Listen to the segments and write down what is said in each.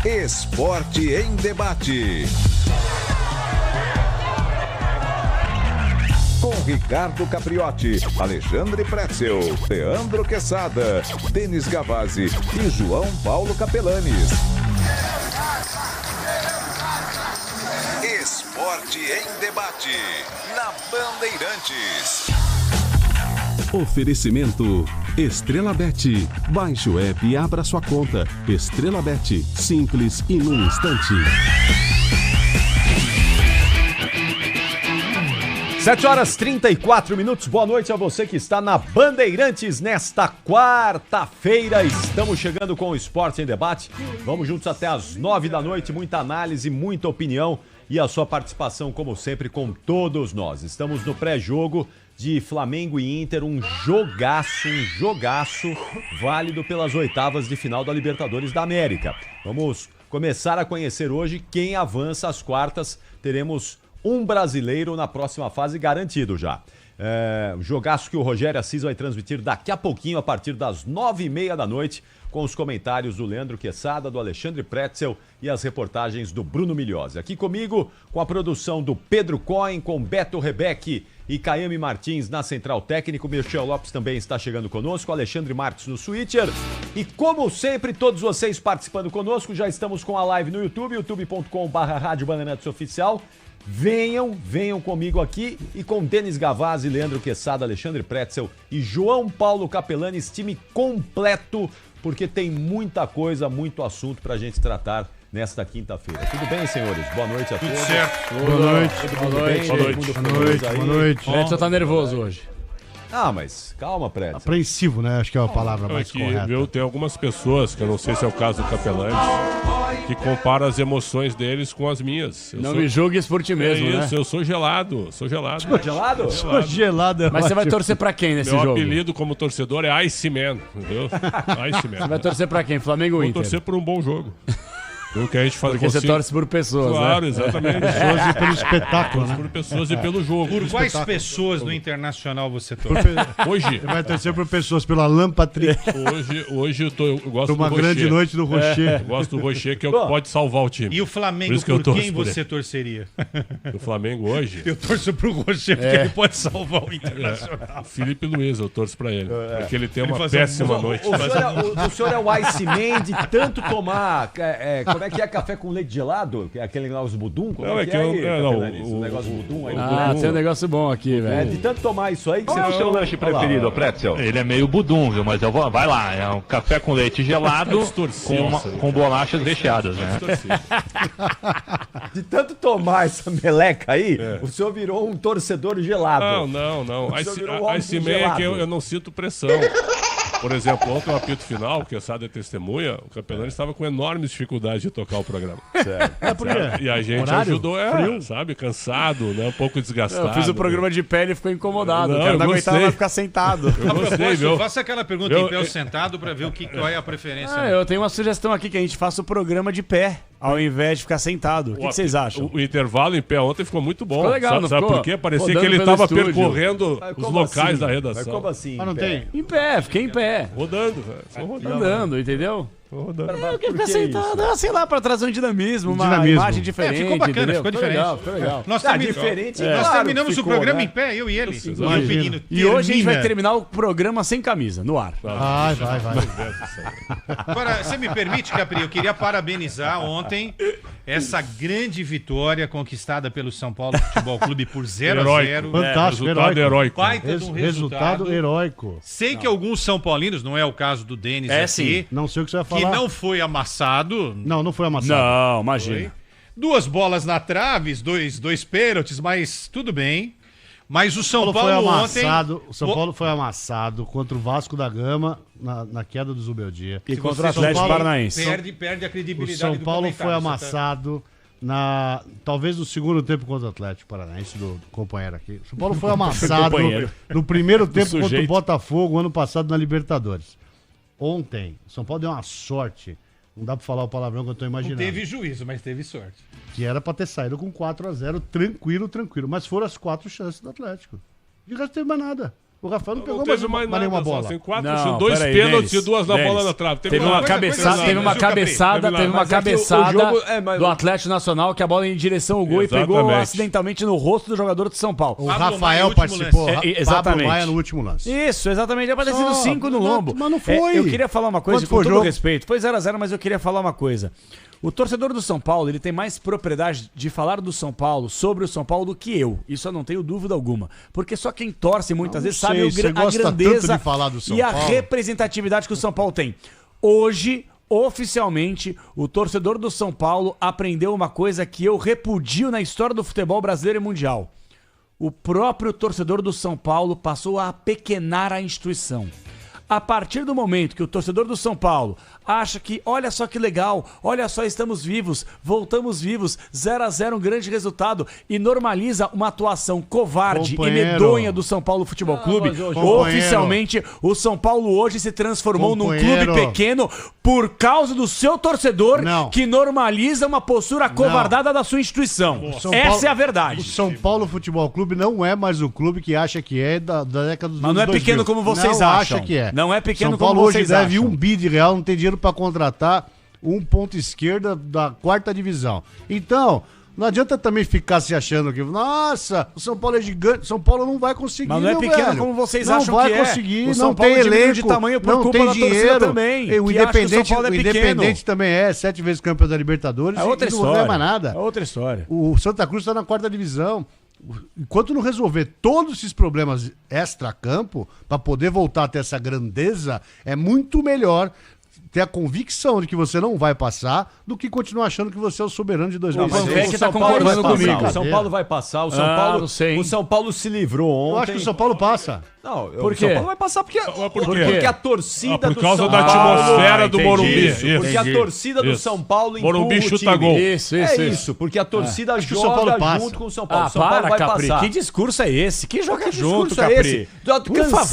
Esporte em Debate. Com Ricardo Capriotti, Alexandre Pretzel, Leandro Quesada, Denis Gavazzi e João Paulo Capelanes. Esporte em Debate, na Bandeirantes. Oferecimento Estrela Bet. Baixe o app e abra sua conta. Estrela Bet, simples e num instante. 7h34. Boa noite a você que está na Bandeirantes nesta quarta-feira. Estamos chegando com o Esporte em Debate. Vamos juntos até as 9 da noite. Muita análise, muita opinião e a sua participação, como sempre, com todos nós. Estamos no pré-jogo de Flamengo e Inter, um jogaço válido pelas oitavas de final da Libertadores da América. Vamos começar a conhecer hoje quem avança às quartas. Teremos um brasileiro na próxima fase garantido já. Jogaço que o Rogério Assis vai transmitir daqui a pouquinho, a partir das 9h30 da noite, com os comentários do Leandro Quesada, do Alexandre Pretzel e as reportagens do Bruno Migliosi. Aqui comigo, com a produção do Pedro Cohen, com Beto Rebeck e Caiame Martins na Central Técnico. Michel Lopes também está chegando conosco, Alexandre Marques no Switcher. E como sempre, todos vocês participando conosco, já estamos com a live no YouTube, youtube.com/Rádio Bandeirantes Oficial. Venham comigo aqui e com Denis Gavazzi, Leandro Quesada, Alexandre Pretzel e João Paulo Capelanes, time completo, porque tem muita coisa, muito assunto pra gente tratar nesta quinta-feira. Tudo bem, senhores? Boa noite a todos. Tudo certo. Boa noite. Boa noite. O Edson tá nervoso hoje. Ah, mas calma, Pretzel. Apreensivo, né? Acho que é a palavra mais correta. Viu, tem algumas pessoas, que eu não sei se é o caso do Capelanes, que comparam as emoções deles com as minhas. Me julgues por ti mesmo, né? Eu sou gelado. Gelado? Sou gelado. Mas você vai torcer pra quem nesse jogo? Meu apelido como torcedor é Iceman, entendeu? Iceman. Você vai torcer pra quem? Flamengo ou Inter? Vou torcer por um bom jogo. O que a gente faz. Porque você torce por pessoas, claro, né? exatamente. Pessoas e pelo espetáculo, né? Por pessoas e pelo jogo. Por quais pessoas no Internacional você torce? Hoje. Você vai torcer por pessoas, pela Lampatrick. Hoje eu gosto do Uma Rocher. grande noite do Rocher. Eu gosto do Rocher, que pode salvar o time. E o Flamengo, por quem você torceria? O Flamengo hoje? Eu torço pro Rocher, porque ele pode salvar o Internacional. Felipe Luiz, eu torço pra ele. Porque ele tem uma péssima noite. O senhor é o Iceman de tanto tomar... como é que é café com leite gelado? Que é aquele negócio budum? Como é que é aí, o negócio budum aí? Tem um negócio bom aqui, velho. De tanto tomar isso aí que Qual é o seu lanche preferido, Pretzel? Ele é meio budum, viu? Mas eu vou. Vai lá, é um café com leite gelado com bolachas recheadas, né? De tanto tomar essa meleca aí, o senhor virou um torcedor gelado. Não. Esse meio é que eu não sinto pressão. Por exemplo, ontem no apito final, que a Sada é testemunha, o Capelani estava com enormes dificuldades de tocar o programa. Certo. Por quê? E a gente Horário? ajudou, sabe? Cansado, né? Um pouco desgastado. Eu fiz o programa de pé e ele ficou incomodado. Não, O cara não eu aguentava gostei. ficar sentado. Eu gostei, viu? Faça aquela pergunta em pé ou sentado pra ver qual é a preferência. Eu tenho uma sugestão aqui, que a gente faça o programa de pé, ao invés de ficar sentado. O que vocês acham? O intervalo em pé ontem ficou muito bom. Ficou legal, não sabe ficou? por quê? Parecia Rodando que ele pelo estava estúdio. percorrendo os locais assim? da redação. Mas como assim? Mas não tem. Em pé, fiquei em pé. Rodando, velho. Só rodando. Andando, entendeu? Rodando. Eu quero Por ficar que sentado, sei lá, pra trazer um dinamismo, uma Dinamismo. imagem diferente. Ficou bacana, entendeu? ficou diferente. Ficou legal. Nós, Diferente. nós claro, terminamos ficou, o programa né? em pé, eu e ele. E o Imagina. menino E hoje a gente vai termina. terminar o programa sem camisa, no ar. Vai. Agora, você me permite, Capri, eu queria parabenizar ontem essa grande vitória conquistada pelo São Paulo Futebol Clube por 0-0. Fantástico, Resultado heróico. Baita de um Resultado heróico. Sei que alguns São Paulinos, não é o caso do Denis aqui, sim. Não sei o que você vai que falar. não foi amassado. Não foi amassado. Não, imagina. Duas bolas na trave, dois pênaltis, mas tudo bem. Mas o São Paulo ontem... O São Paulo foi amassado contra o Vasco da Gama na queda do Zubeldia. E Se contra o você- Atlético São Paulo Paranaense. Perde a O credibilidade São do Paulo comentário, foi você tá- amassado talvez no segundo tempo contra o Atlético Paranaense, do companheiro aqui. O São Paulo foi amassado Companheiro. no primeiro tempo contra o sujeito. Botafogo ano passado na Libertadores. Ontem, o São Paulo deu uma sorte. Não dá pra falar o palavrão que eu tô Não imaginando. teve juízo, mas teve sorte. Que era pra ter saído com 4-0, tranquilo. Mas foram as 4 chances do Atlético. De resto, não teve mais nada. O Rafael não pegou Não teve mais nenhuma nada, bola. Tem Não, dois peraí, pênaltis Denis, e 2 na bola Denis. na trave. Teve uma cabeçada do Atlético Nacional que a bola ia em direção ao gol e pegou Exatamente. acidentalmente no rosto do jogador de São Paulo. O Pablo Maia, Rafael último participou. lance. Exatamente. Pablo Maia no último lance. Isso, exatamente. Era ter sido 5 no lombo. Mas não foi. Eu queria falar uma coisa, Quanto com foi o todo jogo? respeito. Foi 0x0, mas eu queria falar uma coisa. O torcedor do São Paulo, ele tem mais propriedade de falar do São Paulo, sobre o São Paulo, do que eu. Isso eu não tenho dúvida alguma. Porque só quem torce muitas vezes sabe você a gosta grandeza tanto de falar do São e a Paulo. representatividade que o São Paulo tem. Hoje, oficialmente, o torcedor do São Paulo aprendeu uma coisa que eu repudio na história do futebol brasileiro e mundial. O próprio torcedor do São Paulo passou a apequenar a instituição. A partir do momento que o torcedor do São Paulo acha que, olha só que legal, olha só, estamos vivos, voltamos vivos, 0x0, um grande resultado, e normaliza uma atuação covarde e medonha do São Paulo Futebol Clube, oficialmente o São Paulo hoje se transformou num clube pequeno por causa do seu torcedor que normaliza uma postura acovardada da sua instituição. Essa é a verdade. O São Paulo Futebol Clube não é mais o clube que acha que é da década dos Mas não é 2000. pequeno como vocês não acham. Acha que é. Não é pequeno São Paulo como hoje vocês deve acham. R$1 bilhão, não tem dinheiro para contratar um ponto esquerda da 4ª divisão. Então, não adianta também ficar se achando que, nossa, o São Paulo é gigante, São Paulo não vai conseguir. Mas não é pequeno velho. como vocês não acham vai que é. conseguir, O São não Paulo tem diminuiu elenco, de tamanho por não culpa tem da torcida dinheiro. também, O que acha que o Independente, São Paulo é o pequeno. Independente também é 7 vezes campeão da Libertadores É outra e não história. ganha mais nada. É outra história. O Santa Cruz está na 4ª divisão. Enquanto não resolver todos esses problemas extra-campo, para poder voltar a ter essa grandeza, é muito melhor ter a convicção de que você não vai passar do que continuar achando que você é o soberano de 2020. O São Paulo concordando comigo. O São Paulo vai passar. O São Paulo, não sei. o São Paulo se livrou ontem. Eu acho que o São Paulo passa. Não, Por o quê? São Paulo vai passar porque a torcida por do causa São da Paulo... atmosfera do entendi. Morumbi. Isso, porque a torcida do São Paulo empurra Morumbi o chuta time. gol. Isso. Porque a torcida que o São Paulo joga passa. junto com o São Paulo. Ah, o São Paulo para, vai Capri. passar. Que discurso é esse? Que joga Que junto, discurso é Capri? esse? Por Cansamos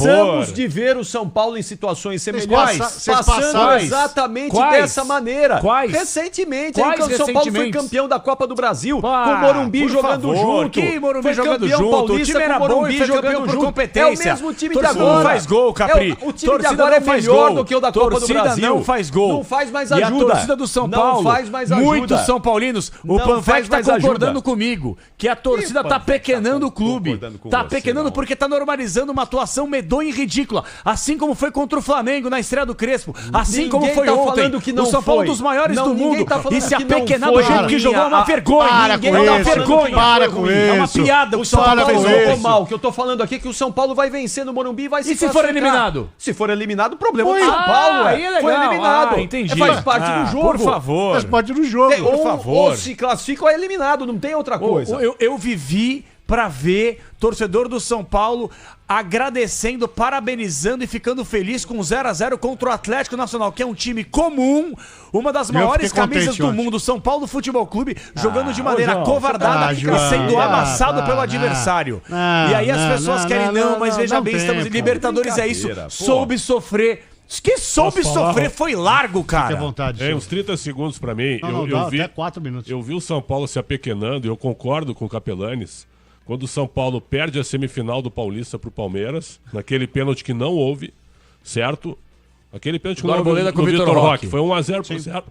favor. de ver o São Paulo em situações Vocês semifinais passando passaram. exatamente Quais? dessa maneira. Quais? Recentemente, Quais aí, o São Paulo foi recentemente? campeão da Copa do Brasil, Pá, com o Morumbi por jogando favor, junto. que Morumbi foi jogando campeão junto? paulista O time era com o bom Morumbi e foi campeão jogando por junto. competência. É o mesmo time de Torcida agora. não faz gol, Capri. O time de Torcida agora não é faz melhor gol. do que o da Copa do Torcida Brasil. não faz gol. Não faz mais E ajuda. a torcida do São Não Paulo, faz mais ajuda. muitos São Paulinos, o Não Panfec faz tá mais concordando ajuda. comigo, que a torcida tá pequenando o clube. concordando com Tá você, pequenando não. porque tá normalizando uma atuação medonha e ridícula. Assim como foi contra o Flamengo na estreia do Crespo. Assim como Ninguém foi tá ontem. falando que não O São Paulo foi. dos maiores Não, do ninguém mundo. tá falando E se que não apequenar foi. do jeito que jogou é uma vergonha. Para Ninguém com tá isso. vergonha. Para com É uma isso. piada o que o São Para Paulo com fez isso. hoje. mal. O que eu tô falando aqui é que o São Paulo vai vencer no Morumbi e vai se E se for classificar. eliminado? Se for eliminado, o problema Foi. do São Paulo aí é legal. foi eliminado. Entendi. Faz parte do jogo. Por favor. Faz parte do jogo. Ou, favor. ou se classifica ou é eliminado, não tem outra coisa. Eu vivi pra ver torcedor do São Paulo agradecendo, parabenizando e ficando feliz com 0x0 contra o Atlético Nacional, que é um time comum, uma das maiores fiquei camisas contente do ontem. mundo, São Paulo Futebol Clube, jogando de maneira João, covardada você e tá- sendo João, amassado tá, pelo não, adversário. não, e aí as não, pessoas não, querem, não, não, não, mas não, veja não bem, tem, estamos em pô. Libertadores, é isso. Brincadeira, pô. Soube sofrer. Que soube Posso falar? sofrer foi largo, Fique à cara. vontade. É, senhor. uns 30 segundos pra mim. Não, eu dá vi, até 4 minutos. eu vi o São Paulo se apequenando e eu concordo com o Capelanes. Quando o São Paulo perde a semifinal do Paulista pro Palmeiras, naquele pênalti que não houve, certo? Aquele pênalti que Do não houve Arboleda com o do Vitor Vitor Roque. Roque. Foi 1x0 pro certo.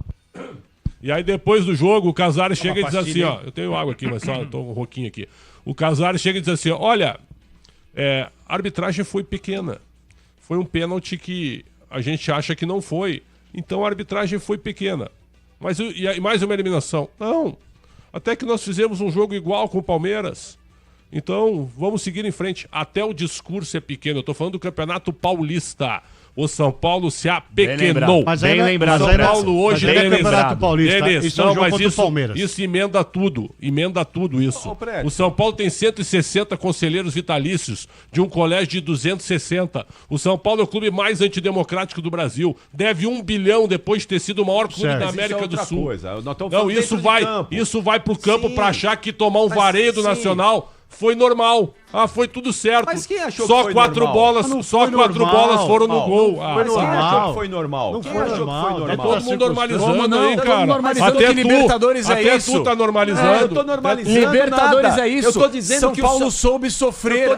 E aí depois do jogo, o Casares chega e diz assim, ó. Eu tenho água aqui, mas só tô com um roquinho aqui. O Casares chega e diz assim, olha, a arbitragem foi pequena. Foi um pênalti que a gente acha que não foi. Então a arbitragem foi pequena. Mas e mais uma eliminação? Não. Até que nós fizemos um jogo igual com o Palmeiras. Então, vamos seguir em frente. Até o discurso é pequeno. Eu tô falando do Campeonato Paulista. O São Paulo se apequenou. Mas Bem ainda- lembrado, mas São ainda- Paulo hoje mas ainda tem é Campeonato lembrado. Paulista. Eles, Isso é um não, jogo mas contra o isso, Palmeiras. isso emenda tudo. Emenda tudo isso. Ô, Prédio. O São Paulo tem 160 conselheiros vitalícios de um colégio de 260. O São Paulo é o clube mais antidemocrático do Brasil. Deve 1 bilhão depois de ter sido o maior clube Certo. da Mas isso América é outra do Sul. coisa. Nós estamos Não, falando isso dentro de vai, campo. isso vai pro campo Sim. pra achar que tomar um Mas vareio do sim. Nacional foi normal. foi tudo certo. Mas quem achou só que foi quatro normal? bolas, só quatro bolas foram no gol. Mas quem achou que foi normal? Não Quem foi achou normal. que foi normal? Todo mundo normalizando não? aí, Todo cara. mundo normalizando que Libertadores é até isso. tu tá normalizando. Eu tô normalizando Libertadores nada. é isso. Eu tô dizendo São que Paulo o soube sofrer.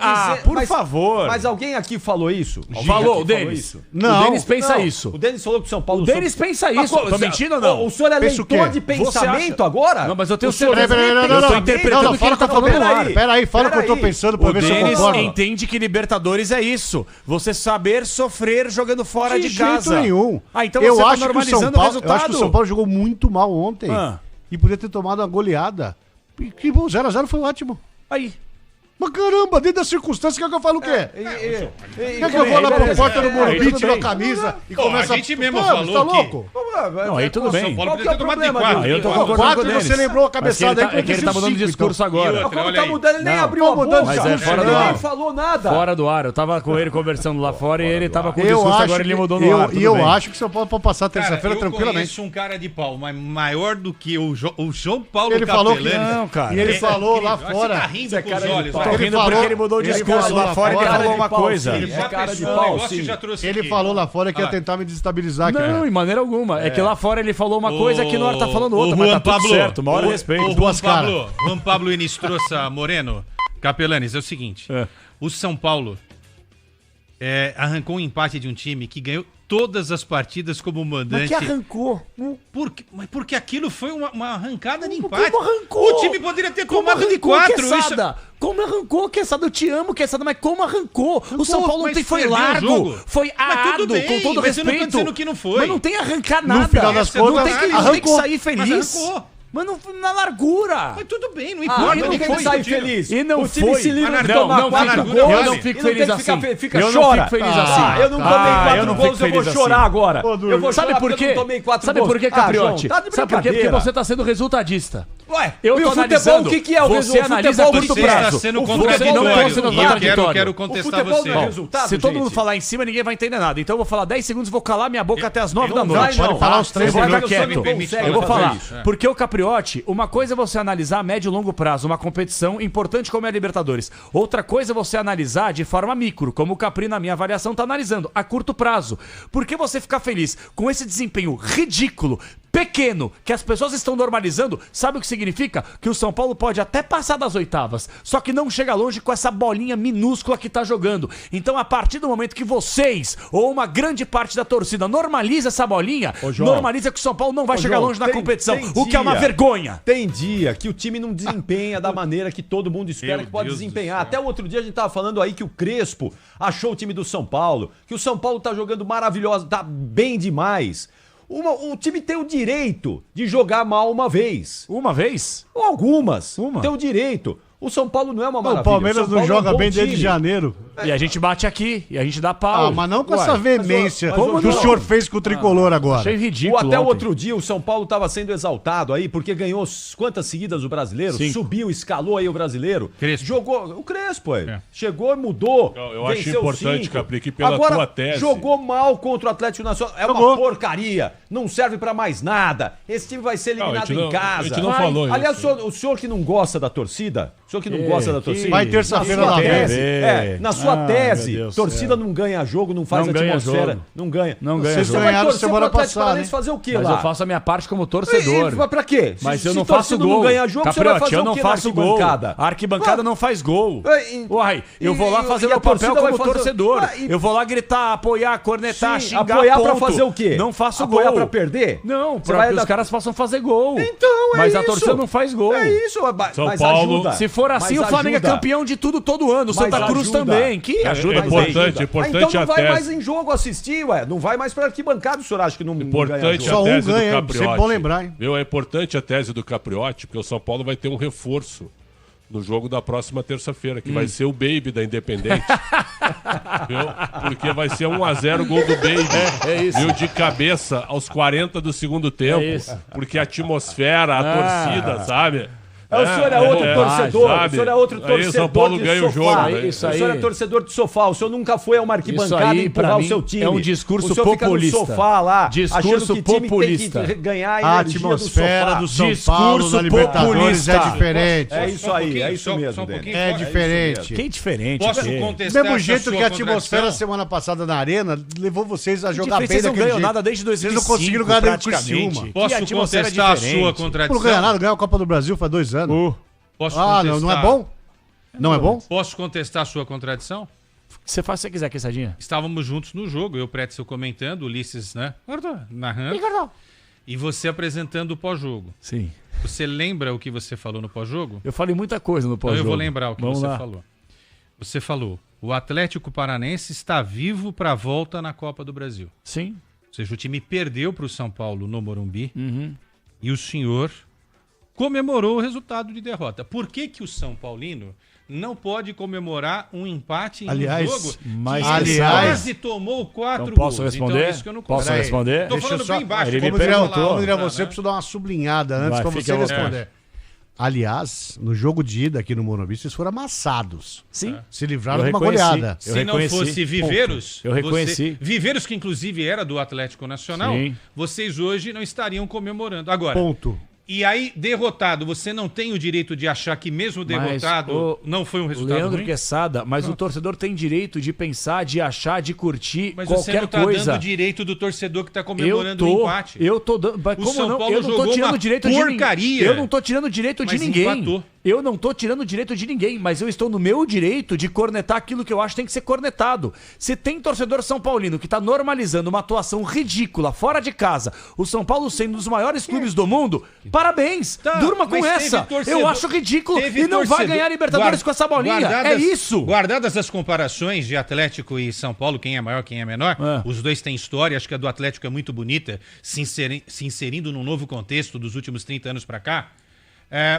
Por favor. Mas alguém aqui falou isso? Falou, o Denis. Não. O Denis pensa Não, isso. O Denis falou que o São Paulo... O Denis pensa isso. Tô mentindo ou não? O senhor é Pensa o leitor quê? de pensamento acha? agora? Não, mas eu tenho O senhor certeza. é Eu tô pensamento? interpretando o que ele tá falando no ar. Peraí, fala o que eu tô pensando pra O ver se eu Denis concordo. entende que Libertadores é isso. Você saber sofrer jogando fora de De casa. jeito nenhum. Então eu você tá acho que o normalizando São o Paulo, resultado. eu acho que o São Paulo jogou muito mal ontem. E podia ter tomado uma goleada. E que bom, 0x0 foi ótimo. Aí. Mas caramba, dentro da circunstância, quer que eu falo o quê? Quer que eu bem, vou lá pra beleza. porta do Morumbi, tudo tiro a bem. camisa e Pô, começa a gente mesmo Pô, falou você tá que- louco? Não, aí tudo bem. São Paulo Qual que podia é ter o tomado de problema, 4. Aí eu tô Quatro, concordando com o Denis. você lembrou a Mas que ele cabeçada tá- aí, é que ele tá podia ser mudando de cinco, discurso então. agora. E outra, Como olha tá aí. mudando? Ele nem Não. abriu a mudando, boca. mas é fora do Ele ar. nem falou nada. Fora do ar. Eu tava com ele conversando lá fora e ele tava com o Eu discurso, acho agora ele que- mudou no eu- ar. tudo E eu bem. acho que o São Paulo pode passar Cara, terça-feira eu tranquilamente. conheço um cara de pau, mas maior do que o João Paulo Ele falou que Capelani. não, cara. E ele falou lá Você fora. tá rindo com os cara de olhos. pau. Tô né? rindo falou- porque ele mudou o ele discurso falou lá lá fora e ele fora, falou uma pau, coisa. sim. Ele É já cara de pensou, pau, o negócio sim. já trouxe Ele aqui. falou lá fora que ia Olha lá. tentar me desestabilizar aqui, Não, né? em maneira alguma. É que lá fora ele falou uma coisa que no ar tá falando outra, Ô, mas tá Juan tudo Pablo, certo. Uma hora ô, respeito. ô, Duas Juan Pablo Inistrosa Moreno, Capelanes, é o seguinte. O São Paulo arrancou um empate de um time que ganhou todas as partidas como mandante. Mas que arrancou? Mas porque aquilo foi uma arrancada de Como empate. arrancou? O time poderia ter Como tomado de arrancou, 4. Quesada? Como arrancou, Quesada? Eu te amo, Quesada, mas como arrancou? O São Paulo mas ontem foi perdeu o largo, jogo. foi Mas arado, tudo bem, com todo mas você não tá respeito. dizendo que não foi. Mas não tem arrancar nada. final das não contas, tem que, arrancou. tem que sair feliz. Mas arrancou. Mas não, na largura. Mas tudo bem, não Ah, importa. não ninguém tem que tá sair discutindo. feliz. E não o time foi. se livra de Não, tomar não 4 fico- gols. eu não e fico tem feliz que ficar assim. fe- Fica, Eu não chora. fico feliz assim. Eu não tomei Ah, 4 eu não gols, fico eu vou feliz chorar assim. agora. Ô, Dudu, Eu vou Sabe chorar por porque quê? eu não tomei 4 Sabe gols. por quê, Ah, Capriotti? João, tá de Sabe por quê? Porque brincadeira. você tá sendo resultadista. Ué, Eu e tô o futebol, analisando. o que que é o Você resultado? analisa Futebol a curto Você prazo. está sendo O futebol não contraditório. pode ser E eu contraditório. quero O contestar futebol você. não é resultado, Se todo gente. mundo falar em cima, ninguém vai entender nada. Então eu vou falar 10 segundos e vou calar minha boca até as 9 da Não vai, noite. não. Pode falar os três Eu vou ficar minutos. quieto. Não permite Eu vou fazer falar. isso. Porque o Capriotti, uma coisa é você analisar a médio e longo prazo, uma competição importante como é a Libertadores. Outra coisa é você analisar de forma micro, como o Capri, na minha avaliação, tá analisando, a curto prazo. Por que você ficar feliz com esse desempenho ridículo, pequeno, que as pessoas estão normalizando? Sabe o que significa? Que o São Paulo pode até passar das oitavas, só que não chega longe com essa bolinha minúscula que tá jogando. Então, a partir do momento que vocês, ou uma grande parte da torcida, normaliza essa bolinha, João. normaliza que o São Paulo não vai Ô, chegar João, longe na tem- competição, tem o que é uma dia. vergonha. Tem dia que o time não desempenha da maneira que todo mundo espera Meu que pode Deus do desempenhar. céu. Até o outro dia a gente tava falando aí que o Crespo achou o time do São Paulo, que o São Paulo tá jogando maravilhoso, tá bem demais. O time tem o direito de jogar mal uma vez. Uma vez? Ou algumas. Uma. Tem o direito. O São Paulo não é uma maravilha. O Palmeiras São não Paulo é um joga bom bem desde time. janeiro. E a gente bate aqui, e a gente dá pau. Ah, mas não com Ué, essa veemência mas, que o João, senhor fez com o tricolor agora. Achei ridículo Até o ontem. outro dia o São Paulo estava sendo exaltado aí, porque ganhou quantas seguidas o brasileiro? 5. Subiu, escalou aí o brasileiro. Crespo. Jogou. O Crespo, aí. Chegou e mudou. Eu acho venceu importante, 5. Capri, que pela Agora, tua tese- jogou mal contra o Atlético Nacional. É uma Jogou. porcaria. Não serve pra mais nada. Esse time vai ser Não, a eliminado gente não- em casa. a gente não falou Aliás, isso. o senhor que não gosta da torcida, o senhor que não gosta da torcida. Vai terça-feira na lá sua dentro. tese, na sua Ah, tese, meu Deus do torcida não ganha jogo, não faz Não ganha atmosfera, jogo. não ganha. Não ganha Você jogo. vai Ganharam torcer semana pro Atlético passada, Paranaense hein? fazer o quê Mas lá? eu faço a minha parte como torcedor. Mas pra quê? Mas Se- eu se não faço torcida gol. não ganha jogo, você vai Capriotti, fazer eu o não quê na faço gol. arquibancada? A arquibancada não faz gol. Uai, eu e- vou lá e- fazer e a meu papel torcida vai como fazer- torcedor. Ué, e- Eu vou lá gritar, apoiar, cornetar, Sim, xingar, apoiar pra ponto. fazer o quê? Não faço Apoiar gol. pra perder? Não, Você pra vai que dar- os caras possam fazer gol. Então, Mas é a isso. torcida não faz gol. É isso, São mas Paulo- ajuda. Se for assim, Mas o Flamengo ajuda. é campeão de tudo todo ano. O Mas Santa Cruz ajuda. também. Que ajuda. É importante, Ah, importante então não a vai tese. mais em jogo assistir, ué. Não vai mais pra arquibancada, o senhor acha que não ganha Importante jogo? Só a um tese do ganha, hein? Capriotti. Sempre bom lembrar, hein? Viu? É importante a tese do Capriotti, porque o São Paulo vai ter um reforço no jogo da próxima terça-feira, que vai ser o Baby da Independente. Viu? Porque vai ser 1-0 gol do Baby. É isso. Viu? De cabeça aos 40 do segundo tempo. É isso. Porque a atmosfera, a torcida, sabe? O senhor é outro torcedor. sabe? O senhor é outro Aí o torcedor São Paulo de ganha o sofá. jogo, né? Isso O senhor é aí. torcedor de sofá. O senhor nunca foi a uma Isso arquibancada aí, e empurrar pra o mim, seu time. é um discurso o senhor populista. Fica no sofá lá, Discurso achando que time populista. tem que ganhar a A energia atmosfera do São Discurso Paulo na Libertadores populista. é diferente. É isso aí, é isso Só um mesmo, pouquinho, Denis. É diferente. Que diferente. Posso velho. contestar Do mesmo essa jeito sua que a atmosfera contradição? semana passada na Arena levou vocês a jogar Diferente, bem vocês não daquele ganham jeito. nada desde 2005. Vocês não conseguiram ganhar dentro do praticamente. Criciúma. Posso Que atmosfera contestar a sua diferente. Não contradição? ganhar nada, ganhou a Copa do Brasil faz 2 anos. Posso Ah, não é bom? Não é bom? Posso contestar a sua contradição? Você faz o que você quiser, Quessadinha. Estávamos juntos no jogo, eu, Pretzel, comentando, Ulisses, né? Narrando. E você apresentando o pós-jogo. Sim. Você lembra o que você falou no pós-jogo? Eu falei muita coisa no Então pós-jogo. eu vou lembrar o que Vamos você lá. falou. Você falou, o Atlético Paranense está vivo para a volta na Copa do Brasil. Sim. Ou seja, o time perdeu para o São Paulo no Morumbi Uhum. e o senhor comemorou o resultado de derrota. Por que que o São Paulino não pode comemorar um empate em Aliás, um jogo mas que ele aliás- quase tomou 4 Então posso gols? responder? Então é isso que eu não Posso consigo. responder? Tô Deixa falando eu só- bem baixo. Ele como me você perguntou. falar, Como diria tá, você, né? preciso dar uma sublinhada antes Vai, pra fique você à vontade. responder. Aliás, no jogo de ida aqui no Morumbi, vocês foram amassados. Sim. Se livraram Eu de uma reconheci. goleada. Eu Se não reconheci. fosse Viveiros, Eu reconheci. Viveiros que inclusive era do Atlético Nacional, Sim. vocês hoje não estariam comemorando. Agora, Ponto. e aí derrotado, você não tem o direito de achar que mesmo derrotado não foi um resultado Leandro ruim? Quesada, mas o torcedor tem direito de pensar, de achar, de curtir Mas você qualquer não tá coisa. dando o direito do torcedor que tá Eu comemorando o tô, empate. eu tô dando, mas O como São não? Paulo Eu não tô jogou tirando uma direito de porcaria. ninguém. Eu não tô tirando direito de Mas ninguém. empatou. Eu não tô tirando direito de ninguém, mas eu estou no meu direito de cornetar aquilo que eu acho que tem que ser cornetado. Se tem torcedor São Paulino que tá normalizando uma atuação ridícula fora de casa, o São Paulo sendo um dos maiores clubes do mundo, parabéns. Tá, Durma com mas teve essa. torcedor- Eu acho ridículo teve e não vai torcedor- ganhar Libertadores com essa bolinha. É isso. Guardadas as comparações de Atlético e São Paulo, quem é maior, quem é menor, É. os dois têm história, acho que a do Atlético é muito bonita, se inserindo num novo contexto dos últimos 30 anos pra cá.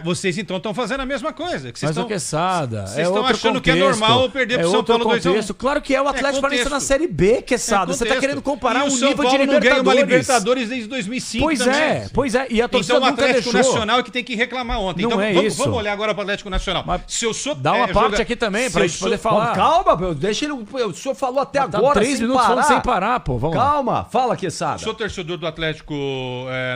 Vocês então estão fazendo a mesma coisa. Que vocês Mas o Quesada, vocês estão achando que é contexto. normal perder pro São outro Paulo 2 a 1. contexto. Claro que é, o Atlético Paranaense tá na contexto. Série B, Quesada. É Você tá contexto. querendo comparar E um o São nível de Paulo não ganha uma Libertadores. Libertadores desde 2005 Pois também. é. E a torcida Então o nunca Atlético deixou. Nacional é que tem que reclamar ontem. Não então é vamos, isso. vamos olhar agora para o Atlético Nacional. Mas Se eu sou, dá uma parte aqui também se pra eu gente sou- poder falar. Calma, meu, deixa ele. O senhor falou até Tá agora. 3 sem minutos parar. falando sem parar, pô. Vamos lá. Calma, fala, Eu Quesada. sou torcedor do Atlético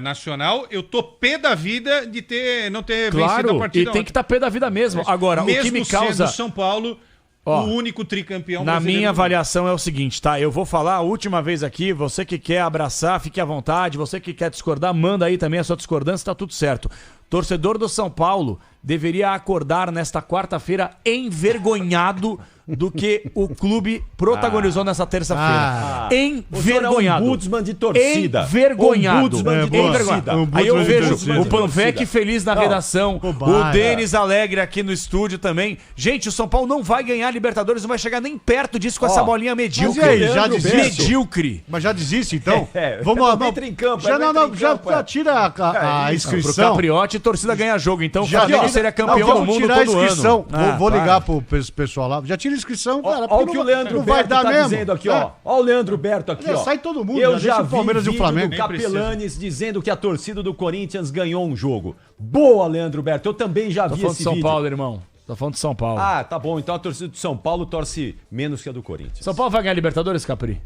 Nacional, eu tô pé da vida de não ter vencido a Claro, partida e tem que estar pé da vida mesmo. Agora, o que mesmo me causa... sendo São Paulo Ó, o único tricampeão Na brasileiro minha do mundo. avaliação é o seguinte, tá? Eu vou falar a última vez aqui, você que quer abraçar, fique à vontade, você que quer discordar, manda aí também a sua discordância, tá tudo certo. Torcedor do São Paulo deveria acordar nesta quarta-feira envergonhado do que o clube protagonizou nessa terça-feira. Envergonhado. O senhor é um ombudsman de torcida. Envergonhado. Ombudsman de Envergonhado. torcida. Aí eu Ombudsman de vejo torcida. o Panvec feliz na redação, bobagem. o Denis Alegre aqui no estúdio também. Gente, o São Paulo não vai ganhar a Libertadores, não vai chegar nem perto disso com essa bolinha medíocre. Mas e aí, já Leandro desiste? Medíocre. Mas já desiste, então? Vamos lá, entra em campo. Já, não, entra em já, campo, já tira a Pro inscrição. Capriotti, torcida ganha jogo. Então, Já o Flamengo tira- seria campeão Não, do vamos mundo tirar a todo inscrição. ano. Vou para. ligar pro pessoal lá. Já tira a inscrição, cara. Olha o porque que o Leandro não vai Berto dar tá mesmo. dizendo aqui, É. ó. Olha o Leandro Berto aqui, Já ó. sai todo mundo, Eu já já deixa o vi Palmeiras e o vídeo Flamengo. do Capelanes dizendo que a torcida do Corinthians ganhou um jogo. Boa, Leandro Berto. Eu também já Tô vi falando esse de São vídeo. Paulo, irmão. Tô falando de São Paulo. Ah, tá bom. Então a torcida do São Paulo torce menos que a do Corinthians. São Paulo vai ganhar Libertadores, Capri?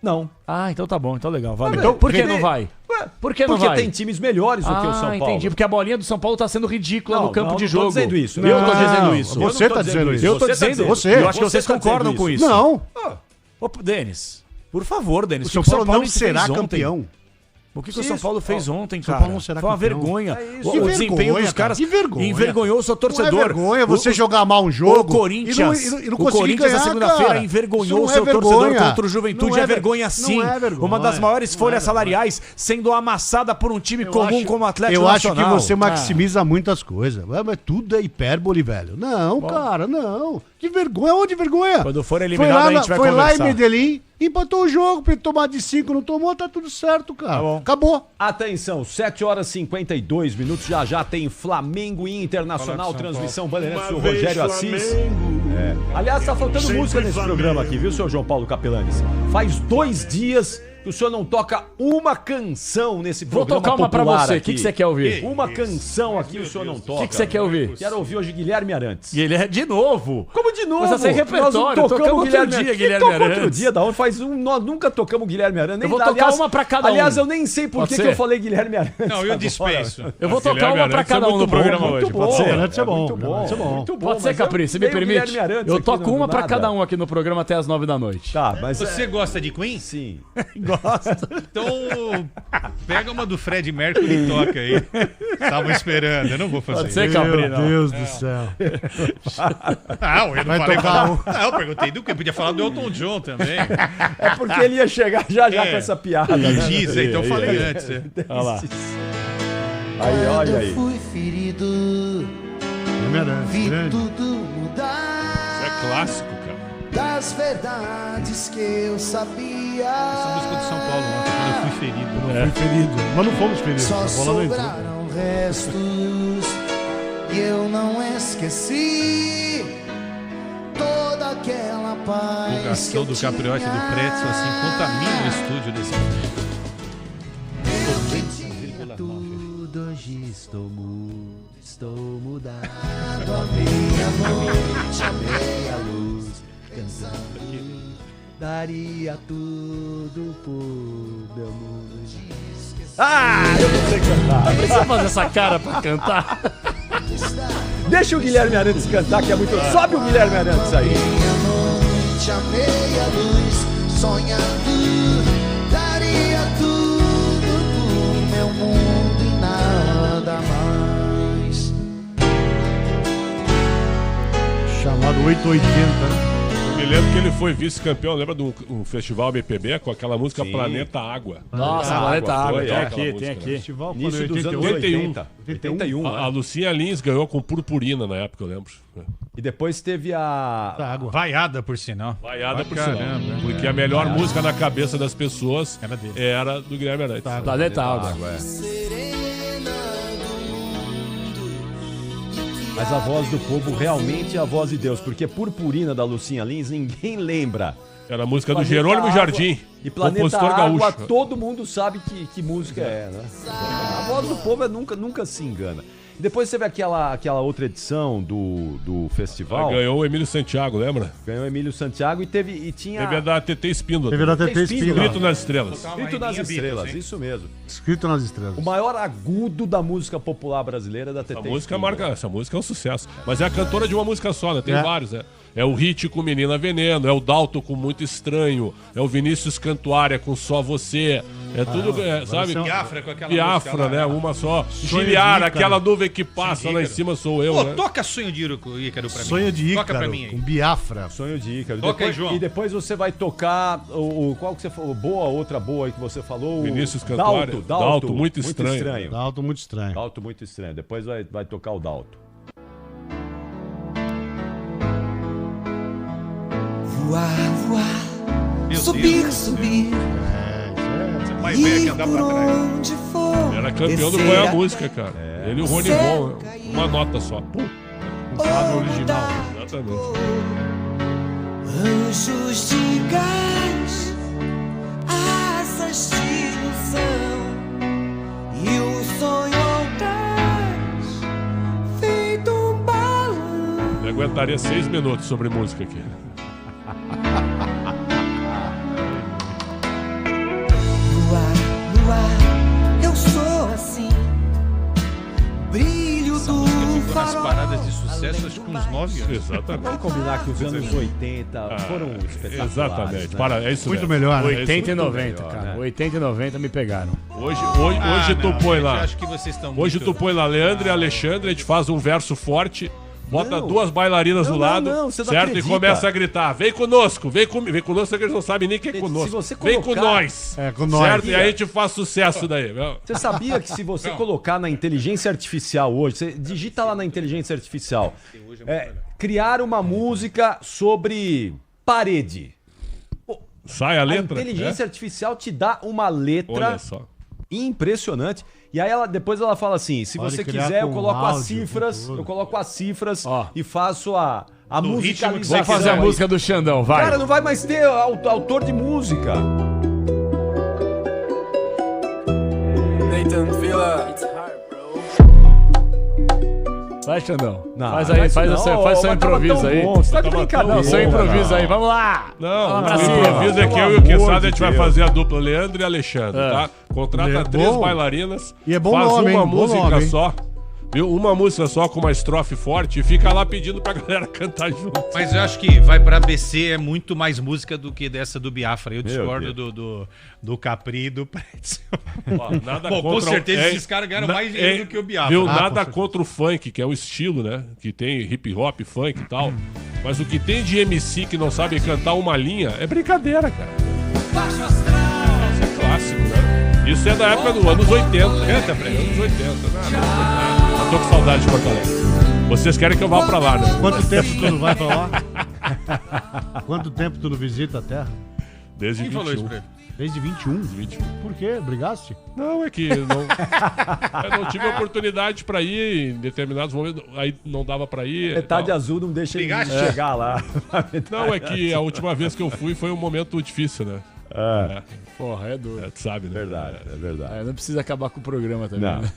Não. Ah, então tá bom. Então legal. Valeu. Então, por que porque- não vai? Ué, Por que não Porque vai? tem times melhores do que o São Paulo. entendi. Porque a bolinha do São Paulo tá sendo ridícula Não, no campo não, de não tô jogo. dizendo isso. Eu tô Não, dizendo isso. você tá dizendo isso. Eu tô Você tá dizendo. dizendo Você. E eu acho que Você vocês tá concordam dizendo com isso. isso. Não. Ô, Denis, por favor, Denis. O São que Paulo não fez será ontem? campeão. O que o São Paulo fez ontem, São cara? Paulo não será Foi uma campeão. vergonha. É isso. O Que desempenho vergonha, dos caras cara, que vergonha. envergonhou o seu torcedor. Não é vergonha você O- jogar mal um jogo. O Corinthians, e não o conseguir Corinthians ganhar, na segunda-feira cara. Isso envergonhou não o é seu torcedor vergonha. contra o Juventude. Não É é vergonha não sim. é vergonha. Uma das maiores Não é folhas vergonha. salariais sendo amassada por um time comum acho- como o Atlético Eu acho que Nacional. você maximiza muitas coisas. Mas tudo é hipérbole, velho. Não, cara, não. Que vergonha. Onde vergonha? Quando for eliminado, a gente vai Foi lá em conversar. Medellín, empatou o jogo pra ele tomar de 5, não tomou, tá tudo certo, cara. Tá bom. Acabou. Atenção, 7 horas e 52 minutos. Já tem Flamengo e Internacional. Transmissão Bandeirantes do Rogério Assis. É. Aliás, tá faltando música nesse programa aqui, viu, seu João Paulo Capelanes? Faz 2 dias que o senhor não toca uma canção nesse Vou programa tocar uma pra popular você. O aqui. que você quer ouvir? Uma canção aqui o senhor não toca. O que você quer ouvir? Quero ouvir hoje Guilherme Arantes. E ele é de novo. Como de novo? Você sem repertório, Nós não tocamos outro Guilherme dia, Arantes. Guilherme Quem toca outro Arantes? dia, da onde faz nós nunca tocamos Guilherme Arantes. Eu vou tocar uma pra cada um. Aliás, eu nem sei por Pode que ser? eu falei Guilherme Arantes. Não, eu agora. dispenso. Eu vou tocar Guilherme uma pra Arantes é cada um muito no programa bom, hoje. Muito Pode bom. ser? Arantes é bom. Muito bom. Arantes é bom. Muito bom. Pode ser, Mas eu- Capri, você me veio o permite? Guilherme Arantes Eu aqui toco do uma pra nada. cada um aqui no programa até as 9 da noite. Tá, mas... Você gosta de Queen? Sim. Então, pega uma do Fred Mercury e toca aí. Tava esperando, eu não vou fazer Pode isso. ser, Capri, Meu não. Deus do céu. Ah, eu não Vai falei tocar não, eu perguntei do que? Podia falar do Elton John também. É porque ele ia chegar já com essa piada. né? Diz, então eu falei antes. Olha lá. Aí, olha aí. Fui ferido, Guilherme Arantes, vi grande. tudo mudar. Isso é clássico, cara. Das verdades que eu sabia. Essa música do São Paulo ontem, quando eu fui ferido. Fui ferido. Mas não fomos feridos. Só A bola não entrou. sobraram restos e eu não esqueci toda aquela A paz que divulgação eu do Capriote e do Pretzel assim contamina o estúdio desse tinha tudo, hoje estou mudado. A meia-noite, a meia-luz, cantando, daria tudo por meu mundo. Ah, eu não sei cantar. Não precisa fazer essa cara pra cantar. Deixa o Guilherme Arantes cantar, que é muito... Sobe o Guilherme Arantes aí. Meia-noite, a meia-luz, sonhando, daria tudo por meu mundo e nada mais. Chamado 880, né? Eu me lembro que ele foi vice-campeão, lembra de um festival BPB com aquela música Sim. Planeta Água? Nossa, Água, Planeta Água. foi, Tem é, aqui, aquela tem música, aqui. Festival Início foi dos anos 88. 80. 81, A Lucinha Lins ganhou com Purpurina na época, eu lembro. E depois teve a... Da água. Vaiada, por sinal. Vaiada por Caramba, sinal. é. Porque a melhor música na cabeça das pessoas Era dele. era do Guilherme Arantes. Planeta Água. Mas a voz do povo realmente é a voz de Deus, porque Purpurina da Lucinha Lins ninguém lembra. Era a música do Planeta Jerônimo Água Jardim, E Planeta compositor Água, gaúcho. todo mundo sabe que música é, né? A voz do povo nunca se engana. E depois teve aquela outra edição do festival. Ganhou o Emílio Santiago, lembra? Ganhou Emílio Santiago e tinha... Teve a da TT Espíndola. Teve da Tem TT espinho, Espíndola. Grito nas Estrelas. Escrito nas estrelas, isso mesmo. Escrito nas estrelas. O maior agudo da música popular brasileira da TT. Essa música é um sucesso. Mas é a cantora de uma música só, né? Tem É. vários, né? É o Hit com Menina Veneno, é o Dalton com Muito Estranho, é o Vinícius Cantuária com Só Você. É tudo, sabe? Biafra com aquela Biafra, música lá, né? Uma só. Giliar, de aquela Ícaro. nuvem que passa lá em cima sou eu, Pô, né? toca Sonho de Ícaro pra mim. Sonho de Toca pra Ícaro, mim aí. com Biafra. Sonho de Ícaro. Toca aí, Depois- João. E depois você vai tocar qual que você falou? Outra boa aí que você falou. Vinícius o Cantuária. Dalto, muito Dá alto muito estranho. Dalto muito estranho. Depois vai tocar o Dalto. Voar, voar, Meu subir, Deus. subir, Você vai ver que e andar por pra trás. onde for. Era campeão do descer Põe a a Música, cara. Ele e o Rony Von, uma nota só. Pum. Quadro original. Exatamente. Anjos de gás, asas de ilusão, e o sonho audaz, feito um balão. Eu aguentaria 6 minutos sobre música aqui. Luar, luar, eu sou assim, brilho do Ficou nas farol. paradas de sucesso, acho que uns 9 anos. Exatamente. Vamos combinar que os anos 80 foram espetaculares. Exatamente. né? É isso Muito mesmo. melhor, né? 80 e 90, melhor, cara. né? 80 e 90 me pegaram. Hoje Ah, tu não, põe mas lá. Acho que vocês estão Hoje muito... tu põe lá Leandro e Alexandre, a gente faz um verso forte, bota Não. duas bailarinas Não, do não, lado, não, você não certo? acredita. E começa a gritar: vem conosco, vem conosco, que eles não sabem nem quem é Se conosco. você Vem com colocar- nós. É, com nós. Certo? E aí a gente faz sucesso daí. Viu? Você sabia que se você colocar na inteligência artificial hoje, você digita lá na inteligência artificial, criar uma música sobre parede. Sai a A letra? inteligência artificial te dá uma É? letra Olha só. impressionante. E aí depois ela fala assim: se Pode você criar quiser, eu com coloco as áudio, com cifras, tudo. eu coloco as cifras Ó. e faço a No ritmo que musicalização. você Vamos fazer a aí. música do Xandão, vai. Cara, não vai mais ter autor de música. Vai, Xandão. Não, faz aí, faz seu improviso aí. Você tá de brincadeira. Não, seu improviso aí, vamos lá. Não, pra o cima. improviso é que eu e o Quesada a gente vai fazer a dupla Leandro e Alexandre, tá? Contrata 3 bailarinas, E é bom faz nome, uma hein? Bom música nome, hein? só, viu? Uma música só com uma estrofe forte e fica lá pedindo pra galera cantar junto. Mas eu acho que vai pra ABC é muito mais música do que dessa do Biafra. Eu discordo do Capri e do Pretzel. Ó, nada Bom, com contra certeza esses caras ganharam mais dinheiro do que o Biafra. Viu? Nada contra o funk, que é o estilo, né? Que tem hip hop, funk e tal. Mas o que tem de MC que não sabe cantar uma linha é brincadeira, cara. Isso é clássico, né? Isso é da época dos anos 80. Canta, Fred. Anos 80. Eu tô com saudade de Porto Alegre. Vocês querem que eu vá pra lá, né? Quanto tempo tu não vai pra lá? Quanto tempo tu não visita a terra? Desde Quem falou isso pra ele? Desde 21? 21. Por quê? Brigaste? Não, é que eu não tive oportunidade pra ir em determinados momentos. Aí não dava pra ir. Metade tal. azul não deixa ele Ligaste? chegar lá. Não, é que a última vez que eu fui foi um momento difícil, né? Porra, é duro. Tu sabe, né? Verdade, é verdade. Não precisa acabar com o programa também, Não. né?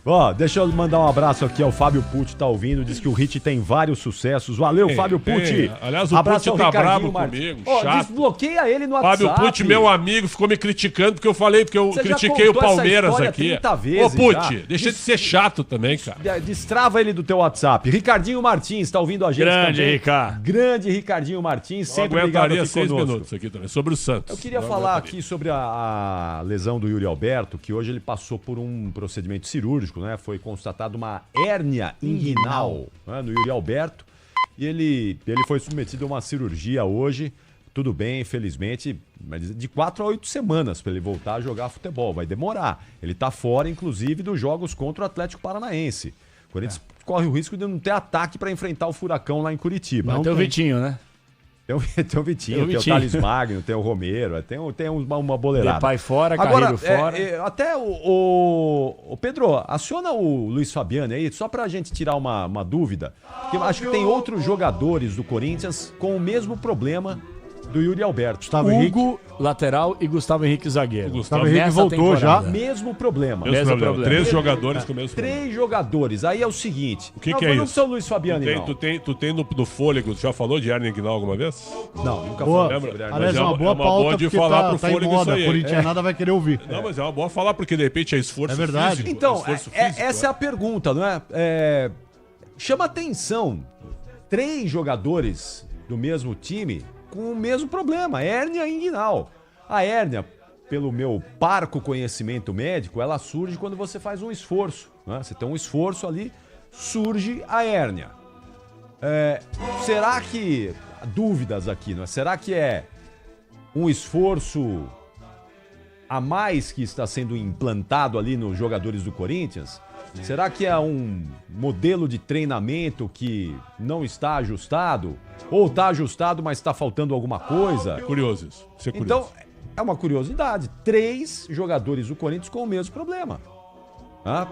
Ó, deixa eu mandar um abraço aqui ao Fábio Pucci, tá ouvindo, diz que o Hit tem vários sucessos. Valeu, Fábio Pucci. Aliás, o Abraço Pucci ao tá Ricardinho bravo Martins. comigo, Ó, chato. desbloqueia ele no WhatsApp. Fábio Pucci, meu amigo, ficou me criticando porque eu falei, porque eu Você já critiquei o contou essa Palmeiras história aqui. 30 vezes Ô, Pucci, já. deixa de ser chato também, cara. Destrava ele do teu WhatsApp. Ricardinho Martins, tá ouvindo a gente Grande, também? Ricardo. Grande Ricardinho Martins, Eu sempre ligado aguentaria aqui 6 conosco. minutos aqui também, sobre o Santos. Eu queria Não falar aguentaria. aqui sobre a lesão do Yuri Alberto, que hoje ele passou por um procedimento cirúrgico, né? Foi constatada uma hérnia inguinal, né, no Yuri Alberto. E ele foi submetido a uma cirurgia hoje. Tudo bem, felizmente, mas de 4 a 8 semanas para ele voltar a jogar futebol. Vai demorar. Ele tá fora, inclusive, dos jogos contra o Atlético Paranaense. O Corinthians corre o risco de não ter ataque para enfrentar o Furacão lá em Curitiba. Não tem o Vitinho, né? Tem o Vitinho, tem o Vitinho. Thales Magno, tem o Romero, tem uma boleirada. Depay fora, Agora, Carrilho fora. até o Pedro, aciona o Luiz Fabiano aí, só pra gente tirar uma dúvida. Porque eu acho que tem outros jogadores do Corinthians com o mesmo problema do Yuri Alberto. Gustavo Henrique. Hugo, lateral, e Gustavo Henrique, zagueiro. Gustavo Henrique Nessa voltou temporada. já. Mesmo problema. Mesmo problema. problema. 3 jogadores com o mesmo problema. 3 jogadores. Aí é o seguinte. O que não, que é não isso? sou o Luiz Fabiano, não. Tu tem no fôlego, tu já falou de hernia inguinal alguma vez? Não, nunca Boa. falei sobre a Aliás, Mas é uma boa pauta de porque falar pro tá em fôlego moda. isso aí, A hein? corintianada vai querer ouvir. Não, mas é uma boa falar, porque de repente é esforço É verdade. físico. Então, esforço físico, essa é a pergunta, não é? Chama atenção. 3 jogadores do mesmo time com o mesmo problema, hérnia inguinal. A hérnia, pelo meu parco conhecimento médico, ela surge quando você faz um esforço. Né? Você tem um esforço ali, surge a hérnia. Será que... Dúvidas aqui, não é? Será que é um esforço a mais que está sendo implantado ali nos jogadores do Corinthians? Será que é um modelo de treinamento que não está ajustado? Ou está ajustado, mas está faltando alguma coisa? Curioso isso. Isso é curioso. Então, é uma curiosidade. 3 jogadores do Corinthians com o mesmo problema. Ah,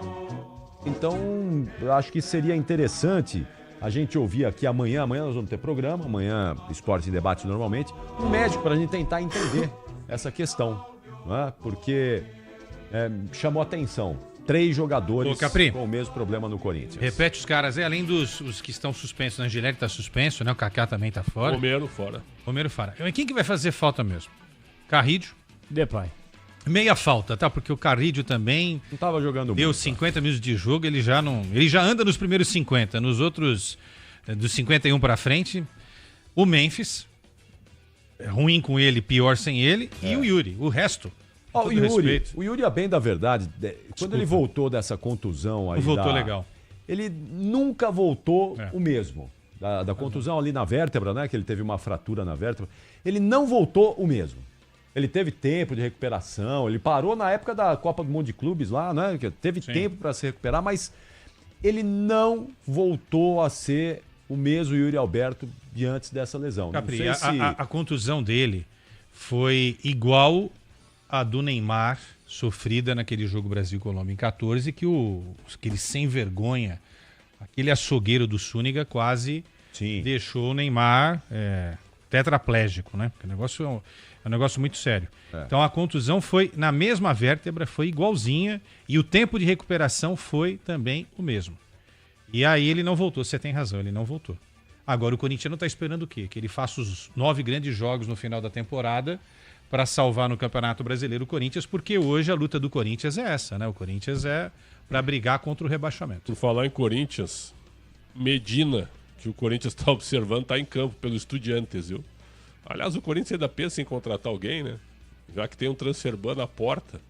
então, eu acho que seria interessante a gente ouvir aqui amanhã. Amanhã nós vamos ter programa. Amanhã, Esporte em Debate normalmente. Um médico para a gente tentar entender essa questão. Né? Porque chamou atenção. 3 jogadores Ô, Capri. com o mesmo problema no Corinthians. Repete os caras aí, além dos os que estão suspensos. O Angelelli tá suspenso, né? O Kaká também tá fora. Romero fora. Romero fora. Quem que vai fazer falta mesmo? Carrídio. Depay. Meia falta, tá? Porque o Carrídio também Não estava jogando deu muito, 50 minutos de jogo, ele já não... Ele já anda nos primeiros 50. Nos outros, dos 51 pra frente, o Memphis, é ruim com ele, pior sem ele, e o Yuri, o resto. Ó, todo o Yuri, respeito. o Yuri, a bem da verdade, quando ele voltou dessa contusão aí. Voltou legal. Ele nunca voltou É. o mesmo. Da contusão ali na vértebra, né? Que ele teve uma fratura na vértebra. Ele não voltou o mesmo. Ele teve tempo de recuperação, ele parou na época da Copa do Mundo de Clubes lá, né? Que teve tempo para se recuperar, mas ele não voltou a ser o mesmo Yuri Alberto de antes dessa lesão. Capri, não sei se... a contusão dele foi igual a do Neymar, sofrida naquele jogo Brasil-Colômbia em 14, que aquele sem vergonha, aquele açougueiro do Súniga quase Sim. deixou o Neymar tetraplégico, né? Porque o negócio É um negócio muito sério. Então a contusão foi na mesma vértebra, foi igualzinha, e o tempo de recuperação foi também o mesmo. E aí ele não voltou, você tem razão, ele não voltou. Agora o Corinthians não está esperando o quê? Que ele faça os 9 grandes jogos no final da temporada para salvar no Campeonato Brasileiro o Corinthians, porque hoje a luta do Corinthians é essa, né? O Corinthians é para brigar contra o rebaixamento. Por falar em Corinthians, Medina, que o Corinthians está observando, está em campo pelo Estudiantes, viu? Aliás, o Corinthians ainda pensa em contratar alguém, né? Já que tem um transferban na porta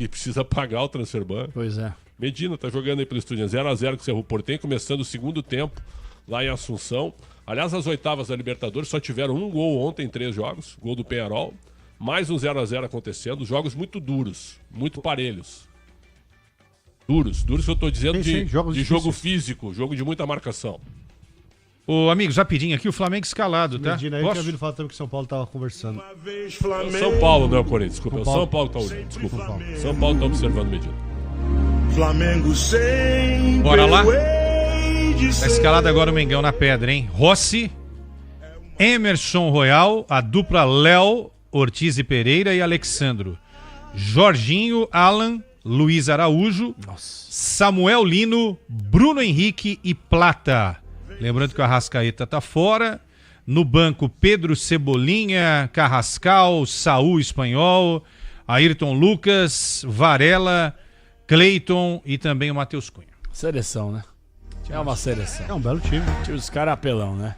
e precisa pagar o transferban. Pois é. Medina tá jogando aí pelo Estudiantes, 0x0 com o Cerro Porteño, começando o segundo tempo lá em Assunção. Aliás, as oitavas da Libertadores só tiveram um gol ontem em 3 jogos, gol do Peñarol. Mais um 0x0 acontecendo, jogos muito duros, muito parelhos. Duros que eu tô dizendo de jogo físico, jogo de muita marcação. Ô, amigos, rapidinho aqui, o Flamengo escalado, tá? Medina, eu tinha ouvido falar também que o São Paulo tava conversando. São Paulo, não é o Corinthians, desculpa. É o São Paulo que tá olhando, desculpa. São Paulo tá observando Medina. Flamengo sem. Bora lá? Tá escalado agora o Mengão na pedra, hein? Rossi, Emerson Royal, a dupla Léo, Ortiz e Pereira e Alexandro. Jorginho, Alan, Luiz Araújo, Samuel Lino, Bruno Henrique e Plata. Lembrando que o Arrascaeta tá fora. No banco, Pedro Cebolinha, Carrascal, Saúl Espanhol, Ayrton Lucas, Varela, Cleiton e também o Matheus Cunha. Seleção, né? É uma seleção. É um belo time. Time dos caras apelão, né?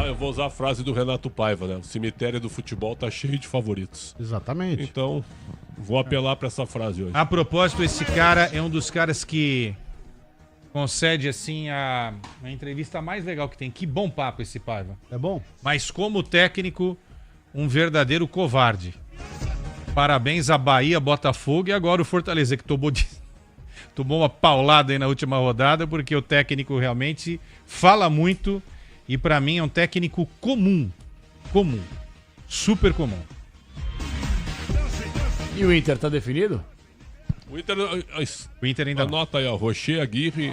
Eu vou usar a frase do Renato Paiva, né? O cemitério do futebol tá cheio de favoritos. Exatamente. Então, vou apelar pra essa frase hoje. A propósito, esse cara é um dos caras que concede, assim, a entrevista mais legal que tem. Que bom papo esse Paiva. É bom? Mas como técnico, um verdadeiro covarde. Parabéns a Bahia, Botafogo e agora o Fortaleza, que tomou uma paulada aí na última rodada, porque o técnico realmente fala muito e pra mim é um técnico comum. Super comum. E o Inter tá definido? O Inter ainda anota aí, ó. Rocher, Aguirre,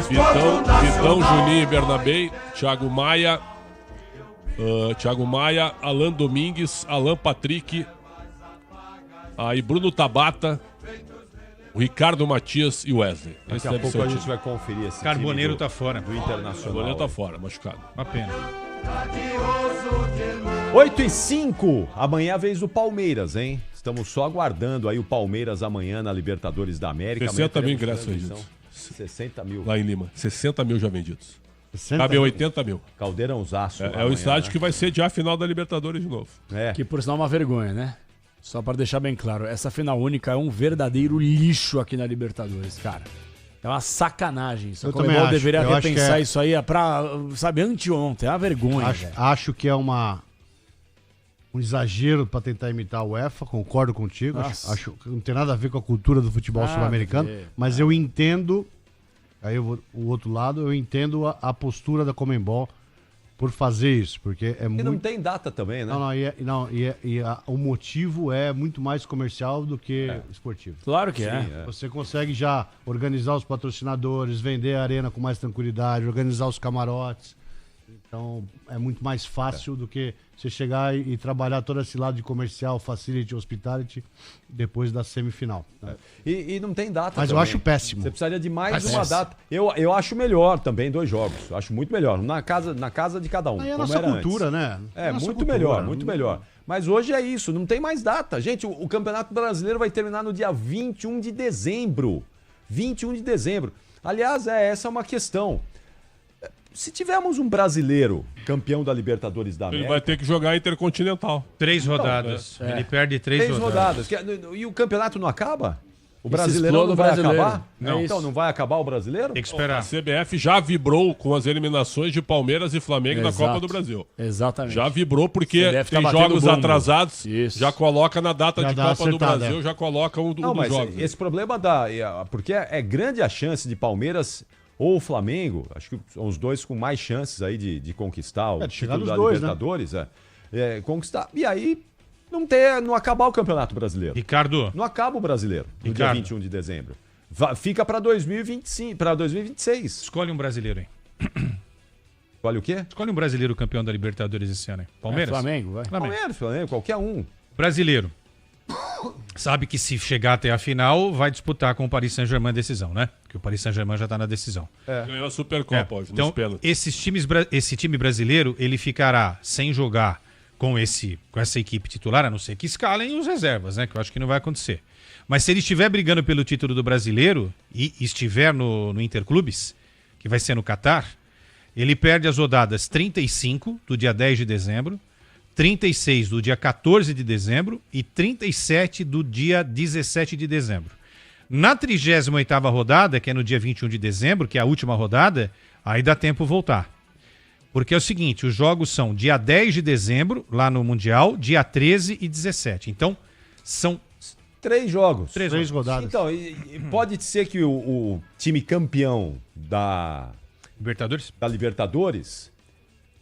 Vitão, Juninho e Bernabé, Thiago Maia, Alan Domingues, Alan Patrick, aí Bruno Tabata, o Ricardo Matias e o Wesley. Daqui a pouco a gente vai conferir esse Carboneiro tá fora. Do Internacional. Carboneiro tá fora, machucado. Uma pena. 8h05, amanhã é a vez do Palmeiras, hein? Estamos só aguardando aí o Palmeiras amanhã na Libertadores da América. 60 mil ingressos vendidos. 60 mil. Lá em Lima. 60 mil já vendidos. Cabe 80 mil. Caldeirãozaço. É o estádio que vai sediar a final da Libertadores de novo. Que por sinal é uma vergonha, né? Só para deixar bem claro, essa final única é um verdadeiro lixo aqui na Libertadores, cara. É uma sacanagem isso. Eu também acho. Deveria Eu acho repensar que isso aí sabe, anteontem. É uma vergonha. Acho que é um exagero para tentar imitar a UEFA, concordo contigo. Acho que não tem nada a ver com a cultura do futebol sul-americano, mas eu entendo, aí o outro lado, eu entendo a postura da Conmebol por fazer isso, porque é muito... E não tem data também, né? O motivo é muito mais comercial do que esportivo. Claro que Você consegue já organizar os patrocinadores, vender a arena com mais tranquilidade, organizar os camarotes. Então é muito mais fácil do que você chegar e trabalhar todo esse lado de comercial, facility, hospitality, depois da semifinal. Né? E não tem data. Mas também. eu acho péssimo. Você precisaria de mais uma data. Eu acho melhor também 2 jogos. Eu acho muito melhor. Na casa de cada um. Aí é a nossa cultura, né? Muito melhor. Mas hoje é isso, não tem mais data. Gente, o Campeonato Brasileiro vai terminar no dia 21 de dezembro. 21 de dezembro. Aliás, essa é uma questão. Se tivermos um brasileiro campeão da Libertadores da América... Ele vai ter que jogar Intercontinental. 3 rodadas. Ele perde 3 rodadas. E o campeonato não acaba? O brasileiro não vai acabar? Não. Então não vai acabar o brasileiro? Tem que esperar. A CBF já vibrou com as eliminações de Palmeiras e Flamengo na Copa do Brasil. Exatamente. Já vibrou porque tem jogos atrasados, já coloca na data de Copa do Brasil, já coloca um dos jogos. Esse problema porque é grande a chance de Palmeiras... ou o Flamengo, acho que são os dois com mais chances aí de conquistar o título da Libertadores, conquistar. E aí não acabar o Campeonato Brasileiro. Ricardo. Não acaba o Brasileiro no dia 21 de dezembro. Fica para 2025, para 2026. Escolhe um brasileiro aí. Escolhe o quê? Escolhe um brasileiro campeão da Libertadores esse ano, hein? Palmeiras? Flamengo, vai. Flamengo, qualquer um. Brasileiro. Sabe que se chegar até a final, vai disputar com o Paris Saint-Germain a decisão, né? Porque o Paris Saint-Germain já tá na decisão. Ganhou a Supercopa hoje, então, nos pênaltis. esse time brasileiro, ele ficará sem jogar com essa equipe titular, a não ser que escalem os reservas, né? Que eu acho que não vai acontecer. Mas se ele estiver brigando pelo título do brasileiro e estiver no Interclubes, que vai ser no Catar, ele perde as rodadas 35 do dia 10 de dezembro, 36 do dia 14 de dezembro e 37 do dia 17 de dezembro. Na 38ª rodada, que é no dia 21 de dezembro, que é a última rodada, aí dá tempo voltar. Porque é o seguinte, os jogos são dia 10 de dezembro, lá no Mundial, dia 13 e 17. Então, são 3 jogos. 3 rodadas. Então, pode ser que o time campeão da Libertadores,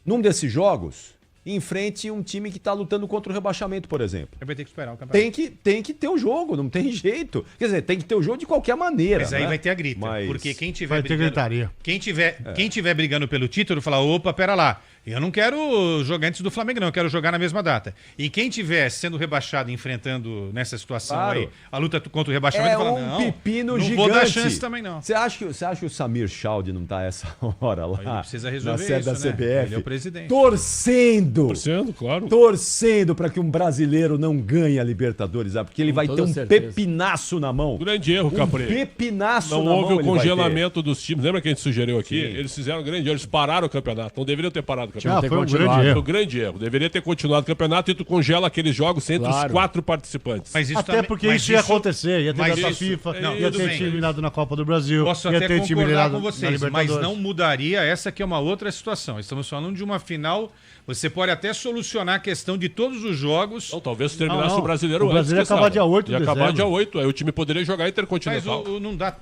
num desses jogos, enfrente um time que está lutando contra o rebaixamento, por exemplo. Vai ter que esperar o campeonato. Tem que ter o jogo, não tem jeito. Quer dizer, tem que ter o jogo de qualquer maneira. Mas aí vai ter a grita. Porque quem tiver vai ter gritaria. Quem tiver brigando pelo título, fala, opa, pera lá. Eu não quero jogar antes do Flamengo, não. Eu quero jogar na mesma data. E quem tiver sendo rebaixado, enfrentando nessa situação aí, a luta contra o rebaixamento, fala, não, pepino não gigante. vou dar chance também, não. Você acha que o Samir Chaldi não tá essa hora lá? Ele precisa resolver na sede isso, da né? CBF. Ele é o presidente. Torcendo, claro. Torcendo para que um brasileiro não ganhe a Libertadores, porque ele vai ter um certeza. pepinaço na mão. Grande erro, Capri. Pepinaço não na mão. houve o congelamento dos times. Lembra que a gente sugeriu aqui? Sim. Eles fizeram um grande erro. Eles pararam o campeonato. Não deveriam ter parado o campeonato. Foi um grande erro. Foi um grande erro. Deveria ter continuado o campeonato e tu congela aqueles jogos entre os 4 participantes. Mas isso Até também- porque mas isso ia acontecer. Ia ter data FIFA, Não, ia tudo ter bem. time eliminado na Copa do Brasil, Posso ia até ter time concordar eliminado com na vocês, mas Libertadores. não mudaria. Essa que é uma outra situação. Estamos falando de uma final. Você pode até solucionar a questão de todos os jogos. Então, talvez se terminasse Não, o Brasileiro o Brasileiro antes. ia acabar dia 8 de Ia acabar dezembro. dia 8. Aí o time poderia jogar Mas Intercontinental.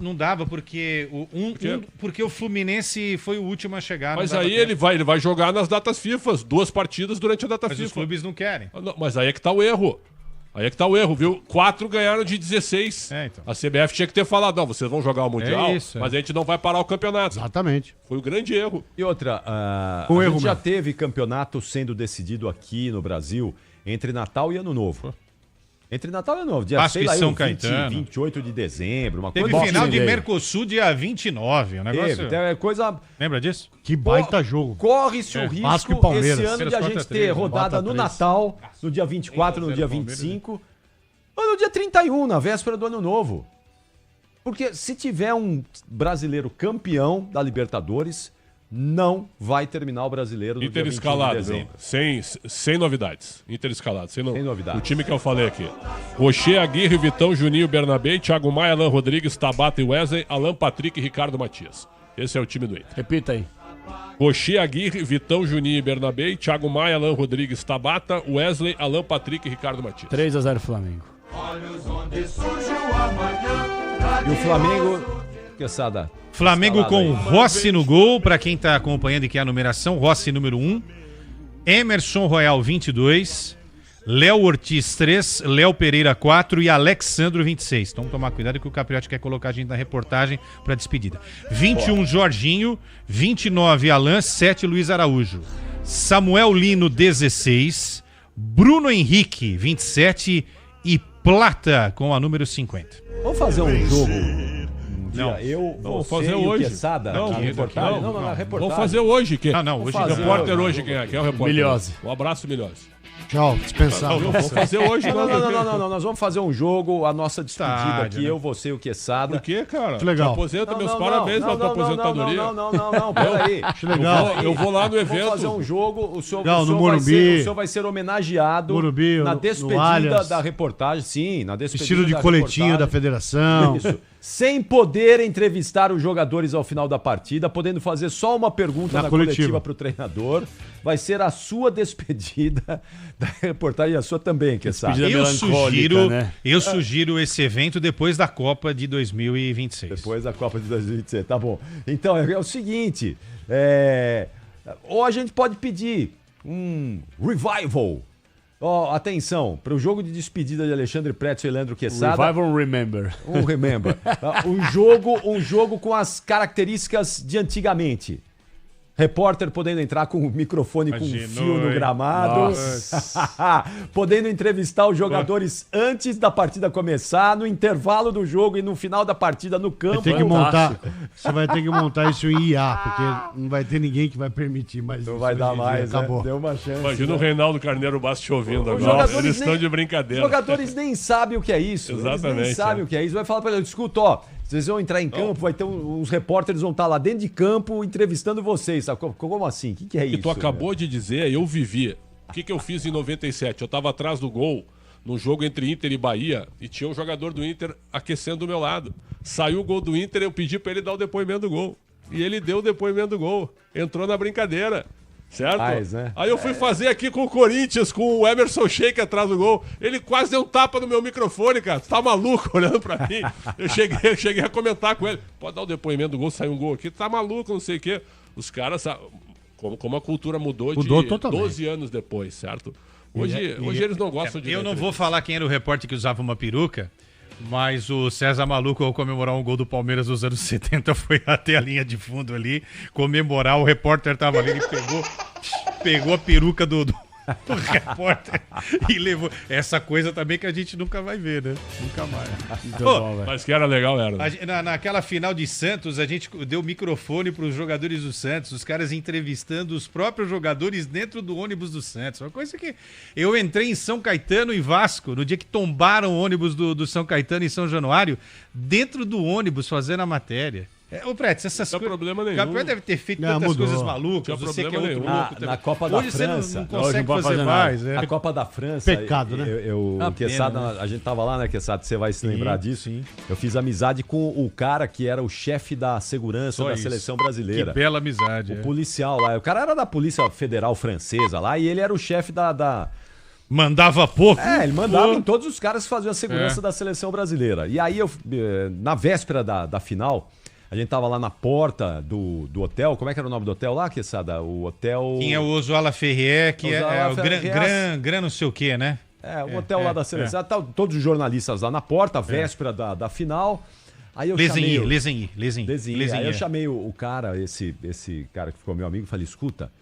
não dava, porque porque o Fluminense foi o último a chegar. Mas não dava aí tempo. ele vai jogar nas datas FIFA, 2 partidas durante a data Mas FIFA. os clubes não querem. Não, mas aí é que tá o erro. Aí é que tá o erro, viu? 4 ganharam de 16. Então. A CBF tinha que ter falado, não, vocês vão jogar o Mundial, isso, mas a gente não vai parar o campeonato. Exatamente. Foi um grande erro. E outra, a Um erro gente já mesmo. teve campeonato sendo decidido aqui no Brasil entre Natal e Ano Novo. Entre Natal e Ano Novo, dia Vasco sei e lá, São 20, Caetano. 28 de dezembro, uma Teve coisa final assim. de Mercosul dia 29. O negócio. Teve, é coisa. Lembra disso? Que baita jogo. Corre-se o risco Vasco e Palmeiras. esse ano de a Palmeiras gente 4-3, ter né? rodada no 4-3. Natal, no dia 24, no dia 25, ou no dia 31, na véspera do Ano Novo. Porque se tiver um brasileiro campeão da Libertadores, não vai terminar o brasileiro no dia 21 de Interescalado, viu? dezembro. Sem novidades. Interescalado. Sem novidades. O time que eu falei aqui. Rocher, Aguirre, Vitão, Juninho, Bernabé, Thiago Maia, Alan Rodrigues, Tabata e Wesley, Alan Patrick e Ricardo Matias. Esse é o time do Inter. Repita aí. Rocher, Aguirre, Vitão, Juninho e Bernabé, Thiago Maia, Alan Rodrigues, Tabata, Wesley, Alan Patrick e Ricardo Matias. 3-0 Flamengo. E o Flamengo, Quesada. Flamengo Escalado com aí. Rossi no gol, para quem tá acompanhando e que é a numeração, Rossi número 1, Emerson Royal 22, Léo Ortiz 3, Léo Pereira 4 e Alexandro 26. Então tomar cuidado que o Capriotti quer colocar a gente na reportagem para despedida. 21 Jorginho, 29 Alan, 7 Luiz Araújo, Samuel Lino 16, Bruno Henrique 27 e Plata com a número 50. Vamos fazer um jogo. Não. Eu Vamos você fazer e o hoje. Quesada Não, na daqui, reportagem. não, Não, na reportagem. Vamos fazer hoje. Não, hoje Vamos não. fazer Repórter hoje. hoje, quem é? Quem é o repórter? Milhose. Um abraço, Milhose. Tchau, dispensado. Vamos fazer hoje. Não, nós vamos fazer um jogo, a nossa despedida Estádio, aqui, né? eu, você e o Quesada. Por quê, cara? Que legal. Te aposenta, meus parabéns pela tua aposentadoria. Não, peraí. Acho legal. Eu vou lá no evento. Vamos fazer um jogo, o senhor, Legal, o senhor no vai Morumbi. ser, o senhor vai ser homenageado Morumbi, na no despedida Allianz. da reportagem. Sim, na despedida Estilo de da coletinho da reportagem. federação. Isso. Sem poder entrevistar os jogadores ao final da partida, podendo fazer só uma pergunta Na na coletiva. coletiva para o treinador. Vai ser a sua despedida da reportagem e a sua também, que sabe. Despedida melancólica, né? Eu sugiro esse evento depois da Copa de 2026. Depois da Copa de 2026, tá bom. Então, é o seguinte, ou a gente pode pedir um revival. Ó, atenção, para o jogo de despedida de Alexandre Pretzel e Leandro Quesada. Revival Remember. Um remember. Um jogo com as características de antigamente. Repórter podendo entrar com o microfone com fio no gramado. Podendo entrevistar os jogadores antes da partida começar, no intervalo do jogo e no final da partida no campo. Você vai ter que montar isso em IA, porque não vai ter ninguém que vai permitir mais isso. Não vai dar mais, acabou. Né? Deu uma chance. Imagina o Reinaldo Carneiro Bastos te ouvindo agora. Eles estão de brincadeira. Os jogadores nem sabem o que é isso. Exatamente. Eles nem sabem o que é isso. Vai falar pra ele, escuta, ó, vocês vão entrar em campo, vai ter uns repórteres vão estar lá dentro de campo entrevistando vocês, sabe? Como assim? O que é isso? E tu acabou de dizer, eu vivi. O que eu fiz em 97? Eu tava atrás do gol, no jogo entre Inter e Bahia, e tinha um jogador do Inter aquecendo do meu lado. Saiu o gol do Inter, eu pedi pra ele dar o depoimento do gol. E ele deu o depoimento do gol. Entrou na brincadeira. Certo? Né? Aí eu fui fazer aqui com o Corinthians, com o Emerson Sheik atrás do gol. Ele quase deu um tapa no meu microfone, cara. Tu tá maluco olhando pra mim? Eu cheguei a comentar com ele. Pode dar o depoimento do gol, saiu um gol aqui. Tu tá maluco, não sei o quê. Os caras, como a cultura mudou de totalmente. 12 anos depois, certo? Hoje eles não gostam de... Eu não vou falar quem era o repórter que usava uma peruca, mas o César Maluco, ao comemorar um gol do Palmeiras dos anos 70, foi até a linha de fundo ali, comemorar, o repórter tava ali, ele pegou a peruca do repórter e levou. Essa coisa também que a gente nunca vai ver, né? Nunca mais. Mas que era legal, era. Naquela final de Santos, a gente deu microfone para os jogadores do Santos, os caras entrevistando os próprios jogadores dentro do ônibus do Santos. Uma coisa que... Eu entrei em São Caetano e Vasco, no dia que tombaram o ônibus do São Caetano em São Januário, dentro do ônibus fazendo a matéria. Ô, Pretz, essas coisas. Não problema nenhum. O Gabriel deve ter feito tantas coisas malucas. Você que é outro louco na Copa da Hoje França. Você não consegue fazer mais. A Copa da França. Pecado, né? A gente tava lá, né, Quesada? Você vai se lembrar disso. Sim. Eu fiz amizade com o cara que era o chefe da segurança da seleção brasileira. Que bela amizade. O policial lá. O cara era da Polícia Federal Francesa lá e ele era o chefe da... Mandava pouco. Ele mandava em todos os caras que faziam a segurança da seleção brasileira. E aí, na véspera da final... A gente tava lá na porta do hotel. Como é que era o nome do hotel lá, Quesada? O hotel... Tinha o Oswaldo Ferrier, que é o Gran não sei o quê, né? O hotel lá da seleção. Todos os jornalistas lá na porta, véspera da final. Aí eu chamei... Lezinho. Aí eu chamei o cara, esse cara que ficou meu amigo, e falei, escuta,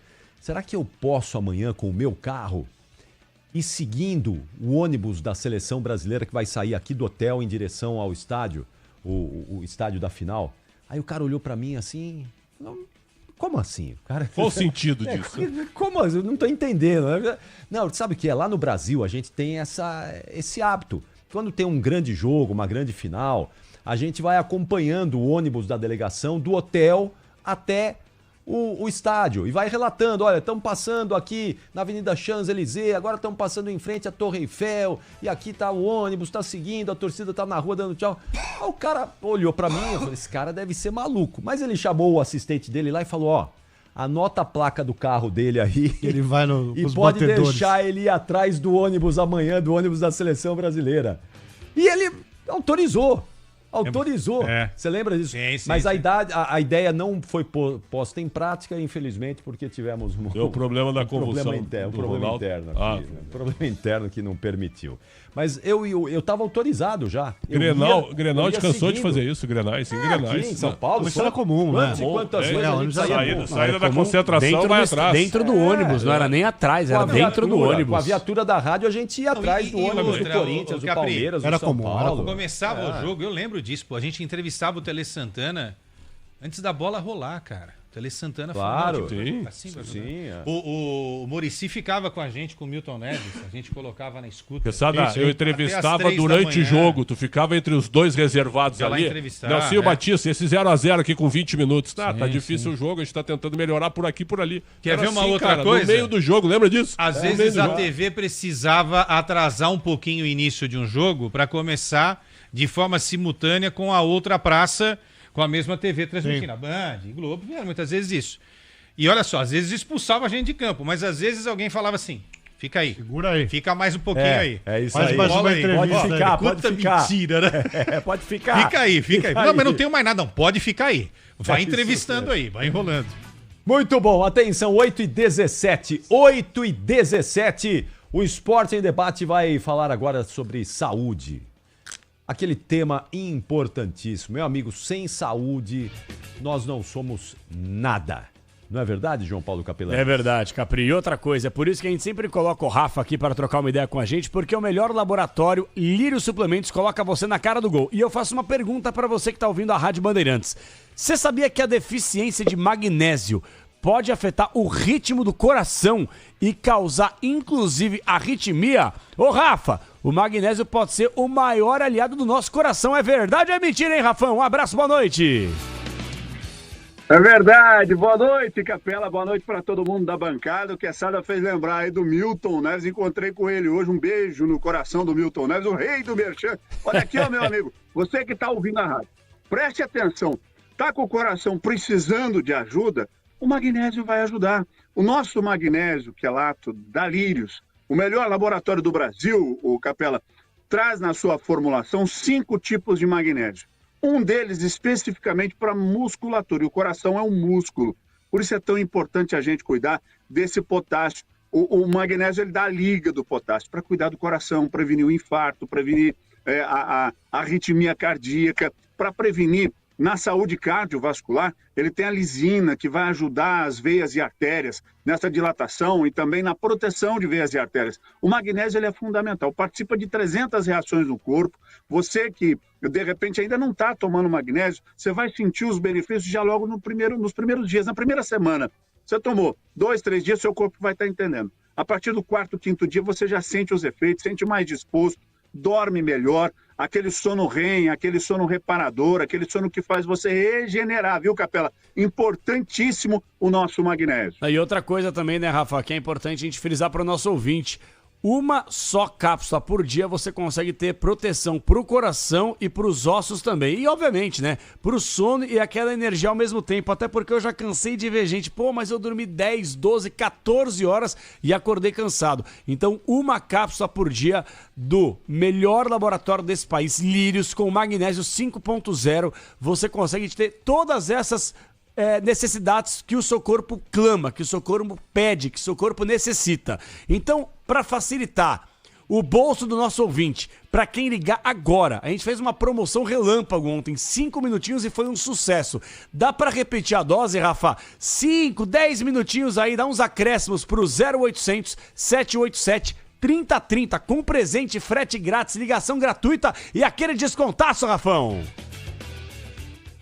será que eu posso amanhã com o meu carro ir seguindo o ônibus da seleção brasileira que vai sair aqui do hotel em direção ao estádio, o estádio da final? Aí o cara olhou pra mim assim... Como assim? Cara, qual o sentido disso? Como assim? Eu não tô entendendo. Não, sabe o que é? Lá no Brasil a gente tem esse hábito. Quando tem um grande jogo, uma grande final, a gente vai acompanhando o ônibus da delegação do hotel até o estádio e vai relatando, olha, estamos passando aqui na Avenida Champs-Élysées, agora estamos passando em frente à Torre Eiffel e aqui tá o ônibus, tá seguindo, a torcida tá na rua dando tchau. Aí o cara olhou pra mim, eu falei, esse cara deve ser maluco. Mas ele chamou o assistente dele lá e falou, ó, anota a placa do carro dele aí. Ele vai e pode deixar ele ir atrás do ônibus amanhã, do ônibus da seleção brasileira. E ele autorizou. Você lembra disso? Sim, mas a ideia não foi posta em prática, infelizmente, porque tivemos o problema da convulsão. Um problema interno aqui, né? Um problema interno que não permitiu. Mas eu tava autorizado já. Grenal descansou de fazer isso, Grenais. Aqui em São Paulo. Isso era comum, né? Quantas vezes saída da concentração vai atrás. Dentro do ônibus, não era nem atrás, era dentro do ônibus. Com a viatura da rádio, a gente ia atrás do ônibus do Corinthians, do Palmeiras, do São Paulo. Começava o jogo, eu lembro disso, pô. A gente entrevistava o Tele Santana antes da bola rolar, cara. O Tele Santana falou. Sim. O Muricy ficava com a gente, com o Milton Neves. A gente colocava na escuta. Pesada, eu entrevistava durante o jogo. Tu ficava entre os dois reservados ali. Nelsinho Batista, esse 0x0 aqui com 20 minutos. Tá difícil o jogo, a gente tá tentando melhorar por aqui e por ali. Quer ver uma outra coisa? No meio do jogo, lembra disso? Às vezes a TV precisava atrasar um pouquinho o início de um jogo para começar de forma simultânea com a outra praça, com a mesma TV transmitindo. A Band, Globo, muitas vezes isso. E olha só, às vezes expulsava a gente de campo, mas às vezes alguém falava assim, fica aí. Segura aí. Fica mais um pouquinho aí. É isso aí. Pode ficar. Mentira, né? Pode ficar. Fica aí. Não, mas não tenho mais nada, não. Pode ficar aí. Vai entrevistando aí, vai enrolando. Muito bom, atenção, 8h17. 8h17. O Esporte em Debate vai falar agora sobre saúde. Aquele tema importantíssimo. Meu amigo, sem saúde, nós não somos nada. Não é verdade, João Paulo Capelani? É verdade, Capri. E outra coisa, é por isso que a gente sempre coloca o Rafa aqui para trocar uma ideia com a gente, porque o melhor laboratório, Lírio Suplementos, coloca você na cara do gol. E eu faço uma pergunta para você que tá ouvindo a Rádio Bandeirantes. Você sabia que a deficiência de magnésio pode afetar o ritmo do coração e causar, inclusive, arritmia? Ô, Rafa, o magnésio pode ser o maior aliado do nosso coração. É verdade ou é mentira, hein, Rafão? Um abraço, boa noite. É verdade. Boa noite, Capela. Boa noite para todo mundo da bancada. O Quesada fez lembrar aí do Milton Neves. Encontrei com ele hoje. Um beijo no coração do Milton Neves, o rei do merchan. Olha aqui, ó, meu amigo. Você que está ouvindo a rádio, preste atenção. Tá com o coração precisando de ajuda? O magnésio vai ajudar. O nosso magnésio quelato da Lírios, o melhor laboratório do Brasil, o Capela, traz na sua formulação 5 tipos de magnésio. Um deles especificamente para musculatura, e o coração é um músculo. Por isso é tão importante a gente cuidar desse potássio. O magnésio ele dá a liga do potássio para cuidar do coração, prevenir o infarto, prevenir a arritmia cardíaca, para prevenir. Na saúde cardiovascular, ele tem a lisina, que vai ajudar as veias e artérias nessa dilatação e também na proteção de veias e artérias. O magnésio ele é fundamental, participa de 300 reações no corpo. Você que, de repente, ainda não está tomando magnésio, você vai sentir os benefícios já logo nos primeiros dias, na primeira semana. Você tomou 2, 3 dias, seu corpo vai estar entendendo. A partir do 4º, 5º dia, você já sente os efeitos, sente mais disposto, dorme melhor, aquele sono REM, aquele sono reparador, aquele sono que faz você regenerar, viu, Capela? Importantíssimo o nosso magnésio. E outra coisa também, né, Rafa, que é importante a gente frisar para o nosso ouvinte. Uma só cápsula por dia você consegue ter proteção pro coração e pros ossos também. E, obviamente, né, pro sono e aquela energia ao mesmo tempo. Até porque eu já cansei de ver gente, mas eu dormi 10, 12, 14 horas e acordei cansado. Então, uma cápsula por dia do melhor laboratório desse país, Lírios, com magnésio 5.0, você consegue ter todas essas necessidades que o seu corpo clama, que o seu corpo pede, que o seu corpo necessita. Então, para facilitar o bolso do nosso ouvinte, para quem ligar agora, a gente fez uma promoção relâmpago ontem, 5 minutinhos e foi um sucesso. Dá para repetir a dose, Rafa? 5, 10 minutinhos aí, dá uns acréscimos pro 0800 787 3030, com presente, frete grátis, ligação gratuita e aquele descontaço, Rafão.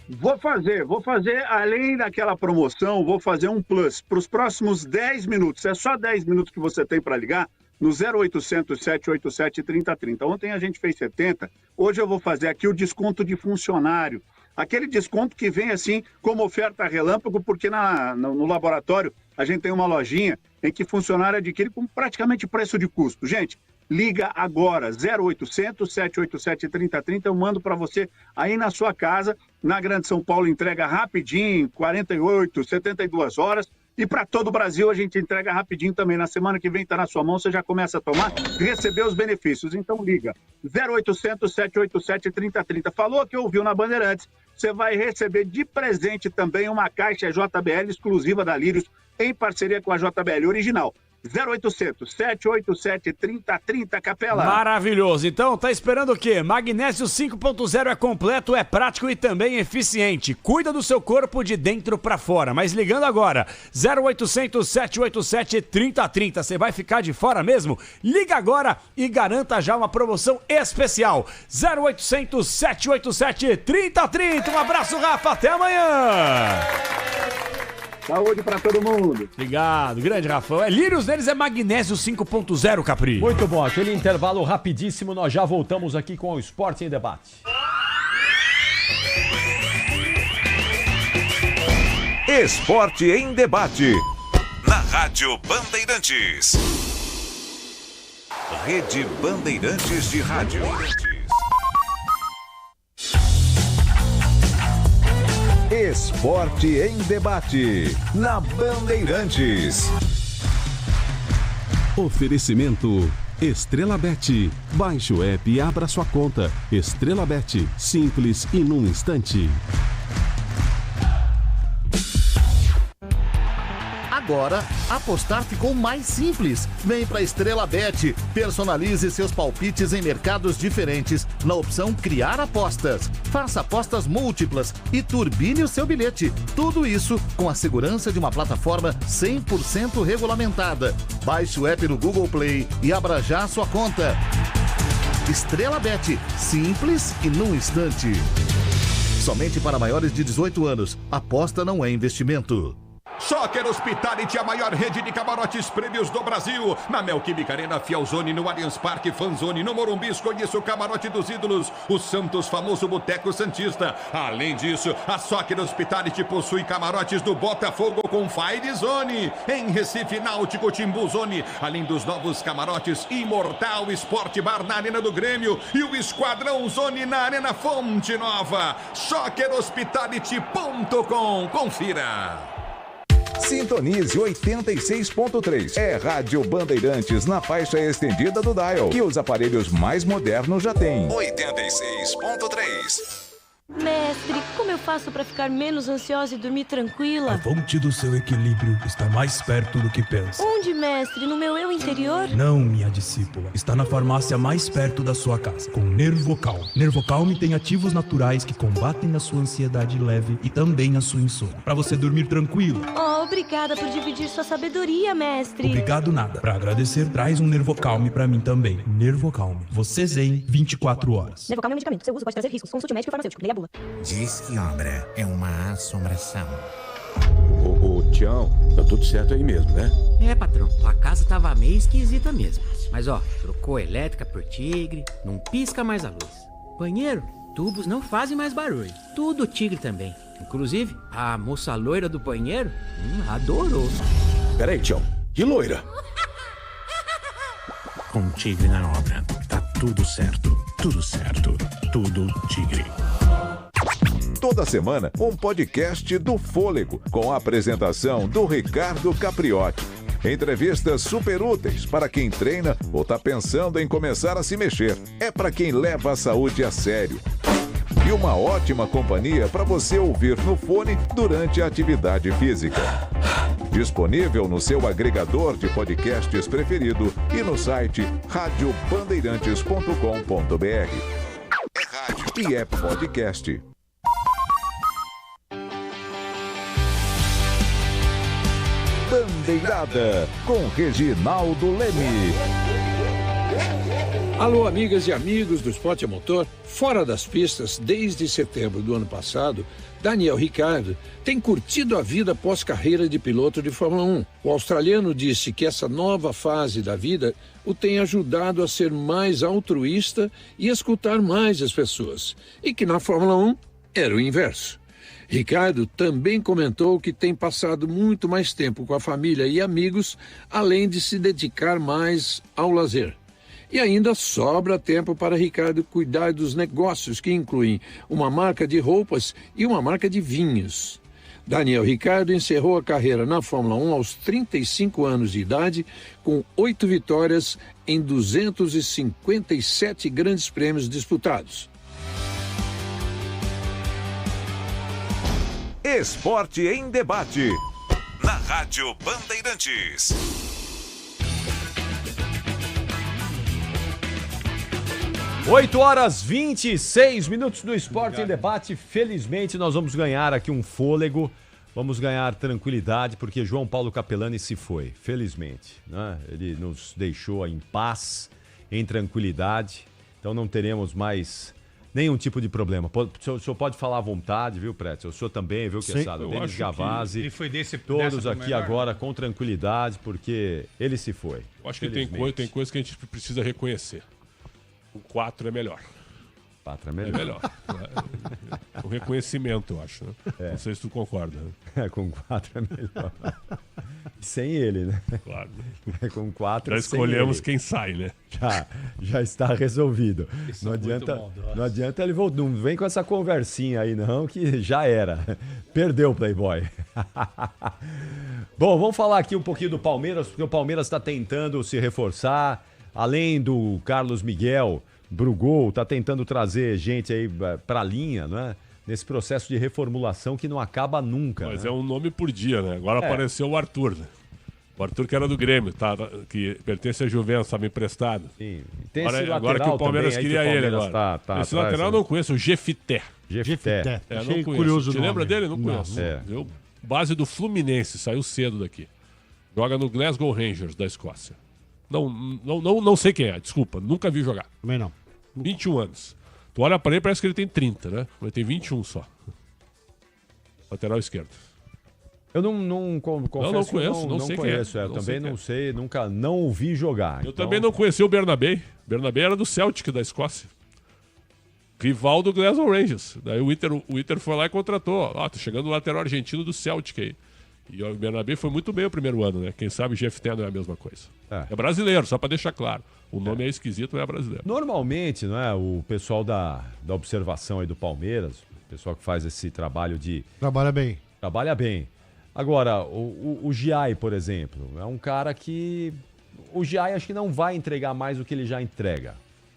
Vou fazer, além daquela promoção, vou fazer um plus para os próximos 10 minutos. É só 10 minutos que você tem para ligar no 0800 787 3030. Ontem a gente fez 70, hoje eu vou fazer aqui o desconto de funcionário. Aquele desconto que vem assim como oferta relâmpago, porque no laboratório a gente tem uma lojinha em que funcionário adquire com praticamente preço de custo. Gente, liga agora, 0800 787 3030, eu mando para você aí na sua casa, na Grande São Paulo, entrega rapidinho, 48, 72 horas, e para todo o Brasil a gente entrega rapidinho também. Na semana que vem está na sua mão, você já começa a tomar, receber os benefícios. Então liga, 0800 787 3030. Falou que ouviu na Bandeirantes, você vai receber de presente também uma caixa JBL exclusiva da Lírios, em parceria com a JBL original. 0800 787 3030, Capela. Maravilhoso. Então, tá esperando o quê? Magnésio 5.0 é completo, é prático e também eficiente. Cuida do seu corpo de dentro pra fora. Mas ligando agora, 0800 787 3030. Você vai ficar de fora mesmo? Liga agora e garanta já uma promoção especial. 0800 787 3030. Um abraço, Rafa. Até amanhã. Saúde pra todo mundo. Obrigado, grande Rafael. Lírios deles é magnésio 5.0, Capri. Muito bom, aquele intervalo rapidíssimo, nós já voltamos aqui com o Esporte em Debate. Esporte em Debate. Na Rádio Bandeirantes. Rede Bandeirantes de Rádio. Esporte em Debate, na Bandeirantes. Oferecimento Estrela Bet. Baixe o app e abra sua conta. Estrela Bet, simples e num instante. Agora, apostar ficou mais simples. Vem pra Estrela Bet. Personalize seus palpites em mercados diferentes na opção Criar Apostas. Faça apostas múltiplas e turbine o seu bilhete. Tudo isso com a segurança de uma plataforma 100% regulamentada. Baixe o app no Google Play e abra já a sua conta. Estrela Bet. Simples e num instante. Somente para maiores de 18 anos. Aposta não é investimento. Soccer Hospitality, a maior rede de camarotes prêmios do Brasil. Na Neoquímica Arena, Fielzone, no Allianz Parque, Fanzone, no Morumbi, conheça o camarote dos ídolos, o Santos, famoso Boteco Santista. Além disso, a Soccer Hospitality possui camarotes do Botafogo com Fire Zone, em Recife, Náutico, Timbu Zone, além dos novos camarotes Imortal Sport Bar na Arena do Grêmio e o Esquadrão Zone na Arena Fonte Nova. SoccerHospitality.com. Confira. Sintonize 86.3. É Rádio Bandeirantes na faixa estendida do dial. E os aparelhos mais modernos já têm. 86.3. Mestre, como eu faço pra ficar menos ansiosa e dormir tranquila? A fonte do seu equilíbrio está mais perto do que pensa. Onde, mestre? No meu eu interior? Não, minha discípula. Está na farmácia mais perto da sua casa, com Nervocal. Nervocal tem ativos naturais que combatem a sua ansiedade leve e também a sua insônia, para você dormir tranquilo. Oh, obrigada por dividir sua sabedoria, mestre. Obrigado nada. Para agradecer, traz um Nervocalme para mim também. Nervocalme. Você zen 24 horas. Nervocalme é um medicamento. Seu uso pode trazer riscos. Consulte o médico e farmacêutico. Leia a bula. Diz que obra é uma assombração. Ô, Tião, tá tudo certo aí mesmo, né? É, patrão, tua casa tava meio esquisita mesmo. Mas ó, trocou a elétrica por Tigre, não pisca mais a luz. Banheiro, tubos não fazem mais barulho. Tudo Tigre também. Inclusive, a moça loira do banheiro adorou. Peraí, Tião, que loira? Com Tigre na obra, tá tudo certo. Tudo certo. Tudo Tigre. Toda semana, um podcast do Fôlego, com a apresentação do Ricardo Capriotti. Entrevistas super úteis para quem treina ou está pensando em começar a se mexer. É para quem leva a saúde a sério. E uma ótima companhia para você ouvir no fone durante a atividade física. Disponível no seu agregador de podcasts preferido e no site radiobandeirantes.com.br. É rádio e é podcast. Bandeirada, com Reginaldo Leme. Alô, amigas e amigos do Esporte a Motor. Fora das pistas, desde setembro do ano passado, Daniel Ricciardo tem curtido a vida pós-carreira de piloto de Fórmula 1. O australiano disse que essa nova fase da vida o tem ajudado a ser mais altruísta e escutar mais as pessoas. E que na Fórmula 1 era o inverso. Ricardo também comentou que tem passado muito mais tempo com a família e amigos, além de se dedicar mais ao lazer. E ainda sobra tempo para Ricardo cuidar dos negócios que incluem uma marca de roupas e uma marca de vinhos. Daniel Ricciardo encerrou a carreira na Fórmula 1 aos 35 anos de idade, com 8 vitórias em 257 grandes prêmios disputados. Esporte em debate. Na Rádio Bandeirantes. Oito horas 26 minutos do Esporte em Debate. Felizmente nós vamos ganhar aqui um fôlego, vamos ganhar tranquilidade, porque João Paulo Capelani se foi, felizmente, né? Ele nos deixou em paz, em tranquilidade, então não teremos mais nenhum tipo de problema. O senhor pode falar à vontade, viu, Pretzel? O senhor também, viu, Quesada? Denis Gavazzi, todos aqui agora com tranquilidade, porque ele se foi. Eu acho que tem coisa que a gente precisa reconhecer. O 4 é melhor. 4 é melhor. É melhor. O reconhecimento, eu acho. Né? É. Não sei se tu concorda. É, com 4 é melhor. Sem ele, né? Claro. É, com 4 já escolhemos quem sai, né? Já está resolvido. Não adianta ele voltar. Não vem com essa conversinha aí, não, que já era. Perdeu o Playboy. Bom, vamos falar aqui um pouquinho do Palmeiras, porque o Palmeiras está tentando se reforçar. Além do Carlos Miguel, Brugol, tá tentando trazer gente aí pra linha, né? nesse processo de reformulação que não acaba nunca. Mas né? é um nome por dia, né? Agora apareceu o Arthur, né? O Arthur que era do Grêmio, que pertence à Juventus, estava emprestado. Sim. Tem agora que o Palmeiras também, queria ele Palmeiras agora. Esse atrás, lateral eu não conheço, o Gefité. Gefité. Não Achei conheço. curioso Te o nome. lembra dele? Não conheço. Eu, base do Fluminense, saiu cedo daqui. Joga no Glasgow Rangers, da Escócia. Não sei quem é, desculpa, nunca vi jogar. Também não. 21 anos. Tu olha pra ele, parece que ele tem 30, né? Ele tem 21 só. Lateral esquerdo. Eu não confesso, não conheço, não sei conheço. quem é. Eu também não sei, nunca não ouvi jogar. Eu também não conheci o Bernabé. Bernabé era do Celtic, da Escócia. Rival do Glasgow Rangers. Daí o Inter foi lá e contratou. Tá chegando o lateral argentino do Celtic aí. E o Bernabé foi muito bem o primeiro ano, né? Quem sabe o GFT não é a mesma coisa. É brasileiro, só pra deixar claro. O nome é esquisito, não é brasileiro. Normalmente, não é? O pessoal da observação aí do Palmeiras, o pessoal que faz esse trabalho de... Trabalha bem. Trabalha bem. Agora, o Giai, por exemplo, é um cara que... O Giai acho que não vai entregar mais do que ele já entrega.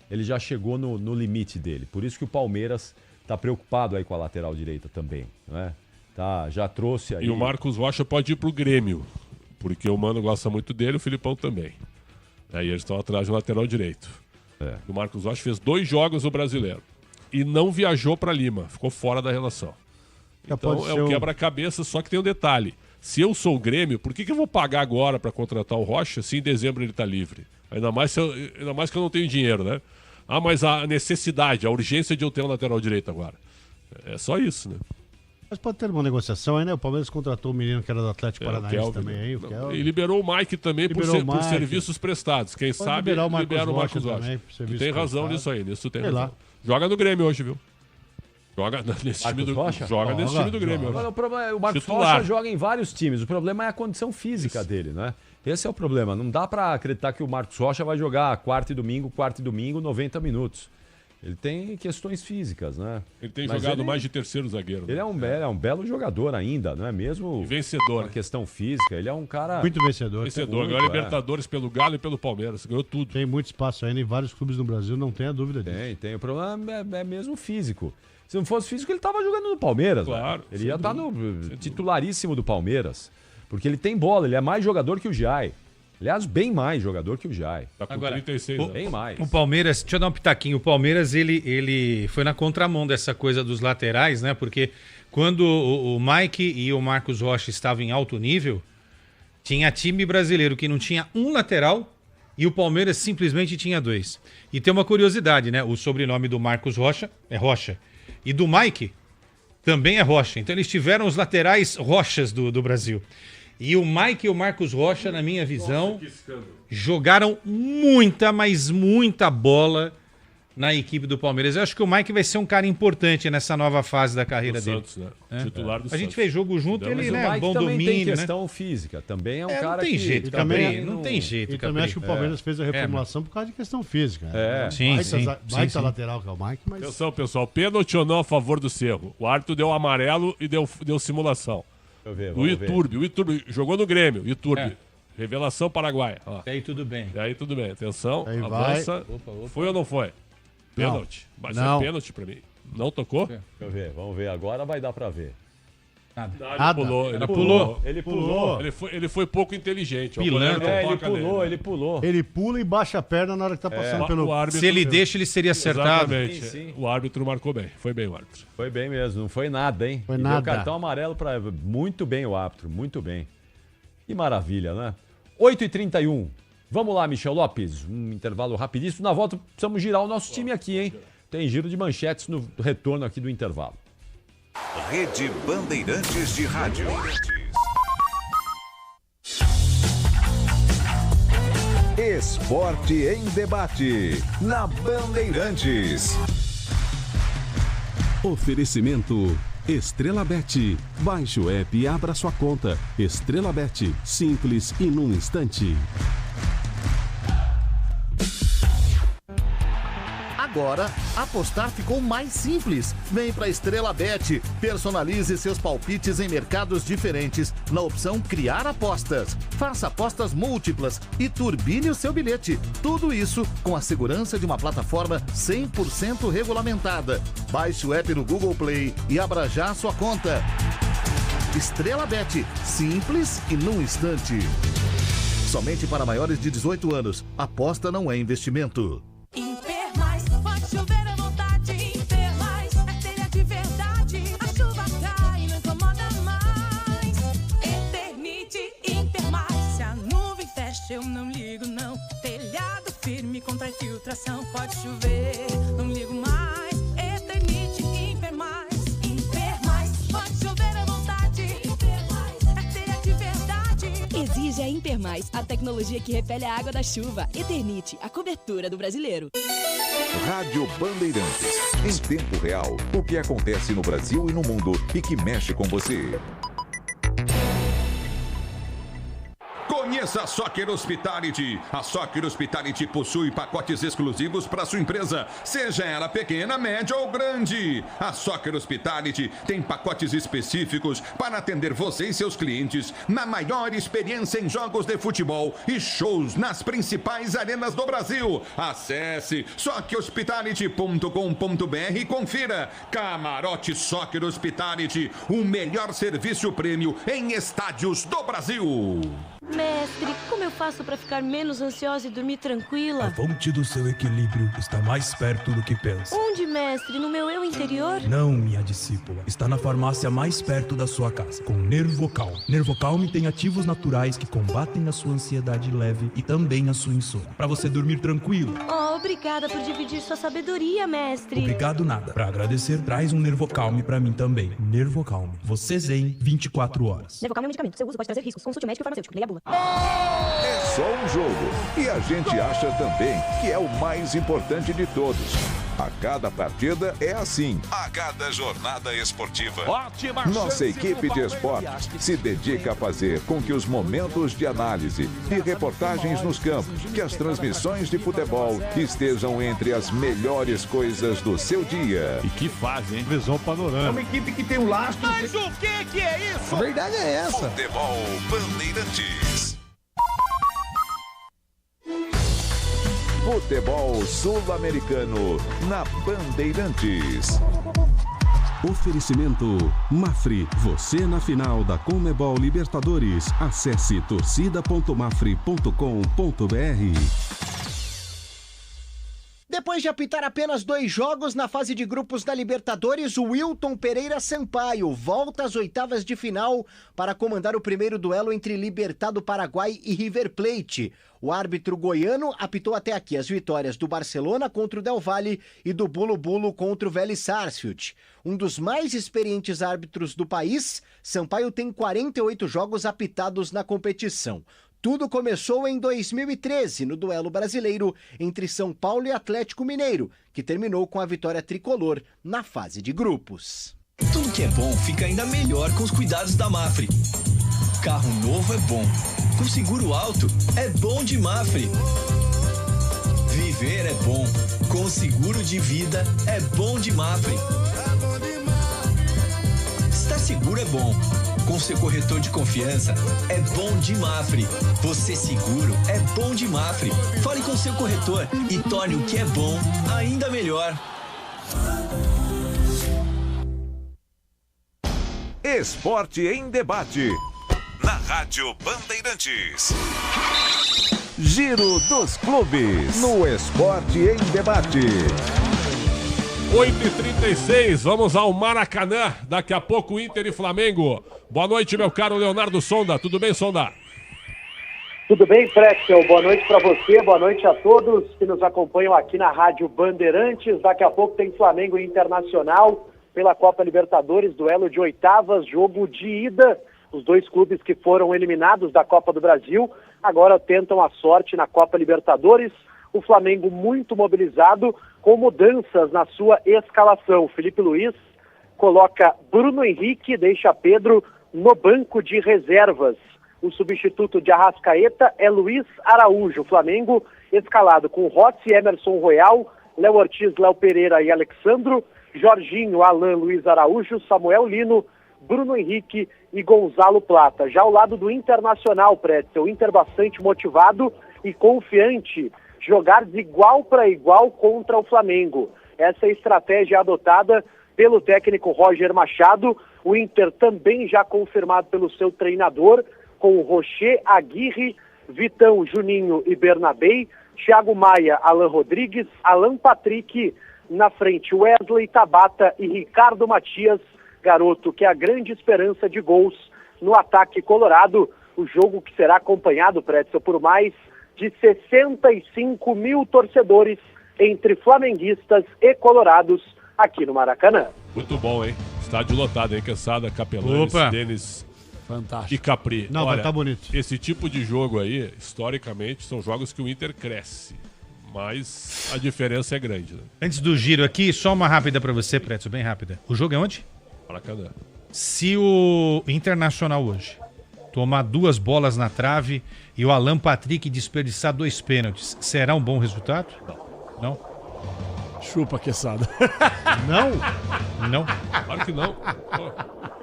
Ele já chegou no limite dele. Por isso que o Palmeiras tá preocupado aí com a lateral direita também, não é? Tá, já trouxe aí... E o Marcos Rocha pode ir pro Grêmio, porque o Mano gosta muito dele, o Filipão também. Aí eles estão atrás do lateral direito. O Marcos Rocha fez 2 jogos no Brasileiro e não viajou para Lima, ficou fora da relação. Então é um quebra-cabeça, só que tem um detalhe. Se eu sou o Grêmio, por que eu vou pagar agora para contratar o Rocha se em dezembro ele tá livre? Ainda mais que eu não tenho dinheiro, né? Mas a necessidade, a urgência de eu ter um lateral direito agora. É só isso, né? Mas pode ter uma negociação aí, né? O Palmeiras contratou o menino que era do Atlético Paranaense também aí. E liberou o Mike também por serviços prestados. Quem pode sabe libera o Marcos Rocha. Tem razão nisso aí, nisso tem razão. Joga no Grêmio hoje, viu? Joga nesse time do Grêmio. Agora, o Marcos Rocha joga em vários times. O problema é a condição física dele, né? Esse é o problema. Não dá pra acreditar que o Marcos Rocha vai jogar quarta e domingo, 90 minutos. Ele tem questões físicas, né? Ele tem jogado mais de terceiro zagueiro. Ele é um belo jogador ainda, não é mesmo? E vencedor. A questão física, ele é um cara... Muito vencedor. Ganhou Libertadores pelo Galo e pelo Palmeiras, ganhou tudo. Tem muito espaço ainda em vários clubes no Brasil, não tenha dúvida disso. Tem. O problema é mesmo físico. Se não fosse físico, ele tava jogando no Palmeiras. Claro. Ele ia estar no titularíssimo do Palmeiras. Porque ele tem bola, ele é mais jogador que o Giai. Aliás, bem mais jogador que o Giai. Tá com 36 bem mais. O Palmeiras, deixa eu dar um pitaquinho, o Palmeiras ele foi na contramão dessa coisa dos laterais, né? Porque quando o Mike e o Marcos Rocha estavam em alto nível, tinha time brasileiro que não tinha um lateral e o Palmeiras simplesmente tinha 2. E tem uma curiosidade, né? O sobrenome do Marcos Rocha é Rocha. E do Mike também é Rocha. Então eles tiveram os laterais Rochas do Brasil. E o Mike e o Marcos Rocha, na minha visão, jogaram muita, mas muita bola na equipe do Palmeiras. Eu acho que o Mike vai ser um cara importante nessa nova fase da carreira dele. Santos, né? Titular do Santos. A gente fez jogo junto, ele, né, bom domínio, tem questão física, também é um cara não tem que... jeito, também não tem jeito. E também acho que o Palmeiras fez a reformulação por causa de questão física. Sim. Baita lateral que é o Mike, mas... Atenção, pessoal, pênalti ou não a favor do Cerro? O árbitro deu amarelo e deu simulação. O Iturbe jogou no Grêmio, Iturbe. Revelação paraguaia. Ó. E aí tudo bem. Atenção, aí avança. Opa. Foi ou não foi? Pênalti. Mas é pênalti pra mim. Não tocou? Deixa eu ver, vamos ver. Agora vai dar pra ver. Nada. Ele pulou. Ele foi pouco inteligente. Ele pulou. Ele pula e baixa a perna na hora que tá passando pelo... Se ele deixa, ele seria acertado. Exatamente. Sim. O árbitro marcou bem. Foi bem o árbitro. Foi bem mesmo. Não foi nada, hein? Foi nada. Deu cartão amarelo para muito bem o árbitro. Muito bem. Que maravilha, né? 8h31. Vamos lá, Michel Lopes. Um intervalo rapidíssimo. Na volta, precisamos girar o nosso time aqui, hein? Tem giro de manchetes no retorno aqui do intervalo. Rede Bandeirantes de Rádio. Esporte em debate. Na Bandeirantes. Oferecimento Estrela Bet. Baixe o app e abra sua conta. Estrela Bet. Simples e num instante. Agora, apostar ficou mais simples. Vem para Estrela Bet. Personalize seus palpites em mercados diferentes na opção Criar Apostas. Faça apostas múltiplas e turbine o seu bilhete. Tudo isso com a segurança de uma plataforma 100% regulamentada. Baixe o app no Google Play e abra já a sua conta. Estrela Bet. Simples e num instante. Somente para maiores de 18 anos. Aposta não é investimento. Inter Mais, pode chover à vontade. Inter Mais, é telha de verdade. A chuva cai, não incomoda mais. Eternite, Inter Mais. Se a nuvem fecha, eu não ligo não. Telhado firme contra infiltração. Pode chover, não ligo mais. Eternite, Inter Mais. Inter Mais, pode chover à vontade. Inter Mais, é telha de verdade. Exige a Inter Mais, a tecnologia que repele a água da chuva. Eternite, a cobertura do brasileiro. Rádio Bandeirantes. Em tempo real, o que acontece no Brasil e no mundo e que mexe com você. Conheça a Soccer Hospitality. A Soccer Hospitality possui pacotes exclusivos para sua empresa, seja ela pequena, média ou grande. A Soccer Hospitality tem pacotes específicos para atender você e seus clientes na maior experiência em jogos de futebol e shows nas principais arenas do Brasil. Acesse soccerhospitality.com.br e confira. Camarote Soccer Hospitality, o melhor serviço prêmio em estádios do Brasil. Mestre, como eu faço para ficar menos ansiosa e dormir tranquila? A fonte do seu equilíbrio está mais perto do que pensa. Onde, mestre? No meu eu interior? Não, minha discípula. Está na farmácia mais perto da sua casa, com Nervocal. Nervocal tem ativos naturais que combatem a sua ansiedade leve e também a sua insônia, para você dormir tranquilo. Oh, obrigada por dividir sua sabedoria, mestre. Obrigado nada. Para agradecer, traz um Nervocalme para mim também. Nervocalme. Você zen 24 horas. Nervocalme é um medicamento. Seu uso pode trazer riscos. Consulte o médico e farmacêutico. Leia a bula. É só um jogo. E a gente acha também que é o mais importante de todos. A cada partida é assim. A cada jornada esportiva. Ótima Nossa equipe de esportes se dedica a fazer com que os momentos de análise e reportagens nos campos, que as transmissões de futebol estejam entre as melhores coisas do seu dia. E que fase, hein? Visão panorâmica. É uma equipe que tem um lastro. Mas o que é isso? A verdade é essa. Futebol Bandeirantes. Futebol sul-americano na Bandeirantes. Oferecimento Mafre, você na final da Conmebol Libertadores. Acesse torcida.mafre.com.br. Depois de apitar apenas 2 jogos na fase de grupos da Libertadores, o Wilton Pereira Sampaio volta às oitavas de final para comandar o primeiro duelo entre Libertad do Paraguai e River Plate. O árbitro goiano apitou até aqui as vitórias do Barcelona contra o Del Valle e do Bulu-Bulu contra o Vélez Sarsfield. Um dos mais experientes árbitros do país, Sampaio tem 48 jogos apitados na competição. Tudo começou em 2013, no duelo brasileiro entre São Paulo e Atlético Mineiro, que terminou com a vitória tricolor na fase de grupos. Tudo que é bom fica ainda melhor com os cuidados da Mafre. Carro novo é bom, com seguro alto é bom de Mafre. Viver é bom, com seguro de vida é bom de Mafre. Estar seguro é bom. Com seu corretor de confiança, é bom de Mafre. Você seguro é bom de Mafre. Fale com seu corretor e torne o que é bom ainda melhor. Esporte em debate. Na Rádio Bandeirantes. Giro dos clubes. No Esporte em debate. 8h36, vamos ao Maracanã. Daqui a pouco Inter e Flamengo. Boa noite, meu caro Leonardo Sonda. Tudo bem, Sonda? Tudo bem, Pretzel? Boa noite para você, boa noite a todos que nos acompanham aqui na Rádio Bandeirantes. Daqui a pouco tem Flamengo e Internacional pela Copa Libertadores, duelo de oitavas, jogo de ida. Os 2 clubes que foram eliminados da Copa do Brasil agora tentam a sorte na Copa Libertadores. O Flamengo muito mobilizado, com mudanças na sua escalação. Felipe Luiz coloca Bruno Henrique, deixa Pedro no banco de reservas. O substituto de Arrascaeta é Luiz Araújo. O Flamengo escalado com Rossi, Emerson Royal, Léo Ortiz, Léo Pereira e Alexandro, Jorginho, Alan, Luiz Araújo, Samuel Lino, Bruno Henrique e Gonzalo Plata. Já ao lado do Internacional, Pretzel, o Inter bastante motivado e confiante, jogar de igual para igual contra o Flamengo. Essa é a estratégia adotada pelo técnico Roger Machado, o Inter também já confirmado pelo seu treinador, com Rocher, Aguirre, Vitão, Juninho e Bernabei, Thiago Maia, Alan Rodrigues, Alan Patrick, na frente Wesley, Tabata e Ricardo Matias, garoto que é a grande esperança de gols no ataque colorado, o jogo que será acompanhado, Pretzel, por mais de 65 mil torcedores entre flamenguistas e colorados aqui no Maracanã. Muito bom, hein? Estádio lotado, hein? Quesada, Capelanes, Denis Fantástico. e Capri. Não, Olha, vai tá bonito. Esse tipo de jogo aí, historicamente, são jogos que o Inter cresce. Mas a diferença é grande, né? Antes do giro aqui, só uma rápida pra você, Pretzel, bem rápida. O jogo é onde? Maracanã. Se o Internacional hoje tomar 2 bolas na trave e o Alan Patrick desperdiçar 2 pênaltis, será um bom resultado? Não. Chupa, Quesada. Não? Não. Claro que não.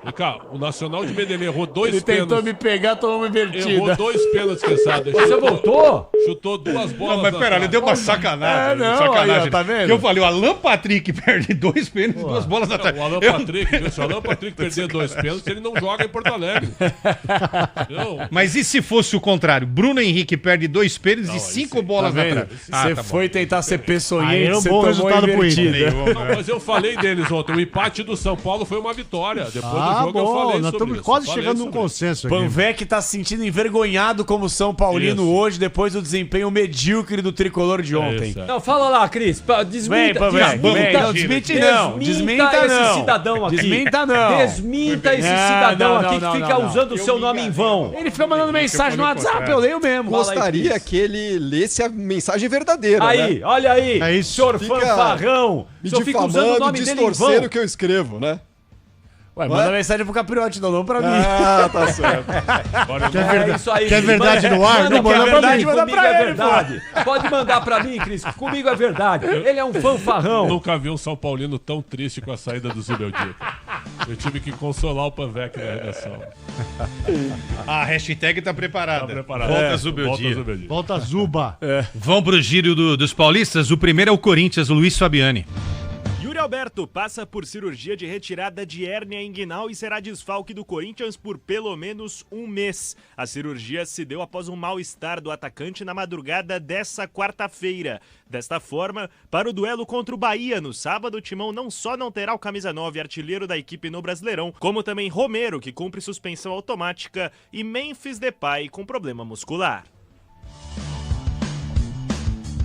Vem cá, o Nacional de Medellín errou 2 Ele pênaltis. tentou me pegar, tomou uma invertida. Errou 2 pênaltis, Quesada. Você voltou? Chutou 2 bolas. Não, mas pera, ele deu uma sacanagem. não, sacanagem. aí, ó, tá vendo? Que eu falei, o Alan Patrick perde 2 pênaltis e 2 bolas na trave. O Alan Patrick, se o Alan Patrick perder 2 pênaltis, ele não joga em Porto Alegre. Mas e se fosse o contrário? Bruno Henrique perde 2 pênaltis e 5 bolas na trave. Você foi tentar ser peçonhento, era um você bom tomou resultado pro invertida. Não, mas eu falei deles ontem. O empate do São Paulo foi uma vitória. Depois do jogo eu falei nós sobre estamos isso. quase Falei chegando num sobre consenso aqui. Panvec tá se sentindo envergonhado como São Paulino Isso. hoje, depois do desempenho medíocre do tricolor de ontem. Isso, é. Não, fala lá, Cris. Vem, Panvec, vem. Não, desmente não. Desmenta esse não. cidadão aqui. Desmenta não. Desminta esse cidadão aqui que fica usando o seu nome em vão. Ele fica mandando mensagem no WhatsApp, eu leio mesmo. Gostaria que ele lesse a mensagem verdadeira, Aí, né? olha aí. É isso. Senhor Fica fanfarrão. O Me senhor fica usando o difamando, nome dele em vão. distorcendo o que eu escrevo, né? Ué, manda mensagem pro Capriotti, não pra mim. Ah, tá certo. Isso aí, Quer verdade no ar? Não, manda manda pra mim. manda Comigo pra é ele, verdade. Pode mandar pra mim, Cris. Comigo é verdade. Ele é um fanfarrão. Nunca vi um São Paulino tão triste com a saída do Zubeldia. Eu tive que consolar o Panvec na redação. A hashtag tá preparada. Tá preparado. Volta Zubeldia. Volta Zuba. Vão pro giro dos paulistas. O primeiro é o Corinthians, o Luiz Fabiani. Yuri Alberto passa por cirurgia de retirada de hérnia inguinal e será desfalque do Corinthians por pelo menos um mês. A cirurgia se deu após um mal-estar do atacante na madrugada dessa quarta-feira. Desta forma, para o duelo contra o Bahia no sábado, o Timão não só não terá o camisa 9 artilheiro da equipe no Brasileirão, como também Romero, que cumpre suspensão automática, e Memphis Depay com problema muscular.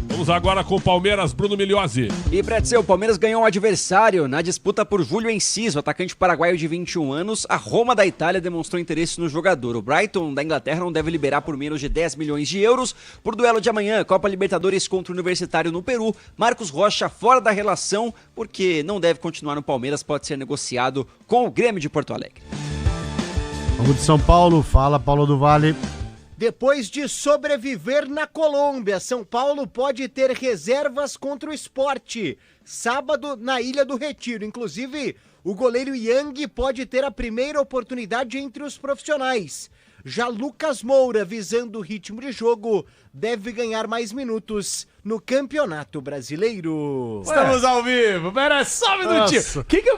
Vamos agora com o Palmeiras, Bruno Milhozzi. E Pretzel, o Palmeiras ganhou um adversário na disputa por Júlio Enciso, atacante paraguaio de 21 anos. A Roma da Itália demonstrou interesse no jogador. O Brighton da Inglaterra não deve liberar por menos de 10 milhões de euros. Por duelo de amanhã, Copa Libertadores contra o Universitário no Peru. Marcos Rocha fora da relação, porque não deve continuar no Palmeiras, pode ser negociado com o Grêmio de Porto Alegre. Vamos de São Paulo, fala Paulo do Vale. Depois de sobreviver na Colômbia, São Paulo pode ter reservas contra o Sport. Sábado, na Ilha do Retiro. Inclusive, o goleiro Yang pode ter a primeira oportunidade entre os profissionais. Já Lucas Moura, visando o ritmo de jogo, deve ganhar mais minutos no Campeonato Brasileiro. Estamos ao vivo. Pera, só um minutinho.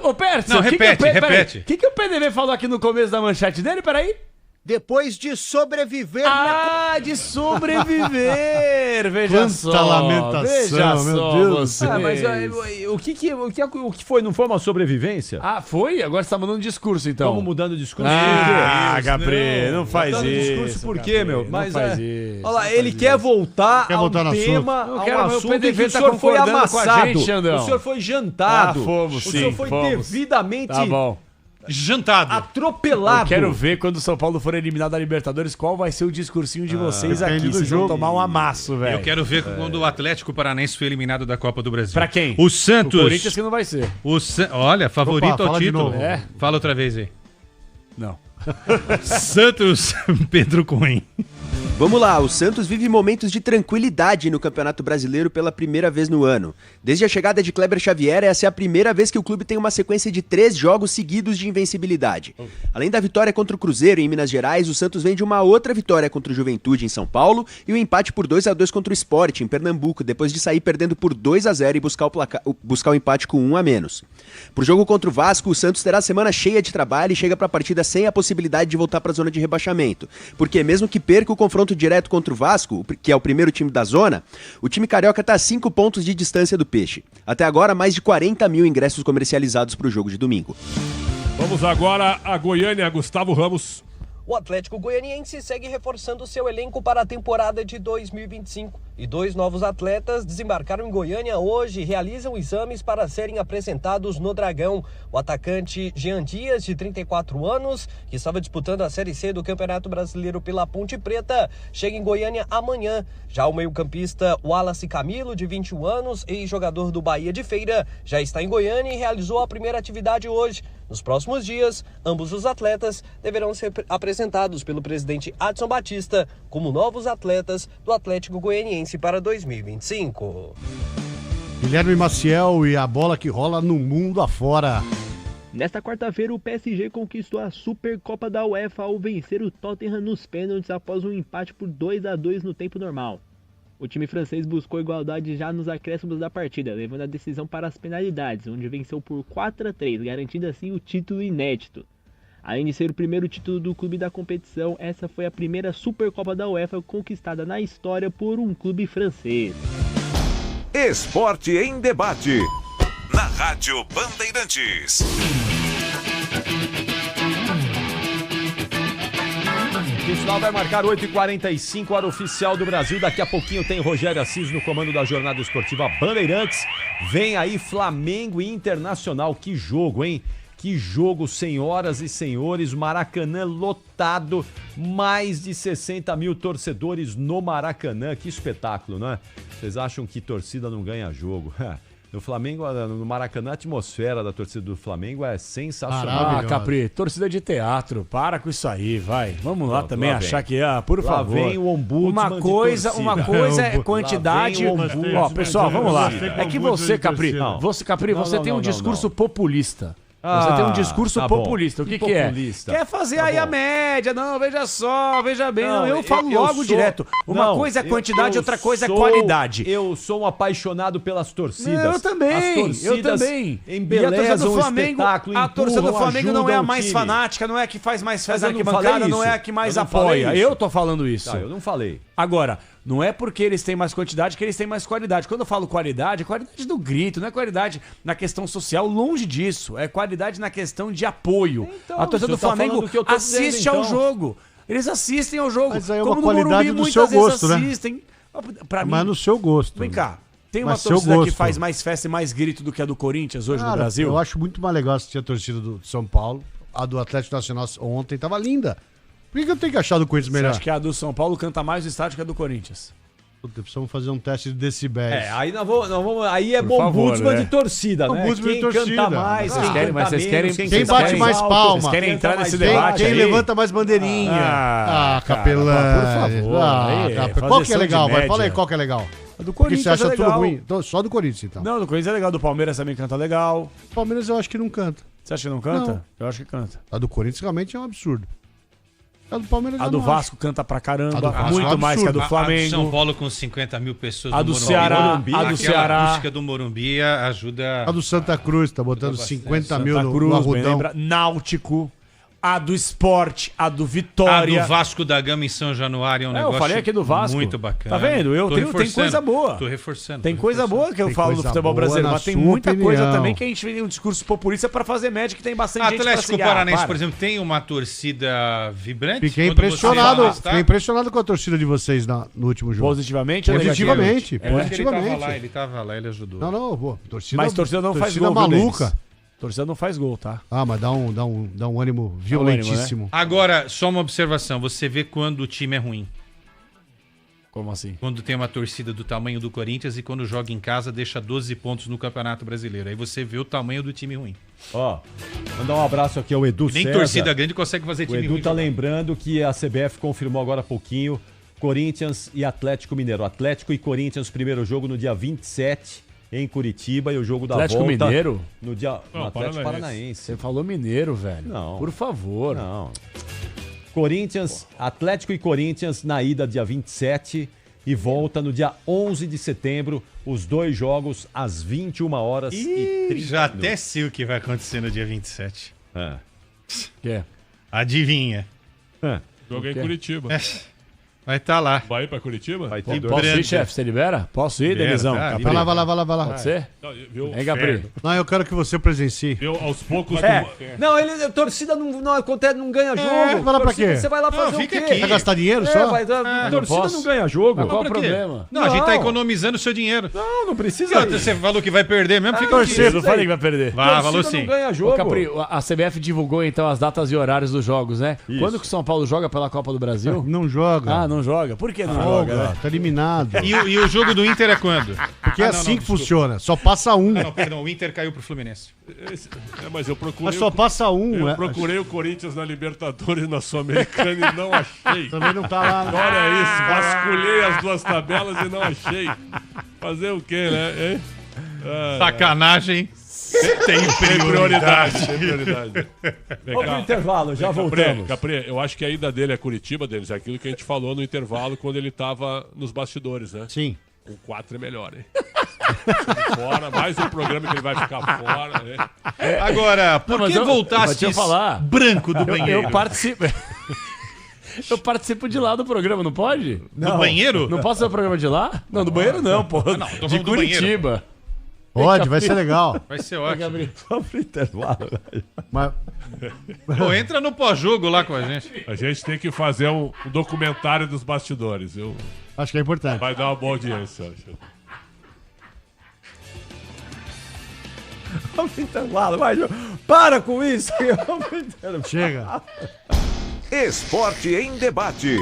Ô, Percy, Não, repete. O que o PDV falou aqui no começo da manchete dele? Peraí. Depois de sobreviver de sobreviver! Veja Quanta só. lamentação, Veja meu só Deus. vocês. Mas o que foi? Não foi uma sobrevivência? Ah, foi? Agora você tá mandando discurso, então. Vamos mudando o discurso. Gabriel, não faz mudando isso. Discurso por quê, meu? Mas faz isso. Olha lá, ele quer voltar Quer voltar ao no tema, assunto. a Eu quero um ver o assunto em que PDV o tá senhor foi concordando com a amassado. gente, Xandão. O senhor foi jantado. Fomos, o sim, senhor foi fomos. devidamente Tá bom. Jantado. atropelado. Eu quero ver quando o São Paulo for eliminado da Libertadores qual vai ser o discursinho de vocês depende aqui. do Vocês vão jogo. tomar um amasso, velho. Eu quero ver quando o Atlético Paranaense foi eliminado da Copa do Brasil. Pra quem? O Santos. O Corinthians que não vai ser. Olha, favorito Opa, ao fala de título. novo. É? Fala outra vez aí. Não. Santos, Pedro Cunha. Vamos lá, o Santos vive momentos de tranquilidade no Campeonato Brasileiro pela primeira vez no ano. Desde a chegada de Kleber Xavier, essa é a primeira vez que o clube tem uma sequência de 3 jogos seguidos de invencibilidade. Além da vitória contra o Cruzeiro em Minas Gerais, o Santos vem de uma outra vitória contra o Juventude em São Paulo e o empate por 2-2 contra o Sport em Pernambuco, depois de sair perdendo por 2-0 e buscar o empate com 1 a menos. Pro jogo contra o Vasco, o Santos terá a semana cheia de trabalho e chega para a partida sem a possibilidade de voltar para a zona de rebaixamento, porque mesmo que perca o confronto direto contra o Vasco, que é o primeiro time da zona, o time carioca está a 5 pontos de distância do Peixe. Até agora, mais de 40 mil ingressos comercializados para o jogo de domingo. Vamos agora a Goiânia, Gustavo Ramos. O Atlético Goianiense segue reforçando seu elenco para a temporada de 2025. E 2 novos atletas desembarcaram em Goiânia hoje e realizam exames para serem apresentados no Dragão. O atacante Jean Dias, de 34 anos, que estava disputando a Série C do Campeonato Brasileiro pela Ponte Preta, chega em Goiânia amanhã. Já o meio-campista Wallace Camilo, de 21 anos, ex-jogador do Bahia de Feira, já está em Goiânia e realizou a primeira atividade hoje. Nos próximos dias, ambos os atletas deverão ser apresentados pelo presidente Adson Batista como novos atletas do Atlético Goianiense para 2025. Guilherme Maciel e a bola que rola no mundo afora. Nesta quarta-feira, o PSG conquistou a Supercopa da UEFA ao vencer o Tottenham nos pênaltis após um empate por 2-2 no tempo normal. O time francês buscou igualdade já nos acréscimos da partida, levando a decisão para as penalidades, onde venceu por 4-3, garantindo assim o título inédito. Além de ser o primeiro título do clube da competição, essa foi a primeira Supercopa da UEFA conquistada na história por um clube francês. Esporte em debate. Na Rádio Bandeirantes. O final vai marcar 8h45, hora oficial do Brasil. Daqui a pouquinho tem Rogério Assis no comando da Jornada Esportiva Bandeirantes. Vem aí Flamengo e Internacional. Que jogo, hein? Que jogo, senhoras e senhores. Maracanã lotado. Mais de 60 mil torcedores no Maracanã. Que espetáculo, não é? Vocês acham que torcida não ganha jogo? No Flamengo, no Maracanã, a atmosfera da torcida do Flamengo é sensacional. Ah, Capri, torcida de teatro, para com isso aí, vai. Vamos lá também achar que, por lá favor. Vem o ombudsman uma coisa é quantidade. Ó, pessoal, vamos lá. É que você, Capri, você tem um discurso populista. Você tem um discurso populista. O que é? Quer fazer aí a média. Não, veja só, veja bem. Não, eu falo logo direto. Uma coisa é quantidade, outra coisa é qualidade. Eu sou um apaixonado pelas torcidas. Eu também, eu também. Embelezam o espetáculo, a torcida do Flamengo não é a mais fanática, não é a que faz mais festa na arquibancada, não é a que mais apoia. Eu tô falando isso. Eu não falei. Agora, não é porque eles têm mais quantidade que eles têm mais qualidade. Quando eu falo qualidade, é qualidade do grito, não é qualidade na questão social, longe disso. É qualidade na questão de apoio. Então, a torcida do Flamengo assiste ao jogo. Eles assistem ao jogo. Mas aí é uma qualidade do seu gosto, né? Pra mim, mas no seu gosto. Vem cá. Tem uma torcida que faz mais festa e mais grito do que a do Corinthians hoje no Brasil? Eu acho muito mais legal assistir a torcida do São Paulo. A do Atlético Nacional ontem tava linda. Por que eu tenho que achar do Corinthians melhor? Você acha que a do São Paulo canta mais no estádio que a do Corinthians? Puta, precisamos fazer um teste de decibéis. Aí nós vamos aí é ombudsman de torcida, né? Quem canta mais, quem bate mais palma. Vocês querem entrar nesse debate Quem levanta mais bandeirinha. Capelã. Por favor. Qual que é legal? Vai, fala aí qual que é legal. A do Corinthians você acha é legal. tudo ruim? Só do Corinthians, então. Não, do Corinthians é legal. Do Palmeiras também canta legal. O Palmeiras eu acho que não canta. Você acha que não canta? Não. Eu acho que canta. A do Corinthians realmente é um absurdo. A do Palmeiras a do Vasco canta pra caramba, muito mais que a do Flamengo. A do São Paulo com 50 mil pessoas. A do Ceará, a do Ceará. A música do Morumbi ajuda. A do Santa Cruz, tá botando 50 mil no Arrudão. Náutico. A do Sport, a do Vitória. A do Vasco da Gama em São Januário é um negócio eu falei aqui do Vasco. Muito bacana. Tá vendo? Tem coisa boa. Tô reforçando. Tem coisa boa que eu falo do futebol brasileiro, mas tem muita coisa também que a gente vê um discurso populista pra fazer média, que tem bastante gente pra Atlético Paranaense, por exemplo, tem uma torcida vibrante? Fiquei impressionado com a torcida de vocês no último jogo. Positivamente ou negativamente? Positivamente. Ele tava lá, ele ajudou. Não, pô. Mas torcida não faz gol, maluca. Torcida não faz gol, tá? Mas dá um ânimo violentíssimo. Ânimo, né? Agora, só uma observação. Você vê quando o time é ruim. Como assim? Quando tem uma torcida do tamanho do Corinthians e quando joga em casa deixa 12 pontos no Campeonato Brasileiro. Aí você vê o tamanho do time ruim. Mandar um abraço aqui ao Edu César. Nem torcida grande consegue fazer time ruim. O Edu tá lembrando que a CBF confirmou agora há pouquinho Corinthians e Atlético Mineiro. Atlético e Corinthians, primeiro jogo no dia 27 em Curitiba e o jogo da Atlético volta Mineiro? no dia no Atlético Paranaense. Você falou Mineiro, velho. Não. Por favor. Não. Corinthians, Atlético e Corinthians na ida dia 27 e volta no dia 11 de setembro, os dois jogos às 21 horas e 30 já até sei o que vai acontecer no dia 27. Que é? Adivinha. Jogo em Curitiba. Vai estar lá. Vai ir pra Curitiba? Vai ter Posso ir, chefe? Você libera? Posso ir, Denizão? Vai lá. Pode ser? Hein, Capri? Não, eu quero que você presencie. Eu, aos poucos... Não, a torcida não acontece, não ganha jogo. Vai lá pra quê? Você vai lá fazer o quê? Vai gastar dinheiro só? A torcida não ganha jogo. Mas qual o problema? Não, a gente tá economizando o seu dinheiro. Não precisa. Você falou que vai perder mesmo, fica torcida. Eu não falei que vai perder. Falou sim. Não ganha jogo. Ô, Capri, a CBF divulgou então as datas e horários dos jogos, né? Isso. Quando que o São Paulo joga pela Copa do Brasil? Não joga. Ah, não joga. Por que não joga, né? Tá eliminado. E o jogo do Inter é quando? Porque é assim que funciona. Só passa um. Não, perdão, o Inter caiu pro Fluminense. Mas eu procurei... Mas só passa um. Eu procurei o Corinthians na Libertadores, na Sul-Americana e não achei. Também não tá lá. Olha isso, vasculhei as duas tabelas e não achei. Fazer o quê, né? Sacanagem. Tem prioridade. Tem prioridade. Vamos pro intervalo, já voltamos. Capri, eu acho que a ida dele a Curitiba, Denis, é aquilo que a gente falou no intervalo quando ele tava nos bastidores, né? Sim. Com 4 é melhor, hein? Fora, mais um programa que ele vai ficar fora, né? Agora, por que voltasse branco do banheiro? Eu participo. Eu participo de lá do programa, não pode? Do banheiro? Não posso ser o programa de lá? Não, do banheiro não, pô. Não, tô de falando do Curitiba. banheiro. Pode, vai ser legal. Vai ser ótimo. Vamos pro intervalo. Mas... Pô, entra no pós-jogo lá com a gente. A gente tem que fazer um documentário dos bastidores. Acho que é importante. Vai dar uma boa audiência, acho. Vamos pro intervalo, vai, para com isso. Chega. Esporte em debate.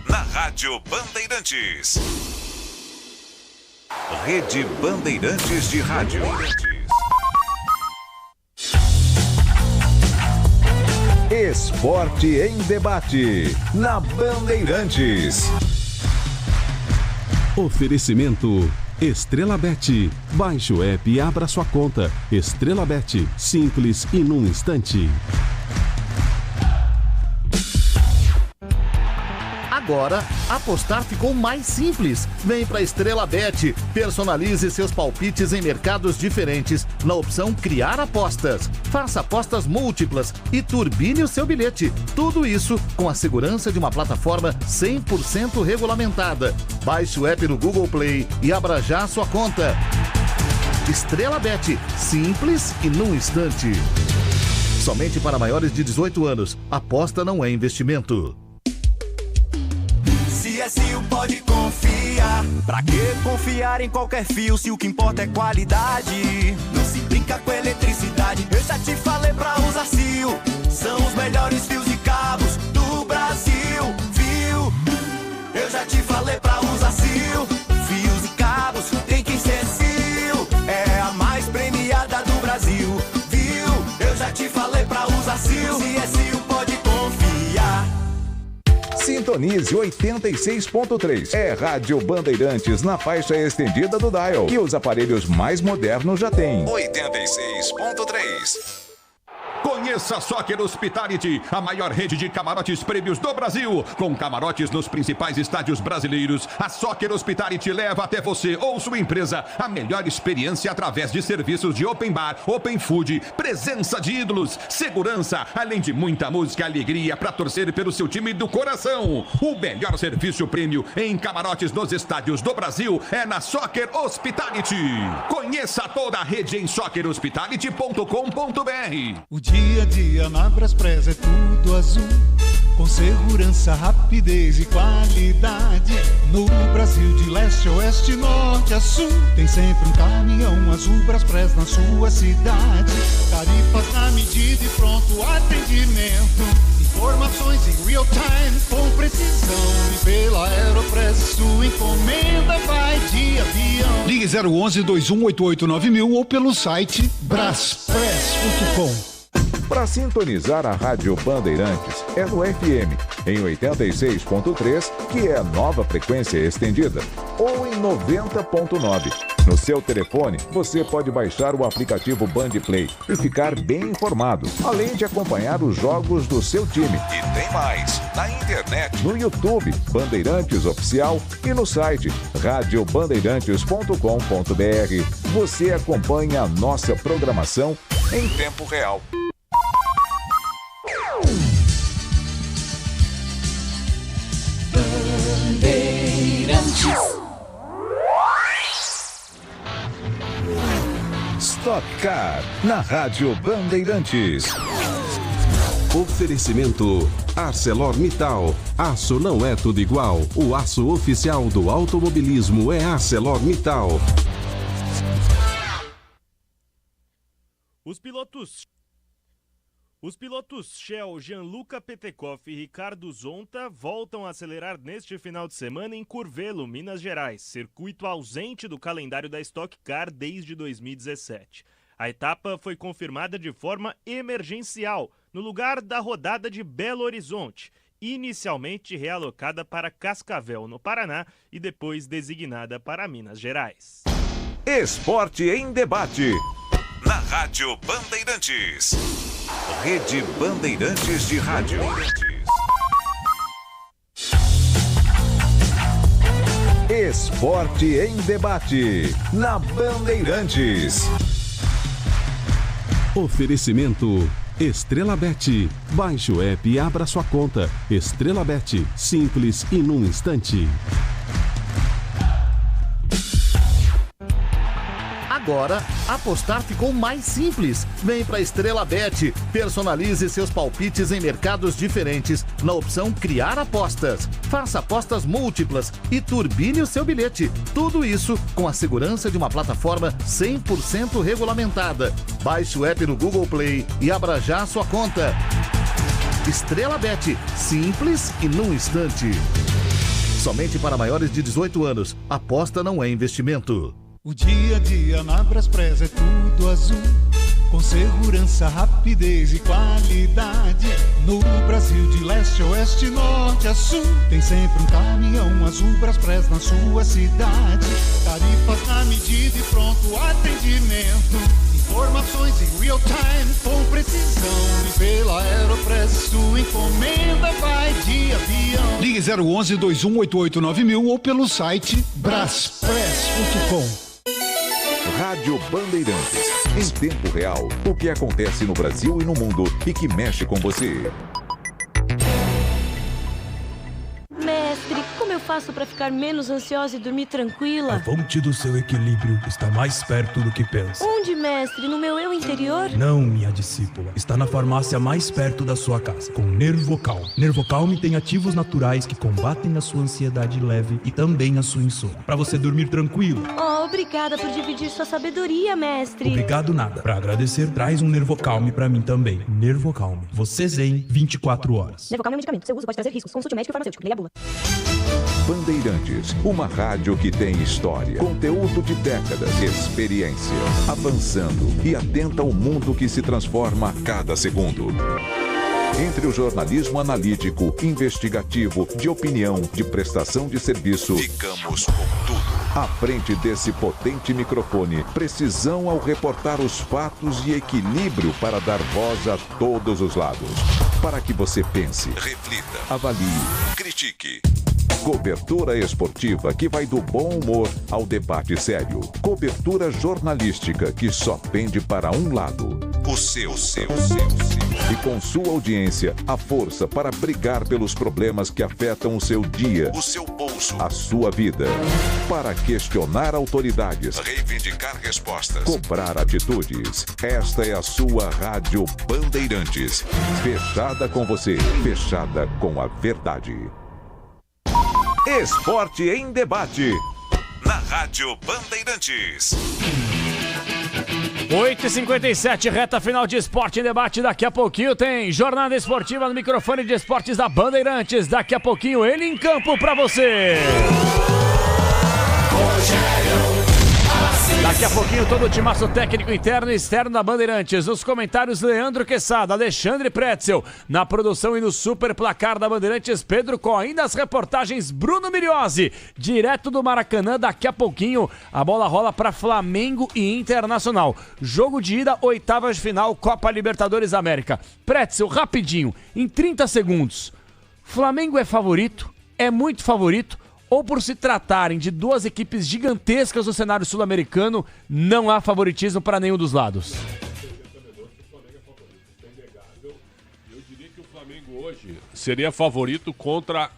Na Rádio Bandeirantes. Rede Bandeirantes de Rádio. Esporte em debate. Na Bandeirantes. Oferecimento Estrela Bet. Baixe o app e abra sua conta. Estrela Bet. Simples e num instante. Agora, apostar ficou mais simples. Vem pra Estrela Bet. Personalize seus palpites em mercados diferentes. Na opção Criar Apostas. Faça apostas múltiplas e turbine o seu bilhete. Tudo isso com a segurança de uma plataforma 100% regulamentada. Baixe o app no Google Play e abra já a sua conta. Estrela Bet. Simples e num instante. Somente para maiores de 18 anos. Aposta não é investimento. CSU pode confiar. Pra que confiar em qualquer fio se o que importa é qualidade? Não se brinca com eletricidade. Eu já te falei pra usar CIO. São os melhores fios e cabos do Brasil, viu? Eu já te falei pra usar CIO. Fios e cabos tem que ser CIO. É a mais premiada do Brasil, viu? Eu já te falei pra usar CIO. CSU pode confiar. Sintonize 86.3. É Rádio Bandeirantes na faixa estendida do dial. E os aparelhos mais modernos já têm 86.3. Conheça a Soccer Hospitality, a maior rede de camarotes prêmios do Brasil. Com camarotes nos principais estádios brasileiros, a Soccer Hospitality leva até você ou sua empresa a melhor experiência através de serviços de open bar, open food, presença de ídolos, segurança, além de muita música e alegria para torcer pelo seu time do coração. O melhor serviço prêmio em camarotes nos estádios do Brasil é na Soccer Hospitality. Conheça toda a rede em soccerhospitality.com.br. O dia a dia na Braspress é tudo azul, com segurança, rapidez e qualidade. No Brasil de leste a oeste, norte a sul, tem sempre um caminhão azul Braspress na sua cidade. Tarifas na medida e pronto atendimento. Informações em real time com precisão. E pela Aeropress sua encomenda vai de avião. Ligue 011-2188-9000 ou pelo site braspress.com. Para sintonizar a Rádio Bandeirantes, é no FM, em 86.3, que é a nova frequência estendida, ou em 90.9. No seu telefone, você pode baixar o aplicativo Bandplay e ficar bem informado, além de acompanhar os jogos do seu time. E tem mais, na internet, no YouTube, Bandeirantes Oficial, e no site radiobandeirantes.com.br. Você acompanha a nossa programação em tempo real. Stock Car, na Rádio Bandeirantes. Oferecimento ArcelorMittal. Aço não é tudo igual. O aço oficial do automobilismo é ArcelorMittal. Os pilotos Shell, Gianluca Petekoff e Ricardo Zonta voltam a acelerar neste final de semana em Curvelo, Minas Gerais, circuito ausente do calendário da Stock Car desde 2017. A etapa foi confirmada de forma emergencial, no lugar da rodada de Belo Horizonte, inicialmente realocada para Cascavel, no Paraná, e depois designada para Minas Gerais. Esporte em debate, na Rádio Bandeirantes. Rede Bandeirantes de Rádio. Esporte em debate, na Bandeirantes. Oferecimento Estrela Bet. Baixe o app e abra sua conta. Estrela Bet, simples e num instante. Agora, apostar ficou mais simples. Vem para Estrela Bet. Personalize seus palpites em mercados diferentes na opção Criar Apostas. Faça apostas múltiplas e turbine o seu bilhete. Tudo isso com a segurança de uma plataforma 100% regulamentada. Baixe o app no Google Play e abra já a sua conta. Estrela Bet. Simples e num instante. Somente para maiores de 18 anos. Aposta não é investimento. O dia a dia na Braspress é tudo azul, com segurança, rapidez e qualidade. No Brasil de leste a oeste, norte a sul, tem sempre um caminhão azul Braspress na sua cidade. Tarifas na medida e pronto atendimento, informações em real time com precisão. E pela Aeropress sua encomenda vai de avião. Ligue 011 2188 9000 ou pelo site braspress.com. Rádio Bandeirantes. Em tempo real, o que acontece no Brasil e no mundo e que mexe com você. Mestre, como eu faço para ficar menos ansiosa e dormir tranquila? A fonte do seu equilíbrio está mais perto do que pensa. Onde, mestre? No meu eu interior? Não, minha discípula. Está na farmácia mais perto da sua casa, com Nervocalm. Nervocalm tem ativos naturais que combatem a sua ansiedade leve e também a sua insônia, para você dormir tranquilo. Oh, obrigada por dividir sua sabedoria, mestre. Obrigado nada. Para agradecer, traz um Nervocalm para mim também. Nervocalm. Você zen 24 horas. Nervocalm é um medicamento. Seu uso pode trazer riscos. Consulte o médico e farmacêutico. Leia a bula. Bandeirantes, uma rádio que tem história, conteúdo de décadas, experiência, avançando e atenta ao mundo que se transforma a cada segundo. Entre o jornalismo analítico, investigativo, de opinião, de prestação de serviço, ficamos com tudo. À frente desse potente microfone, precisão ao reportar os fatos e equilíbrio para dar voz a todos os lados. Para que você pense, reflita, avalie, critique. Cobertura esportiva que vai do bom humor ao debate sério. Cobertura jornalística que só pende para um lado. O seu. E com sua audiência, a força para brigar pelos problemas que afetam o seu dia, o seu bolso, a sua vida. Para questionar autoridades, reivindicar respostas, cobrar atitudes. Esta é a sua Rádio Bandeirantes. Fechada com você, fechada com a verdade. Esporte em debate, na Rádio Bandeirantes. 8h57, reta final de Esporte em Debate. Daqui a pouquinho tem jornada esportiva no microfone de esportes da Bandeirantes. Daqui a pouquinho ele em campo pra você. Rogério, Daqui a pouquinho todo o timaço técnico interno e externo da Bandeirantes. Nos comentários, Leandro Quesada, Alexandre Pretzel. Na produção e no super placar da Bandeirantes, Pedro Cohen. Das reportagens, Bruno Miriozzi. Direto do Maracanã, daqui a pouquinho a bola rola para Flamengo e Internacional. Jogo de ida, oitavas de final, Copa Libertadores América. Pretzel, rapidinho, em 30 segundos. Flamengo é favorito? É muito favorito? Ou por se tratarem de duas equipes gigantescas do cenário sul-americano, não há favoritismo para nenhum dos lados? Eu diria que o Flamengo hoje seria favorito contra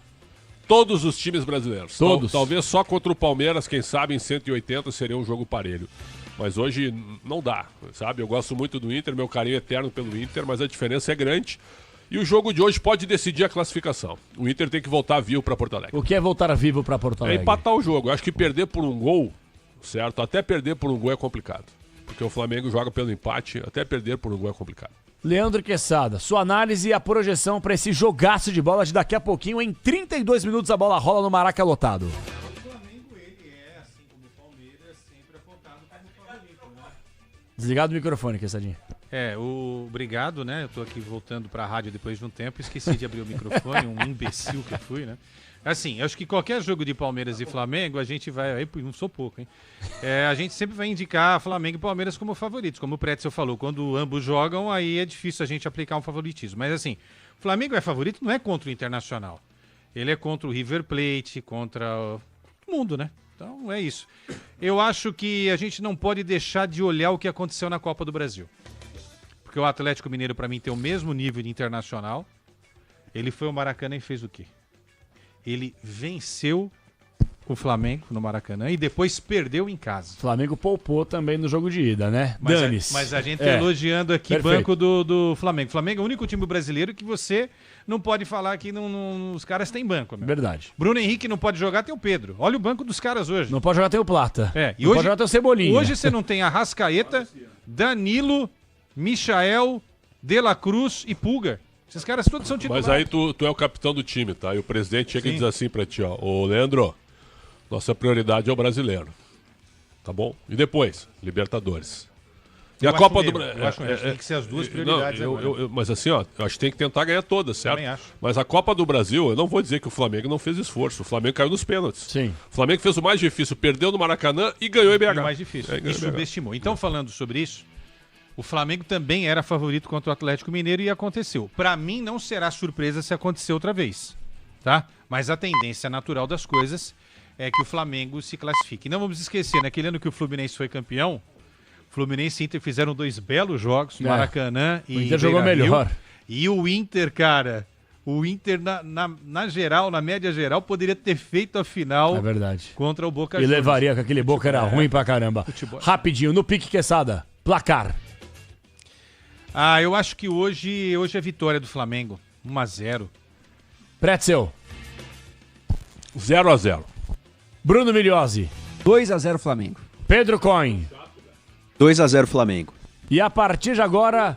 todos os times brasileiros. Todos. Talvez só contra o Palmeiras, quem sabe em 180 seria um jogo parelho. Mas hoje não dá, sabe? Eu gosto muito do Inter, meu carinho é eterno pelo Inter, mas a diferença é grande. E o jogo de hoje pode decidir a classificação. O Inter tem que voltar vivo para Porto Alegre. O que é voltar vivo para Porto Alegre? É empatar o jogo. Eu acho que perder por um gol, certo? Até perder por um gol é complicado. Porque o Flamengo joga pelo empate, até perder por um gol é complicado. Leandro Quesada, sua análise e a projeção para esse jogaço de bola de daqui a pouquinho. Em 32 minutos a bola rola no Maraca lotado. Desligado o microfone, Quessadinho. Obrigado, né? Eu tô aqui voltando pra rádio depois de um tempo, esqueci de abrir o microfone, um imbecil que eu fui, né? Assim, acho que qualquer jogo de Palmeiras e Flamengo, a gente vai... Aí, não sou pouco, hein? A gente sempre vai indicar Flamengo e Palmeiras como favoritos. Como o Pretzel falou, quando ambos jogam, aí é difícil a gente aplicar um favoritismo. Mas assim, o Flamengo é favorito não é contra o Internacional. Ele é contra o River Plate, contra o mundo, né? Então é isso. Eu acho que a gente não pode deixar de olhar o que aconteceu na Copa do Brasil. Porque o Atlético Mineiro, para mim, tem o mesmo nível de Internacional. Ele foi ao Maracanã e fez o quê? Ele venceu o Flamengo no Maracanã e depois perdeu em casa. O Flamengo poupou também no jogo de ida, né? Dane-se. Mas a gente elogiando aqui o banco do Flamengo. O Flamengo é o único time brasileiro que você não pode falar que os caras têm banco. Meu. Verdade. Bruno Henrique não pode jogar, tem o Pedro. Olha o banco dos caras hoje. Não pode jogar, tem o Plata. E não hoje, pode jogar, tem o Cebolinha. Hoje você não tem Arrascaeta, Danilo, Michael, De La Cruz e Pulga. Esses caras todos são titulares. Mas aí tu é o capitão do time, tá? E o presidente chega e diz assim pra ti, ó. Ô, Leandro, nossa prioridade é o brasileiro. Tá bom? E depois, Libertadores. E a Copa do Brasil. Eu acho que tem que ser as duas prioridades. Mas assim, ó, eu acho que tem que tentar ganhar todas, certo? Também acho. Mas a Copa do Brasil, eu não vou dizer que o Flamengo não fez esforço. O Flamengo caiu nos pênaltis. Sim. O Flamengo fez o mais difícil, perdeu no Maracanã e ganhou em BH. O mais difícil. E subestimou. Então, falando sobre isso, o Flamengo também era favorito contra o Atlético Mineiro e aconteceu. Para mim, não será surpresa se acontecer outra vez, tá? Mas a tendência natural das coisas é que o Flamengo se classifique. E não vamos esquecer, naquele ano que o Fluminense foi campeão, Fluminense e Inter fizeram 2 belos jogos, Maracanã e o Inter jogou melhor. E o Inter, cara, na geral, na média geral, poderia ter feito a final contra o Boca Juniors. E levaria, que aquele Boca era ruim pra caramba. Futebol. Rapidinho, no pique Quesada, placar. Eu acho que hoje é vitória do Flamengo. 1-0. Pretzel. 0-0. Bruno Miriozzi. 2-0 Flamengo. Pedro Cohen. 2-0 Flamengo. E a partir de agora,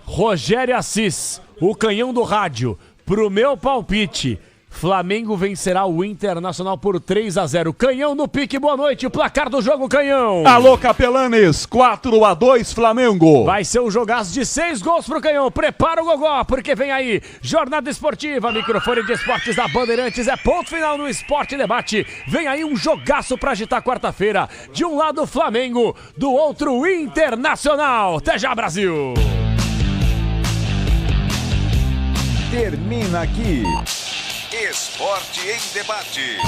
Rogério Assis, o canhão do rádio. Pro meu palpite, Flamengo vencerá o Internacional por 3-0. Canhão no pique, boa noite. O placar do jogo, Canhão. Alô, Capelanes, 4-2 Flamengo. Vai ser um jogaço de 6 gols pro Canhão. Prepara o gogó, porque vem aí Jornada Esportiva, microfone de esportes da Bandeirantes. É ponto final no Esporte Debate. Vem aí um jogaço pra agitar quarta-feira. De um lado, Flamengo, do outro, Internacional. Até já, Brasil. Termina aqui Esporte em Debate,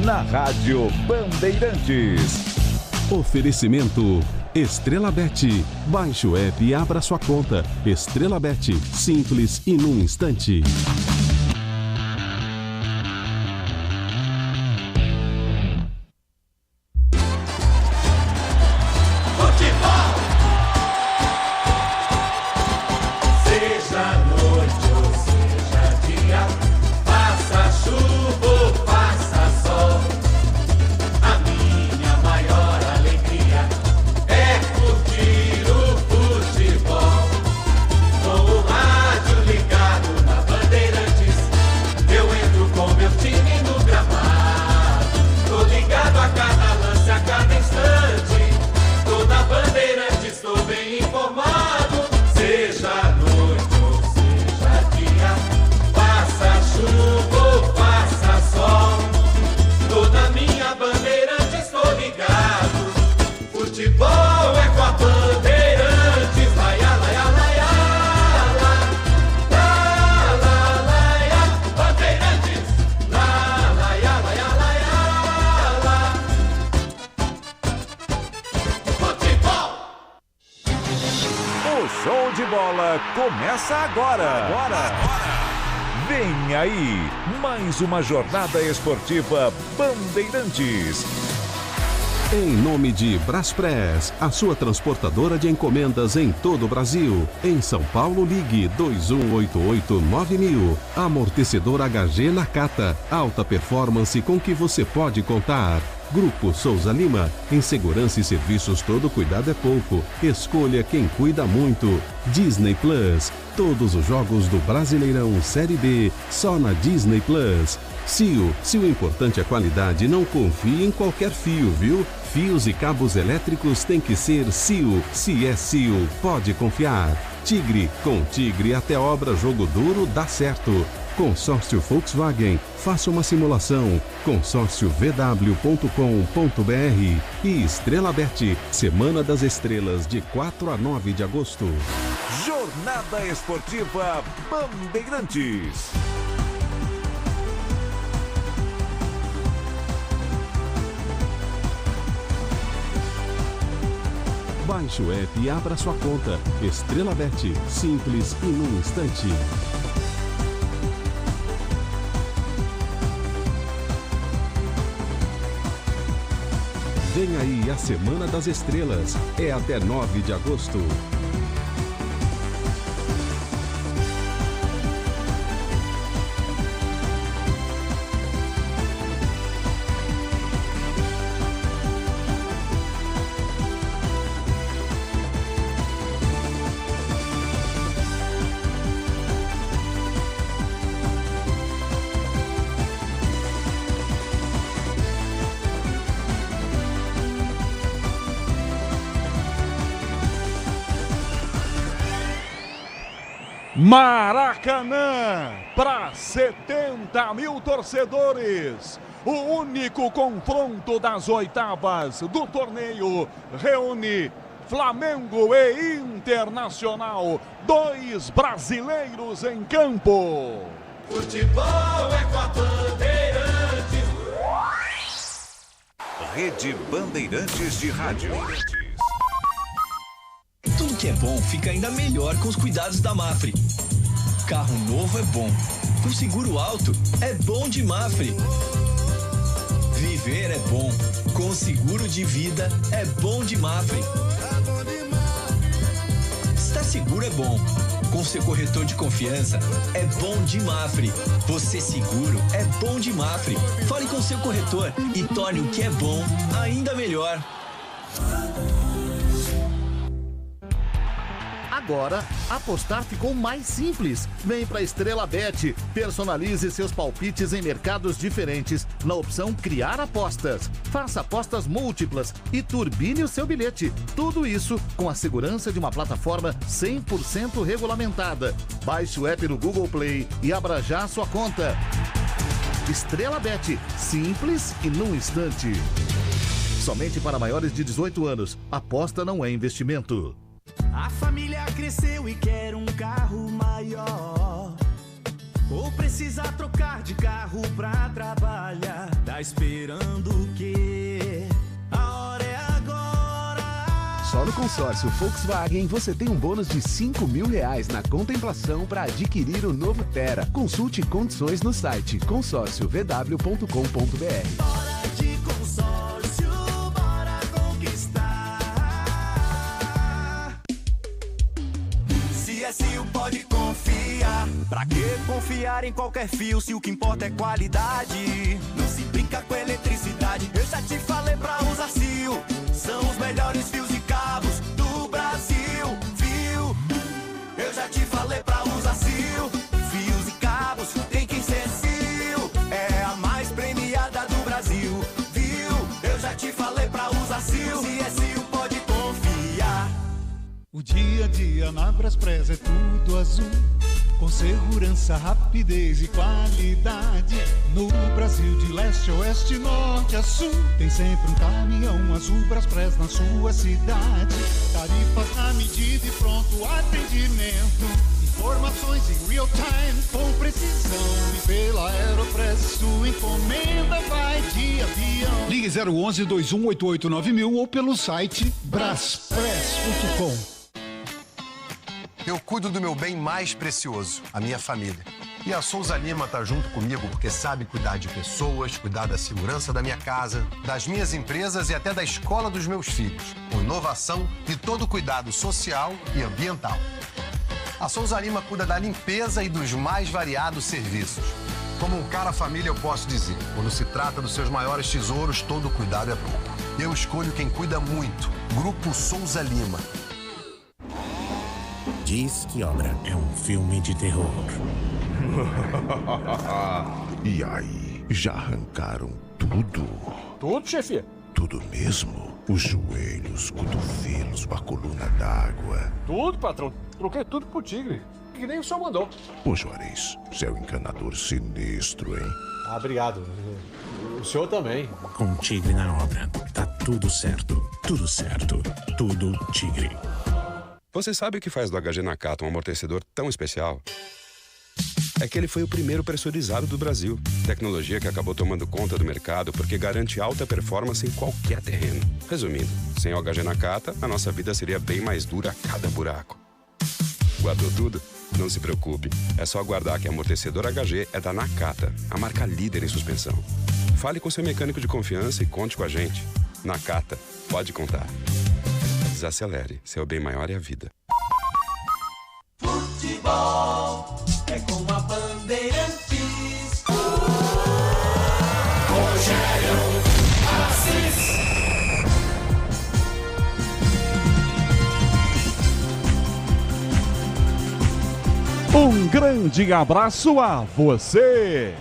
na Rádio Bandeirantes. Oferecimento Estrela Bet. Baixe o app e abra sua conta. Estrela Bet, simples e num instante. Com o rádio ligado na Bandeirantes. Partida começa agora. Vem aí, mais uma jornada esportiva Bandeirantes. Em nome de Braspress, a sua transportadora de encomendas em todo o Brasil. Em São Paulo, ligue 2188-9000. Amortecedor HG Nakata. Alta performance com que você pode contar. Grupo Souza Lima. Em segurança e serviços todo cuidado é pouco. Escolha quem cuida muito. Disney Plus. Todos os jogos do Brasileirão Série B, só na Disney Plus. Cio, se o importante é qualidade, não confie em qualquer fio, viu? Fios e cabos elétricos tem que ser Cio. Se é Cio, pode confiar. Tigre, com Tigre até obra jogo duro dá certo. Consórcio Volkswagen, faça uma simulação. consórciovw.com.br e Estrela Bet, Semana das Estrelas, de 4 a 9 de agosto. Jornada Esportiva Bandeirantes. Baixe o app e abra sua conta. Estrela Bet, simples e num instante. Vem aí a Semana das Estrelas. É até 9 de agosto. Maracanã, para 70 mil torcedores. O único confronto das oitavas do torneio reúne Flamengo e Internacional. 2 brasileiros em campo. Futebol é com a Bandeirantes. Rede Bandeirantes de Rádio. Tudo que é bom fica ainda melhor com os cuidados da Mafre. Carro novo é bom. Com seguro alto é bom de Mafre. Viver é bom. Com seguro de vida é bom de Mafre. Estar seguro é bom. Com seu corretor de confiança é bom de Mafre. Você seguro é bom de Mafre. Fale com seu corretor e torne o que é bom ainda melhor. Agora, apostar ficou mais simples. Vem pra Estrela Bet. Personalize seus palpites em mercados diferentes na opção Criar Apostas. Faça apostas múltiplas e turbine o seu bilhete. Tudo isso com a segurança de uma plataforma 100% regulamentada. Baixe o app no Google Play e abra já a sua conta. Estrela Bet. Simples e num instante. Somente para maiores de 18 anos. Aposta não é investimento. A família cresceu e quer um carro maior. Ou precisa trocar de carro pra trabalhar. Tá esperando o quê? A hora é agora. Só no consórcio Volkswagen você tem um bônus de R$5.000 na contemplação para adquirir o novo Tera. Consulte condições no site consórciovw.com.br. Hora de consórcio, bora conquistar. Cio pode confiar. Pra que confiar em qualquer fio se o que importa é qualidade? Não se brinca com eletricidade. Eu já te falei pra usar Cio. São os melhores fios e cabos do Brasil. Viu? Eu já te falei pra usar Cio. Fios e cabos tem que ser Cio. É a mais premiada do Brasil. Viu? Eu já te falei pra usar Cio. Se é Cio pode confiar. O dia a dia na Braspress é tudo azul, com segurança, rapidez e qualidade. No Brasil de leste a oeste, norte a sul, tem sempre um caminhão azul Braspress na sua cidade. Tarifas na medida e pronto atendimento. Informações em real time com precisão. E pela Aeropress sua encomenda vai de avião. Ligue 011-2188-9000 ou pelo site braspress.com. eu cuido do meu bem mais precioso, a minha família. E a Souza Lima tá junto comigo porque sabe cuidar de pessoas, cuidar da segurança da minha casa, das minhas empresas e até da escola dos meus filhos, com inovação e todo cuidado social e ambiental. A Souza Lima cuida da limpeza e dos mais variados serviços. Como um cara família, eu posso dizer, quando se trata dos seus maiores tesouros, todo cuidado é pouco. Eu escolho quem cuida muito, Grupo Souza Lima. Diz que obra é um filme de terror. E aí, já arrancaram tudo? Tudo, chefe? Tudo mesmo? Os joelhos, cotovelos, a coluna d'água. Tudo, patrão. Troquei tudo pro Tigre. Que nem o senhor mandou. Ô, Juarez, você é um encanador sinistro, hein? Ah, obrigado. O senhor também. Com Tigre na obra, tá tudo certo. Tudo certo. Tudo Tigre. Você sabe o que faz do HG Nakata um amortecedor tão especial? É que ele foi o primeiro pressurizado do Brasil. Tecnologia que acabou tomando conta do mercado porque garante alta performance em qualquer terreno. Resumindo, sem o HG Nakata, a nossa vida seria bem mais dura a cada buraco. Guardou tudo? Não se preocupe. É só aguardar que amortecedor HG é da Nakata, a marca líder em suspensão. Fale com seu mecânico de confiança e conte com a gente. Nakata, pode contar. Desacelere, seu bem maior é a vida. Futebol é com a Bandeirantes. Rogério Assis. Um grande abraço a você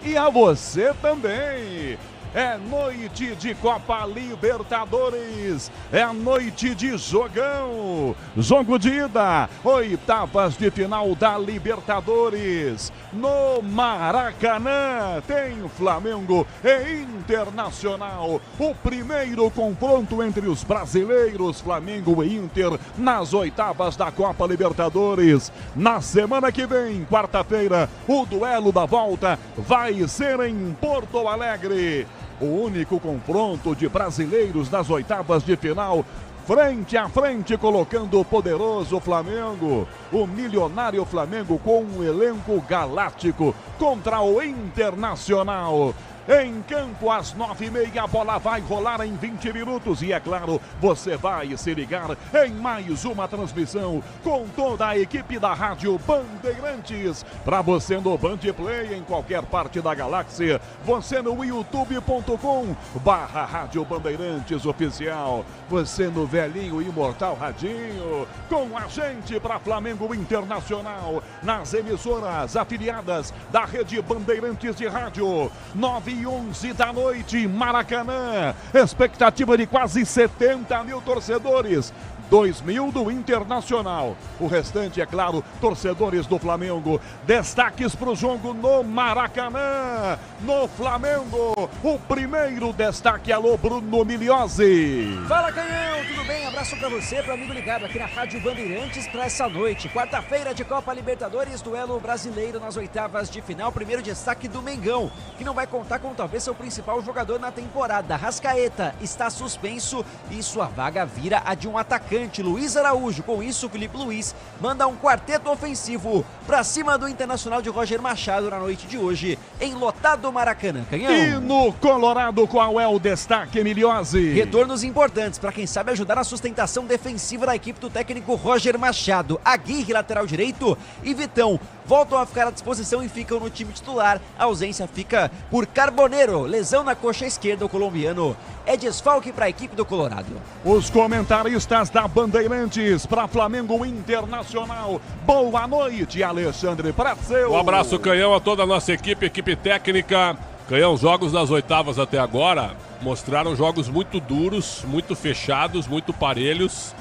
e a você também. É noite de Copa Libertadores, é noite de jogão, jogo de ida, oitavas de final da Libertadores, no Maracanã, tem Flamengo e Internacional, o primeiro confronto entre os brasileiros, Flamengo e Inter, nas oitavas da Copa Libertadores. Na semana que vem, quarta-feira, o duelo da volta vai ser em Porto Alegre. O único confronto de brasileiros nas oitavas de final, frente a frente, colocando o poderoso Flamengo, o milionário Flamengo com um elenco galáctico contra o Internacional. Em campo, às 9h30, a bola vai rolar em 20 minutos. E é claro, você vai se ligar em mais uma transmissão com toda a equipe da Rádio Bandeirantes. Para você no Bandplay, em qualquer parte da galáxia. Você no youtube.com/Rádio Bandeirantes Oficial. Você no velhinho imortal Radinho. Com a gente para Flamengo Internacional. Nas emissoras afiliadas da Rede Bandeirantes de Rádio. 9h11 da noite, Maracanã. Expectativa de quase 70 mil torcedores. 2.000 do Internacional. O restante, é claro, torcedores do Flamengo. Destaques para o jogo no Maracanã. No Flamengo, o primeiro destaque. Alô, Bruno Miliozzi. Fala, Canhão, tudo bem? Abraço para você, para o amigo ligado aqui na Rádio Bandeirantes para essa noite. Quarta-feira de Copa Libertadores, duelo brasileiro nas oitavas de final. Primeiro destaque do Mengão, que não vai contar com talvez seu principal jogador na temporada. Rascaeta está suspenso e sua vaga vira a de um atacante, Luiz Araújo. Com isso, Felipe Luiz manda um quarteto ofensivo pra cima do Internacional de Roger Machado na noite de hoje, em lotado Maracanã. Canhão. E no Colorado, qual é o destaque, Miliozzi? Retornos importantes para quem sabe ajudar na sustentação defensiva da equipe do técnico Roger Machado. Aguirre, lateral direito, e Vitão voltam a ficar à disposição e ficam no time titular. A ausência fica por Carboneiro, lesão na coxa esquerda. O colombiano é desfalque para a equipe do Colorado. Os comentaristas da Bandeirantes para Flamengo Internacional. Boa noite, Alexandre Pratseu. Um abraço, Canhão, a toda a nossa equipe técnica. Canhão, jogos das oitavas até agora mostraram jogos muito duros, muito fechados, muito parelhos.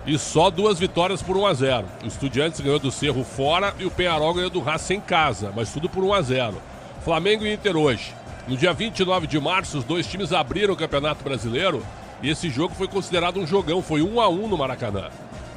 E só 2 vitórias por 1-0. O Estudiantes ganhou do Cerro fora e o Peñarol ganhou do Racing em casa, mas tudo por 1-0. Flamengo e Inter hoje. No dia 29 de março, os 2 times abriram o Campeonato Brasileiro e esse jogo foi considerado um jogão, foi 1-1 no Maracanã.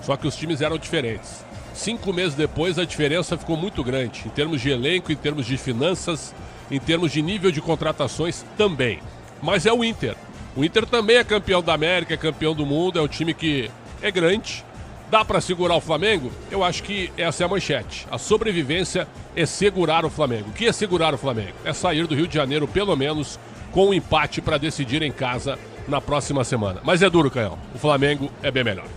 Só que os times eram diferentes. 5 meses depois, a diferença ficou muito grande, em termos de elenco, em termos de finanças, em termos de nível de contratações também. Mas é o Inter. O Inter também é campeão da América, é campeão do mundo, é um time que é grande, Dá para segurar o Flamengo? Eu acho que essa é a manchete. A sobrevivência é segurar o Flamengo. O que é segurar o Flamengo? É sair do Rio de Janeiro, pelo menos, com um empate para decidir em casa na próxima semana. Mas é duro, Canhão. O Flamengo é bem melhor.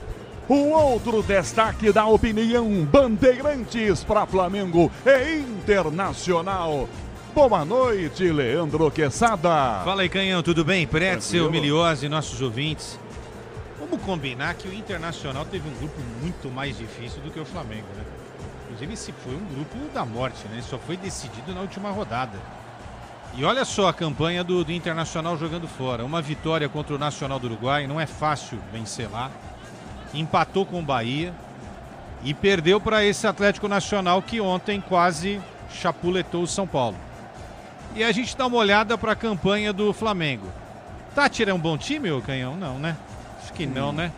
O outro destaque da opinião Bandeirantes para Flamengo e Internacional. Boa noite, Leandro Quesada. Fala aí, Canhão, tudo bem? Pretzel, Miliose, nossos ouvintes. Vamos combinar que o Internacional teve um grupo muito mais difícil do que o Flamengo, né? Inclusive, esse foi um grupo da morte, né? Só foi decidido na última rodada. E olha só a campanha do Internacional jogando fora. Uma vitória contra o Nacional do Uruguai, não é fácil vencer lá. Empatou com o Bahia e perdeu para esse Atlético Nacional que ontem quase chapuletou o São Paulo. E a gente dá uma olhada para a campanha do Flamengo. Táchira é um bom time, ô Canhão? Não, né? Acho que não, né?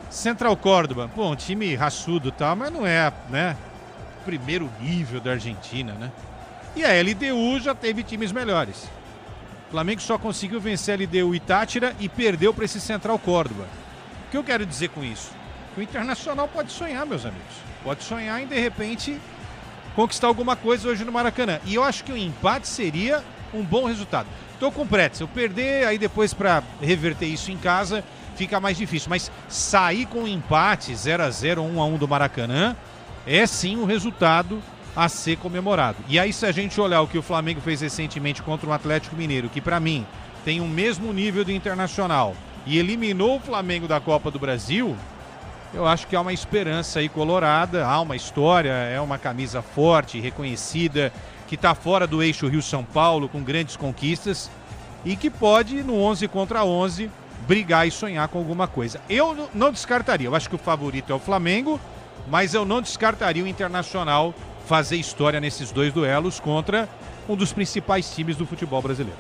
Central Córdoba, bom, time raçudo e tal, mas não é, né, primeiro nível da Argentina, né? E a LDU já teve times melhores. O Flamengo só conseguiu vencer a LDU e Táchira e perdeu para esse Central Córdoba. O que eu quero dizer com isso? Que o Internacional pode sonhar, meus amigos. Pode sonhar em, de repente, conquistar alguma coisa hoje no Maracanã. E eu acho que o empate seria um bom resultado. Tô com o Pretzel. Perder, aí depois para reverter isso em casa, fica mais difícil. Mas sair com um empate 0-0, 1-1 do Maracanã, é sim um resultado a ser comemorado. E aí, se a gente olhar o que o Flamengo fez recentemente contra o Atlético Mineiro, que para mim tem o mesmo nível do Internacional, e eliminou o Flamengo da Copa do Brasil, eu acho que há uma esperança aí colorada, há uma história, é uma camisa forte, reconhecida, que está fora do eixo Rio-São Paulo, com grandes conquistas, e que pode, no 11 contra 11, brigar e sonhar com alguma coisa. Eu não descartaria, eu acho que o favorito é o Flamengo, mas eu não descartaria o Internacional fazer história nesses dois duelos contra um dos principais times do futebol brasileiro.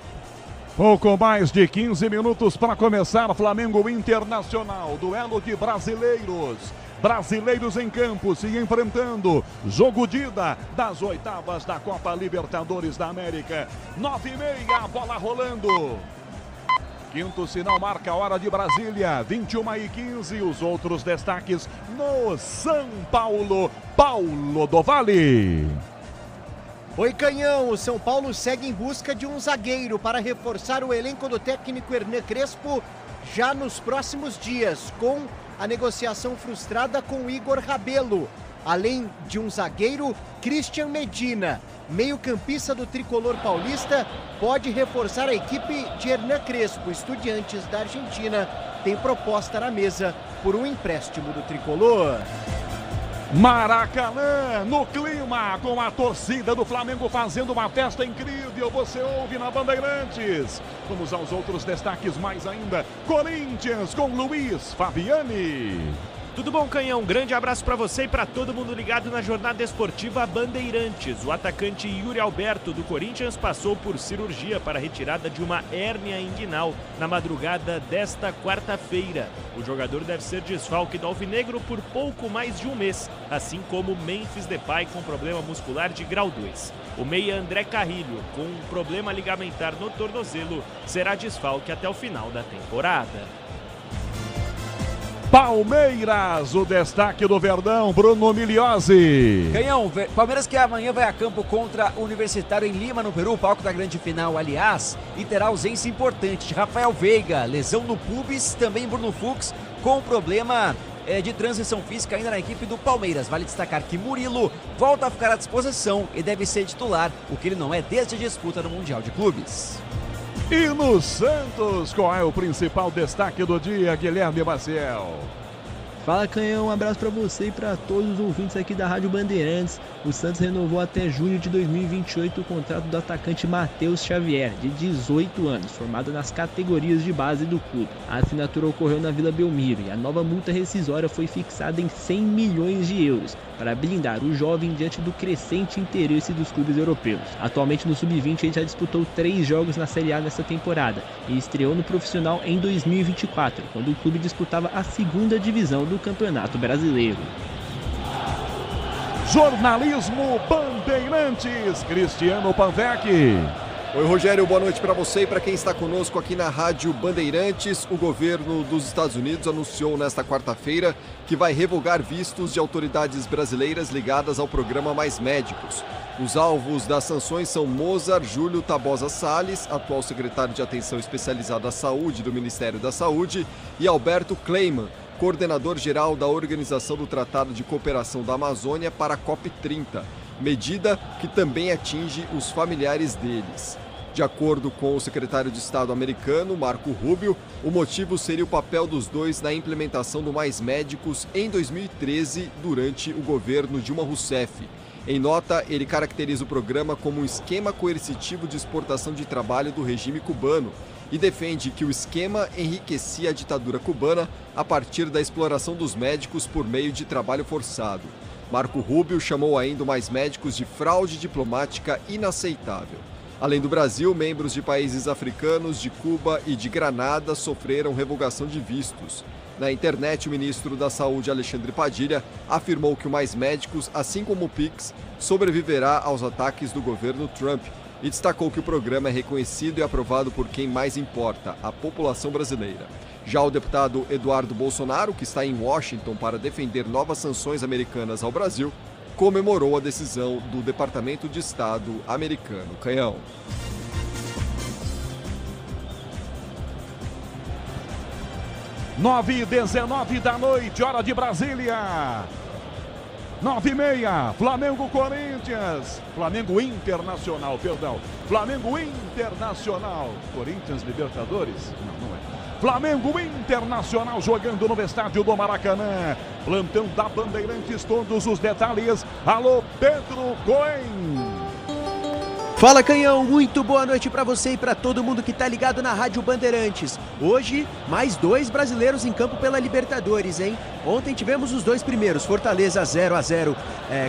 Pouco mais de 15 minutos para começar Flamengo Internacional, duelo de brasileiros. Brasileiros em campo se enfrentando, jogo de ida das oitavas da Copa Libertadores da América. 9h30, a bola rolando. Quinto sinal marca a hora de Brasília, 21h15. Os outros destaques no São Paulo, Paulo do Vale. Oi, Canhão, o São Paulo segue em busca de um zagueiro para reforçar o elenco do técnico Hernan Crespo já nos próximos dias, com a negociação frustrada com Igor Rabelo. Além de um zagueiro, Christian Medina, meio-campista do tricolor paulista, pode reforçar a equipe de Hernan Crespo. Estudiantes da Argentina tem proposta na mesa por um empréstimo do tricolor. Maracanã, no clima, com a torcida do Flamengo fazendo uma festa incrível, você ouve na Bandeirantes. Vamos aos outros destaques mais ainda. Corinthians com Luiz Fabiani. Tudo bom, Canhão? Um grande abraço para você e para todo mundo ligado na jornada esportiva Bandeirantes. O atacante Yuri Alberto do Corinthians passou por cirurgia para a retirada de uma hérnia inguinal na madrugada desta quarta-feira. O jogador deve ser desfalque do Alvinegro por pouco mais de um mês, assim como Memphis Depay com problema muscular de grau 2. O meia André Carrilho, com um problema ligamentar no tornozelo, será desfalque até o final da temporada. Palmeiras, o destaque do Verdão, Bruno Miliose. Canhão, Palmeiras que amanhã vai a campo contra o Universitário em Lima, no Peru, palco da grande final, aliás, e terá ausência importante de Rafael Veiga, lesão no pubis, também Bruno Fux, com problema de transição física ainda na equipe do Palmeiras. Vale destacar que Murilo volta a ficar à disposição e deve ser titular, o que ele não é desde a disputa do Mundial de Clubes. E no Santos, qual é o principal destaque do dia, Guilherme Maciel? Fala, Canhão, um abraço para você e para todos os ouvintes aqui da Rádio Bandeirantes. O Santos renovou até junho de 2028 o contrato do atacante Matheus Xavier, de 18 anos, formado nas categorias de base do clube. A assinatura ocorreu na Vila Belmiro e a nova multa rescisória foi fixada em 100 milhões de euros, para blindar o jovem diante do crescente interesse dos clubes europeus. Atualmente no Sub-20 ele já disputou 3 jogos na Série A nesta temporada e estreou no profissional em 2024, quando o clube disputava a 2ª divisão do Campeonato Brasileiro. Jornalismo Bandeirantes, Cristiano Pavec. Oi, Rogério, boa noite para você e para quem está conosco aqui na Rádio Bandeirantes. O governo dos Estados Unidos anunciou nesta quarta-feira que vai revogar vistos de autoridades brasileiras ligadas ao programa Mais Médicos. Os alvos das sanções são Mozart Júlio Tabosa Salles, atual secretário de Atenção Especializada à Saúde do Ministério da Saúde, e Alberto Kleiman, coordenador-geral da Organização do Tratado de Cooperação da Amazônia para a COP30, medida que também atinge os familiares deles. De acordo com o secretário de Estado americano, Marco Rubio, o motivo seria o papel dos dois na implementação do Mais Médicos em 2013, durante o governo Dilma Rousseff. Em nota, ele caracteriza o programa como um esquema coercitivo de exportação de trabalho do regime cubano e defende que o esquema enriquecia a ditadura cubana a partir da exploração dos médicos por meio de trabalho forçado. Marco Rubio chamou ainda o Mais Médicos de fraude diplomática inaceitável. Além do Brasil, membros de países africanos, de Cuba e de Granada sofreram revogação de vistos. Na internet, o ministro da Saúde, Alexandre Padilha, afirmou que o Mais Médicos, assim como o PIX, sobreviverá aos ataques do governo Trump e destacou que o programa é reconhecido e aprovado por quem mais importa, a população brasileira. Já o deputado Eduardo Bolsonaro, que está em Washington para defender novas sanções americanas ao Brasil, comemorou a decisão do Departamento de Estado americano. Canhão. 9h19 da noite, hora de Brasília. 9h30, Flamengo-Corinthians. Flamengo Internacional, perdão. Flamengo Internacional. Corinthians Libertadores? Não é. Flamengo Internacional jogando no estádio do Maracanã. Plantão da Bandeirantes, todos os detalhes. Alô, Pedro Cohen. Fala, Canhão, muito boa noite para você e para todo mundo que tá ligado na Rádio Bandeirantes. Hoje, mais 2 brasileiros em campo pela Libertadores, hein? Ontem tivemos os 2 primeiros, Fortaleza 0-0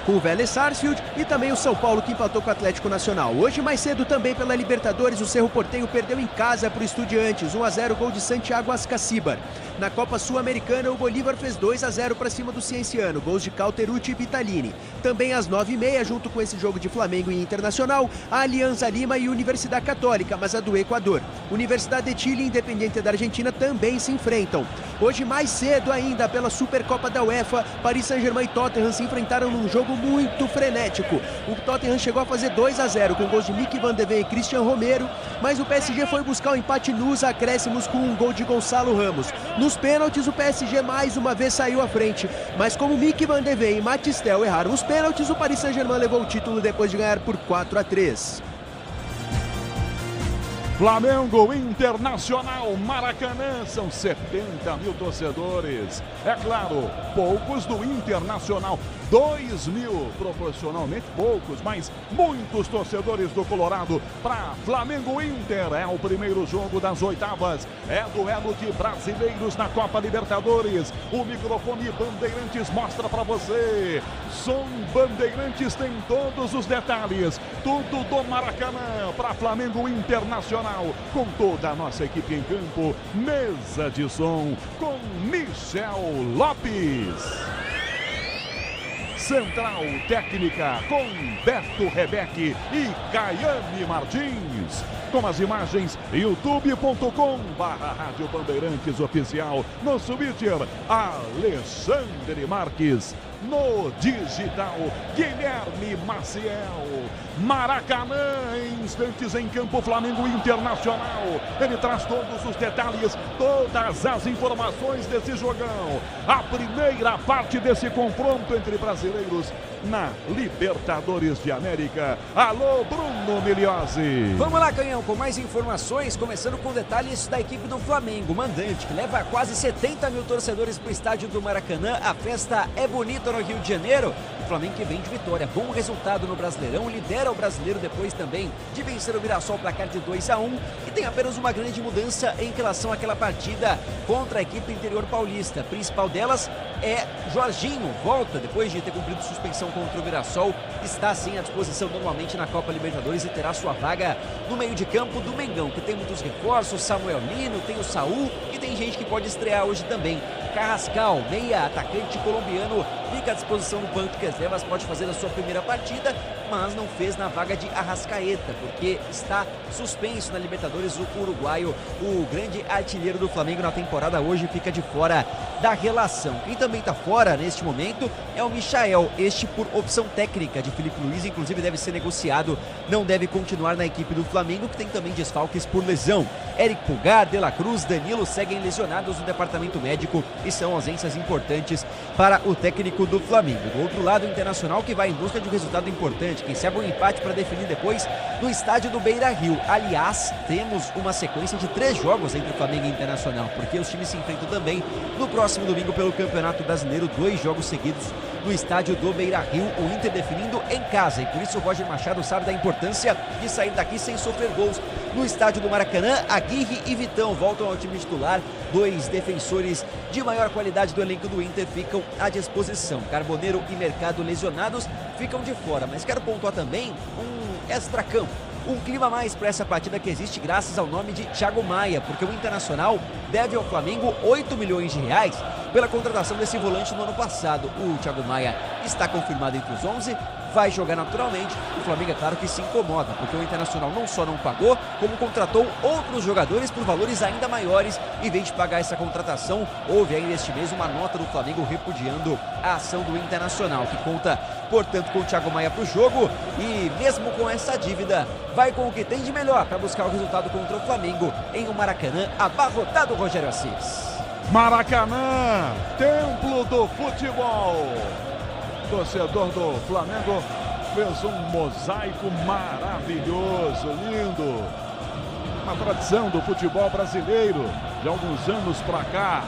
com o Vélez Sarsfield e também o São Paulo que empatou com o Atlético Nacional. Hoje, mais cedo também pela Libertadores, o Cerro Porteño perdeu em casa para o Estudiantes, 1-0, gol de Santiago Ascacíbar. Na Copa Sul-Americana, o Bolívar fez 2-0 para cima do Cienciano, gols de Cauterucci e Vitalini. Também às 9h30, junto com esse jogo de Flamengo e Internacional, a Alianza Lima e Universidade Católica, mas a do Equador. Universidade de Chile e Independiente da Argentina também se enfrentam. Hoje, mais cedo ainda, pela Supercopa da UEFA, Paris Saint-Germain e Tottenham se enfrentaram num jogo muito frenético. O Tottenham chegou a fazer 2-0 com gols de Mickey Van de Ven e Christian Romero, mas o PSG foi buscar o empate nos acréscimos com um gol de Gonçalo Ramos. Nos pênaltis, o PSG mais uma vez saiu à frente, mas como Mickey Van de Ven e Matistel erraram os pênaltis, o Paris Saint-Germain levou o título depois de ganhar por 4-3. Flamengo Internacional, Maracanã, são 70 mil torcedores. É claro, poucos do Internacional, 2 mil, proporcionalmente poucos, mas muitos torcedores do Colorado para Flamengo Inter. É o primeiro jogo das oitavas, é duelo de brasileiros na Copa Libertadores. O microfone Bandeirantes mostra para você. Som Bandeirantes tem todos os detalhes, tudo do Maracanã para Flamengo Internacional. Com toda a nossa equipe em campo, mesa de som com Michel Lopes. Central Técnica com Beto Rebeque e Caiane Martins. Com as imagens, youtube.com/Rádio Bandeirantes Oficial. No Twitter, Alexandre Marques. No digital, Guilherme Maciel. Maracanã, em instantes em campo, Flamengo Internacional. Ele traz todos os detalhes, todas as informações desse jogão. A primeira parte desse confronto entre brasileiros na Libertadores de América. Alô, Bruno Miliozzi. Vamos lá, Canhão, com mais informações, começando com detalhes da equipe do Flamengo, mandante, que leva quase 70 mil torcedores para o estádio do Maracanã. A festa é bonita no Rio de Janeiro. O Flamengo que vem de vitória, bom resultado no Brasileirão, lidera o Brasileiro depois também de vencer o Mirassol, placar de 2-1, e tem apenas uma grande mudança em relação àquela partida contra a equipe interior paulista. A principal delas é Jorginho, volta depois de ter cumprido suspensão contra o Mirassol, está sim à disposição normalmente na Copa Libertadores e terá sua vaga no meio de campo do Mengão, que tem muitos reforços, Samuel Lino, tem o Saul e tem gente que pode estrear hoje também. Carrascal, meia atacante colombiano, fica à disposição do banco de reservas, pode fazer a sua primeira partida, mas não fez na vaga de Arrascaeta, porque está suspenso na Libertadores o uruguaio, o grande artilheiro do Flamengo na temporada hoje, fica de fora da relação. Quem também está fora neste momento é o Michael, este por opção técnica de Filipe Luís, inclusive deve ser negociado, não deve continuar na equipe do Flamengo, que tem também desfalques por lesão. Eric Pulgar, De La Cruz, Danilo seguem lesionados no departamento médico e são ausências importantes para o técnico do Flamengo. Do outro lado, o Internacional, que vai em busca de um resultado importante, quem sabe um empate para definir depois no estádio do Beira-Rio. Aliás, temos uma sequência de 3 jogos entre Flamengo e Internacional, porque os times se enfrentam também no próximo domingo pelo Campeonato Brasileiro, 2 jogos seguidos no estádio do Beira-Rio, o Inter definindo em casa, e por isso o Roger Machado sabe da importância de sair daqui sem sofrer gols. No estádio do Maracanã, Aguirre e Vitão voltam ao time titular, 2 defensores de maior qualidade do elenco do Inter ficam à disposição. Carboneiro e Mercado lesionados ficam de fora, mas quero pontuar também um extracampo. Um clima a mais para essa partida que existe graças ao nome de Thiago Maia, porque o Internacional deve ao Flamengo 8 milhões de reais pela contratação desse volante no ano passado. O Thiago Maia está confirmado entre os 11, vai jogar naturalmente. O Flamengo, é claro que se incomoda, porque o Internacional não só não pagou, como contratou outros jogadores por valores ainda maiores. Em vez de pagar essa contratação, houve ainda este mês uma nota do Flamengo repudiando a ação do Internacional, que conta, portanto, com o Thiago Maia para o jogo, e mesmo com essa dívida, vai com o que tem de melhor para buscar o resultado contra o Flamengo em um Maracanã abarrotado, Rogério Assis. Maracanã, templo do futebol. Torcedor do Flamengo fez um mosaico maravilhoso, lindo. Uma tradição do futebol brasileiro de alguns anos pra cá.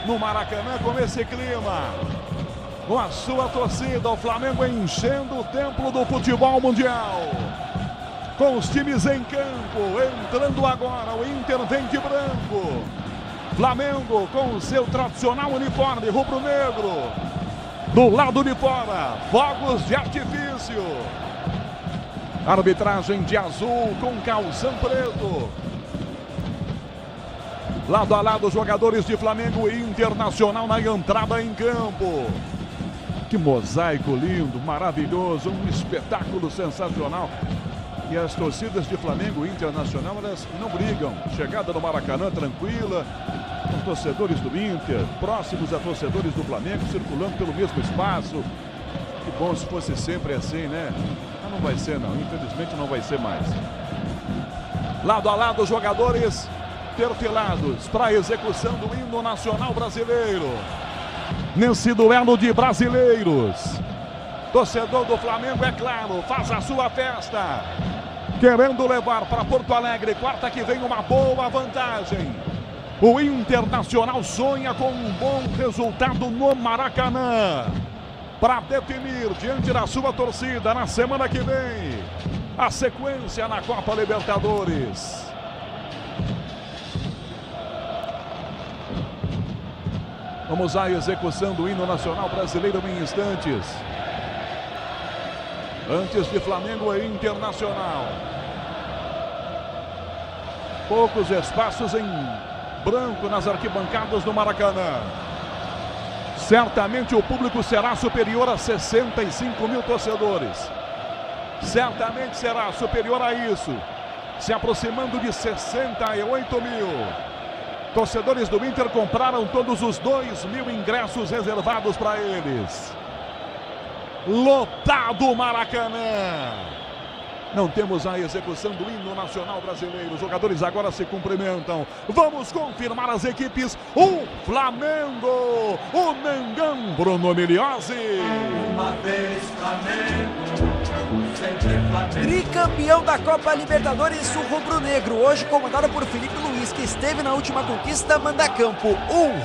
No Maracanã, com esse clima, com a sua torcida, o Flamengo enchendo o templo do futebol mundial. Com os times em campo, entrando agora, o Inter vem de branco. Flamengo com o seu tradicional uniforme rubro-negro. Do lado de fora, fogos de artifício. Arbitragem de azul com calção preto. Lado a lado, jogadores de Flamengo e Internacional na entrada em campo. Que mosaico lindo, maravilhoso, um espetáculo sensacional. E as torcidas de Flamengo e Internacional, elas não brigam. Chegada no Maracanã tranquila. Os torcedores do Inter, próximos a torcedores do Flamengo, circulando pelo mesmo espaço. Que bom se fosse sempre assim, né? Mas não vai ser não, infelizmente não vai ser mais. Lado a lado, jogadores perfilados para a execução do hino nacional brasileiro. Nesse duelo de brasileiros. Torcedor do Flamengo, é claro, faz a sua festa. Querendo levar para Porto Alegre, quarta que vem, uma boa vantagem. O Internacional sonha com um bom resultado no Maracanã para definir diante da sua torcida na semana que vem a sequência na Copa Libertadores. Vamos à execução do hino nacional brasileiro em instantes. Antes de Flamengo e Internacional. Poucos espaços em branco nas arquibancadas do Maracanã. Certamente o público será superior a 65 mil torcedores. Certamente será superior a isso. Se aproximando de 68 mil. Torcedores do Inter compraram todos os 2.000 ingressos reservados para eles. Lotado o Maracanã. Não temos a execução do hino nacional brasileiro. Os jogadores agora se cumprimentam. Vamos confirmar as equipes. O Flamengo, o Mengão, Bruno Miliozzi. Uma vez Flamengo, sempre Flamengo. Tricampeão da Copa Libertadores, o rubro-negro, hoje comandado por Filipe Luís, que esteve na última conquista, manda campo.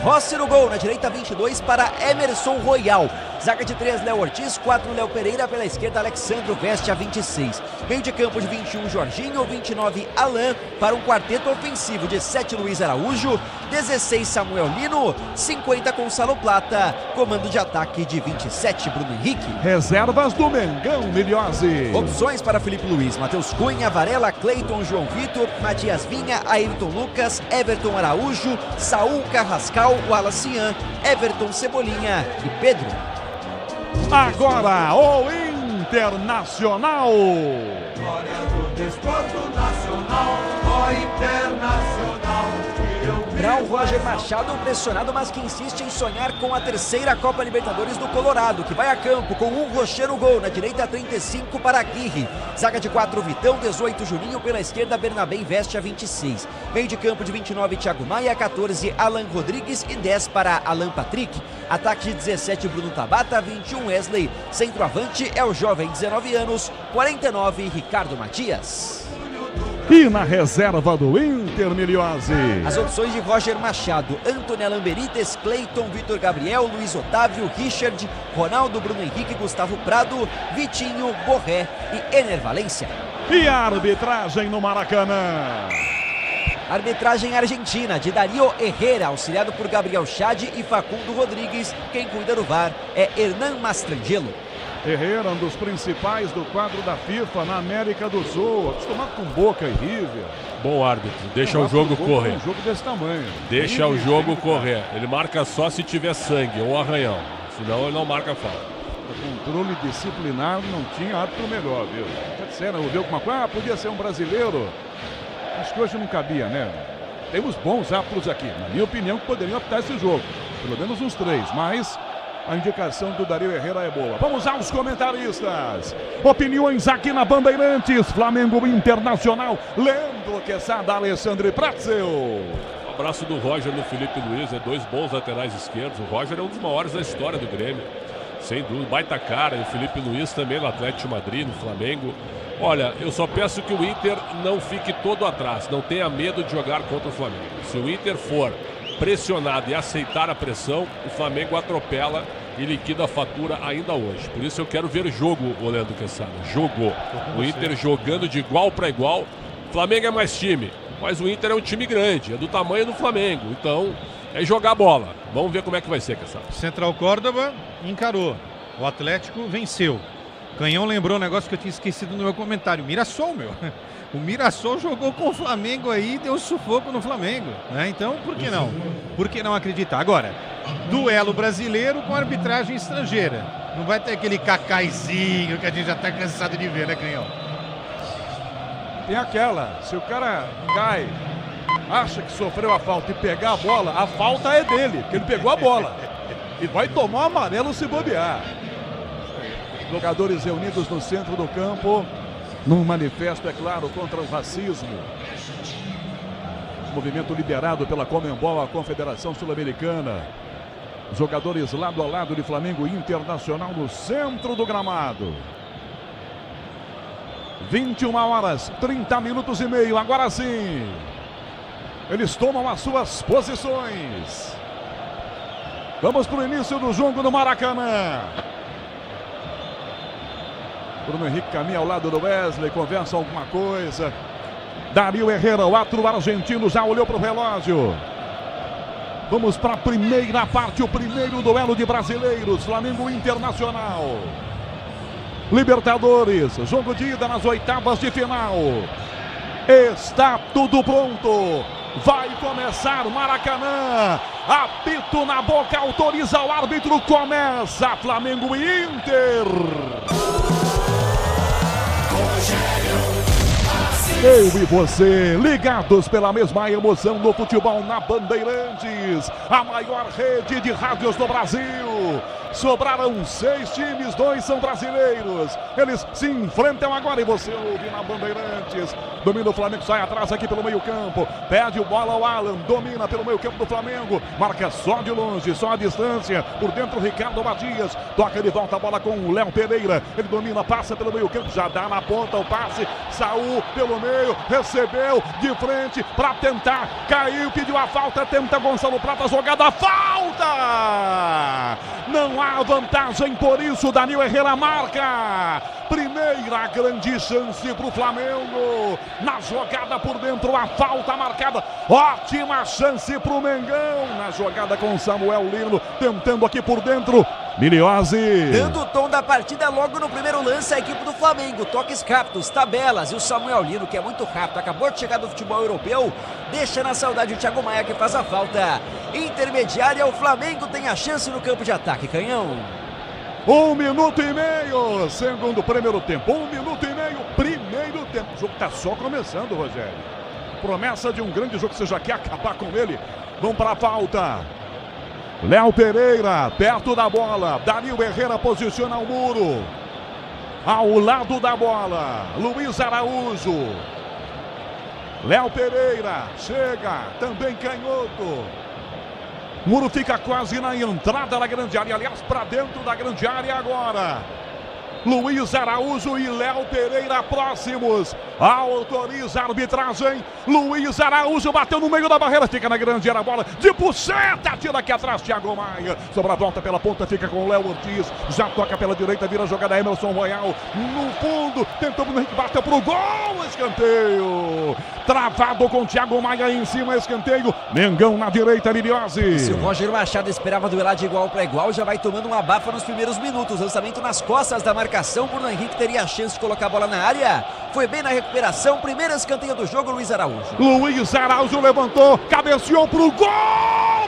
Rossi no gol, na direita 22 para Emerson Royal. Zaga de 3, Léo Ortiz, 4, Léo Pereira, pela esquerda, Alexandro Veste a 26. Meio de campo de 21, Jorginho, 29, Alain, para um quarteto ofensivo de 7, Luiz Araújo, 16, Samuel Lino, 50, Gonçalo Plata, comando de ataque de 27, Bruno Henrique. Reservas do Mengão, Miliozzi. Opções para Filipe Luís, Matheus Cunha, Varela, Cleiton, João Vitor, Matias Vinha, Ayrton Lucas, Everton Araújo, Saul Carrascal, Wallace Ian, Everton Cebolinha e Pedro. Agora, o Internacional. Glória do desporto nacional, ó Internacional. Para o Roger Machado, pressionado, mas que insiste em sonhar com a terceira Copa Libertadores do Colorado, que vai a campo com um Rocher no gol, na direita 35 para Aguirre. Zaga de 4, Vitão, 18, Juninho, pela esquerda, Bernabé investe a 26. Meio de campo de 29, Thiago Maia, 14, Alan Rodrigues e 10 para Alan Patrick. Ataque de 17, Bruno Tabata, 21, Wesley. Centroavante é o jovem, 19 anos, 49, Ricardo Matias. E na reserva do Inter, Miliose. As opções de Roger Machado: Antonella Amberites, Cleiton, Vitor Gabriel, Luiz Otávio, Richard, Ronaldo, Bruno Henrique, Gustavo Prado, Vitinho, Borré e Ener Valência. E a arbitragem no Maracanã. Arbitragem argentina de Darío Herrera, auxiliado por Gabriel Chad e Facundo Rodrigues. Quem cuida do VAR é Hernan Mastrangelo. Herrera, um dos principais do quadro da FIFA na América do Sul, acostumado com Boca e River. Bom árbitro, deixa o jogo correr. Um jogo desse tamanho. Deixa o jogo correr. Ele marca só se tiver sangue ou arranhão, senão ele não marca falta. O controle disciplinar não tinha árbitro melhor, viu? Tá disseram, ouviu alguma coisa? Podia ser um brasileiro. Acho que hoje não cabia, né? Temos bons árbitros aqui, na minha opinião, que poderiam apitar esse jogo. Pelo menos uns 3, mas a indicação do Darío Herrera é boa. Vamos aos comentaristas. Opiniões aqui na Bandeirantes. Flamengo Internacional. Leandro Quesada, Alexandre Pratzel. Um abraço do Roger no Felipe Luiz. É 2 bons laterais esquerdos. O Roger é um dos maiores da história do Grêmio. Sem dúvida. Baita cara. E o Felipe Luiz também no Atlético de Madrid, no Flamengo. Olha, eu só peço que o Inter não fique todo atrás. Não tenha medo de jogar contra o Flamengo. Se o Inter for pressionado e aceitar a pressão, o Flamengo atropela e liquida a fatura ainda hoje. Por isso eu quero ver jogo, o Leandro Quesada. Jogo. O Inter jogando de igual para igual. O Flamengo é mais time, mas o Inter é um time grande, é do tamanho do Flamengo. Então, é jogar bola. Vamos ver como é que vai ser, Quesada. Central Córdoba encarou. O Atlético venceu. Canhão lembrou um negócio que eu tinha esquecido no meu comentário. Mirassol, meu. O Mirassol jogou com o Flamengo aí e deu sufoco no Flamengo, né? Então, por que não? Por que não acreditar? Agora, duelo brasileiro com arbitragem estrangeira. Não vai ter aquele cacaizinho que a gente já tá cansado de ver, né, Canhão? Tem aquela, se o cara cai, acha que sofreu a falta e pegar a bola, a falta é dele, porque ele pegou a bola. E vai tomar o amarelo se bobear. Jogadores reunidos no centro do campo, num manifesto, é claro, contra o racismo. Movimento liderado pela Conmebol, a Confederação Sul-Americana. Jogadores lado a lado de Flamengo Internacional no centro do gramado. 21 horas, 30 minutos e meio, agora sim. Eles tomam as suas posições. Vamos para o início do jogo no Maracanã. Bruno Henrique caminha ao lado do Wesley, conversa alguma coisa. Darío Herrera, o outro argentino, já olhou para o relógio. Vamos para a primeira parte, o primeiro duelo de brasileiros, Flamengo Internacional. Libertadores, jogo de ida nas oitavas de final. Está tudo pronto. Vai começar Maracanã. Apito na boca, autoriza o árbitro. Começa Flamengo e Inter. Eu e você, ligados pela mesma emoção no futebol na Bandeirantes, a maior rede de rádios do Brasil. Sobraram 6 times, 2 são brasileiros. Eles se enfrentam agora e você ouve na Bandeirantes. Domina o Flamengo, sai atrás aqui pelo meio campo. Pede o bola ao Alan, domina pelo meio campo do Flamengo. Marca só de longe, só a distância. Por dentro, Ricardo Matias. Toca de volta a bola com o Léo Pereira. Ele domina, passa pelo meio campo, já dá na ponta o passe. Saul pelo meio, recebeu de frente para tentar. Caiu, pediu a falta, tenta Gonçalo Prata, jogada, falta! Não há vantagem, por isso Darío Herrera marca. Primeira grande chance para o Flamengo. Na jogada por dentro, a falta marcada. Ótima chance para o Mengão. Na jogada com Samuel Lino, tentando aqui por dentro. Miliose. Dando o tom da partida logo no primeiro lance, a equipe do Flamengo. Toques rápidos, tabelas. E o Samuel Lino, que é muito rápido, acabou de chegar do futebol europeu, deixa na saudade o Thiago Maia, que faz a falta intermediária. O Flamengo tem a chance no campo de ataque, Canhão. 1 minuto e meio, segundo primeiro tempo. 1 minuto e meio, primeiro tempo. O jogo está só começando, Rogério. Promessa de um grande jogo, você já quer acabar com ele. Vamos para a falta. Léo Pereira, perto da bola. Dario Herrera posiciona o muro. Ao lado da bola, Luiz Araújo. Léo Pereira, chega, também canhoto. O muro fica quase na entrada da grande área, aliás, para dentro da grande área agora. Luiz Araújo e Léo Pereira próximos. Autoriza a arbitragem. Luiz Araújo bateu no meio da barreira. Fica na grande área a bola. De puxeta. Tira aqui atrás Thiago Maia. Sobra a volta pela ponta. Fica com o Léo Ortiz. Já toca pela direita. Vira a jogada Emerson Royal. No fundo. Tentou o Henrique. Bateu pro gol. Escanteio. Travado com Thiago Maia em cima. Escanteio. Mengão na direita. Liliose. Se o Roger Machado esperava duelar de igual para igual, já vai tomando uma abafa nos primeiros minutos. Lançamento nas costas da marcação. Bruno Henrique teria a chance de colocar a bola na área. Foi bem na recuperação. Primeiro escanteio do jogo, Luiz Araújo. Luiz Araújo levantou, cabeceou pro gol,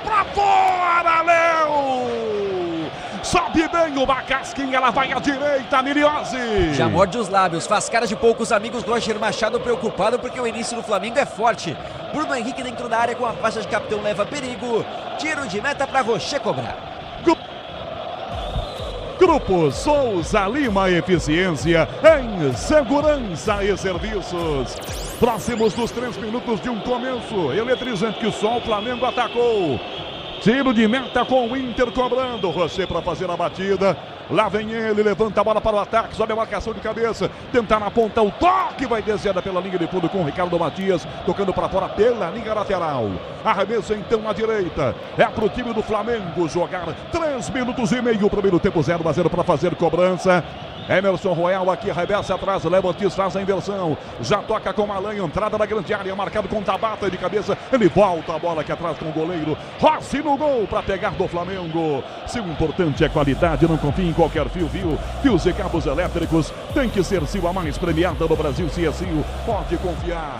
pra fora, Léo! Sobe bem o Bacasquinha, ela vai à direita, Liliose. Já morde os lábios, faz cara de poucos amigos. Roger Machado preocupado porque o início do Flamengo é forte. Bruno Henrique dentro da área com a faixa de capitão leva perigo. Tiro de meta para Rocher cobrar. Grupo Souza Lima, eficiência em segurança e serviços. Próximos dos 3 minutos de um começo eletrizante que só o Flamengo atacou. Tiro de meta com o Inter cobrando. Rocher para fazer a batida. Lá vem ele, levanta a bola para o ataque, sobe a marcação de cabeça, tentar na ponta o toque, vai desviada pela linha de fundo com o Ricardo Matias, tocando para fora pela linha lateral. Arremessa então na direita, é para o time do Flamengo jogar 3 minutos e meio, primeiro tempo 0-0 para fazer cobrança. Emerson Royal aqui, arremessa atrás, Léo Ortiz faz a inversão, já toca com Malanha, entrada na grande área, marcado com Tabata de cabeça, ele volta a bola aqui atrás com o goleiro, Rossi no gol para pegar do Flamengo. Se o importante é qualidade, não confie em qualquer fio, viu? Fios e cabos elétricos, tem que ser Sil, a mais premiada do Brasil, se é Sil, pode confiar.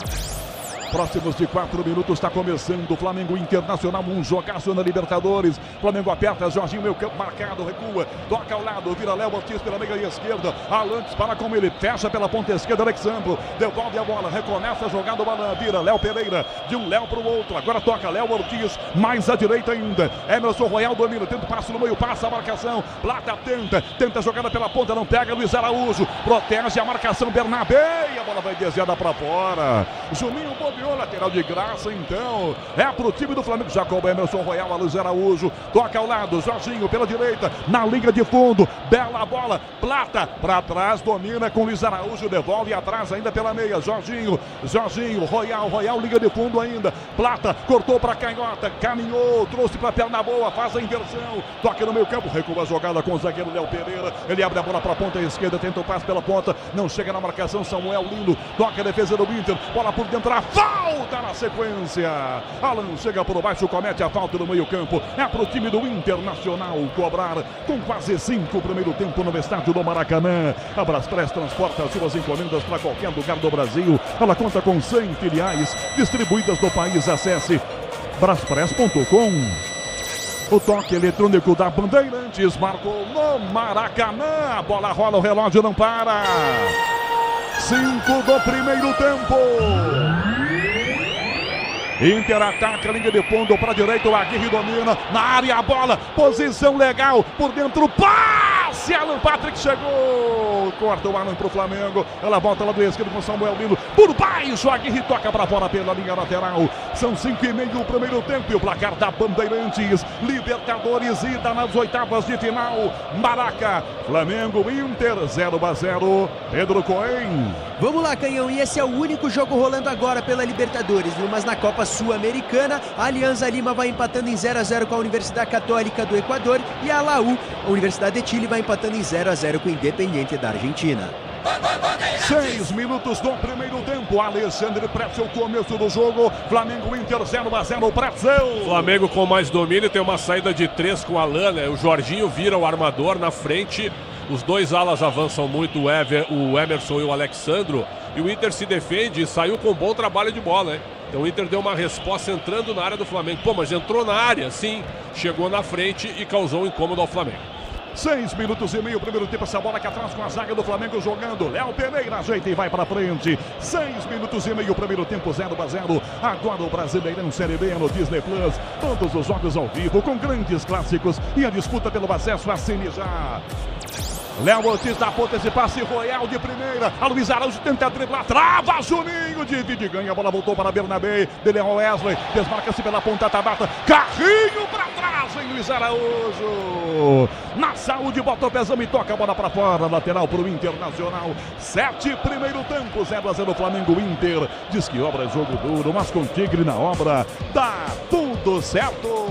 Próximos de 4 minutos, está começando o Flamengo Internacional, um jogaço na Libertadores. Flamengo aperta, Jorginho, meio campo marcado, recua, toca ao lado, vira Léo Ortiz pela meia esquerda. Alantes para com ele, fecha pela ponta esquerda, Alexandro, devolve a bola, recomeça a jogada, bola vira Léo Pereira, de um Léo para o outro. Agora toca Léo Ortiz, mais à direita ainda. Emerson Royal domina, tenta o passo no meio, passa a marcação. Plata tenta a jogada pela ponta, não pega. Luiz Araújo, protege a marcação, Bernabé, e a bola vai desviada para fora. Juninho bobeou, lateral de graça, então é pro time do Flamengo. Jacob, Emerson Royal, a Luiz Araújo, toca ao lado, Jorginho pela direita, na linha de fundo, bela bola, Plata para trás, domina com Luiz Araújo, devolve atrás ainda pela meia, Jorginho, Royal, liga de fundo ainda, Plata cortou para canhota, caminhou, trouxe para perna boa, faz a inversão, toca no meio campo, recua a jogada com o zagueiro Léo Pereira, ele abre a bola para a ponta esquerda, tenta o passe pela ponta, não chega na marcação, Samuel Lindo, toca a defesa do Inter, bola por dentro, a falta na sequência. Alan chega por baixo, comete a falta no meio campo. É pro time do Internacional cobrar com quase 5 primeiro tempo no estádio do Maracanã. A Braspress transporta as suas encomendas para qualquer lugar do Brasil. Ela conta com 100 filiais distribuídas no país. Acesse braspress.com. O toque eletrônico da Bandeirantes marcou no Maracanã. A bola rola, o relógio não para. 5 do primeiro tempo. Inter ataca a linha de fundo para a direita, o Aguirre domina, na área a bola, posição legal, por dentro, passe, Alan Patrick chegou, corta o Alan para o Flamengo, ela volta lá do esquerdo com Samuel Lindo, por baixo, Aguirre toca para fora pela linha lateral, são 5:30 o primeiro tempo e o placar da Bandeirantes, Libertadores, ida nas oitavas de final, Maraca, Flamengo, Inter, 0-0, Pedro Cohen. Vamos lá, Canhão, e esse é o único jogo rolando agora pela Libertadores, viu? Mas na Copa Sul-Americana, a Alianza Lima vai empatando em 0-0 com a Universidade Católica do Equador e a Laú, a Universidade de Chile, vai empatando em 0-0 com o Independiente da Argentina. 6 minutos do primeiro tempo, Alexandre Pretzel, começo do jogo, Flamengo Inter 0-0, Pretzel. Flamengo com mais domínio, tem uma saída de 3 com o Alan, né? O Jorginho vira o armador na frente, os dois alas avançam muito, o Emerson e o Alexandro, e o Inter se defende e saiu com um bom trabalho de bola, né? Então o Inter deu uma resposta entrando na área do Flamengo. Pô, mas entrou na área, sim, chegou na frente e causou um incômodo ao Flamengo. 6 minutos e meio, primeiro tempo, essa bola aqui atrás com a zaga do Flamengo jogando. Léo Pereira ajeita e vai para frente. 6 minutos e meio, primeiro tempo, 0-0. Agora o Brasileirão Série B no Disney Plus. Todos os jogos ao vivo, com grandes clássicos e a disputa pelo acesso. Assine já. Léo Ortiz da ponta, esse passe royal de primeira. A Luiz Araújo tenta driblar, trava, Juninho, divide e ganha. A bola voltou para Bernabé, dele é o Wesley, desmarca-se pela ponta, Tabata, carrinho para trás, hein, Luiz Araújo. Na saúde, bota o pezão e toca a bola para fora, lateral para o Internacional. 7, primeiro tempo, 0-0 Flamengo Inter. Diz que obra é jogo duro, mas com Tigre na obra, dá tudo certo.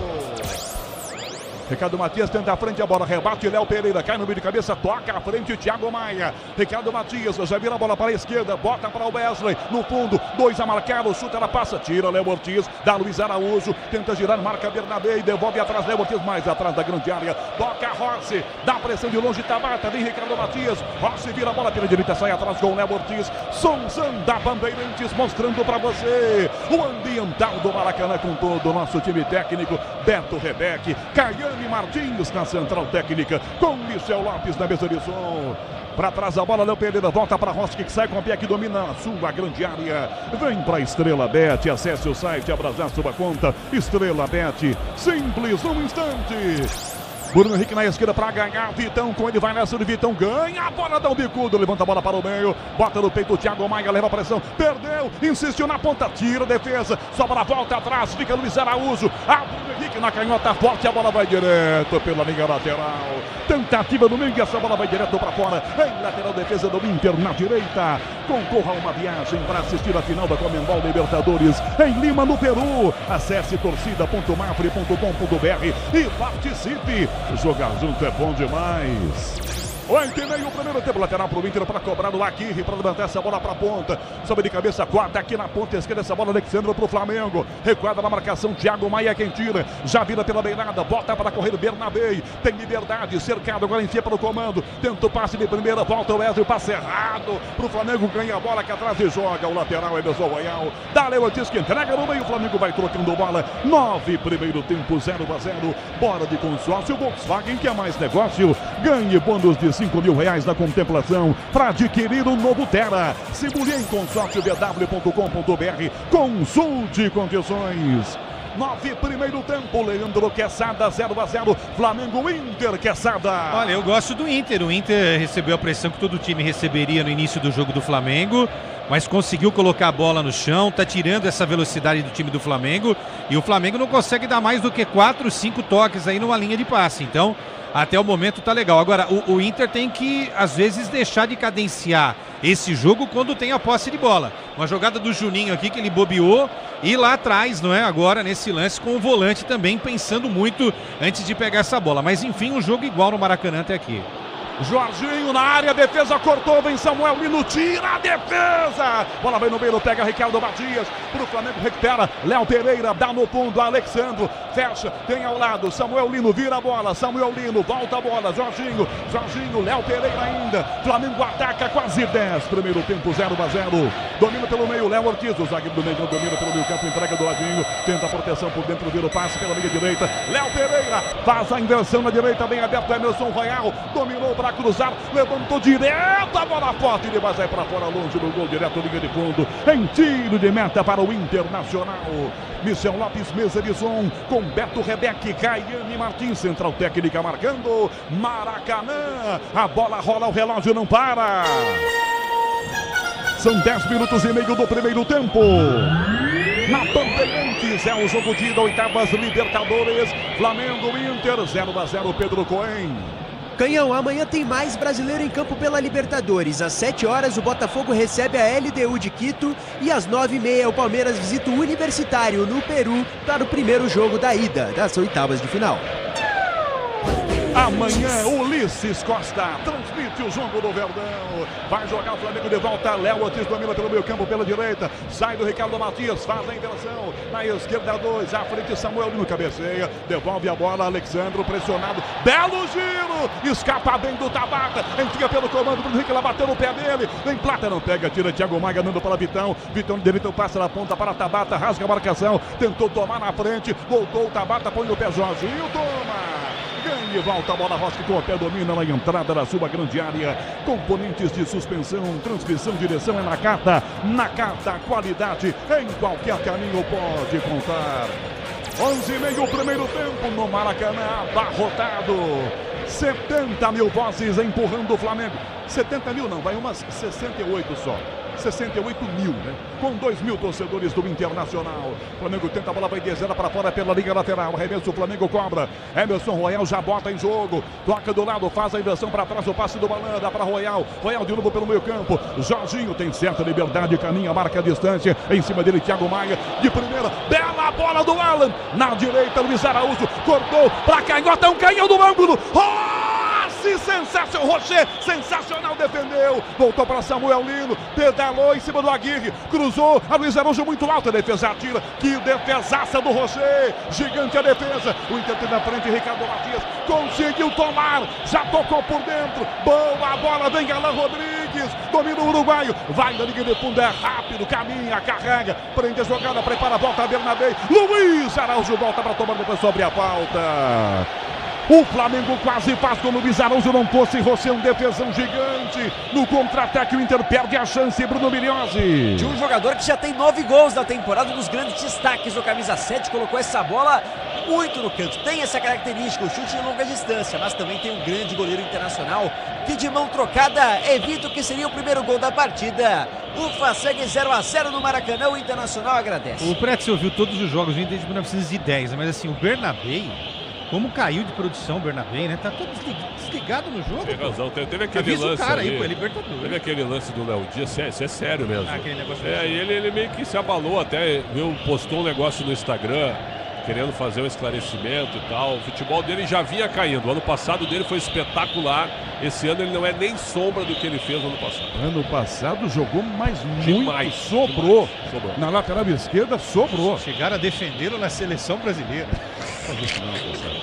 Ricardo Matias tenta a frente, a bola rebate, Léo Pereira cai no meio de cabeça, toca à frente, Thiago Maia. Ricardo Matias já vira a bola para a esquerda, bota para o Wesley, no fundo, 2 a marcar, o chute, ela passa, tira Léo Ortiz, dá Luiz Araújo, tenta girar, marca Bernabé e devolve atrás, Léo Ortiz mais atrás da grande área, toca Rossi, dá pressão de longe, Tabata, vem Ricardo Matias, Rossi vira a bola pela direita, sai atrás com o Léo Ortiz, Sonzan da Bandeirantes mostrando para você o ambiental do Maracanã com todo o nosso time técnico, Beto Rebeck, Caiane Martins na central técnica, com Michel Lopes na mesa de som. Para trás a bola, Léo Pereira volta para Rossi, que sai com o pé, que domina a sua grande área. Vem para Estrela Bet, acesse o site, abra já sua conta. Estrela Bet, simples, um instante. Bruno Henrique na esquerda para ganhar, Vitão com ele, vai nessa de Vitão, ganha a bola, dá um bicudo, levanta a bola para o meio, bota no peito o Thiago Maia, leva a pressão, perdeu, insistiu na ponta, tira a defesa, sobra a volta atrás, fica Luiz Araújo, Bruno Henrique na canhota forte, a bola vai direto pela linha lateral, tentativa do Mengue, essa bola vai direto para fora, em lateral defesa do Inter na direita, concorra a uma viagem para assistir a final da Comembol Libertadores em Lima, no Peru, acesse torcida.mafre.com.br e participe. Jogar junto é bom demais. 8,5, primeiro tempo, lateral para o Inter para cobrar o Aguirre, para levantar essa bola para a ponta, sobe de cabeça, corta aqui na ponta esquerda, essa bola Alexandre para o Flamengo, recuada na marcação, Thiago Maia quem tira, já vira pela beirada, bota para correr o Bernabé, tem liberdade, cercado, agora enfia para o comando, tenta o passe de primeira, volta o Wesley, passe errado, para o Flamengo, ganha a bola aqui atrás e joga, o lateral Emerson Royal, dá Léo Ortiz que entrega no meio, o Flamengo vai trocando bola, 9, primeiro tempo, 0-0, bora de consórcio, Volkswagen que é mais negócio, ganhe bônus de R$5.000 na contemplação para adquirir um novo Terra. Simule em consórciobw.com.br. Consulte condições. 9, primeiro tempo, Leandro Quesada, 0-0, Flamengo Inter, Quesada. Olha, eu gosto do Inter. O Inter recebeu a pressão que todo time receberia no início do jogo do Flamengo, mas conseguiu colocar a bola no chão, tá tirando essa velocidade do time do Flamengo, e o Flamengo não consegue dar mais do que 4, 5 toques aí numa linha de passe. Então, até o momento tá legal. Agora, o Inter tem que, às vezes, deixar de cadenciar esse jogo quando tem a posse de bola. Uma jogada do Juninho aqui que ele bobeou e lá atrás, não é? Agora, nesse lance com o volante também, pensando muito antes de pegar essa bola. Mas, enfim, um jogo igual no Maracanã até aqui. Jorginho na área, defesa cortou, vem Samuel Lino, tira a defesa, bola vem no meio, pega Ricardo Matias, pro Flamengo recupera, Léo Pereira, dá no fundo, Alexandro, fecha, tem ao lado, Samuel Lino, vira a bola, Samuel Lino, volta a bola, Jorginho, Léo Pereira ainda, Flamengo ataca quase 10, primeiro tempo 0-0, domina pelo meio, Léo Ortiz, o zagueiro do meio, domina pelo meio campo, entrega do ladinho, tenta a proteção por dentro, vira o passe pela linha direita, Léo Pereira, faz a inversão na direita, bem aberto, Emerson Royal, dominou para cruzar, levantou direto, a bola forte, ele vai sair para fora, longe do gol, direto, linha de fundo, em tiro de meta para o Internacional. Michel Lopes, mesa de som, com Beto Rebeck, Caiane Martins, central técnica marcando, Maracanã, a bola rola, o relógio não para. São 10 minutos e meio do primeiro tempo. Na Bandeirantes é o jogo de ida, oitavas Libertadores, Flamengo Inter, 0-0, Pedro Cohen. Canhão, amanhã tem mais brasileiro em campo pela Libertadores. Às 7 horas o Botafogo recebe a LDU de Quito e às 9h30 o Palmeiras visita o Universitário no Peru para o primeiro jogo da ida das oitavas de final. Amanhã, Ulisses Costa transmite o jogo do Verdão. Vai jogar o Flamengo de volta. Léo Ortiz domina pelo meio campo pela direita. Sai do Ricardo Matias, faz a inversão. Na esquerda, 2. À frente, Samuel Lino cabeceia. Devolve a bola, Alexandre pressionado. Belo giro! Escapa bem do Tabata. Enfia pelo comando do Henrique, ela bateu no pé dele. Vem Plata, não pega, tira Thiago Maia, dando para Vitão. Vitão de direita, passa na ponta para Tabata. Rasga a marcação. Tentou tomar na frente. Voltou o Tabata, põe no pé Jorginho. Toma! Ganha e volta a bola. Rosque com o pé domina na entrada da sua grande área. Componentes de suspensão, transmissão, direção é na carta. Na carta, qualidade em qualquer caminho pode contar. 11:30 o primeiro tempo no Maracanã, abarrotado. 70 mil vozes empurrando o Flamengo. 70 mil não, vai umas 68 só. 68 mil, né? Com 2 mil torcedores do Internacional. O Flamengo tenta, a bola vai descendo para fora pela linha lateral. Arremesso, o Flamengo cobra. Emerson Royal já bota em jogo. Toca do lado, faz a inversão para trás. O passe do Balão, dá para Royal. Royal de novo pelo meio campo. Jorginho tem certa liberdade, caminha, marca a distância. Em cima dele, Thiago Maia. De primeira, bela bola do Alan. Na direita, Luiz Araújo. Cortou para canhota, um canhão do ângulo. Sensacional, Rocher, sensacional, defendeu, voltou para Samuel Lino, pedalou em cima do Aguirre, cruzou, a Luiz Araújo muito alta, defesa tira, que defesaça do Rocher, gigante a defesa, o Inter tem na frente, Ricardo Matias, conseguiu tomar, já tocou por dentro, boa bola, vem Alan Rodrigues, domina o uruguaio, vai na linha de fundo, é rápido, caminha, carrega, prende a jogada, prepara a volta, Bernabé, Luiz Araújo volta para tomar depois sobre a falta. O Flamengo quase faz com o Luiz Araújo, não fosse Rocher, um defesão gigante. No contra-ataque o Inter perde a chance, Bruno Migliozzi. De um jogador que já tem 9 gols na temporada, um dos grandes destaques do camisa 7, colocou essa bola muito no canto. Tem essa característica, o chute de longa distância, mas também tem um grande goleiro internacional que de mão trocada evita o que seria o primeiro gol da partida. Ufa, segue 0-0 no Maracanã, o Internacional agradece. O Pretzel viu todos os jogos desde 1910, mas assim, o Bernabé... Como caiu de produção o Bernabé, né? Tá todo desligado no jogo. Tem razão, teve aquele lance ali, teve aquele lance do Léo Dias, isso é sério mesmo. Aquele negócio ele meio que se abalou até, postou um negócio no Instagram, querendo fazer um esclarecimento e tal. O futebol dele já vinha caindo. O ano passado dele foi espetacular. Esse ano ele não é nem sombra do que ele fez no ano passado. Ano passado jogou mais muito. Sobrou. Na lateral esquerda, sobrou. Chegaram a defendê-lo na seleção brasileira. Isso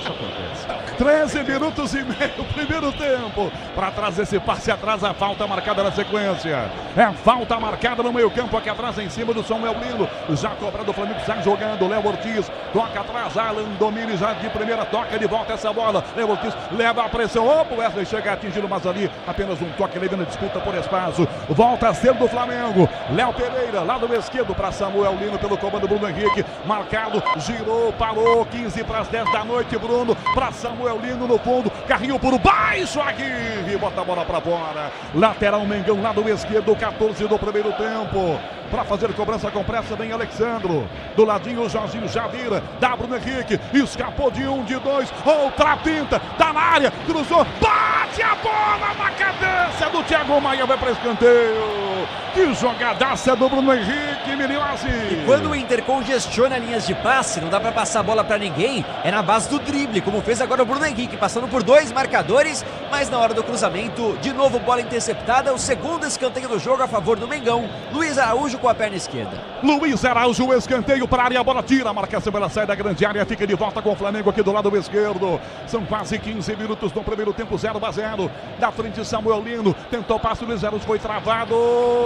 acontece. 13 minutos e meio, primeiro tempo. Para trás esse passe atrás, a falta marcada na sequência. É falta marcada no meio campo, aqui atrás em cima do Samuel Lino. Já cobrando o Flamengo, sai jogando. Léo Ortiz toca atrás, Alan domina já de primeira, toca de volta essa bola. Léo Ortiz leva a pressão. Opa, o Wesley chega atingindo, mas ali apenas um toque, levando a disputa por espaço. Volta a ser do Flamengo. Léo Pereira, lado esquerdo para Samuel Lino pelo comando Bruno Henrique. Marcado, girou, parou, 15 para as 10 da noite, Bruno, para Samuel Lino no fundo, carrinho por baixo, Aguirre, bota a bola para fora, lateral Mengão, lado esquerdo, 14 do primeiro tempo, para fazer cobrança com pressa, vem Alexandro, do ladinho o Jorginho já vira, dá Bruno Henrique, escapou de um, de dois, outra pinta, tá na área, cruzou, bate a bola na cadência do Thiago Maia, vai para escanteio, que jogadaça do Bruno Henrique, Migliozzi. E quando o Inter congestiona linhas de passe, não dá para passar a bola para ninguém, é na base do drible, como fez agora o Bruno Henrique, passando por 2 marcadores, mas na hora do cruzamento, de novo bola interceptada, o segundo escanteio do jogo a favor do Mengão, Luiz Araújo com a perna esquerda. Luiz Araújo, escanteio para a área, a bola tira, a marcação pela saída da grande área, fica de volta com o Flamengo aqui do lado esquerdo, são quase 15 minutos no primeiro tempo, 0-0, da frente Samuel Lino, tentou passe, Luiz Araújo foi travado,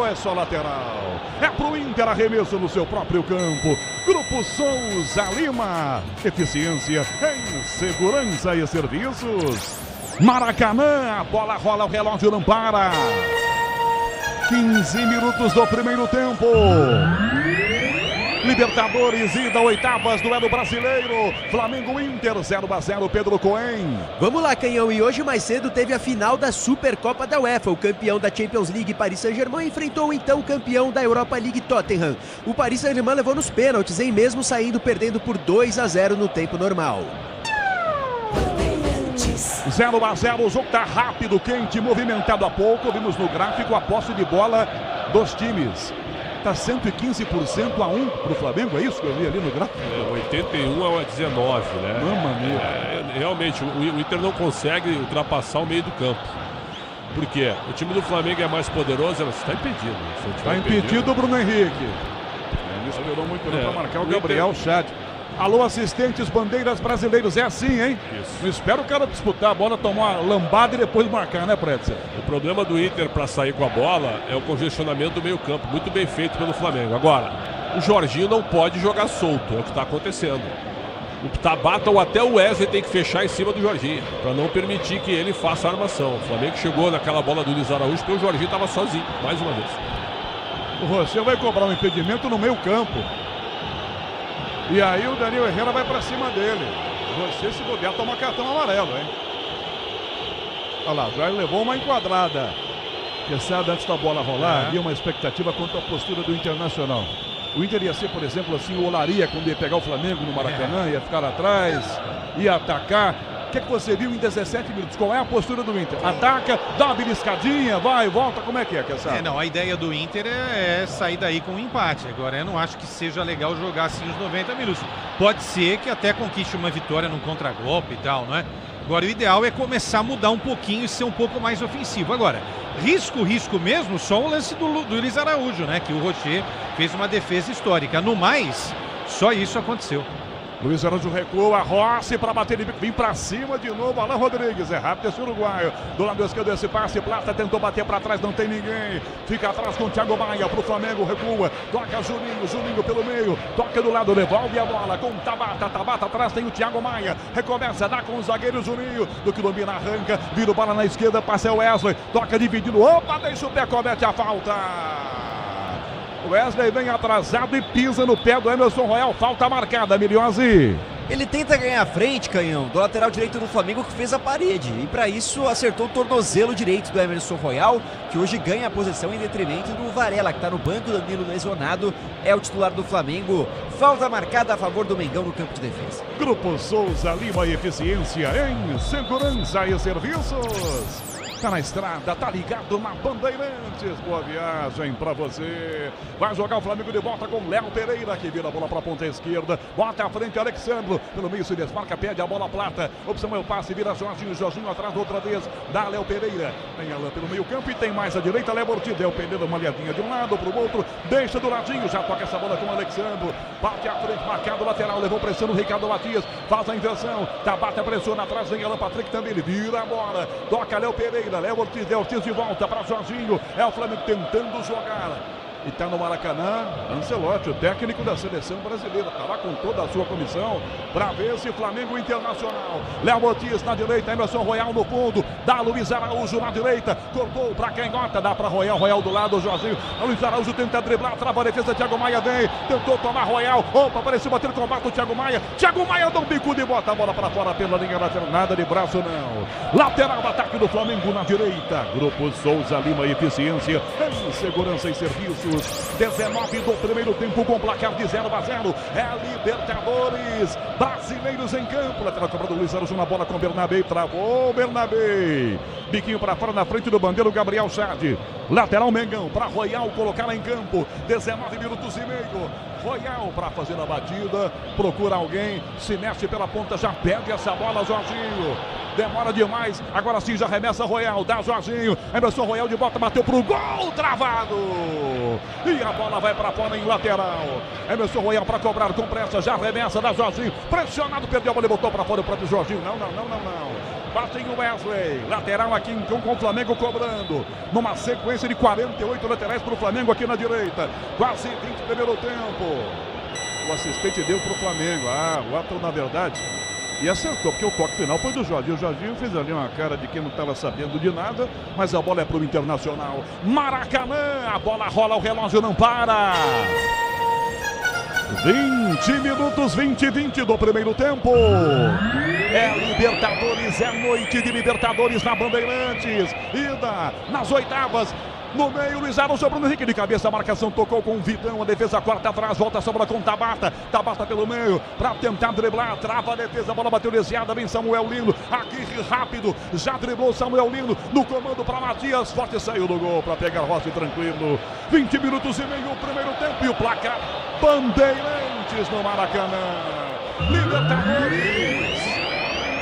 é só lateral, é pro Inter, arremesso no seu próprio campo, Grupo Souza Lima, eficiência em segurança e serviços. Maracanã, a bola rola, o relógio não para. 15 minutos do primeiro tempo. Libertadores, ida oitavas, duelo brasileiro. Flamengo Inter 0-0, Pedro Cohen. Vamos lá, Canhão, e hoje mais cedo teve a final da Supercopa da UEFA. O campeão da Champions League, Paris Saint-Germain, enfrentou então o campeão da Europa League, Tottenham. O Paris Saint-Germain levou nos pênaltis, hein, mesmo saindo perdendo por 2-0 no tempo normal. 0-0, o jogo tá rápido, quente, movimentado há pouco. Vimos no gráfico a posse de bola dos times. Tá 115% a 1 pro Flamengo, é isso que eu vi ali no gráfico? 81 a 19, né? Mamma mia. Realmente, o Inter não consegue ultrapassar o meio do campo. Por quê? O time do Flamengo é mais poderoso, mas está impedido. Está impedido o Bruno Henrique. Ele esperou muito para marcar o Gabriel Chat. Alô, assistentes, bandeiras brasileiros, é assim, hein? Isso. Não espera o cara disputar a bola, tomar uma lambada e depois marcar, né, Pretzel? O problema do Inter para sair com a bola é o congestionamento do meio campo, muito bem feito pelo Flamengo. Agora, o Jorginho não pode jogar solto, é o que está acontecendo. o Tabata ou até o Wesley tem que fechar em cima do Jorginho, para não permitir que ele faça a armação. O Flamengo chegou naquela bola do Luiz Araújo porque o Jorginho estava sozinho, mais uma vez. O Rocher vai cobrar um impedimento no meio campo. E aí o Daniel Herrera vai para cima dele. O Rocher, se puder, toma cartão amarelo, hein? Olha lá, já levou uma enquadrada. Pensado antes da bola rolar, havia uma expectativa quanto à postura do Internacional. O Inter ia ser, por exemplo, assim, o Olaria quando ia pegar o Flamengo no Maracanã, ia ficar lá atrás, ia atacar. O que você viu em 17 minutos? Qual é a postura do Inter? Ataca, dá uma beliscadinha, vai, volta, como é que é, Cassaro? Não, a ideia do Inter é sair daí com um empate. Agora, eu não acho que seja legal jogar assim os 90 minutos. Pode ser que até conquiste uma vitória num contragolpe e tal, não é? Agora, o ideal é começar a mudar um pouquinho e ser um pouco mais ofensivo. Agora, risco mesmo, só o lance do Luiz Araújo, né? Que o Rocher fez uma defesa histórica. No mais, só isso aconteceu. Luiz Araújo recua, Rossi para bater, ele vem para cima de novo, Alan Rodrigues, é rápido esse uruguaio, do lado esquerdo esse passe, Plata tentou bater para trás, não tem ninguém, fica atrás com o Thiago Maia, pro Flamengo, recua, toca Juninho pelo meio, toca do lado, devolve a bola com Tabata atrás tem o Thiago Maia, recomeça, dá com o zagueiro Juninho, do que domina, arranca, vira o bola na esquerda, passa o Wesley, toca dividido, opa, deixa o pé, comete a falta. Wesley vem atrasado e pisa no pé do Emerson Royal. Falta marcada, Miliose. Ele tenta ganhar a frente, Canhão, do lateral direito do Flamengo que fez a parede. E para isso acertou o tornozelo direito do Emerson Royal, que hoje ganha a posição em detrimento do Varela, que está no banco. Danilo lesionado, é o titular do Flamengo. Falta marcada a favor do Mengão no campo de defesa. Grupo Souza Lima e Eficiência em Segurança e Serviços. Tá na estrada, tá ligado na Bandeirantes. Boa viagem pra você. Vai jogar o Flamengo de volta com Léo Pereira, que vira a bola pra ponta esquerda. Bota à frente Alexandro. Pelo meio se desmarca, pede a bola Plata. Opção é o passe, vira Jorginho atrás outra vez. Dá Léo Pereira. Tem Alan pelo meio campo e tem mais à direita. Léo Ortiz. Léo Pereira, uma olhadinha de um lado pro outro. Deixa do ladinho, já toca essa bola com o Alexandro. Bate à frente, marcado lateral. Levou pressão no Ricardo Matias. Faz a inversão. Tabata pressiona atrás, vem Alan Patrick também. Ele vira a bola. Toca Léo Pereira. Léo Ortiz de volta para Jorginho. É o Flamengo tentando jogar. E está no Maracanã, Ancelotti, o técnico da seleção brasileira. Está lá com toda a sua comissão para ver esse Flamengo Internacional. Léo Ortiz na direita, Emerson Royal no fundo. Dá Luiz Araújo na direita. Cortou para canhota, dá para Royal do lado, Jorginho. Luiz Araújo tenta driblar, trava a defesa. Thiago Maia vem, tentou tomar Royal. Opa, apareceu bater combate o Thiago Maia. Thiago Maia dá um bicudo e bota a bola para fora pela linha lateral. Nada de braço, não. Lateral, ataque do Flamengo na direita. Grupo Souza Lima e Eficiência em Segurança e Serviços. 19 do primeiro tempo com placar de 0-0. É Libertadores. Brasileiros em campo. Lateral cobrado Luiz Araújo na bola com Bernabé. Travou Bernabé. Biquinho para fora na frente do bandeiro Gabriel Chad. Lateral Mengão para Royal colocar em campo. 19 minutos e meio. Royal para fazer a batida. Procura alguém. Se mexe pela ponta. Já perde essa bola, Jorginho. Demora demais. Agora sim já remessa Royal. Dá Jorginho. Emerson Royal de volta. Bateu pro gol. Travado. E a bola vai para fora em lateral. Emerson Royal para cobrar com pressa. Já remessa da Jorginho. Pressionado. Perdeu a bola e botou para fora o próprio Jorginho. Não. Bate em Wesley. Lateral aqui com o Flamengo cobrando. Numa sequência de 48 laterais para o Flamengo aqui na direita. Quase 20 primeiro tempo. O assistente deu para o Flamengo. O Atom, na verdade, e acertou, porque o toque final foi do Jorginho. O Jorginho fez ali uma cara de quem não estava sabendo de nada, mas a bola é para o Internacional. Maracanã, a bola rola, o relógio não para. 20 minutos, 20 do primeiro tempo. É Libertadores, é noite de Libertadores na Bandeirantes. Ida nas oitavas. No meio, Luiz Araújo, Bruno Henrique de cabeça, a marcação tocou com o Vitão, a defesa corta atrás, volta a sobra com Tabata pelo meio, para tentar driblar, trava a defesa, a bola bateu desviada, vem Samuel Lino, Aguirre rápido, já driblou Samuel Lino, no comando para Matias, forte saiu do gol, para pegar Rossi tranquilo, 20 minutos e meio, primeiro tempo, e o placar, Bandeirantes no Maracanã, Libertadores,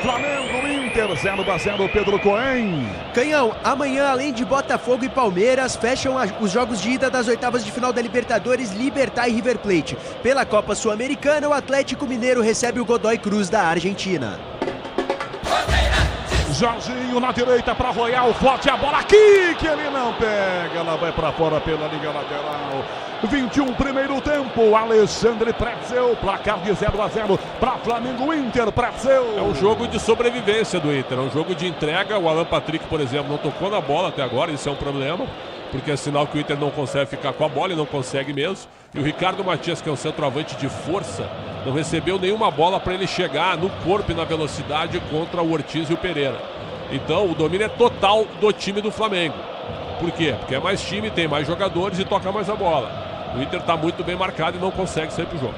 Flamengo, Inter, 0-0, Pedro Cohen. Canhão, amanhã, além de Botafogo e Palmeiras, fecham os jogos de ida das oitavas de final da Libertadores, Libertad e River Plate. Pela Copa Sul-Americana, o Atlético Mineiro recebe o Godoy Cruz da Argentina. Jorginho na direita para Royal, forte a bola aqui, que ele não pega, ela vai para fora pela linha lateral. 21, primeiro tempo. Alexandre Pretzel, placar de 0-0 para Flamengo Inter. Pretzel. É um jogo de sobrevivência do Inter, é um jogo de entrega. O Alan Patrick, por exemplo, não tocou na bola até agora, isso é um problema, porque é sinal que o Inter não consegue ficar com a bola e não consegue mesmo. E o Ricardo Matias, que é um centroavante de força, não recebeu nenhuma bola para ele chegar no corpo e na velocidade contra o Ortiz e o Pereira. Então o domínio é total do time do Flamengo. Por quê? Porque é mais time, tem mais jogadores e toca mais a bola. O Inter está muito bem marcado e não consegue sair pro jogo.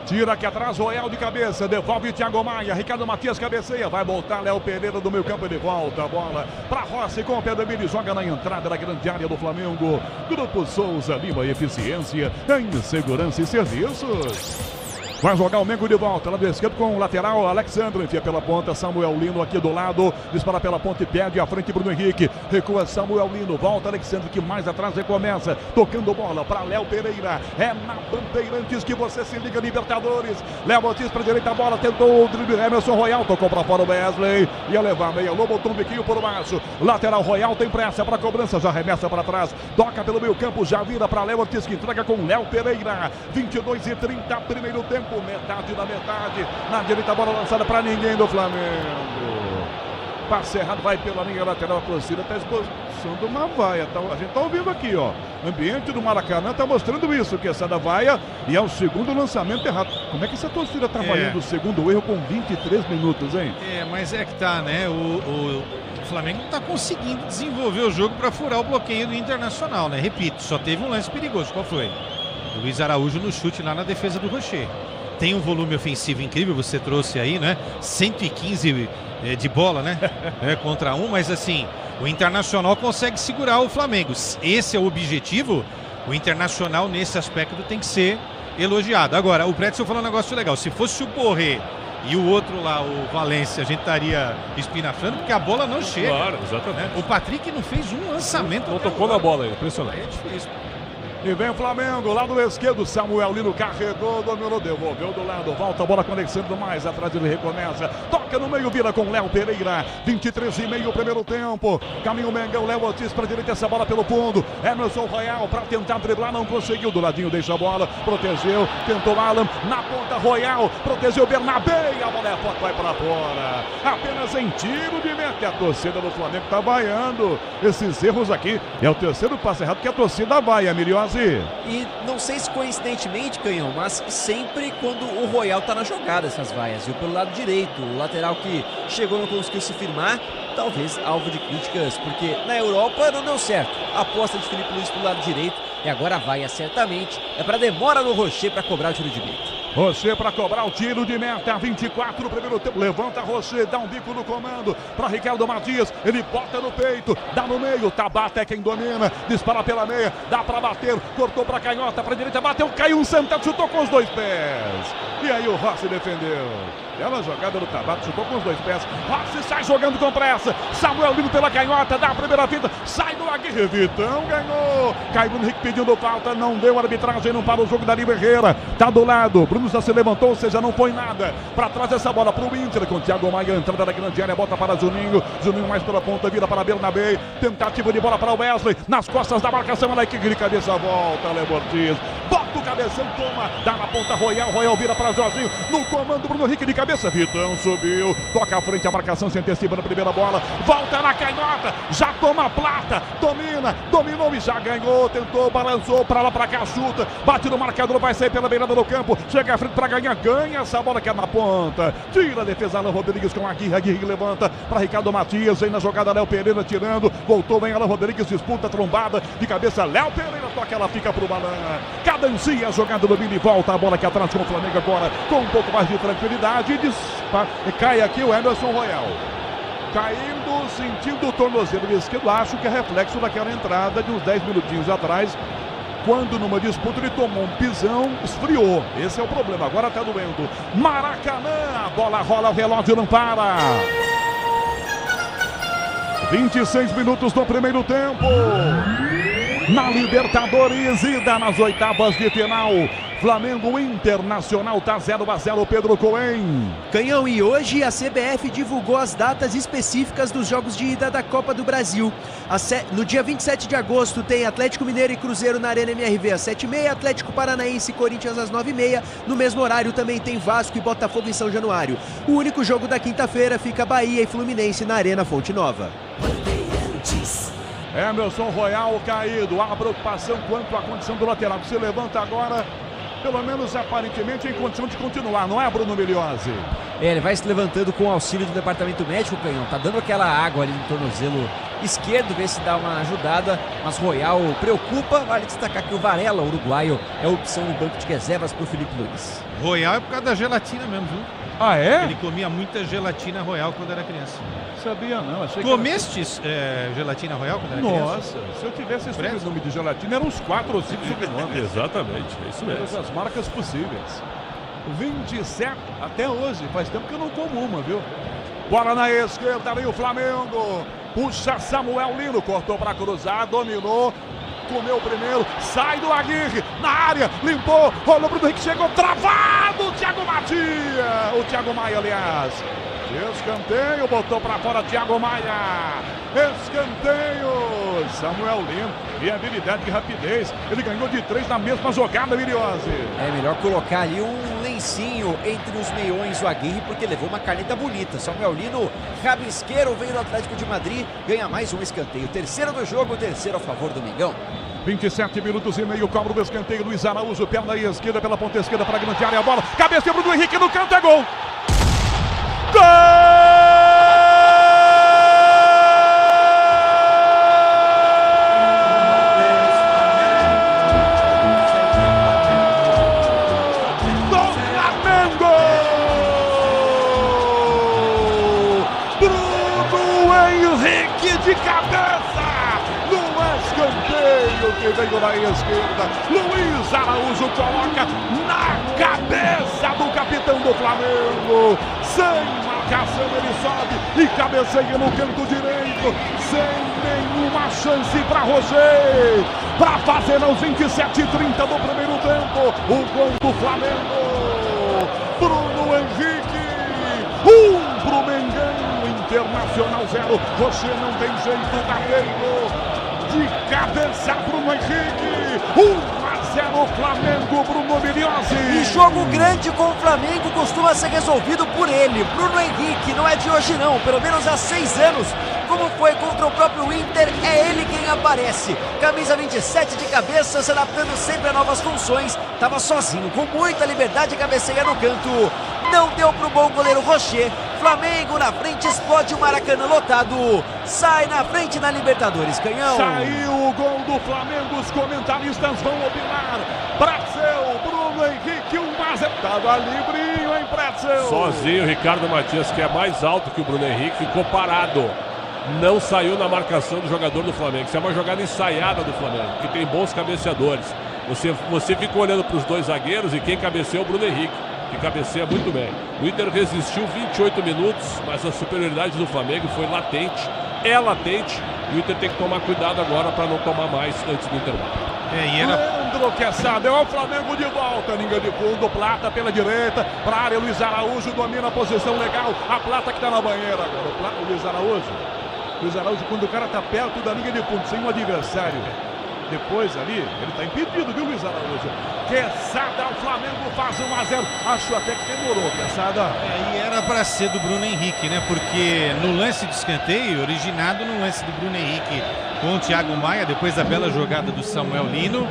Tira aqui atrás, Royal de cabeça, devolve Thiago Maia, Ricardo Matias cabeceia, vai voltar Léo Pereira do meio campo, ele volta a bola para Rossi com o pé do Emílio, joga na entrada da grande área do Flamengo. Grupo Souza Lima, eficiência em segurança e serviços. Vai jogar o Mengo de volta, lado esquerdo com o lateral, Alexandre, enfia pela ponta, Samuel Lino aqui do lado, dispara pela ponta e perde à frente Bruno Henrique, recua Samuel Lino, volta Alexandre que mais atrás recomeça, tocando bola para Léo Pereira, é na Bandeirantes que você se liga, Libertadores, Léo Ortiz para direita a bola, tentou o drible, Emerson Royal, tocou para fora o Wesley, ia levar a meia, Lobo botou um biquinho por baixo, lateral Royal tem pressa para cobrança, já remessa para trás, toca pelo meio campo, já vira para Léo Ortiz que entrega com Léo Pereira, 22:30, primeiro tempo. Metade da metade, na direita a bola lançada para ninguém do Flamengo. Passe errado, vai pela linha lateral, a torcida está expulsando uma vaia. A gente está ouvindo aqui, ó. O ambiente do Maracanã está mostrando isso, que essa da vaia e é o segundo lançamento errado. Como é que essa torcida está vaiando o segundo erro com 23 minutos, hein? Mas é que tá, né? O Flamengo não está conseguindo desenvolver o jogo para furar o bloqueio do Internacional, né? Repito, só teve um lance perigoso. Qual foi? O Luiz Araújo no chute lá na defesa do Rocher. Tem um volume ofensivo incrível, você trouxe aí, né? 115 de bola, né? Contra um, mas assim, o Internacional consegue segurar o Flamengo. Esse é o objetivo. O Internacional, nesse aspecto, tem que ser elogiado. Agora, o Pretzel falou um negócio legal. Se fosse o Borré e o outro lá, o Valência, a gente estaria espinafrando, porque a bola não chega. Claro, exatamente. Né? O Patrick não fez um lançamento. Não tocou na bola aí, impressionante. É difícil. E vem o Flamengo, lado esquerdo, Samuel Lino carregou, dominou, devolveu do lado, volta a bola com o Alexandre mais atrás, ele recomeça, toca no meio, vira com Léo Pereira, 23:30 primeiro tempo, caminho o Mengão, Léo Ortiz para direita, essa bola pelo fundo, Emerson Royal para tentar driblar, não conseguiu, do ladinho deixa a bola, protegeu, tentou Alan, na ponta Royal, protegeu Bernabé, a bola é forte, vai para fora, apenas em tiro de meta, a torcida do Flamengo está vaiando esses erros aqui, é o terceiro passe errado que a torcida vaia, Miliose. E não sei se coincidentemente, Canhão, mas sempre quando o Royal tá na jogada essas vaias, viu? Pelo lado direito, o lateral que chegou não conseguiu se firmar, talvez alvo de críticas, porque na Europa não deu certo. A aposta de Felipe Luiz pelo lado direito e agora a vaia certamente é para demora no Rocher para cobrar o tiro de meta. Rocher para cobrar o tiro de meta, 24 no primeiro tempo, levanta Rocher, dá um bico no comando para Ricardo Matias, ele bota no peito, dá no meio, Tabata é quem domina, dispara pela meia, dá para bater, cortou para canhota, para direita, bateu, caiu um centavo, chutou com os dois pés, e aí o Rossi defendeu. Bela jogada do Tabata, chutou com os dois pés, Rossi sai jogando com pressa, Samuel Lino pela canhota, dá a primeira finta, sai do Aguirre, Vitão ganhou, cai Bruno Henrique pedindo falta, não deu arbitragem, não para o jogo da Herrera, tá do lado, Bruno já se levantou, ou seja, não foi nada, para trás essa bola para o Inter, com o Thiago Maia, entrada da grande área, bota para Juninho, Juninho mais pela ponta, vira para Bernabé, tentativa de bola para o Wesley, nas costas da marcação, olha que de cabeça, volta, Léo Ortiz, bota o cabeção, toma, dá na ponta Royal vira para Jorginho, no comando Bruno Henrique de cabeça, Vitão subiu, toca à frente, a marcação se antecipa na primeira bola, volta na canhota, já toma a plata, dominou e já ganhou, tentou, balançou, para lá, para cá, chuta, bate no marcador, vai sair pela beirada do campo, chega à frente para ganhar, ganha essa bola que é na ponta, tira a defesa, Alan Rodrigues com a Aguirre levanta para Ricardo Matias, vem na jogada Léo Pereira tirando, voltou, vem Alan Rodrigues, disputa, trombada, de cabeça, Léo Pereira toca, ela fica pro Balan, cadencia a jogada do Vini, volta a bola aqui atrás com o Flamengo agora, com um pouco mais de tranquilidade, e cai aqui o Emerson Royal, caindo, sentindo o tornozelo esquerdo, acho que é reflexo daquela entrada de uns 10 minutinhos atrás, quando numa disputa ele tomou um pisão, esfriou. Esse é o problema, agora tá doendo. Maracanã, a bola rola, o relógio não para. 26 minutos do primeiro tempo. na Libertadores, ida nas oitavas de final. Flamengo Internacional tá 0-0, Pedro Cohen. Canhão, e hoje a CBF divulgou as datas específicas dos jogos de ida da Copa do Brasil. No dia 27 de agosto tem Atlético Mineiro e Cruzeiro na Arena MRV às 7h30, Atlético Paranaense e Corinthians às 9h30. No mesmo horário também tem Vasco e Botafogo em São Januário. O único jogo da quinta-feira fica Bahia e Fluminense na Arena Fonte Nova. Emerson Royal caído, há preocupação quanto à condição do lateral, que se levanta agora, pelo menos aparentemente em condição de continuar, não é, Bruno Miliozzi? Ele vai se levantando com o auxílio do departamento médico, Canhão, tá dando aquela água ali no tornozelo esquerdo, ver se dá uma ajudada, mas Royal preocupa. Vale destacar que o Varela, uruguaio, é a opção no banco de reservas pro Felipe Luiz. Royal é por causa da gelatina mesmo, viu? Ah, é? Ele comia muita gelatina Royal quando era criança. Sabia não, achei que... Comeste gelatina Royal quando era criança? Nossa, se eu tivesse esse sobrenome de gelatina, eram uns 4 ou 5 sobrenomes. Exatamente, é isso mesmo. Todas as marcas possíveis. 27, até hoje, faz tempo que eu não como uma, viu? Bola na esquerda, ali o Flamengo. Puxa Samuel Lino, cortou para cruzar, dominou. Comeu primeiro, sai do Aguirre, na área, limpou, rolou pro Henrique, chegou travado, o Thiago Maia, aliás. Escanteio, botou pra fora Thiago Maia. Escanteio, Samuel Lino. E habilidade de rapidez. Ele ganhou de 3 na mesma jogada, Miliozzi. É melhor colocar ali um lencinho entre os meiões do Aguirre, porque levou uma caneta bonita. Samuel Lino, rabisqueiro, veio do Atlético de Madrid, ganha mais um escanteio. Terceiro do jogo, terceiro a favor do Mengão. 27 minutos e meio, cobra o escanteio. Luiz Araújo, perna esquerda pela ponta esquerda para a grande área. A bola, cabeça do Henrique no canto, é gol! Gol! Do Flamengo! Bruno Henrique de cabeça! Escanteio que veio na esquerda. Luiz Araújo coloca na cabeça do capitão do Flamengo. Sem marcação ele sobe e cabeceia no canto direito. Sem nenhuma chance para Roger. Para fazer aos 27h30 do primeiro tempo o gol do Flamengo. Bruno Henrique. Pro Mengão. Internacional 0. Roger não tem jeito, Gagueiro. De cabeça, Bruno Henrique. 1-0 Flamengo, Bruno Miliozzi. E jogo grande com o Flamengo costuma ser resolvido por ele. Bruno Henrique, não é de hoje não, pelo menos há 6 anos. Como foi contra o próprio Inter, é ele quem aparece. Camisa 27 de cabeça, se adaptando sempre a novas funções. Tava sozinho, com muita liberdade, cabeceia no canto. Não deu pro bom goleiro Rocher. Flamengo na frente, explode o Maracanã lotado. Sai na frente na Libertadores, Canhão. Saiu o gol do Flamengo, os comentaristas vão opinar. Pretzel, Bruno Henrique, 1-0. Tava livrinho, hein, Pretzel? Sozinho, Ricardo Matias, que é mais alto que o Bruno Henrique, ficou parado. Não saiu na marcação do jogador do Flamengo. Isso é uma jogada ensaiada do Flamengo, que tem bons cabeceadores. Você fica olhando para os dois zagueiros e quem cabeceou é o Bruno Henrique, que cabeceia muito bem. O Inter resistiu 28 minutos, mas a superioridade do Flamengo foi latente. É latente. O Inter tem que tomar cuidado agora para não tomar mais antes do intervalo. Leandro Quesada, é o Flamengo de volta. Linha de fundo, Plata pela direita, para a área, Luiz Araújo domina a posição legal. A Plata que está na banheira agora. O Luiz Araújo, quando o cara está perto da linha de fundo, sem um adversário, depois ali, ele está impedido, viu, Luiz Araújo? Quesada, o Flamengo faz 1-0. Acho até que demorou, Quesada. E era para ser do Bruno Henrique, né? Porque no lance de escanteio, originado no lance do Bruno Henrique com o Thiago Maia, depois da bela jogada do Samuel Lino.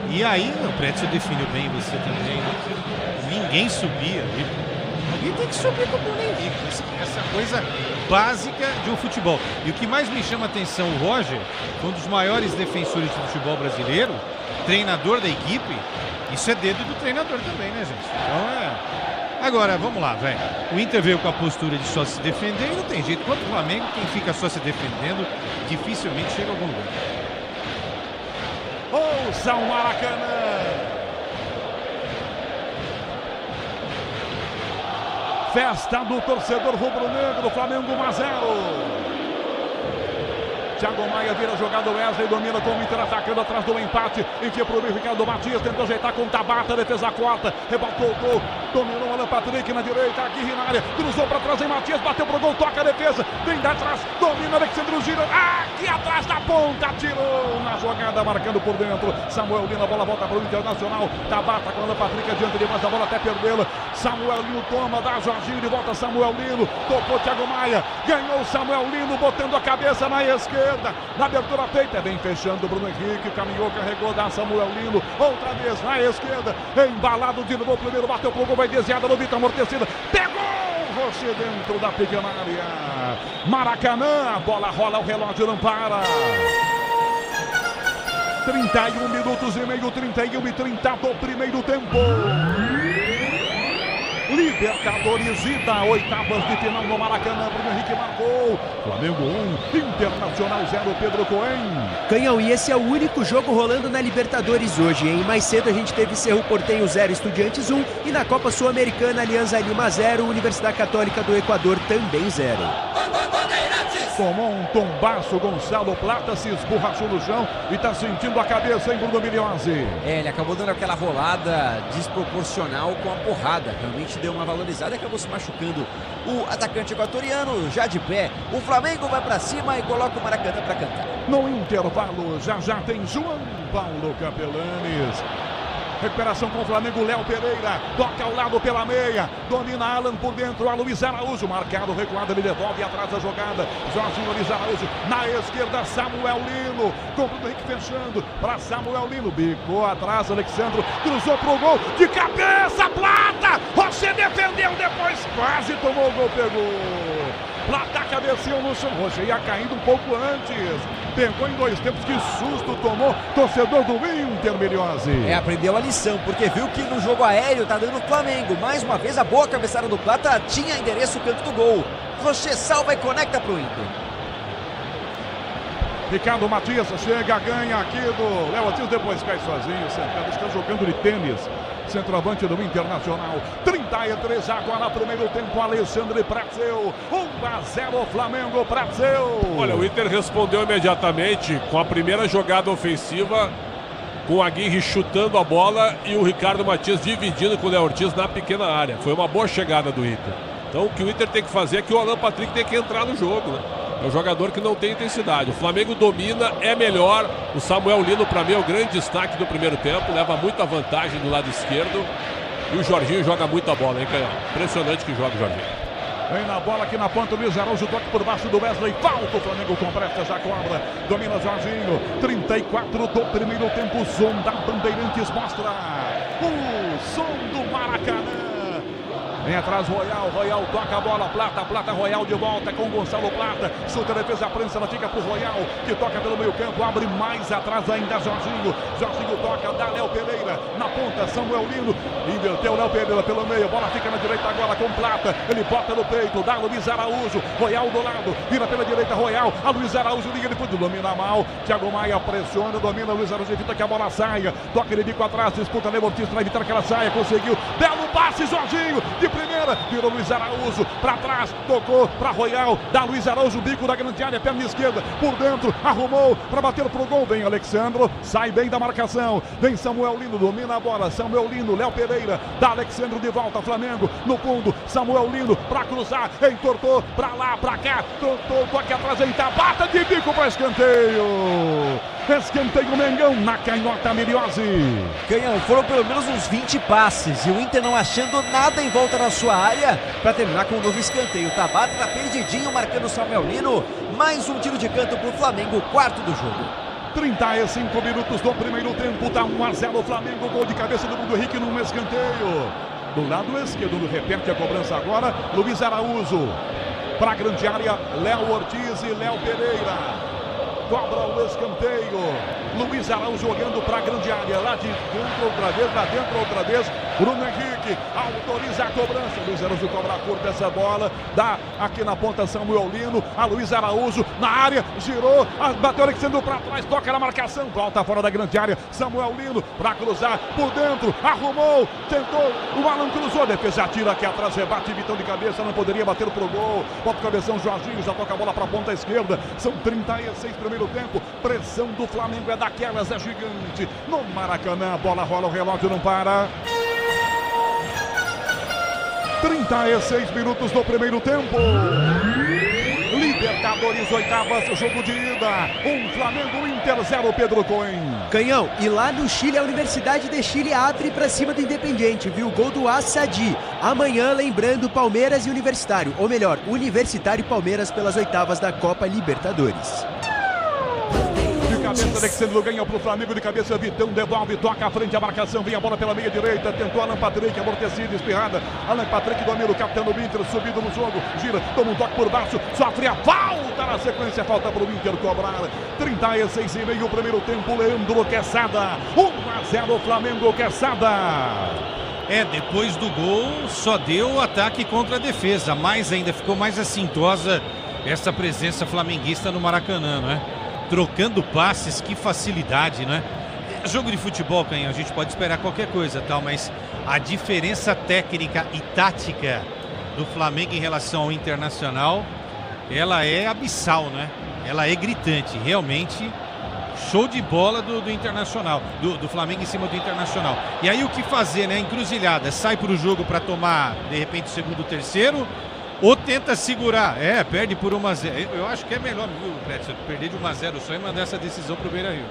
E aí, o Pretzel definiu bem você também. Ninguém subia. Alguém tem que subir com o Bruno Henrique. Essa coisa básica de um futebol. E o que mais me chama a atenção, o Roger, um dos maiores defensores de futebol brasileiro, treinador da equipe, isso é dedo do treinador também, né, gente? Então Agora, vamos lá, velho. O Inter veio com a postura de só se defender e não tem jeito. Quanto o Flamengo, quem fica só se defendendo, dificilmente chega a algum lugar. Ouça o Maracanã! Festa do torcedor rubro-negro, Flamengo 1-0. Thiago Maia vira a jogada, Wesley domina com o Inter atacando atrás do empate. Enfia pro meio, Ricardo Matias tentou ajeitar com o Tabata, defesa corta, rebateu o gol, dominou o Alan Patrick na direita, Aguirre na área, cruzou pra trás em Matias, bateu pro gol, toca a defesa, vem da trás, domina Alexandre gira, aqui atrás da ponta, tirou na jogada, marcando por dentro, Samuel Lino, a bola volta pro Internacional, Tabata com o Alan Patrick adiante demais, a bola até perdê-la, Samuel Lino toma, dá Jorginho, de volta Samuel Lino, tocou Thiago Maia, ganhou Samuel Lino, botando a cabeça na esquerda, na abertura feita, vem fechando o Bruno Henrique, caminhou, carregou, dá Samuel Lino, outra vez na esquerda, embalado de novo, primeiro bateu pro gol, vai desviada no Vitor, amortecida, pegou Rocher dentro da pequena área, Maracanã, a bola rola, o relógio não para. 31 minutos e meio, 31 e 30 do primeiro tempo. Libertadores ida, oitavas de final no Maracanã, Bruno Henrique marcou, Flamengo 1, Internacional 0, Pedro Cohen. Canhão, e esse é o único jogo rolando na Libertadores hoje, hein? Mais cedo a gente teve Cerro Porteño 0, Estudiantes 1, e na Copa Sul-Americana, Alianza Lima 0, Universidade Católica do Equador também 0. Tomou um tombaço, Gonçalo Plata se esborrachou no chão e tá sentindo a cabeça, hein, Bruno Miliose? Ele acabou dando aquela rolada desproporcional com a porrada, realmente deu uma valorizada e acabou se machucando o atacante equatoriano, já de pé. O Flamengo vai pra cima e coloca o Maracanã pra cantar. No intervalo, já tem João Paulo Capelanes. Recuperação com o Flamengo, Léo Pereira, toca ao lado pela meia, domina Alan por dentro, a Luiz Araújo, marcado, recuado, ele devolve atrás da jogada, Jorginho, Luiz Araújo, na esquerda, Samuel Lino, com o Henrique fechando, para Samuel Lino, bicou atrás, Alexandre, cruzou pro gol, de cabeça, Plata, você defendeu depois, quase tomou o gol, pegou. Plata cabeceou no chão, Rocher ia caindo um pouco antes, pegou em 2 tempos, que susto tomou, torcedor do Inter, Miliose. Aprendeu a lição, porque viu que no jogo aéreo tá dando o Flamengo, mais uma vez a boa cabeçada do Plata tinha endereço o canto do gol, Rocher salva e conecta pro Inter. Ricardo Matias chega, ganha aqui do Léo Ortiz, depois cai sozinho, sentado, está jogando de tênis. Centroavante do Internacional, 33 agora, primeiro tempo, Alexandre Pratzeu, 1-0 Flamengo, Pratzeu. Olha, o Inter respondeu imediatamente com a primeira jogada ofensiva, com o Aguirre chutando a bola e o Ricardo Matias dividindo com o Léo Ortiz na pequena área. Foi uma boa chegada do Inter. Então o que o Inter tem que fazer é que o Alan Patrick tem que entrar no jogo, né? É um jogador que não tem intensidade. O Flamengo domina, é melhor. O Samuel Lino, para mim, é o grande destaque do primeiro tempo. Leva muita vantagem do lado esquerdo. E o Jorginho joga muita bola, hein, Canhão? Impressionante que joga o Jorginho. Vem na bola aqui na ponta, Luiz Araújo, toque por baixo do Wesley. Falta, o Flamengo com pressa, já cobra. Domina Jorginho. 34 do primeiro tempo. Som da Bandeirantes mostra o som do Maracanã. Vem atrás Royal toca a bola, Plata, Royal de volta com Gonçalo Plata, chuta a defesa, a prensa, ela fica pro Royal, que toca pelo meio campo, abre mais atrás ainda Jorginho toca, dá Léo Pereira, na ponta Samuel Lino, inverteu Léo Pereira pelo meio, bola fica na direita agora com Plata, ele bota no peito, dá Luiz Araújo, Royal do lado, vira pela direita Royal, a Luiz Araújo liga, depois domina mal, Thiago Maia pressiona, domina Luiz Araújo, evita que a bola saia, toca ele bico atrás, disputa Léo Ortiz para evitar que ela saia, conseguiu, belo passe Jorginho, de primeira, virou Luiz Araújo, para trás, tocou para Royal, dá Luiz Araújo, bico da grande área, perna esquerda, por dentro, arrumou para bater pro gol, vem Alexandre, sai bem da marcação, vem Samuel Lino, domina a bola, Samuel Lino, Léo Pereira, dá Alexandre de volta, Flamengo, no fundo, Samuel Lino, para cruzar, entortou, para lá, para cá, toque atrás, em Tabata, de bico para escanteio. Escanteio Mengão na canhota, Miliose. Canhão, foram pelo menos uns 20 passes e o Inter não achando nada em volta da sua área para terminar com um novo escanteio. Tabata tá perdidinho, marcando o Samuel Lino. Mais um tiro de canto pro Flamengo, quarto do jogo. 35 minutos do primeiro tempo, tá 1-0 Flamengo, gol de cabeça do Bruno Henrique num escanteio. Do lado esquerdo, repete a cobrança agora, Luiz Araújo. Para a grande área, Léo Ortiz e Léo Pereira. cobra o escanteio. Luiz Araújo olhando para a grande área. Lá de dentro outra vez, lá dentro outra vez. Bruno Henrique autoriza a cobrança. Luiz Araújo cobra a curta essa bola. Dá aqui na ponta Samuel Lino. A Luiz Araújo na área. Girou. Bateu Alexandre para trás. Toca na marcação. Volta fora da grande área. Samuel Lino para cruzar por dentro. Arrumou. Tentou. O Alan cruzou. Defesa tira aqui atrás. Rebate Vitão de cabeça. Não poderia bater pro gol. Bota o cabeção Jorginho. Já toca a bola para a ponta esquerda. São 36 primeiro tempo. Pressão do Flamengo é daquelas. É gigante. No Maracanã. A bola rola. O relógio não para. 36 minutos do primeiro tempo. Libertadores, oitavas, jogo de ida. Flamengo Inter 0, Pedro Cohen. Canhão, e lá no Chile, a Universidade de Chile abre pra cima do Independiente, viu? Gol do Assadi. Amanhã, lembrando, Palmeiras e Universitário. Ou melhor, Universitário e Palmeiras pelas oitavas da Copa Libertadores. Cabeça, Alexandre ganha pro Flamengo de cabeça, Vitão devolve, toca à frente a marcação, vem a bola pela meia direita, tentou Alan Patrick, amortecida, espirrada, Alan Patrick domina o capitão do Inter, subido no jogo, gira, toma um toque por baixo, sofre a falta na sequência, falta pro Inter cobrar, 36,5 o primeiro tempo, Leandro Quesada, 1-0 Flamengo, Quesada. Depois do gol só deu ataque contra a defesa, mais ainda, ficou mais assintosa essa presença flamenguista no Maracanã, não é? Trocando passes, que facilidade, né? Jogo de futebol, Canhão, a gente pode esperar qualquer coisa, tal, mas a diferença técnica e tática do Flamengo em relação ao Internacional, ela é abissal, né? Ela é gritante, realmente show de bola do Internacional, do Flamengo em cima do Internacional. E aí o que fazer, né? Encruzilhada, sai pro jogo para tomar, de repente, o segundo, o terceiro, ou tenta segurar, perde por 1-0. Eu acho que é melhor, viu, Clécio, perder de 1-0 só e mandar essa decisão pro Beira-Rio.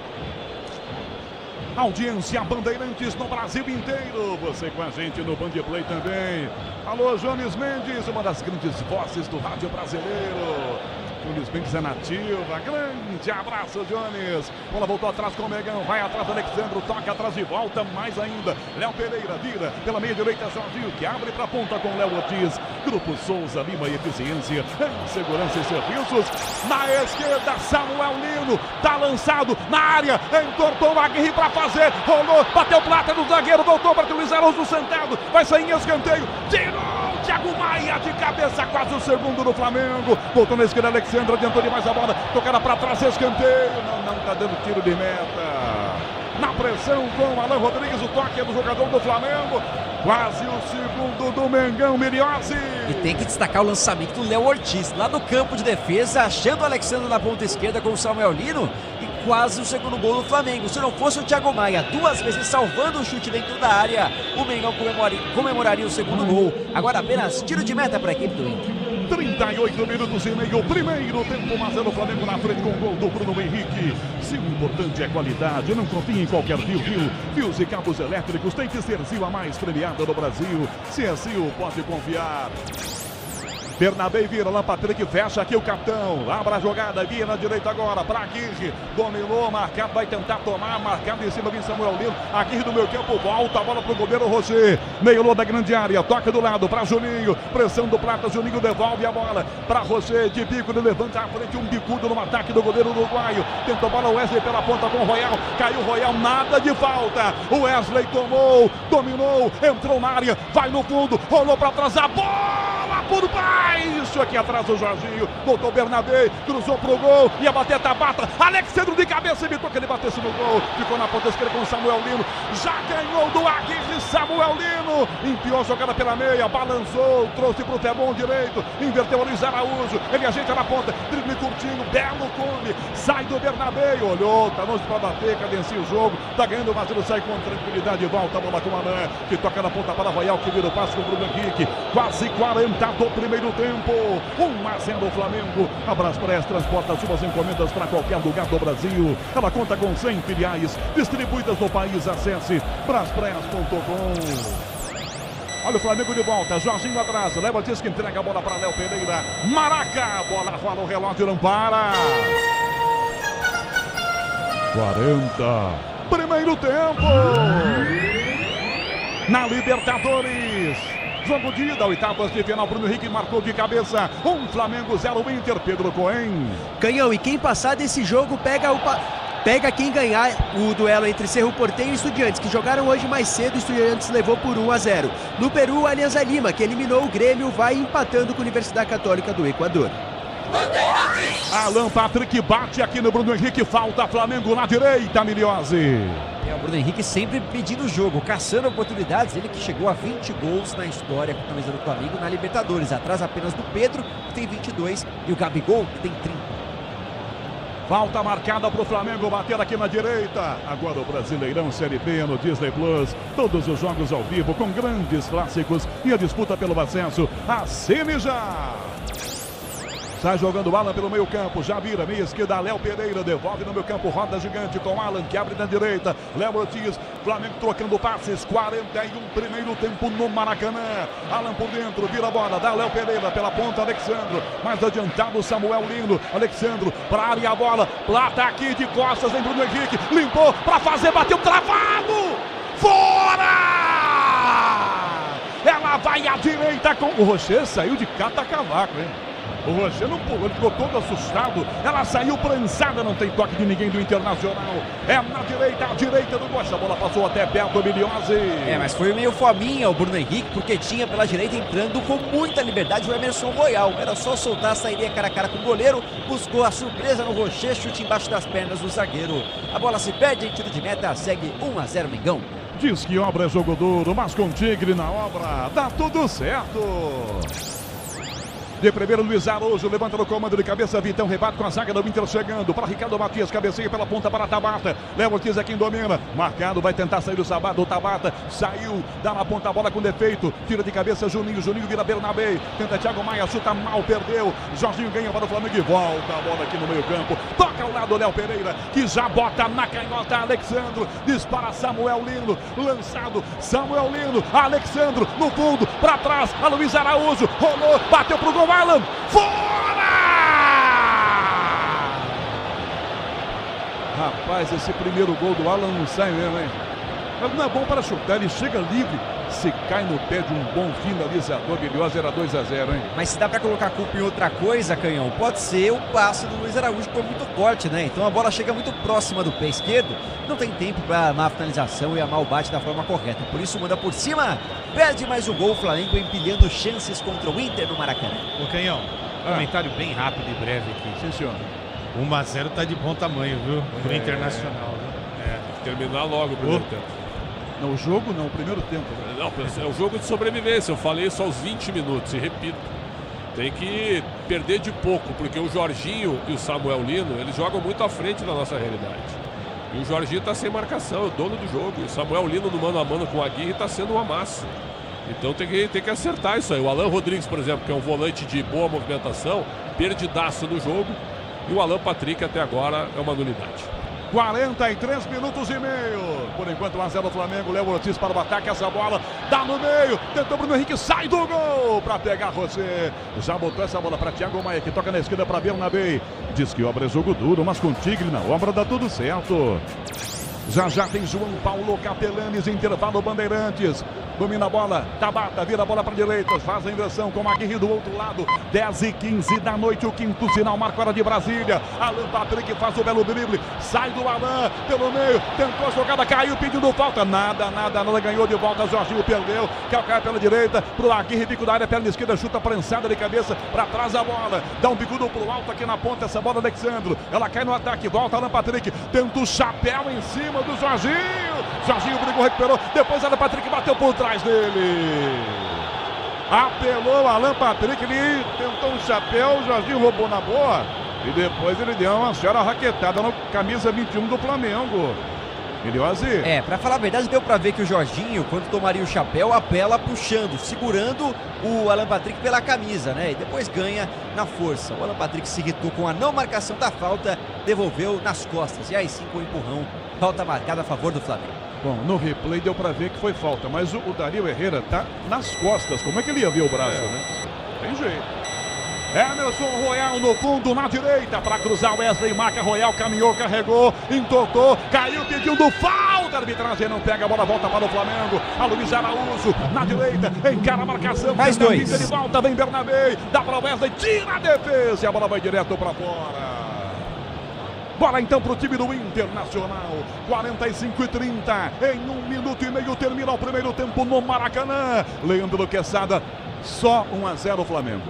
Audiência Bandeirantes no Brasil inteiro. Você com a gente no Band Play também. Alô, Jones Mendes, uma das grandes vozes do rádio brasileiro. Jones Mendes é nativa. Grande abraço, Jones. Bola voltou atrás com o Megão. Vai atrás do Alexandre. Toca atrás de volta. Mais ainda. Léo Pereira vira pela meia direita. Jorginho que abre para a ponta com Léo Ortiz. Grupo Souza Lima e Eficiência em Segurança e Serviços. Na esquerda, Samuel Lino. Tá lançado na área. Entortou o Aguirre para fazer. Rolou. Bateu plata no zagueiro. Voltou para o Luiz Araújo sentado. Vai sair em escanteio. Tirou. Thiago Maia de cabeça. Quase o segundo do Flamengo. Voltou na esquerda. Alexandre adiantou demais a bola, tocada para trás, escanteio, não tá dando tiro de meta. Na pressão com Alan Rodrigues, o toque é do jogador do Flamengo, quase o segundo do Mengão, Miriose. E tem que destacar o lançamento do Léo Ortiz, lá do campo de defesa, achando o Alexandre na ponta esquerda com o Samuel Lino, e quase o segundo gol do Flamengo. Se não fosse o Thiago Maia, duas vezes salvando o chute dentro da área, o Mengão comemoraria o segundo gol. Agora apenas tiro de meta para a equipe do Inter. 38 minutos e meio, primeiro tempo, 1-0 Flamengo na frente com o gol do Bruno Henrique. Se o importante é qualidade, não confie em qualquer fio. Fios e cabos elétricos tem que ser Sil, a mais premiada do Brasil. Se é Sil, pode confiar. Bernabé vira, Alan Patrick fecha aqui o capitão, abre a jogada, vira na direita agora para Aguirre, dominou, marcado, vai tentar tomar, marcado em cima de Samuel Lino, Aguirre do meio campo, volta a bola pro goleiro Roger, meio da grande área, toca do lado para Juninho, pressão do Plata, Juninho devolve a bola para Roger, de bico, ele levanta à frente, um bicudo no ataque do goleiro uruguaio, tentou a bola, Wesley pela ponta com o Royal, caiu o Royal, nada de falta, o Wesley tomou, dominou, entrou na área, vai no fundo, rolou para trás, a bola por baixo, aqui atrás o Jorginho, voltou o Bernabé, cruzou pro gol, ia bater Tabata, Alexandre de cabeça, evitou que ele batesse no gol, ficou na ponta esquerda com o Samuel Lino, já ganhou do Aguirre, Samuel Lino, enfiou a jogada pela meia, balançou, trouxe pro Tebon direito, inverteu o Luiz Araújo, ele ajeita na ponta, drible curtinho, belo come, sai do Bernabé, olhou, tá longe pra bater, cadencia o jogo, tá ganhando, mas ele sai com tranquilidade, volta a bola com o Alan, que toca na ponta para Royal, que vira o passe com o Bruno Henrique, quase 40 do primeiro tempo, 1-0 Flamengo. A Braspress transporta suas encomendas para qualquer lugar do Brasil. Ela conta com 100 filiais distribuídas no país. Acesse braspress.com. Olha o Flamengo de volta, Jorginho atrás, Léo Ortiz que entrega a bola para Léo Pereira, Maraca, bola rola, o relógio não para. 40, primeiro tempo. Na Libertadores, Jogo de ida, oitavas de final. Bruno Henrique marcou de cabeça. Flamengo 0, Inter. Pedro Cohen. Canhão, e quem passar desse jogo pega quem ganhar o duelo entre Cerro Porteño e Estudiantes, que jogaram hoje mais cedo. O Estudiantes levou por 1-0. No Peru, o Alianza Lima, que eliminou o Grêmio, vai empatando com a Universidade Católica do Equador. Alan Patrick bate aqui no Bruno Henrique, falta Flamengo na direita, Miliose. O Bruno Henrique sempre pedindo o jogo, caçando oportunidades, ele que chegou a 20 gols na história com a camisa do Flamengo na Libertadores, atrás apenas do Pedro, que tem 22, e o Gabigol, que tem 30. Falta marcada para o Flamengo bater aqui na direita. Agora o Brasileirão Série B no Disney Plus. Todos os jogos ao vivo com grandes clássicos e a disputa pelo acesso. Assine já! Sai jogando o Alan pelo meio campo, já vira, meia esquerda, Léo Pereira, devolve no meio campo, roda gigante com Alan, que abre na direita, Léo Ortiz, Flamengo trocando passes, 41 primeiro tempo no Maracanã, Alan por dentro, vira a bola, dá Léo Pereira pela ponta, Alexandro, mais adiantado Samuel Lino, Alexandro, para a área a bola, plata aqui de costas em Bruno Henrique, limpou para fazer, bateu travado, fora! Ela vai à direita com o Rocher, saiu de cata-cavaco, hein? O Rocher não pulou, ele ficou todo assustado. Ela saiu prensada, não tem toque de ninguém do Internacional. É na direita, a direita do Gosta. A bola passou até perto do Miliose. Mas foi meio fominha o Bruno Henrique, porque tinha pela direita entrando com muita liberdade o Emerson Royal. Era só soltar, sairia cara a cara com o goleiro. Buscou a surpresa no Rocher, chute embaixo das pernas do zagueiro. A bola se perde em tiro de meta, segue 1-0 Mengão. Diz que obra é jogo duro, mas com Tigre na obra, dá tudo certo. De primeiro, Luiz Araújo levanta no comando de cabeça, Vitão rebate com a zaga do Inter chegando para Ricardo Matias, cabeceia pela ponta para Tabata, Léo Ortiz é quem domina, marcado, vai tentar sair o Tabata, saiu, dá na ponta a bola com defeito, tira de cabeça Juninho vira Bernabé, tenta Thiago Maia, chuta mal, perdeu, Jorginho ganha para o Flamengo e volta a bola aqui no meio campo, toca ao lado Léo Pereira, que já bota na canhota Alexandro, dispara Samuel Lino, lançado, Samuel Lino, Alexandro, no fundo, para trás, a Luiz Araújo, rolou, bateu pro gol, Alan, fora! Rapaz, esse primeiro gol do Alan não sai mesmo, hein? Não é bom para chutar, ele chega livre, se cai no pé de um bom finalizador, Miliose, era 2-0, hein? Mas se dá para colocar a culpa em outra coisa, Canhão, pode ser o passe do Luiz Araújo, que foi muito forte, né? Então a bola chega muito próxima do pé esquerdo, não tem tempo para amar a finalização e amar o bate da forma correta. Por isso manda por cima, perde mais um gol, o Flamengo empilhando chances contra o Inter no Maracanã. Ô Canhão, comentário bem rápido e breve aqui. Sim, senhor. 1-0 tá de bom tamanho, viu? Pro Internacional, viu? Terminar logo o primeiro tempo. Não, o jogo não, o primeiro tempo. Não, é o jogo de sobrevivência. Eu falei isso aos 20 minutos e repito. Tem que perder de pouco, porque o Jorginho e o Samuel Lino, eles jogam muito à frente da nossa realidade. E o Jorginho está sem marcação, é o dono do jogo. E o Samuel Lino no mano a mano com o Aguirre está sendo um amasso. Então tem que acertar isso aí. O Alan Rodrigues, por exemplo, que é um volante de boa movimentação, perdidaço no jogo. E o Alan Patrick até agora é uma nulidade. 43 minutos e meio. Por enquanto, 1-0 Flamengo. Léo Ortiz para o ataque. Essa bola dá no meio. Tentou Bruno Henrique. Sai do gol para pegar você. Já botou essa bola para Thiago Maia, que toca na esquerda para Bernabé. Diz que obra é jogo duro, mas com Tigre na obra dá tudo certo. Já tem João Paulo Capelanes, intervalo Bandeirantes. Domina a bola, Tabata, vira a bola para a direita, faz a inversão com a Aguirre do outro lado. 10h15 da noite, o quinto sinal, marca hora de Brasília. Alan Patrick faz o belo drible, sai do Alan pelo meio, tentou a jogada, caiu pedindo falta. Nada, ganhou de volta, Jorginho perdeu, quer cair pela direita, pro Aguirre, bico da área, perna esquerda, chuta prensada de cabeça, para trás a bola, dá um bicudo pro alto aqui na ponta, essa bola Alexandro, ela cai no ataque, volta Alan Patrick, tenta o chapéu em cima do Jorginho brigou, recuperou, depois Alan Patrick bateu por trás dele, apelou Alan Patrick, ele tentou um chapéu, o Jorginho roubou na boa e depois ele deu uma senhora raquetada na camisa 21 do Flamengo. Miliose. Pra falar a verdade, deu pra ver que o Jorginho, quando tomaria o chapéu, apela puxando, segurando o Alan Patrick pela camisa, né? E depois ganha na força. O Alan Patrick se irritou com a não marcação da falta, devolveu nas costas. E aí sim, com o empurrão, falta marcada a favor do Flamengo. Bom, no replay deu pra ver que foi falta, mas o Dario Herrera tá nas costas. Como é que ele ia ver o braço, né? Tem jeito. Emerson Royal no fundo, na direita, para cruzar o Wesley, marca Royal, caminhou, carregou, entocou, caiu pedindo falta! Volta a arbitragem, não pega, a bola volta para o Flamengo. A Luiz Araújo na direita, encara a marcação. Mais dois. Ele volta, vem Bernabé, dá para o Wesley, tira a defesa e a bola vai direto para fora. Bola então para o time do Internacional. 45:30. Em 1 minuto e meio termina o primeiro tempo no Maracanã. Leandro Quesada, só 1-0 o Flamengo.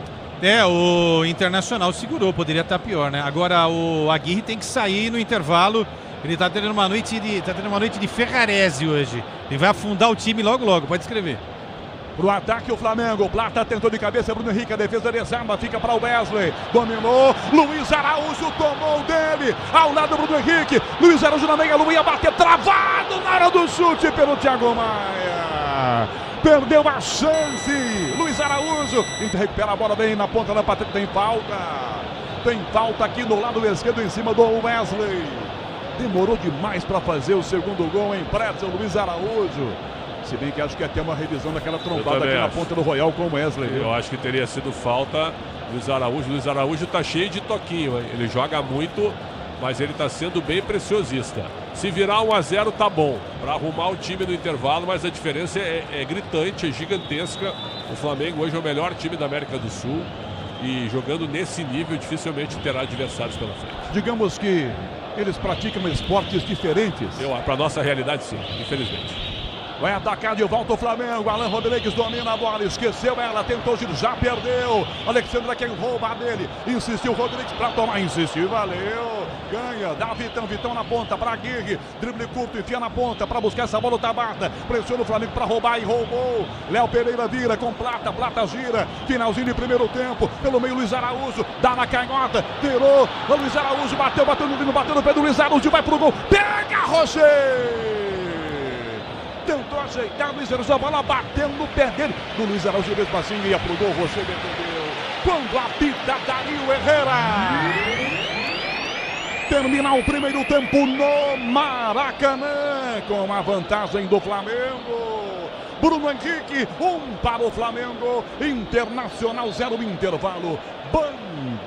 O Internacional segurou, poderia estar pior, né? Agora o Aguirre tem que sair no intervalo. Ele tá tendo uma noite de Ferrarese hoje. Ele vai afundar o time logo, pode escrever. Pro ataque o Flamengo, Plata tentou de cabeça, Bruno Henrique, a defesa desarma, fica para o Wesley, dominou, Luiz Araújo tomou dele, ao lado do Bruno Henrique, Luiz Araújo na meia, Luiz bater travado na hora do chute pelo Thiago Maia. Perdeu a chance, Luiz Araújo, recupera a bola, vem na ponta da Patrick, tem falta aqui no lado esquerdo em cima do Wesley. Demorou demais para fazer o segundo gol, hein, Pretzel, Luiz Araújo. Se bem que acho que até uma revisão daquela trombada aqui na ponta do Royal com o Wesley. Eu acho que teria sido falta Luiz Araújo. Luiz Araújo tá cheio de toquinho, hein? Ele joga muito, mas ele tá sendo bem preciosista. Se virar 1-0 tá bom, para arrumar o time no intervalo, mas a diferença é gritante, é gigantesca. O Flamengo hoje é o melhor time da América do Sul e jogando nesse nível dificilmente terá adversários pela frente. Digamos que eles praticam esportes diferentes. Para nossa realidade, sim, infelizmente. Vai atacar de volta o Flamengo. Alan Rodrigues domina a bola, esqueceu ela, tentou giro, já perdeu. Alexandre quem rouba dele. Insistiu Rodrigues para tomar, insistiu, valeu. Ganha, dá Vitão na ponta para Aguirre. Drible curto, enfia na ponta para buscar essa bola, o Tabata. Pressiona o Flamengo para roubar e roubou. Léo Pereira vira com Plata gira. Finalzinho de primeiro tempo. Pelo meio Luiz Araújo, dá na canhota, tirou. O Luiz Araújo bateu no pé do Luiz Araújo, vai pro gol. Pega Roger! Tentou ajeitar, Luiz Araújo, a bola batendo no pé dele. Do Luiz Araújo mesmo assim, ia pro gol, você defendeu. Quando apita Dario Herrera. Termina o primeiro tempo no Maracanã, com a vantagem do Flamengo. Bruno Henrique, 1 para o Flamengo. Internacional 0, intervalo.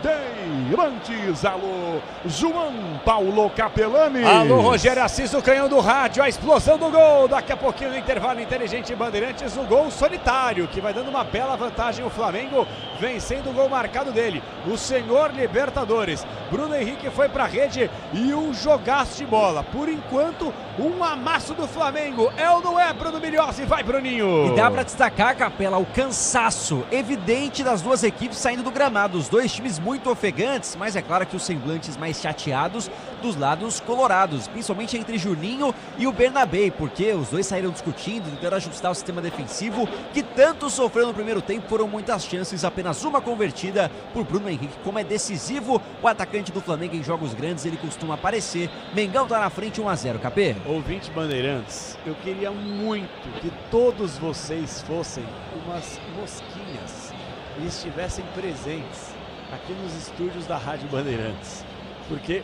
Bandeirantes, alô, João Paulo Capelani. Alô, Rogério Assis, o canhão do rádio, a explosão do gol. Daqui a pouquinho no intervalo inteligente Bandeirantes, o gol solitário, que vai dando uma bela vantagem o Flamengo, vencendo o gol marcado dele, o senhor Libertadores. Bruno Henrique foi pra rede e um jogaço de bola. Por enquanto, um amasso do Flamengo. É ou não é, Bruno Milhozzi? Vai, Bruninho. E dá pra destacar, Capela, o cansaço evidente das duas equipes saindo do gramado. Os dois times muito ofegantes, mas é claro que os semblantes mais chateados dos lados colorados, principalmente entre Juninho e o Bernabé, porque os dois saíram discutindo, tentando ajustar o sistema defensivo, que tanto sofreu no primeiro tempo. Foram muitas chances, apenas uma convertida por Bruno Henrique. Como é decisivo o atacante do Flamengo em jogos grandes, ele costuma aparecer. Mengão tá na frente, 1-0, Capê. Ouvinte Bandeirantes, eu queria muito que todos vocês fossem umas mosquinhas e estivessem presentes aqui nos estúdios da Rádio Bandeirantes, porque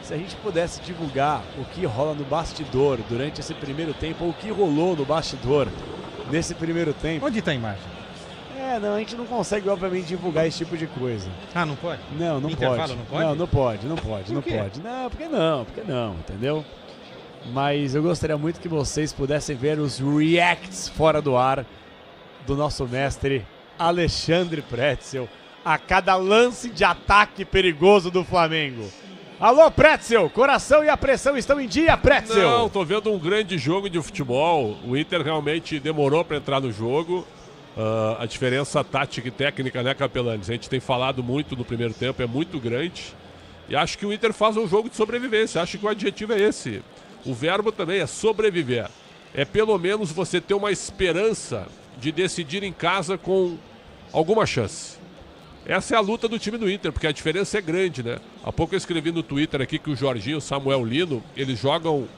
se a gente pudesse divulgar o que rola no bastidor durante esse primeiro tempo, ou o que rolou no bastidor nesse primeiro tempo. Onde está a imagem? Não, a gente não consegue, obviamente, divulgar esse tipo de coisa. Ah, não pode? Não pode. Não pode? Não pode. Não, porque não, entendeu? Mas eu gostaria muito que vocês pudessem ver os reacts fora do ar do nosso mestre Alexandre Pretzel a cada lance de ataque perigoso do Flamengo. Alô, Pretzel, coração e a pressão estão em dia, Pretzel? Não, tô vendo um grande jogo de futebol. O Inter realmente demorou para entrar no jogo. A diferença tática e técnica, né, Capelanes? A gente tem falado muito no primeiro tempo, é muito grande. E acho que o Inter faz um jogo de sobrevivência. Acho que o adjetivo é esse. O verbo também é sobreviver. É pelo menos você ter uma esperança de decidir em casa com alguma chance. Essa é a luta do time do Inter, porque a diferença é grande, né? Há pouco eu escrevi no Twitter aqui que o Jorginho e o Samuel Lino, eles jogam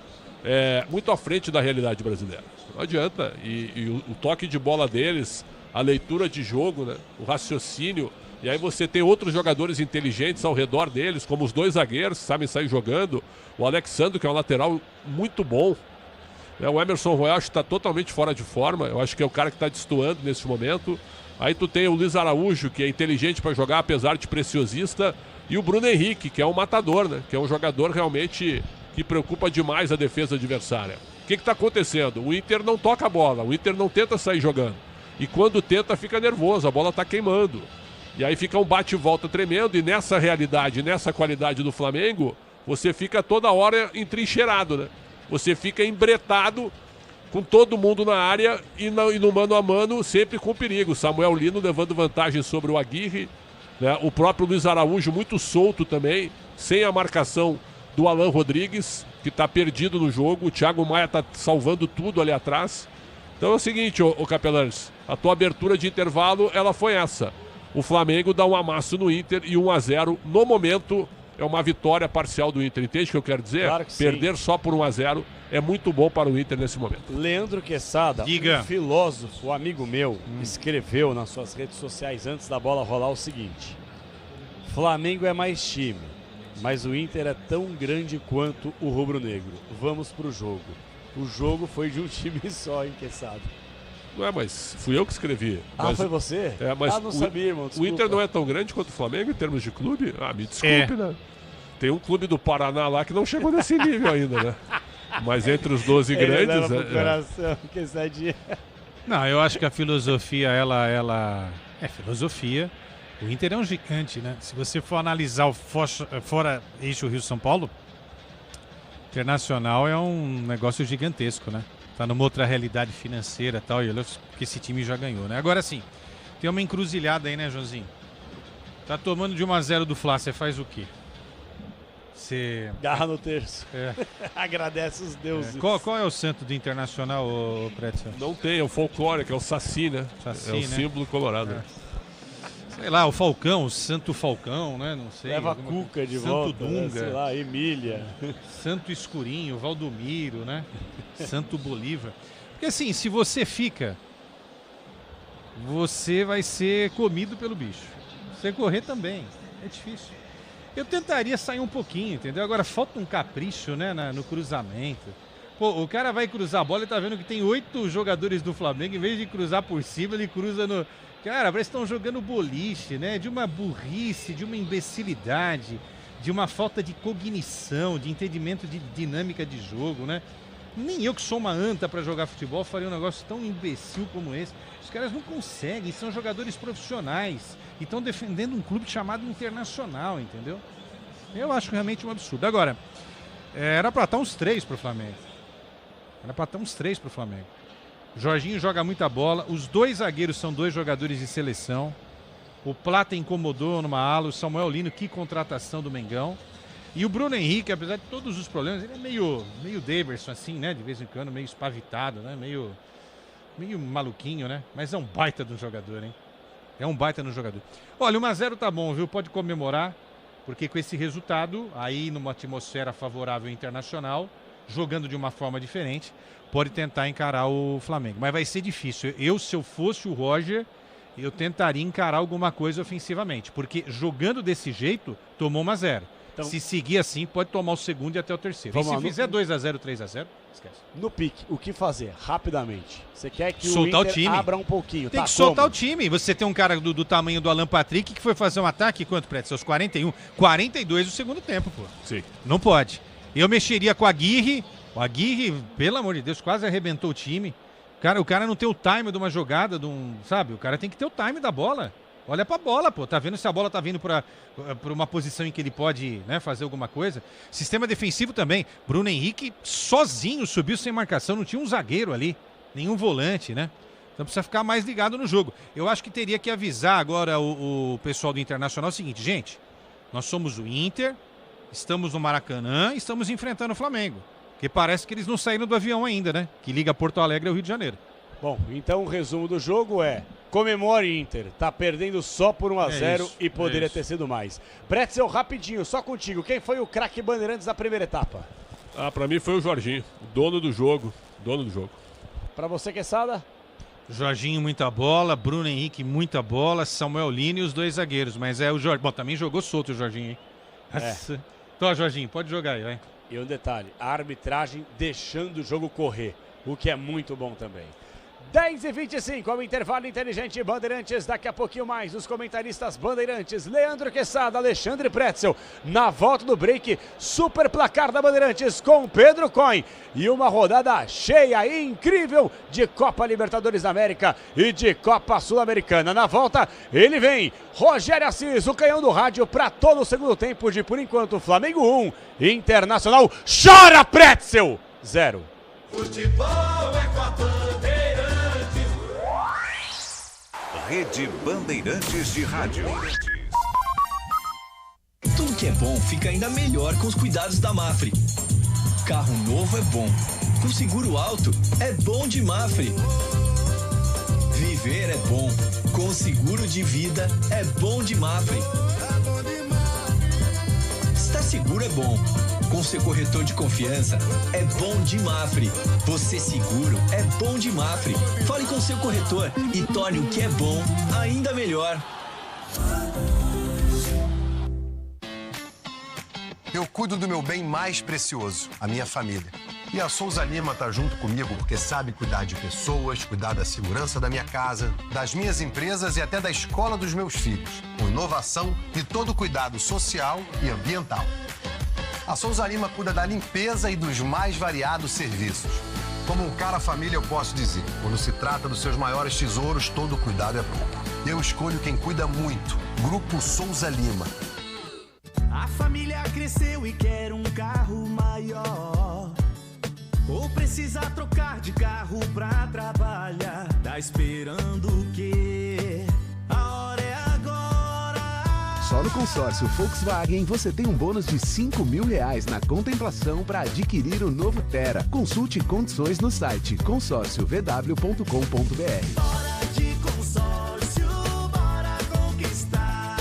muito à frente da realidade brasileira. Não adianta. E o toque de bola deles, a leitura de jogo, né? O raciocínio. E aí você tem outros jogadores inteligentes ao redor deles, como os dois zagueiros que sabem sair jogando. O Alexandre, que é um lateral muito bom. O Emerson Royal está totalmente fora de forma. Eu acho que é o cara que está destoando nesse momento. Aí tu tem o Luiz Araújo, que é inteligente para jogar, apesar de preciosista. E o Bruno Henrique, que é um matador, né? Que é um jogador realmente que preocupa demais a defesa adversária. O que está acontecendo? O Inter não toca a bola, o Inter não tenta sair jogando. E quando tenta, fica nervoso, a bola está queimando. E aí fica um bate e volta tremendo, e nessa realidade, nessa qualidade do Flamengo, você fica toda hora entrincheirado, né? Você fica embretado com todo mundo na área e no mano a mano, sempre com perigo. Samuel Lino levando vantagem sobre o Aguirre, né? O próprio Luiz Araújo muito solto também, sem a marcação do Alan Rodrigues, que está perdido no jogo. O Thiago Maia está salvando tudo ali atrás. Então é o seguinte, ô Capelanes, a tua abertura de intervalo, ela foi essa. O Flamengo dá um amasso no Inter e 1-0 no momento é uma vitória parcial do Inter. Entende o que eu quero dizer? Claro que perder sim. Só por 1-0 é muito bom para o Inter nesse momento. Leandro Quesada, Diga. um filósofo, um amigo meu, escreveu nas suas redes sociais antes da bola rolar o seguinte: Flamengo é mais time, mas o Inter é tão grande quanto o rubro-negro. Vamos pro jogo. O jogo foi de um time só, hein, Quesada? Não é, mas fui eu que escrevi. Mas, foi você? Mas não sabia, irmão, o desculpa. Inter não é tão grande quanto o Flamengo em termos de clube? Me desculpe, né? Tem um clube do Paraná lá que não chegou nesse nível ainda, né? Mas entre os 12 Ele grandes... leva pro coração, Quessadinha. Não, eu acho que a filosofia, ela é filosofia. O Inter é um gigante, né? Se você for analisar o fora eixo Rio-São Paulo, Internacional é um negócio gigantesco, né? Tá numa outra realidade financeira e tal, e olha que esse time já ganhou, né? Agora sim, tem uma encruzilhada aí, né, Joãozinho? Tá tomando de 1-0 do Fla, você faz o quê? Você... Garra no terço. É. Agradece os deuses. Qual é o santo do Internacional, ô Pretzel? Não tem, é o folclore, que é o Saci, né? Saci, é o né? símbolo colorado. É. Sei lá, o Falcão, o Santo Falcão, né? Não sei. Leva a Cuca de Santo volta, Dunga, né? Sei lá, Emília. Santo Escurinho, Valdomiro, né? Santo Bolívar. Porque assim, se você fica, você vai ser comido pelo bicho. Você correr também, é difícil. Eu tentaria sair um pouquinho, entendeu? Agora falta um capricho, né, no cruzamento. Pô, o cara vai cruzar a bola e tá vendo que tem 8 jogadores do Flamengo, em vez de cruzar por cima, ele cruza no... Cara, parece que estão jogando boliche, né? De uma burrice, de uma imbecilidade, de uma falta de cognição, de entendimento de dinâmica de jogo, né? Nem eu que sou uma anta para jogar futebol faria um negócio tão imbecil como esse. Os caras não conseguem, são jogadores profissionais e estão defendendo um clube chamado Internacional, entendeu? Eu acho realmente um absurdo. Agora, era para estar uns 3 pro Flamengo. Era para estar uns 3 pro Flamengo. Jorginho joga muita bola. Os 2 zagueiros são 2 jogadores de seleção. O Plata incomodou numa ala. O Samuel Lino, que contratação do Mengão. E o Bruno Henrique, apesar de todos os problemas, ele é meio Daverson, assim, né? De vez em quando, meio espavitado, né? Meio maluquinho, né? Mas é um baita do jogador, hein? É um baita no jogador. Olha, 1-0 tá bom, viu? Pode comemorar, porque com esse resultado, aí numa atmosfera favorável internacional, jogando de uma forma diferente, pode tentar encarar o Flamengo. Mas vai ser difícil. Se eu fosse o Roger, eu tentaria encarar alguma coisa ofensivamente, porque jogando desse jeito, tomou 1-0. Então, se seguir assim, pode tomar o segundo e até o terceiro. E se fizer 2-0, 3-0, esquece. No pique, o que fazer? Rapidamente. Você quer que soltar o Inter o time. abra um pouquinho. Tem que soltar o time. Você tem um cara do tamanho do Alan Patrick que foi fazer um ataque, quanto, Preto? Seus 41? 42 o segundo tempo, pô. Sim. Não pode. Eu mexeria com a Aguirre. O Aguirre, pelo amor de Deus, quase arrebentou o time. O cara não tem o time de uma jogada, sabe? O cara tem que ter o time da bola. Olha pra bola, pô. Tá vendo se a bola tá vindo pra uma posição em que ele pode, né, fazer alguma coisa. Sistema defensivo também. Bruno Henrique sozinho subiu sem marcação. Não tinha um zagueiro ali. Nenhum volante, né? Então precisa ficar mais ligado no jogo. Eu acho que teria que avisar agora o pessoal do Internacional o seguinte. Gente, nós somos o Inter, estamos no Maracanã e estamos enfrentando o Flamengo. Porque parece que eles não saíram do avião ainda, né? Que liga Porto Alegre ao Rio de Janeiro. Bom, então o resumo do jogo é: comemore, Inter. Tá perdendo só por 1-0 e poderia ter sido mais. Pretzel, rapidinho, só contigo. Quem foi o craque Bandeirantes da primeira etapa? Pra mim foi o Jorginho, dono do jogo. Pra você, Quesada? Jorginho, muita bola. Bruno Henrique, muita bola. Samuel Lino e os 2 zagueiros. Mas o Jorginho. Bom, também jogou solto o Jorginho, hein? Nossa. Então, Jorginho, pode jogar aí, vai. E um detalhe, a arbitragem deixando o jogo correr, o que é muito bom também. 10h25, ao intervalo inteligente Bandeirantes, daqui a pouquinho mais os comentaristas Bandeirantes, Leandro Quesada, Alexandre Pretzel, na volta do break, super placar da Bandeirantes com Pedro Coin e uma rodada cheia e incrível de Copa Libertadores da América e de Copa Sul-Americana. Na volta, ele vem, Rogério Assis, o canhão do rádio para todo o segundo tempo de, por enquanto, Flamengo 1, Internacional, chora Pretzel, 0. Futebol é com a Bandeirantes. Rede Bandeirantes de Rádio. Tudo que é bom fica ainda melhor com os cuidados da Mafre. Carro novo é bom. Com seguro alto é bom de Mafre. Viver é bom. Com seguro de vida é bom de Mafre. Estar seguro é bom. Com seu corretor de confiança, é bom de Mafre. Você seguro é bom de Mafre. Fale com seu corretor e torne o que é bom ainda melhor. Eu cuido do meu bem mais precioso, a minha família. E a Souza Lima tá junto comigo porque sabe cuidar de pessoas, cuidar da segurança da minha casa, das minhas empresas e até da escola dos meus filhos, com inovação e todo cuidado social e ambiental. A Souza Lima cuida da limpeza e dos mais variados serviços. Como um cara família, eu posso dizer, quando se trata dos seus maiores tesouros, todo cuidado é pouco. Eu escolho quem cuida muito. Grupo Souza Lima. A família cresceu e quer um carro maior. Ou precisa trocar de carro pra trabalhar. Tá esperando o quê? A hora é agora. Só no consórcio Volkswagen você tem um bônus de R$5.000 na contemplação para adquirir o novo Tera. Consulte condições no site consórciovw.com.br. Bora de consórcio, bora conquistar.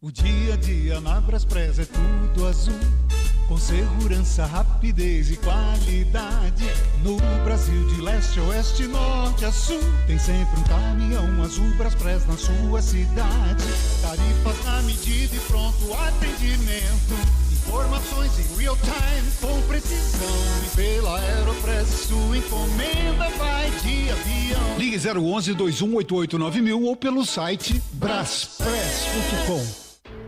O dia a dia na Braspress é tudo azul, com segurança, rapidez e qualidade. No Brasil de leste a oeste, norte a sul, tem sempre um caminhão azul Braspress na sua cidade. Tarifas na medida e pronto atendimento. Informações em real time com precisão. E pela Aeropress sua encomenda vai de avião. Ligue 011-2188-9000 ou pelo site braspress.com.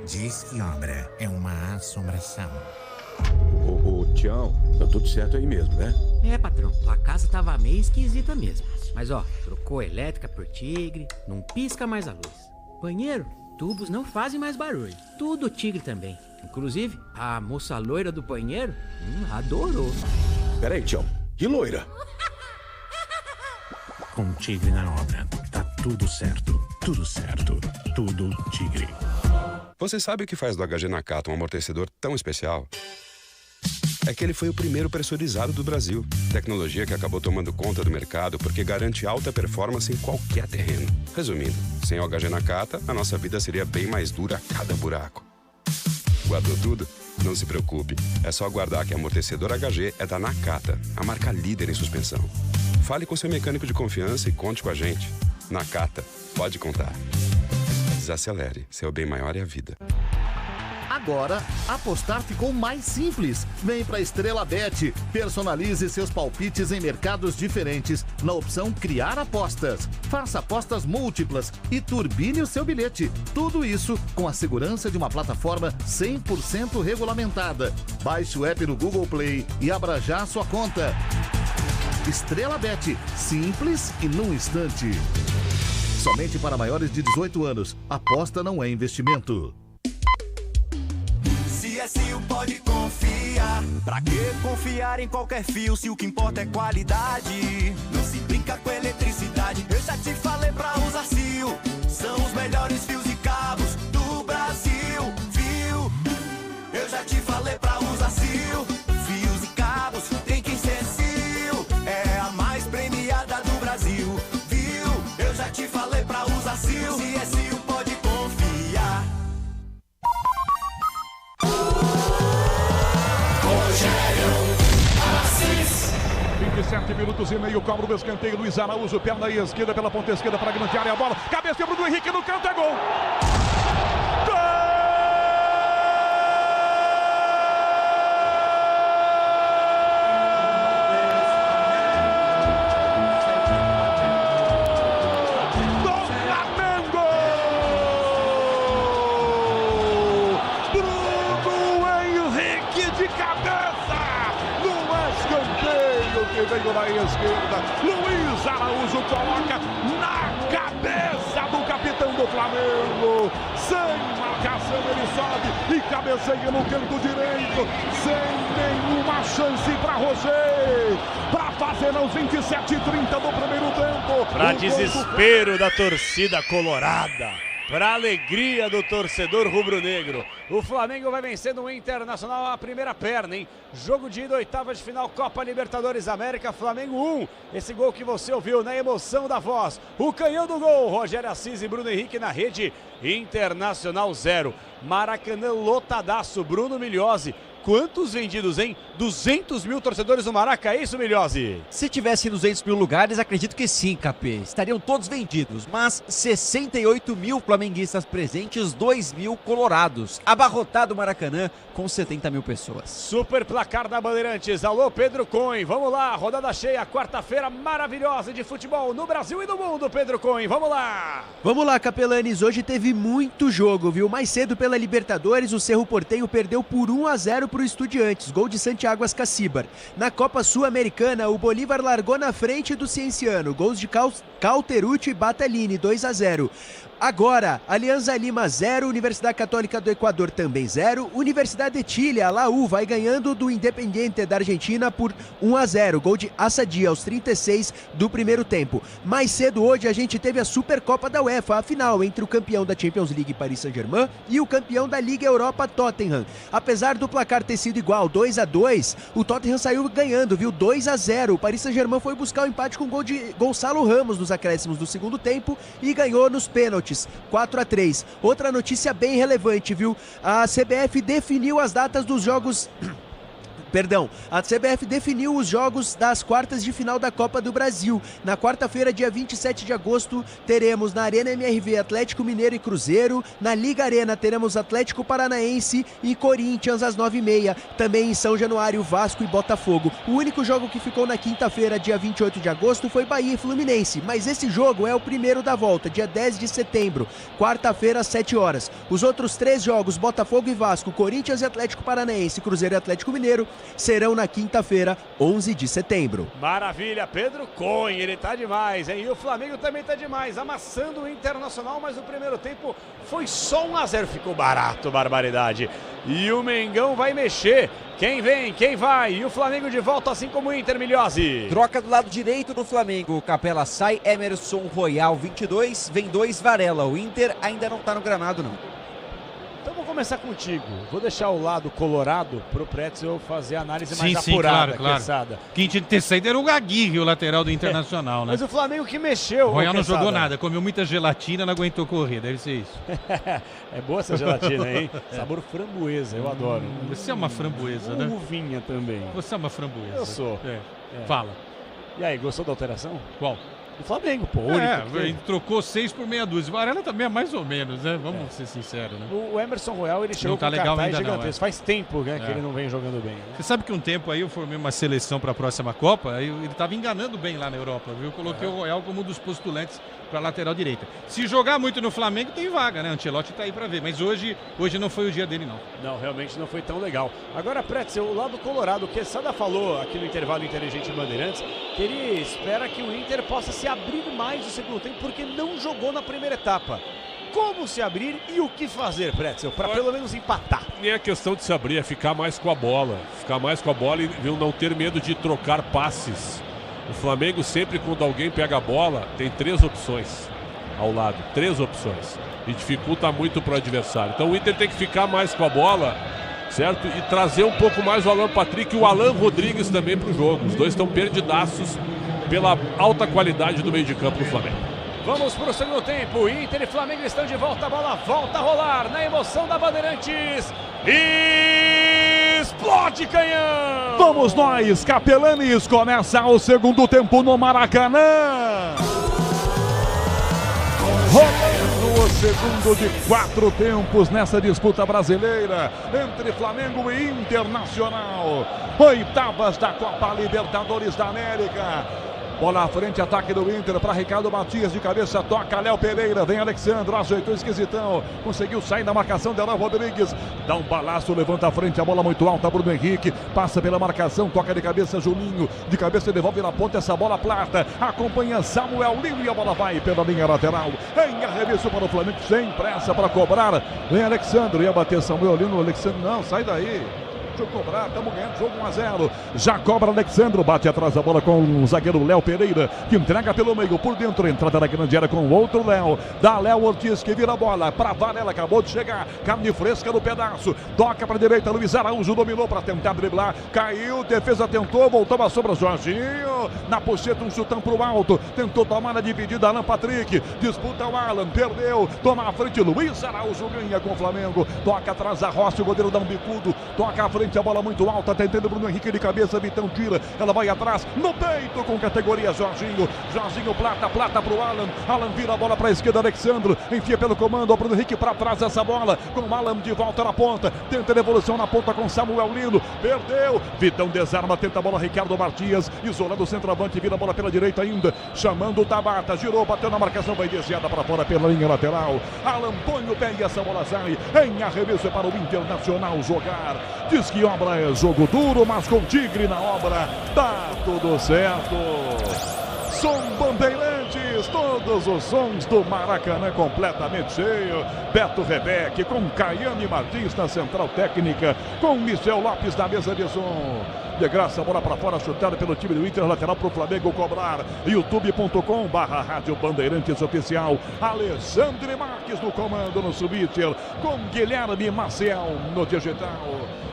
Diz que obra é uma assombração. Ô, Tião, tá tudo certo aí mesmo, né? É, patrão, tua casa tava meio esquisita mesmo. Mas ó, trocou a elétrica por Tigre, não pisca mais a luz. Banheiro, tubos não fazem mais barulho. Tudo Tigre também. Inclusive, a moça loira do banheiro adorou. Peraí, Tião, que loira? Com Tigre na obra, tá tudo certo, tudo certo, tudo Tigre. Você sabe o que faz do HG Nakata um amortecedor tão especial? É que ele foi o primeiro pressurizado do Brasil. Tecnologia que acabou tomando conta do mercado porque garante alta performance em qualquer terreno. Resumindo, sem o HG Nakata, a nossa vida seria bem mais dura a cada buraco. Guardou tudo? Não se preocupe. É só aguardar que amortecedor HG é da Nakata, a marca líder em suspensão. Fale com seu mecânico de confiança e conte com a gente. Nakata, pode contar. Desacelere, seu bem maior é a vida. Agora, apostar ficou mais simples. Vem pra Estrela Bet. Personalize seus palpites em mercados diferentes na opção Criar Apostas. Faça apostas múltiplas e turbine o seu bilhete. Tudo isso com a segurança de uma plataforma 100% regulamentada. Baixe o app no Google Play e abra já sua conta. Estrela Bet. Simples e num instante. Somente para maiores de 18 anos. Aposta não é investimento. CSU pode confiar. Pra que confiar em qualquer fio se o que importa é qualidade? Não se brinca com eletricidade. Eu já te falei pra usar CIO. São os melhores fios e cabos do Brasil. Viu? Eu já te falei pra usar CIO. Fios e cabos tem que ser CIO. É a mais premiada do Brasil. Viu? Eu já te falei pra usar CIO. CSU pode confiar. 27 minutos e meio, cobra o escanteio, Luiz Araújo, perna esquerda pela ponta esquerda para a grande área, a bola, cabeça pro Henrique no canto, é gol! pela esquerda. Luiz Araújo coloca na cabeça do capitão do Flamengo. Sem marcação ele sobe e cabeceia no canto direito. Sem nenhuma chance para Roger. Para fazer aos 27h30 do primeiro tempo. Para desespero da torcida colorada. Para alegria do torcedor rubro-negro, o Flamengo vai vencendo o Internacional a primeira perna, hein? Jogo de ida, oitava de final, Copa Libertadores América, Flamengo 1. Esse gol que você ouviu na emoção da voz. O canhão do gol, Rogério Assis e Bruno Henrique na rede. Internacional 0. Maracanã lotadaço, Bruno Milhozzi. Quantos vendidos, hein? 200 mil torcedores no Maraca, é isso, Milhozzi? Se tivesse 200 mil lugares, acredito que sim, Capê. Estariam todos vendidos, mas 68 mil flamenguistas presentes, 2 mil colorados. Abarrotado o Maracanã com 70 mil pessoas. Super placar da Bandeirantes. Alô, Pedro Cohen. Vamos lá, rodada cheia, quarta-feira maravilhosa de futebol no Brasil e no mundo, Pedro Cohen. Vamos lá. Vamos lá, Capelanes. Hoje teve muito jogo, viu? Mais cedo pela Libertadores, o Cerro Porteño perdeu por 1-0 para o Estudiantes, gol de Santiago Ascacíbar. Na Copa Sul-Americana, o Bolívar largou na frente do Cienciano, gols de Cauterucci e Batalini, 2-0. Agora, Alianza Lima 0, Universidade Católica do Equador também 0, Universidade de Chile, a Laú, vai ganhando do Independiente da Argentina por 1-0, gol de Assadia aos 36 do primeiro tempo. Mais cedo hoje a gente teve a Supercopa da UEFA, a final entre o campeão da Champions League Paris Saint-Germain e o campeão da Liga Europa Tottenham. Apesar do placar ter sido igual, 2-2, o Tottenham saiu ganhando, viu, 2-0. O Paris Saint-Germain foi buscar o empate com gol de Gonçalo Ramos nos acréscimos do segundo tempo e ganhou nos pênaltis. 4-3. Outra notícia bem relevante, viu? A CBF definiu as datas dos jogos... A CBF definiu os jogos das quartas de final da Copa do Brasil. Na quarta-feira, dia 27 de agosto, teremos na Arena MRV Atlético Mineiro e Cruzeiro. Na Liga Arena teremos Atlético Paranaense e Corinthians às 9h30. Também em São Januário, Vasco e Botafogo. O único jogo que ficou na quinta-feira, dia 28 de agosto, foi Bahia e Fluminense. Mas esse jogo é o primeiro da volta, dia 10 de setembro, quarta-feira às 7 horas. Os outros 3 jogos, Botafogo e Vasco, Corinthians e Atlético Paranaense, Cruzeiro e Atlético Mineiro, serão na quinta-feira, 11 de setembro. Maravilha, Pedro Cohen, ele tá demais, hein? E o Flamengo também tá demais, amassando o Internacional, mas o primeiro tempo foi só 1-0, ficou barato, barbaridade. E o Mengão vai mexer, quem vem, quem vai? E o Flamengo de volta, assim como o Inter, Milhozzi. Troca do lado direito do Flamengo, Capela sai, Emerson Royal 22, vem 2 Varela, o Inter ainda não tá no gramado não. Então vou começar contigo. Vou deixar o lado colorado pro Pretzel fazer a análise mais apurada, claro. Quem tinha que ter saído era o Aguirre, o lateral do Internacional, né? Mas o Flamengo que mexeu. O Royal não jogou nada, comeu muita gelatina, não aguentou correr, deve ser isso. É boa essa gelatina, hein? Sabor framboesa, eu adoro. Você é uma framboesa, né? Uvinha também. Você é uma framboesa. Eu sou. Fala. E aí, gostou da alteração? Qual? Do Flamengo, pô. Ele trocou 6 por meia dúzia. Varela também é mais ou menos, né? Vamos ser sinceros, né? O Emerson Royal, ele chegou não tá com legal cartaz ainda gigantesco. Faz tempo, né, que ele não vem jogando bem. Né? Você sabe que um tempo aí eu formei uma seleção para a próxima Copa, aí ele estava enganando bem lá na Europa, viu? Eu coloquei o Royal como um dos postulantes para a lateral direita. Se jogar muito no Flamengo, tem vaga, né? O Ancelotti tá aí para ver, mas hoje não foi o dia dele, não. Não, realmente não foi tão legal. Agora, Pretzel, o lado colorado, o Quesada falou aqui no intervalo inteligente Bandeirantes, que ele espera que o Inter possa se abrir mais no segundo tempo, porque não jogou na primeira etapa. Como se abrir e o que fazer, Pretzel, para pelo menos empatar? Nem a questão de se abrir, é ficar mais com a bola. Ficar mais com a bola e não ter medo de trocar passes. O Flamengo sempre, quando alguém pega a bola, tem 3 opções ao lado. 3 opções. E dificulta muito para o adversário. Então o Inter tem que ficar mais com a bola, certo? E trazer um pouco mais o Alan Patrick e o Alan Rodrigues também para o jogo. Os dois estão perdidaços pela alta qualidade do meio de campo do Flamengo. Vamos para o segundo tempo. Inter e Flamengo estão de volta. A bola volta a rolar na emoção da Bandeirantes. Explode canhão! Vamos nós, Capelanes. Começa o segundo tempo no Maracanã. Rolando o segundo de 4 tempos nessa disputa brasileira entre Flamengo e Internacional. Oitavas da Copa Libertadores da América. Bola à frente, ataque do Inter para Ricardo Matias, de cabeça, toca Léo Pereira, vem Alexandre, ajeitou esquisitão, conseguiu sair da marcação de Alain Rodrigues, dá um balaço, levanta a frente, a bola muito alta, Bruno Henrique, passa pela marcação, toca de cabeça Julinho, de cabeça devolve na ponta essa bola plata, acompanha Samuel Lino e a bola vai pela linha lateral, em arremesso para o Flamengo, sem pressa para cobrar, vem Alexandre, ia bater Samuel Lino, Alexandre, não, sai daí. Deixa eu cobrar, estamos ganhando jogo 1-0. Já cobra Alexandre, bate atrás da bola com o zagueiro Léo Pereira, que entrega pelo meio, por dentro, entrada na grande área com o outro Léo. Dá Léo Ortiz, que vira a bola para Varela, acabou de chegar, carne fresca no pedaço. Toca para a direita, Luiz Araújo dominou para tentar driblar, caiu, defesa tentou, voltou a sobra, Jorginho, na pocheta, um chutão para o alto, tentou tomar a dividida, Alan Patrick, disputa o Alan, perdeu, toma a frente, Luiz Araújo ganha com o Flamengo, toca atrás a Rossi, o goleiro dá um bicudo, toca à frente, a bola muito alta, tentando Bruno Henrique de cabeça, Vitão tira, ela vai atrás, no peito com categoria Jorginho, plata pro Alan, Alan vira a bola para a esquerda, Alexandre, enfia pelo comando, o Bruno Henrique para trás essa bola, com o Alan de volta na ponta, tenta a devolução na ponta com Samuel Lino, perdeu, Vitão desarma, tenta a bola, Ricardo Matias, isolando o centroavante, vira a bola pela direita ainda, chamando o Tabata, girou, bateu na marcação, vai desviada para fora pela linha lateral, Alan põe o pé e essa bola sai, em arremesso para o Internacional jogar, diz que obra é jogo duro, mas com Tigre na obra, dá tudo certo. Som Bandeirantes, todos os sons do Maracanã completamente cheio. Beto Rebeck com Caiane Martins na central técnica, com Michel Lopes na mesa de som. De graça, bola para fora, chutada pelo time do Inter, lateral para o Flamengo cobrar. youtube.com/Rádio Bandeirantes Oficial. Alexandre Marques no comando no Subiter, com Guilherme Maciel no digital.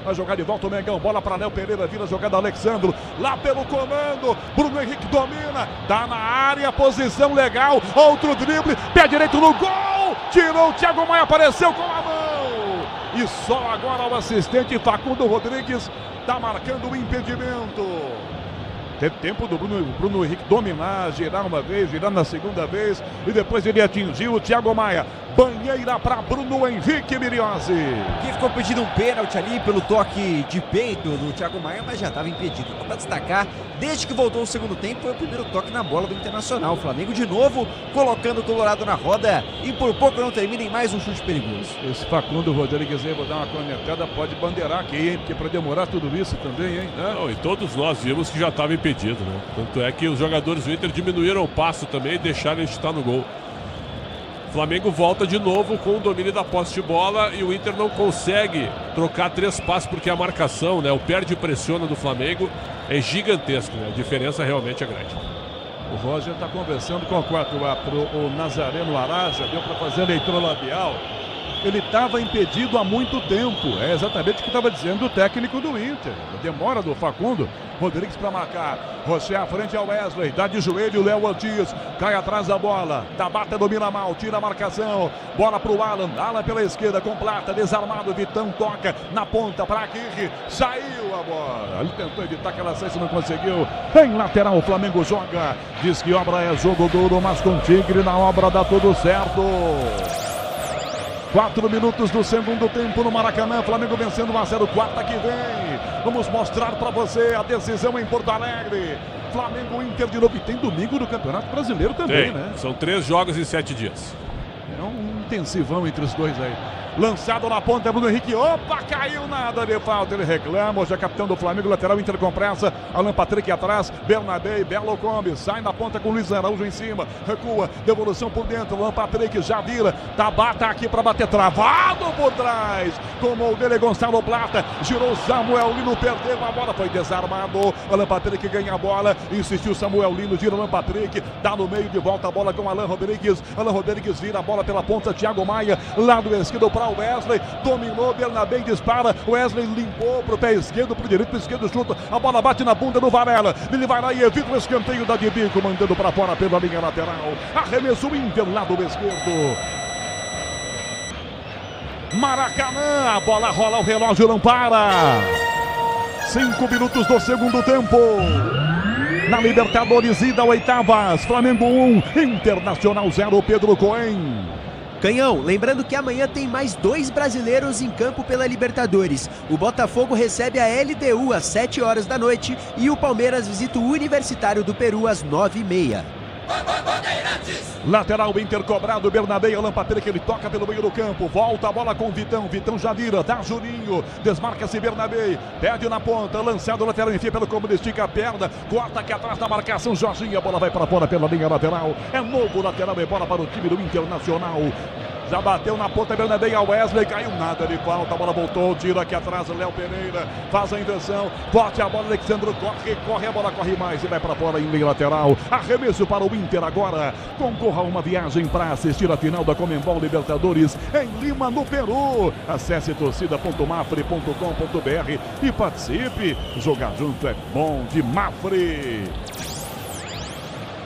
Vai jogar de volta o Mengão, bola para Léo Pereira, vira a jogada Alexandre, lá pelo comando, Bruno Henrique domina, tá na área, posição legal, outro drible, pé direito no gol, tirou o Thiago Maia, apareceu com a mão, e só agora o assistente Facundo Rodrigues tá marcando o impedimento. Teve tempo do Bruno Henrique dominar, girar uma vez, girar na segunda vez, e depois ele atingiu o Thiago Maia. Banheira para Bruno Henrique Miriose. Que ficou pedindo um pênalti ali pelo toque de peito do Thiago Maia, mas já estava impedido. Para destacar, desde que voltou o segundo tempo, foi o primeiro toque na bola do Internacional. O Flamengo de novo colocando o Colorado na roda e por pouco não termina em mais um chute perigoso. Esse Facundo Rodrigues aí, vou dar uma cornetada, pode bandeirar aqui, hein? Porque para demorar tudo isso também, hein? Não, e todos nós vimos que já estava impedido, né? Tanto é que os jogadores do Inter diminuíram o passo também e deixaram ele chutar no gol. O Flamengo volta de novo com o domínio da posse de bola e o Inter não consegue trocar 3 passos porque a marcação, né, o perde e pressiona do Flamengo é gigantesco, né? A diferença realmente é grande. O Roger está conversando com o 4A o Nazareno Araja, deu para fazer a leitura labial. Ele estava impedido há muito tempo. É exatamente o que estava dizendo o técnico do Inter. A demora do Facundo Rodrigues para marcar. Rocher à frente ao Wesley. Dá de joelho o Léo Ortiz. Cai atrás da bola. Tabata domina mal. Tira a marcação. Bola para o Alan. Alan pela esquerda com Plata. Desarmado. Vitão toca na ponta para Aguirre. Saiu a bola. Ele tentou evitar que ela saísse, não conseguiu. Em lateral o Flamengo joga. Diz que obra é jogo duro, mas com Tigre na obra dá tudo certo. 4 minutos do segundo tempo no Maracanã, Flamengo vencendo 1-0, quarta que vem. Vamos mostrar para você a decisão em Porto Alegre. Flamengo Inter de novo. E tem domingo do Campeonato Brasileiro também, né? São 3 jogos em 7 dias. É um intensivão entre os dois aí. Lançado na ponta, Bruno Henrique. Opa, caiu nada de falta. Ele reclama. Hoje é capitão do Flamengo, lateral Inter com pressa. Alan Patrick atrás. Bernabé e Belo Combi. Sai na ponta com Luiz Araújo em cima. Recua. Devolução por dentro. Alan Patrick já vira. Tabata aqui para bater. Travado por trás. Tomou dele Gonçalo Plata. Girou Samuel Lino. Perdeu a bola. Foi desarmado. Alan Patrick ganha a bola. Insistiu Samuel Lino. Gira Alan Patrick. Dá no meio de volta a bola com Alan Rodrigues. Alan Rodrigues vira a bola pela ponta. Thiago Maia. Lado esquerdo para o Wesley, dominou, Bernabé dispara, Wesley limpou pro pé esquerdo, pro direito, pro esquerdo, chuta, a bola bate na bunda do Varela, ele vai lá e evita o escanteio da Dibico, mandando para fora pela linha lateral, arremesso Inter, lado esquerdo. Maracanã, a bola rola, o relógio não para. 5 minutos do segundo tempo. Na Libertadores ida oitavas, Flamengo 1, Internacional 0, Pedro Cohen. Canhão, lembrando que amanhã tem mais 2 brasileiros em campo pela Libertadores. O Botafogo recebe a LDU às 7 horas da noite e o Palmeiras visita o Universitário do Peru às 9h30. Lateral Inter cobrado, Bernabé, Alan Patrick, ele toca pelo meio do campo, volta a bola com o Vitão, Vitão já vira, dá Juninho, desmarca-se Bernabé, perde na ponta, lançado lateral, enfia pelo cômodo, estica a perna, corta aqui atrás da marcação, Jorginho, a bola vai para fora pela linha lateral, é novo lateral, é bola para o time do Internacional. Já bateu na ponta, Bernabé, a Wesley, caiu nada de falta, a bola voltou, tira aqui atrás, Léo Pereira, faz a inversão, bote a bola, Alexandre corre, a bola corre mais e vai para fora em linha lateral, arremesso para o Inter agora, concorra a uma viagem para assistir a final da Conmebol Libertadores em Lima, no Peru. Acesse torcida.mafre.com.br e participe, jogar junto é bom de Mafre.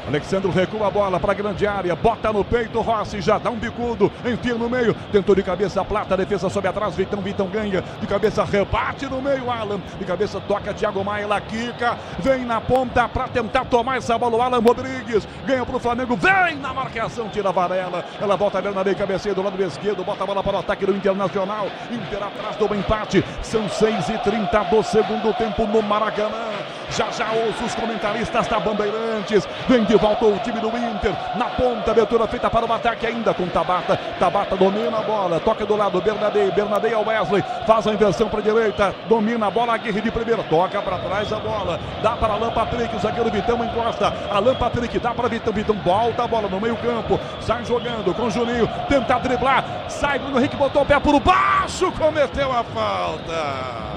Alexandre recua a bola para a grande área, bota no peito, Rossi já dá um bicudo, enfia no meio, tentou de cabeça a Plata, a defesa sobe atrás, Vitão ganha, de cabeça rebate no meio, Alan, de cabeça toca Thiago Maia, ela quica, vem na ponta para tentar tomar essa bola, o Alan Rodrigues, ganha para o Flamengo, vem na marcação, tira a Varela, ela volta a Bernabé, cabeceia do lado esquerdo, bota a bola para o ataque do Internacional, Inter atrás do empate, são 6h30 do segundo tempo no Maracanã. Já ouço os comentaristas da Bandeirantes. Vem de volta o time do Inter. Na ponta, abertura feita para o ataque ainda com Tabata. Tabata domina a bola, toca do lado, Bernabé ao Wesley. Faz a inversão para a direita, domina a bola, Aguirre de primeira. Toca para trás a bola, dá para Alan Patrick, o zagueiro Vitão encosta. Alan Patrick dá para Vitão, volta a bola no meio campo. Sai jogando com Juninho, tenta driblar. Sai, Bruno Henrique botou o pé por baixo, cometeu a falta.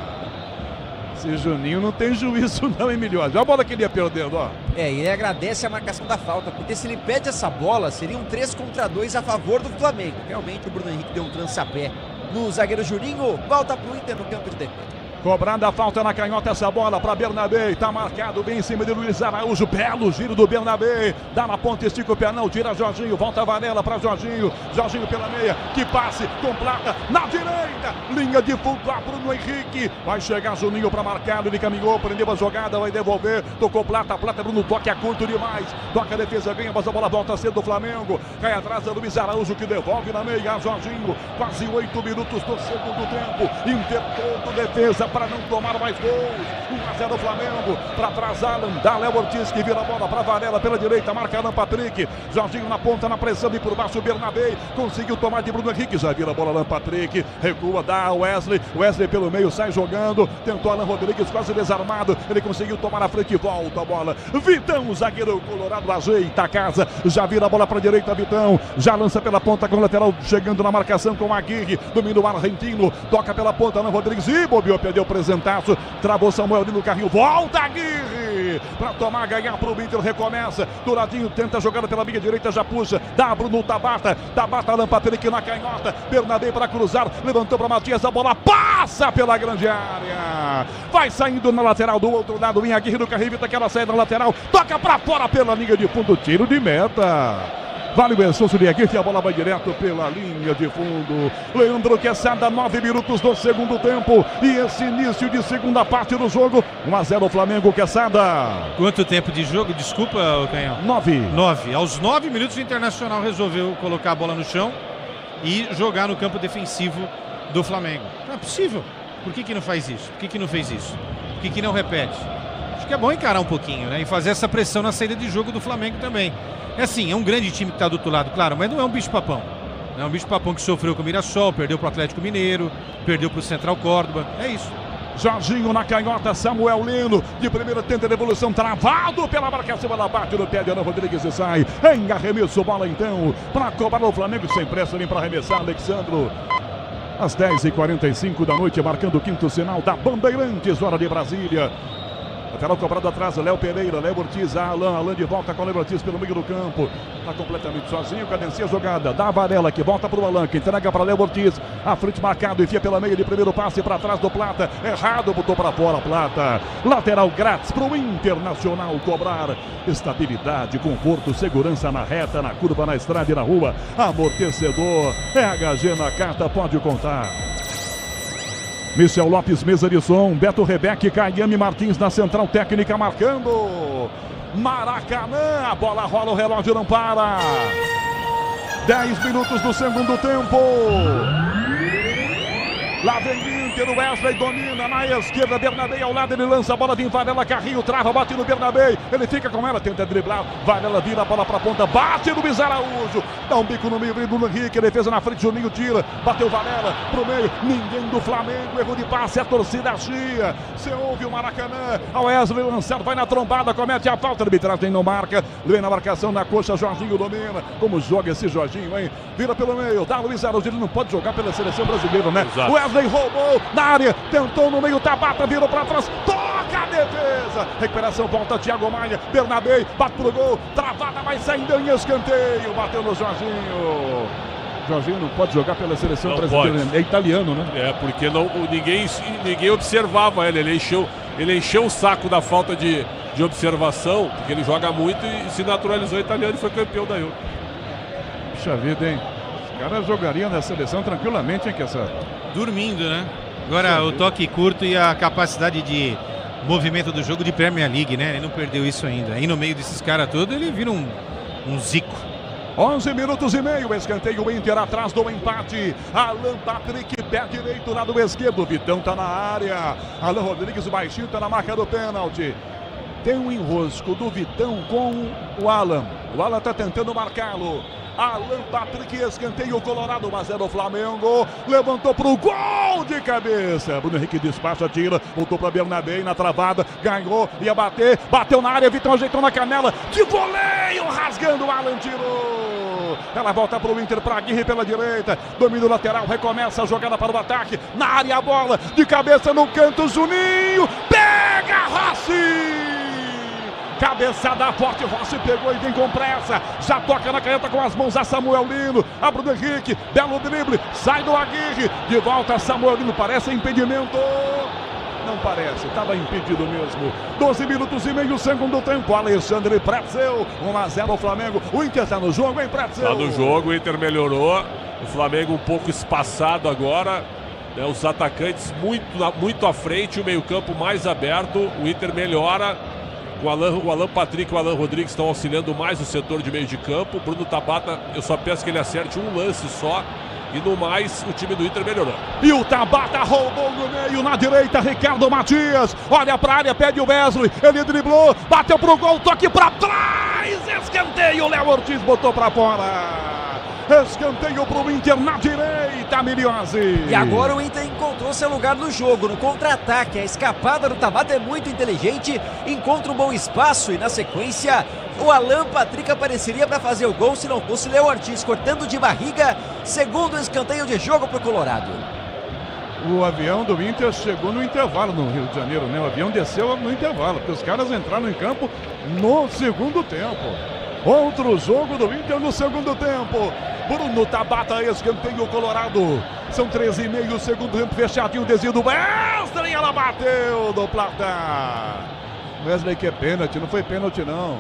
Esse Juninho não tem juízo não, hein, Milhões? Olha a bola que ele ia perdendo, ó. Ele agradece a marcação da falta, porque se ele pede essa bola, seria um 3 contra 2 a favor do Flamengo. Realmente o Bruno Henrique deu um trança-pé no zagueiro Juninho, volta pro Inter no campo de defesa. Cobrando a falta na canhota, essa bola para Bernabé, tá marcado bem em cima de Luiz Araújo, belo giro do Bernabé, dá na ponta, estica o pé, não, tira Jorginho, volta a Varela para Jorginho pela meia, que passe, com Plata, na direita, linha de fundo lá Bruno Henrique, vai chegar Juninho para marcar, ele caminhou, prendeu a jogada, vai devolver, tocou Plata, Bruno toque a curto demais, toca a defesa, ganha, mas a bola volta cedo do Flamengo, cai atrás a Luiz Araújo que devolve na meia, Jorginho, quase 8 minutos do segundo tempo, Inter todo defesa, para não tomar mais gols. 1-0 Flamengo, para trás Alan, dá Léo Ortiz que vira a bola para Varela pela direita, marca Alan Patrick, Jorginho na ponta, na pressão e por baixo Bernabé, conseguiu tomar de Bruno Henrique, já vira a bola Alan Patrick, recua, dá Wesley pelo meio, sai jogando, tentou Alan Rodrigues quase desarmado, ele conseguiu tomar a frente, volta a bola, Vitão, zagueiro colorado, ajeita a casa, já vira a bola para a direita, Vitão, já lança pela ponta com o lateral, chegando na marcação com Aguirre, domina o argentino, toca pela ponta, Alan Rodrigues, e bobeou, perdeu o presentaço, travou Samuel ali no carrinho, volta Aguirre, para tomar, ganhar pro Inter, recomeça, Douradinho tenta a jogada pela linha direita, já puxa, dá Bruno Tabata, Alan Patrick na canhota, Bernabé para cruzar, levantou para Matias, a bola passa pela grande área, vai saindo na lateral do outro lado, em Aguirre do carrinho, evita aquela saída na lateral, toca para fora pela linha de fundo, tiro de meta. Vale o esforço de Aguirre, a bola vai direto pela linha de fundo. Leandro Quesada, 9 minutos do segundo tempo. E esse início de segunda parte do jogo. 1-0 Flamengo, Quesada. Quanto tempo de jogo? Desculpa, Canhão. 9. Aos 9 minutos o Internacional resolveu colocar a bola no chão e jogar no campo defensivo do Flamengo. Não é possível. Por que não faz isso? Por que não fez isso? Por que não repete? Acho que é bom encarar um pouquinho, né? E fazer essa pressão na saída de jogo do Flamengo também. É assim, é um grande time que está do outro lado, claro, mas não é um bicho-papão. Não é um bicho-papão que sofreu com o Mirassol, perdeu para o Atlético Mineiro, perdeu para o Central Córdoba, é isso. Jorginho na canhota, Samuel Lino, de primeira tenta de devolução, travado pela marcação, ela bate no pé de Ana Rodrigues e sai. Em arremesso, bola então, para cobrar o Flamengo, sem pressa, nem para arremessar, Alexandro. Às 10h45 da noite, marcando o quinto sinal da Bandeirantes, hora de Brasília. Lateral cobrado atrás, Léo Pereira, Léo Ortiz, Alan de volta com o Léo Ortiz pelo meio do campo. Está completamente sozinho, cadencia a jogada. Dá a Varela que volta para o Alan, que entrega para Léo Ortiz. A frente marcado, enfia pela meia de primeiro passe para trás do Plata. Errado, botou para fora Plata. Lateral grátis para o Internacional cobrar. Estabilidade, conforto, segurança na reta, na curva, na estrada e na rua. Amortecedor, HG na carta, pode contar. Michel Lopes, mesa de som, Beto Rebeque, Caiame Martins na central técnica marcando. Maracanã, a bola rola, o relógio não para. 10 minutos do segundo tempo. Lá vem Inter, o Wesley domina na esquerda, Bernabé ao lado, ele lança a bola, vem Varela, Carrinho, trava, bate no Bernabé, ele fica com ela, tenta driblar, Varela vira a bola pra ponta, bate no Luiz Araújo, dá um bico no meio, Bruno Henrique, defesa na frente, Juninho tira, bateu Varela pro meio, ninguém do Flamengo, erro de passe, a torcida chia, você ouve o Maracanã, a Wesley lançado, vai na trombada, comete a falta, a arbitragem não marca, vem na marcação, na coxa, Jorginho domina, como joga esse Jorginho, hein, vira pelo meio, dá Luiz Araújo, ele não pode jogar pela seleção brasileira, né? Exato. Wesley roubou na área, tentou no meio, Tabata virou pra trás, toca a defesa, recuperação, volta Thiago Maia, Bernabé, bate pro gol, travada, vai saindo em escanteio, bateu no Jorginho. Jorginho não pode jogar pela seleção brasileira, é italiano, né? É, porque ninguém observava ele encheu o saco da falta de observação, porque ele joga muito e se naturalizou italiano e foi campeão da Euro. Puxa vida, hein? Os caras jogariam na seleção tranquilamente, hein, que essa... Dormindo, né? Agora o toque curto e a capacidade de movimento do jogo de Premier League, né? Ele não perdeu isso ainda. Aí no meio desses caras todos ele vira um zico. 11 minutos e meio, escanteio, o Inter atrás do empate. Alan Patrick, pé direito, lado esquerdo. Vitão tá na área. Alan Rodrigues, o baixinho, tá na marca do pênalti. Tem um enrosco do Vitão com o Alan. O Alan tá tentando marcá-lo. Alan Patrick, escanteio Colorado, 1-0 Flamengo, levantou pro gol de cabeça, Bruno Henrique despacha, tira, voltou pra Bernabé na travada, ganhou, ia bater, bateu na área, Vitão ajeitou na canela, de voleio, rasgando, o Alan tirou, ela volta pro Inter, pra Aguirre pela direita, domínio lateral, recomeça a jogada para o ataque, na área a bola, de cabeça no canto, Juninho, pega Rossi! Cabeçada forte, Rossi pegou e vem com pressa. Já toca na canhota com as mãos a Samuel Lino. A Bruno Henrique, belo drible, sai do Aguirre. De volta a Samuel Lino, parece impedimento. Não parece, estava impedido mesmo. 12 minutos e meio, segundo tempo. Alexandre Pretzel, 1-0 Flamengo. O Inter está no jogo, hein, Pretzel? Está no jogo, o Inter melhorou. O Flamengo um pouco espaçado agora. Os atacantes muito à frente, o meio-campo mais aberto. O Inter melhora. O Alan Patrick e o Alan Rodrigues estão auxiliando mais o setor de meio de campo. O Bruno Tabata, eu só peço que ele acerte um lance só. E no mais, o time do Inter melhorou. E o Tabata roubou no meio, na direita, Ricardo Matias. Olha pra área, pede o Wesley. Ele driblou, bateu pro gol, toque pra trás. Escanteio, Léo Ortiz botou pra fora. Escanteio pro Inter na direita, Miliose. E agora o Inter encontrou seu lugar no jogo, no contra-ataque. A escapada do Tabata é muito inteligente, encontra um bom espaço e na sequência o Alan Patrick apareceria para fazer o gol se não fosse Léo Ortiz cortando de barriga, segundo escanteio de jogo pro Colorado. O avião do Inter chegou no intervalo no Rio de Janeiro, né? O avião desceu no intervalo, porque os caras entraram em campo no segundo tempo. Outro jogo do Inter no segundo tempo. Bruno Tabata, escanteio Colorado. São 13,5, segundo tempo fechadinho, desvio do Wesley, ela bateu do placar. Wesley que é pênalti, não foi pênalti não.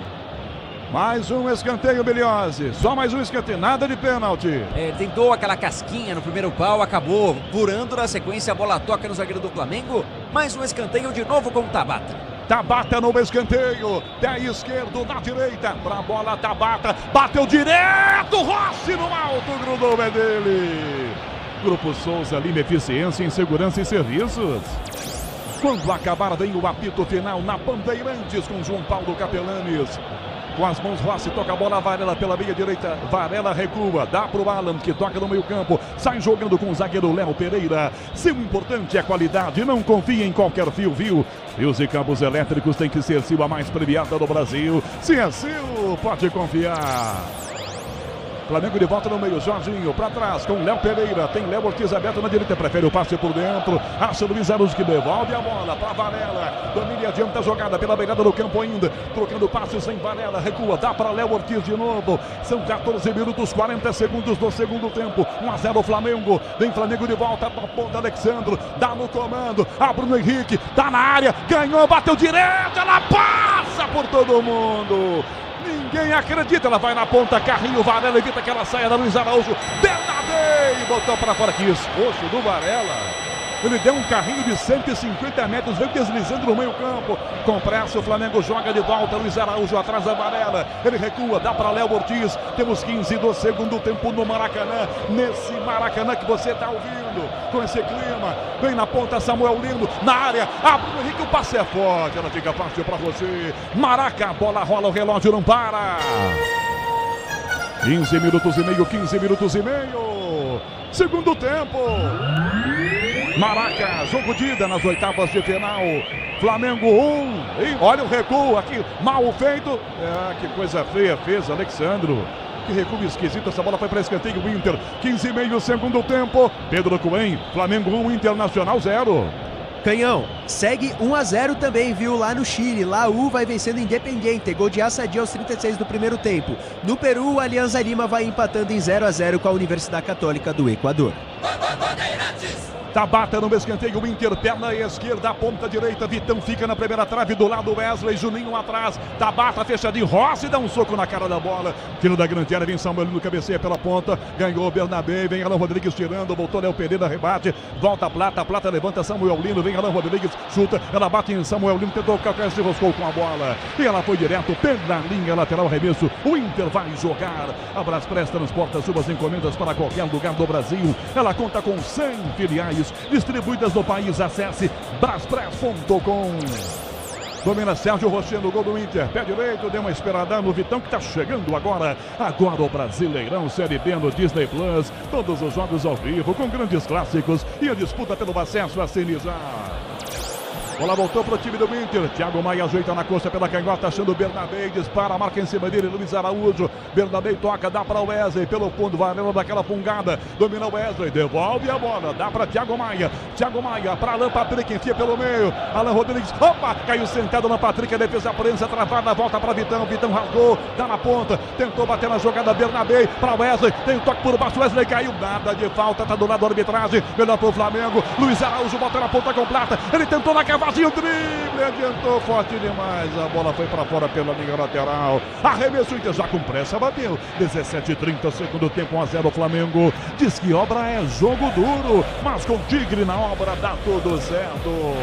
Mais um escanteio, Miliose. Só mais um escanteio, nada de pênalti. Ele tentou aquela casquinha no primeiro pau, acabou voando na sequência, a bola toca no zagueiro do Flamengo. Mais um escanteio de novo com o Tabata. Tabata no escanteio, pé esquerdo na direita, pra bola Tabata, bateu direto, Rossi no alto, grudou o pé dele. Grupo Souza, Lima, eficiência em segurança e serviços. Quando acabar, vem o apito final na Bandeirantes com João Paulo Capelanes. Com as mãos, Rossi toca a bola, Varela pela meia direita, Varela recua, dá pro Alan que toca no meio campo, sai jogando com o zagueiro Léo Pereira. Seu importante é a qualidade, não confie em qualquer fio, viu? Fios e cabos elétricos tem que ser Sil, a mais premiada do Brasil. Se é Sil, pode confiar. Flamengo de volta no meio, Jorginho para trás com Léo Pereira, tem Léo Ortiz aberto na direita, prefere o passe por dentro, acha o Luiz Araújo que devolve a bola para Varela, domina e adianta a jogada pela beirada do campo ainda, trocando passes em Varela, recua, dá para Léo Ortiz de novo, são 14 minutos, 40 segundos do segundo tempo, 1-0 Flamengo, vem Flamengo de volta para ponta, Alexandro, dá no comando, a Bruno Henrique, tá na área, ganhou, bateu direto, ela passa por todo mundo. Ninguém acredita, ela vai na ponta, Carrinho, Varela evita que ela saia da Luiz Araújo, Bernabé, botou para fora aqui, esforço do Varela. Ele deu um carrinho de 150 metros, veio deslizando no meio campo. Com pressa, o Flamengo joga de volta. Luiz Araújo atrás da Varela. Ele recua, dá para Léo Ortiz. Temos 15 do segundo tempo no Maracanã. Nesse Maracanã que você está ouvindo, com esse clima. Vem na ponta Samuel Lino, na área. Abre o Henrique, o passe é forte. Ela fica fácil para você. Maraca, a bola rola, o relógio não para. 15 minutos e meio, 15 minutos e meio. Segundo tempo. Maraca, jogo de ida nas oitavas de final. Flamengo 1. E olha o recuo aqui, mal feito. Que coisa feia fez Alexandro. Que recuo esquisito, essa bola foi para escanteio. Inter, 15 e meio, segundo tempo. Pedro Coen, Flamengo 1, Internacional 0. Canhão, segue 1-0 também, viu, lá no Chile. Laú vai vencendo Independiente, gol de Assadia aos 36 do primeiro tempo. No Peru, o Alianza Lima vai empatando em 0-0 com a Universidade Católica do Equador. Tabata no escanteio, Inter, perna esquerda, ponta direita, Vitão fica na primeira trave, do lado Wesley, Juninho atrás, Tabata fechadinho, Rossi dá um soco na cara da bola, tiro da grande área, vem Samuel no cabeceia pela ponta, ganhou o Bernabé, vem Alan Rodrigues tirando, voltou Léo Pereira, rebate, volta a Plata levanta Samuel Lino, vem Alan Rodrigues, chuta, ela bate em Samuel Lino, tentou o calcanhar, se roscou com a bola, e ela foi direto pela linha lateral, arremesso, o Inter vai jogar, a Braspress transporta suas encomendas para qualquer lugar do Brasil, ela conta com 100 filiais, distribuídas no país. Acesse braspress.com. Domina Sérgio Rocher no gol do Inter, pé direito, deu uma esperada no Vitão que está chegando agora o Brasileirão Série B no Disney Plus, todos os jogos ao vivo com grandes clássicos e a disputa pelo acesso a Sinizar. Bola voltou para o time do Inter. Thiago Maia ajeita na costa pela canhota, achando o Bernabé. Dispara, marca em cima dele. Luiz Araújo. Bernabé toca, dá para o Wesley. Pelo fundo, Varela daquela fungada. Domina o Wesley, devolve a bola. Dá para Thiago Maia. Thiago Maia para Alan Patrick, enfia pelo meio. Alan Rodrigues, opa, caiu sentado Alan Patrick. A defesa prensa, travada, volta para Vitão. Vitão rasgou, dá na ponta. Tentou bater na jogada Bernabé para Wesley. Tem um toque por baixo, Wesley caiu. Nada de falta, tá do lado da arbitragem. Melhor para o Flamengo. Luiz Araújo bota na ponta completa. Ele tentou na cavagem. O drible, adiantou forte demais, a bola foi para fora pela linha lateral, arremesso Inter já com pressa, bateu, 17:30, segundo tempo, 1-0 Flamengo, diz que obra é jogo duro, mas com Tigre na obra dá tudo certo.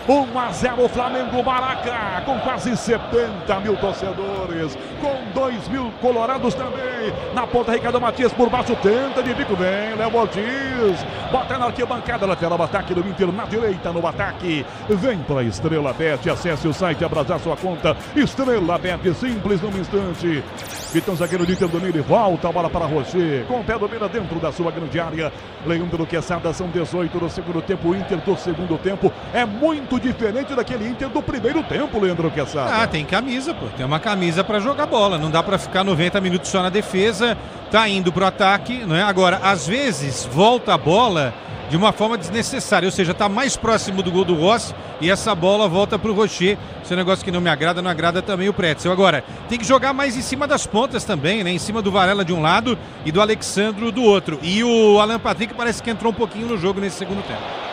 1-0 Flamengo, Maraca, com quase 70 mil torcedores, com 2 mil colorados também. Na ponta, Ricardo Matias por baixo, tenta de bico, vem Léo Ortiz, bota na arquibancada, lateral, ataque do Inter na direita, no ataque, vem para Estrela Bet, acesse o site, abraçar sua conta, Estrela Bet, simples num instante. Vitão, zagueiro de Inter, domina e volta a bola para Rocher, com o pé domina dentro da sua grande área. Leandro Quesada, são 18 no segundo tempo, o Inter do segundo tempo é muito diferente daquele Inter do primeiro tempo, Leandro Quesada. Tem camisa, pô, tem uma camisa para jogar bola, não dá para ficar 90 minutos só na defesa, tá indo pro ataque, não é? Agora, às vezes, volta a bola de uma forma desnecessária, ou seja, tá mais próximo do gol do Rossi e essa bola volta pro Rocher. Esse é um negócio que não me agrada, não agrada também o Pretzel. Agora, tem que jogar mais em cima das pontas também, né? Em cima do Varela de um lado e do Alexandro do outro. E o Alan Patrick parece que entrou um pouquinho no jogo nesse segundo tempo.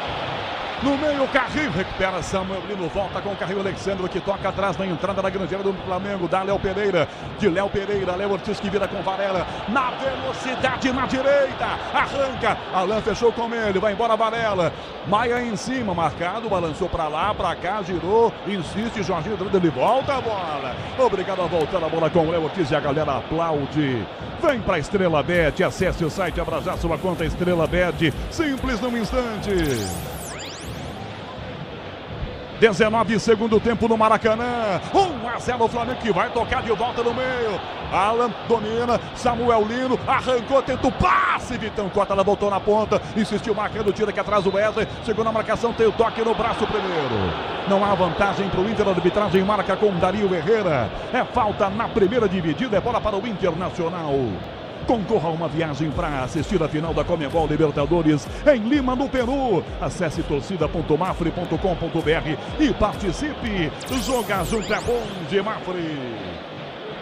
No meio, Carrinho recupera Samuel Lino, volta com o Carrinho Alexandre que toca atrás na entrada da grande área do Flamengo, dá Léo Pereira, de Léo Pereira, Léo Ortiz que vira com Varela, na velocidade na direita, arranca, Alan fechou com ele, vai embora Varela, Maia em cima, marcado, balançou pra lá, pra cá, girou, insiste, Jorginho, ele volta a bola, obrigado a voltar a bola com o Léo Ortiz e a galera aplaude. Vem pra Estrela Bet, acesse o site, abraçar sua conta Estrela Bet, simples num instante. 19 segundo tempo no Maracanã, 1-0 o Flamengo que vai tocar de volta no meio, Alan domina, Samuel Lino, arrancou, tenta o passe, Vitão corta, ela voltou na ponta, insistiu marcando, tira aqui atrás o Wesley, segunda marcação, tem o toque no braço primeiro, não há vantagem para o Inter, a arbitragem marca com Dario Herrera, é falta na primeira dividida, é bola para o Internacional. Concorra a uma viagem para assistir a final da Conmebol Libertadores em Lima, no Peru. Acesse torcida.mafre.com.br e participe. Jogar junto é bom de Mafre.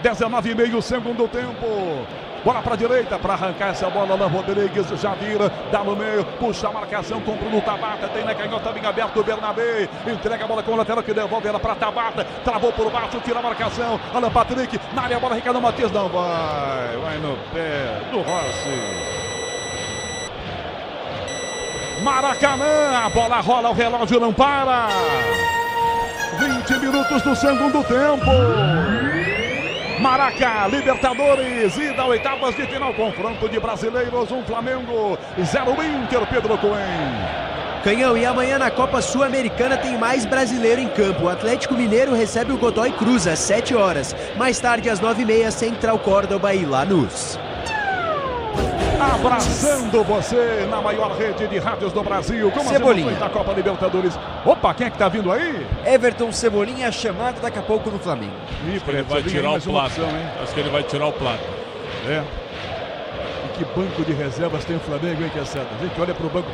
19,5 segundo tempo. Bola para a direita, para arrancar essa bola, Alan Rodrigues já vira, dá no meio, puxa a marcação, compra no Tabata, tem na canhota, bem aberto o Bernabé, entrega a bola com o lateral que devolve ela para Tabata, travou por baixo, tira a marcação, Alan Patrick, na área, a bola, Ricardo Matias, não vai no pé do Rossi. Maracanã, a bola rola, o relógio não para. 20 minutos do segundo tempo. Maracá, Libertadores, ida oitavas de final, confronto de brasileiros, Flamengo, 0 Inter, Pedro Cohen. Canhão, e amanhã na Copa Sul-Americana tem mais brasileiro em campo. O Atlético Mineiro recebe o Godoy Cruz às 7 horas. Mais tarde, às 9h30, Central Córdoba e Lanús. Abraçando você na maior rede de rádios do Brasil. Com Cebolinha. as emoções da Copa Libertadores. Opa, quem é que tá vindo aí? Everton Cebolinha chamado daqui a pouco no Flamengo. Ele vai tirar o Plato. Acho que ele vai tirar o Plato. É. E que banco de reservas tem o Flamengo, hein, Cassada? A gente olha pro banco.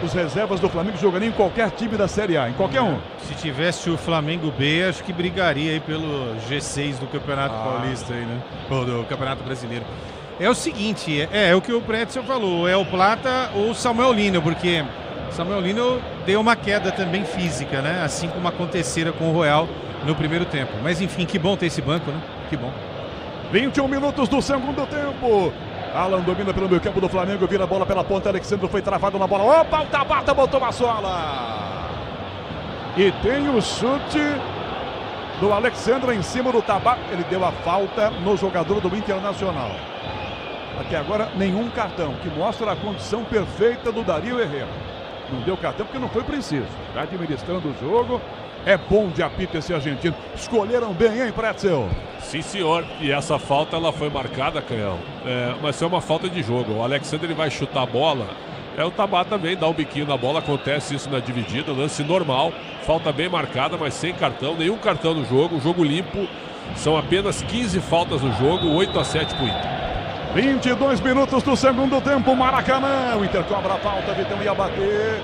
Os reservas do Flamengo jogariam em qualquer time da Série A, em qualquer um. Se tivesse o Flamengo B, acho que brigaria aí pelo G6 do Campeonato Paulista aí, né? Ou do Campeonato Brasileiro. É o seguinte, é o que o Pretzel falou, é o Plata ou o Samuel Lino, porque Samuel Lino deu uma queda também física, né? Assim como acontecera com o Royal no primeiro tempo. Mas enfim, que bom ter esse banco, né? Que bom. 21 minutos do segundo tempo. Alan domina pelo meio campo do Flamengo, vira a bola pela ponta, Alexandre foi travado na bola. Opa, o Tabata botou a sola. E tem o chute do Alexandre em cima do Tabata. Ele deu a falta no jogador do Internacional. Até agora, nenhum cartão, que mostra a condição perfeita do Dario Herrera. Não deu cartão porque não foi preciso. Está administrando o jogo. É bom de apito esse argentino. Escolheram bem, hein, Pretzel? Sim, senhor. E essa falta, ela foi marcada, Canhão. Mas foi uma falta de jogo. O Alexandre, ele vai chutar a bola. O Tabata também dá um biquinho na bola. Acontece isso na dividida. Lance normal. Falta bem marcada, mas sem cartão. Nenhum cartão no jogo. Jogo limpo. São apenas 15 faltas no jogo. 8-7 pro Inter. 22 minutos do segundo tempo, Maracanã. O Inter cobra a falta, Vitão ia bater.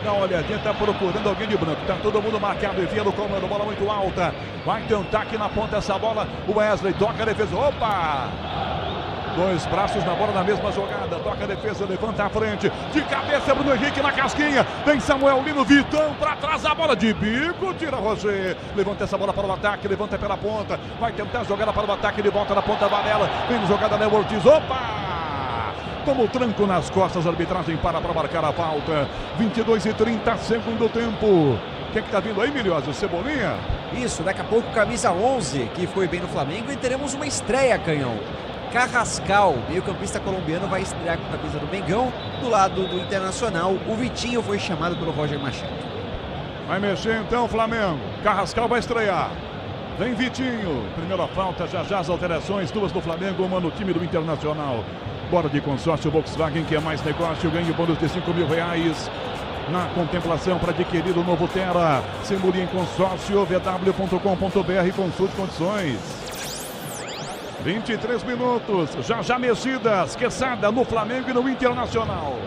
Dá uma olhadinha, tá procurando alguém de branco. Tá todo mundo marcado, envia no comando, bola muito alta. Vai tentar aqui na ponta essa bola. O Wesley toca a defesa. Opa! Dois braços na bola na mesma jogada. Toca a defesa, levanta a frente. De cabeça, Bruno Henrique na casquinha. Vem Samuel Lino, Vitão pra trás a bola de bico. Tira Roger. Levanta essa bola para o ataque, levanta pela ponta. Vai tentar jogar para o ataque, ele volta na ponta varela. Vem jogada, Léo Ortiz. Opa! Toma o tranco nas costas, a arbitragem para marcar a falta. 22:30, segundo tempo. Quem é que tá vindo aí, Milhosa? Cebolinha? Isso, daqui a pouco camisa 11, que foi bem no Flamengo, e teremos uma estreia, Canhão. Carrascal, meio-campista colombiano, vai estrear com a camisa do Mengão. Do lado do Internacional, o Vitinho foi chamado pelo Roger Machado. Vai mexer então o Flamengo. Carrascal vai estrear. Vem Vitinho. Primeira falta, já as alterações. Duas do Flamengo, uma no time do Internacional. Bora de consórcio Volkswagen, que é mais negócio. Ganhe bônus de R$5.000 na contemplação para adquirir o novo Terra. Simulie em consórcio, vw.com.br, consulte condições. 23 minutos, já mexidas, Quesada no Flamengo e no Internacional.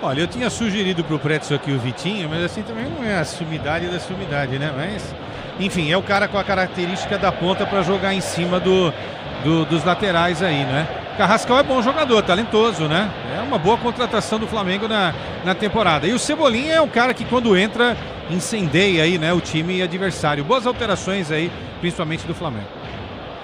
Olha, eu tinha sugerido pro Pretzel aqui o Vitinho, mas assim também não é a sumidade da sumidade, né? Mas, enfim, é o cara com a característica da ponta para jogar em cima dos laterais aí, né? Carrascal é bom jogador, talentoso, né? É uma boa contratação do Flamengo na temporada. E o Cebolinha é um cara que quando entra, incendeia aí, né? O time adversário. Boas alterações aí, principalmente do Flamengo.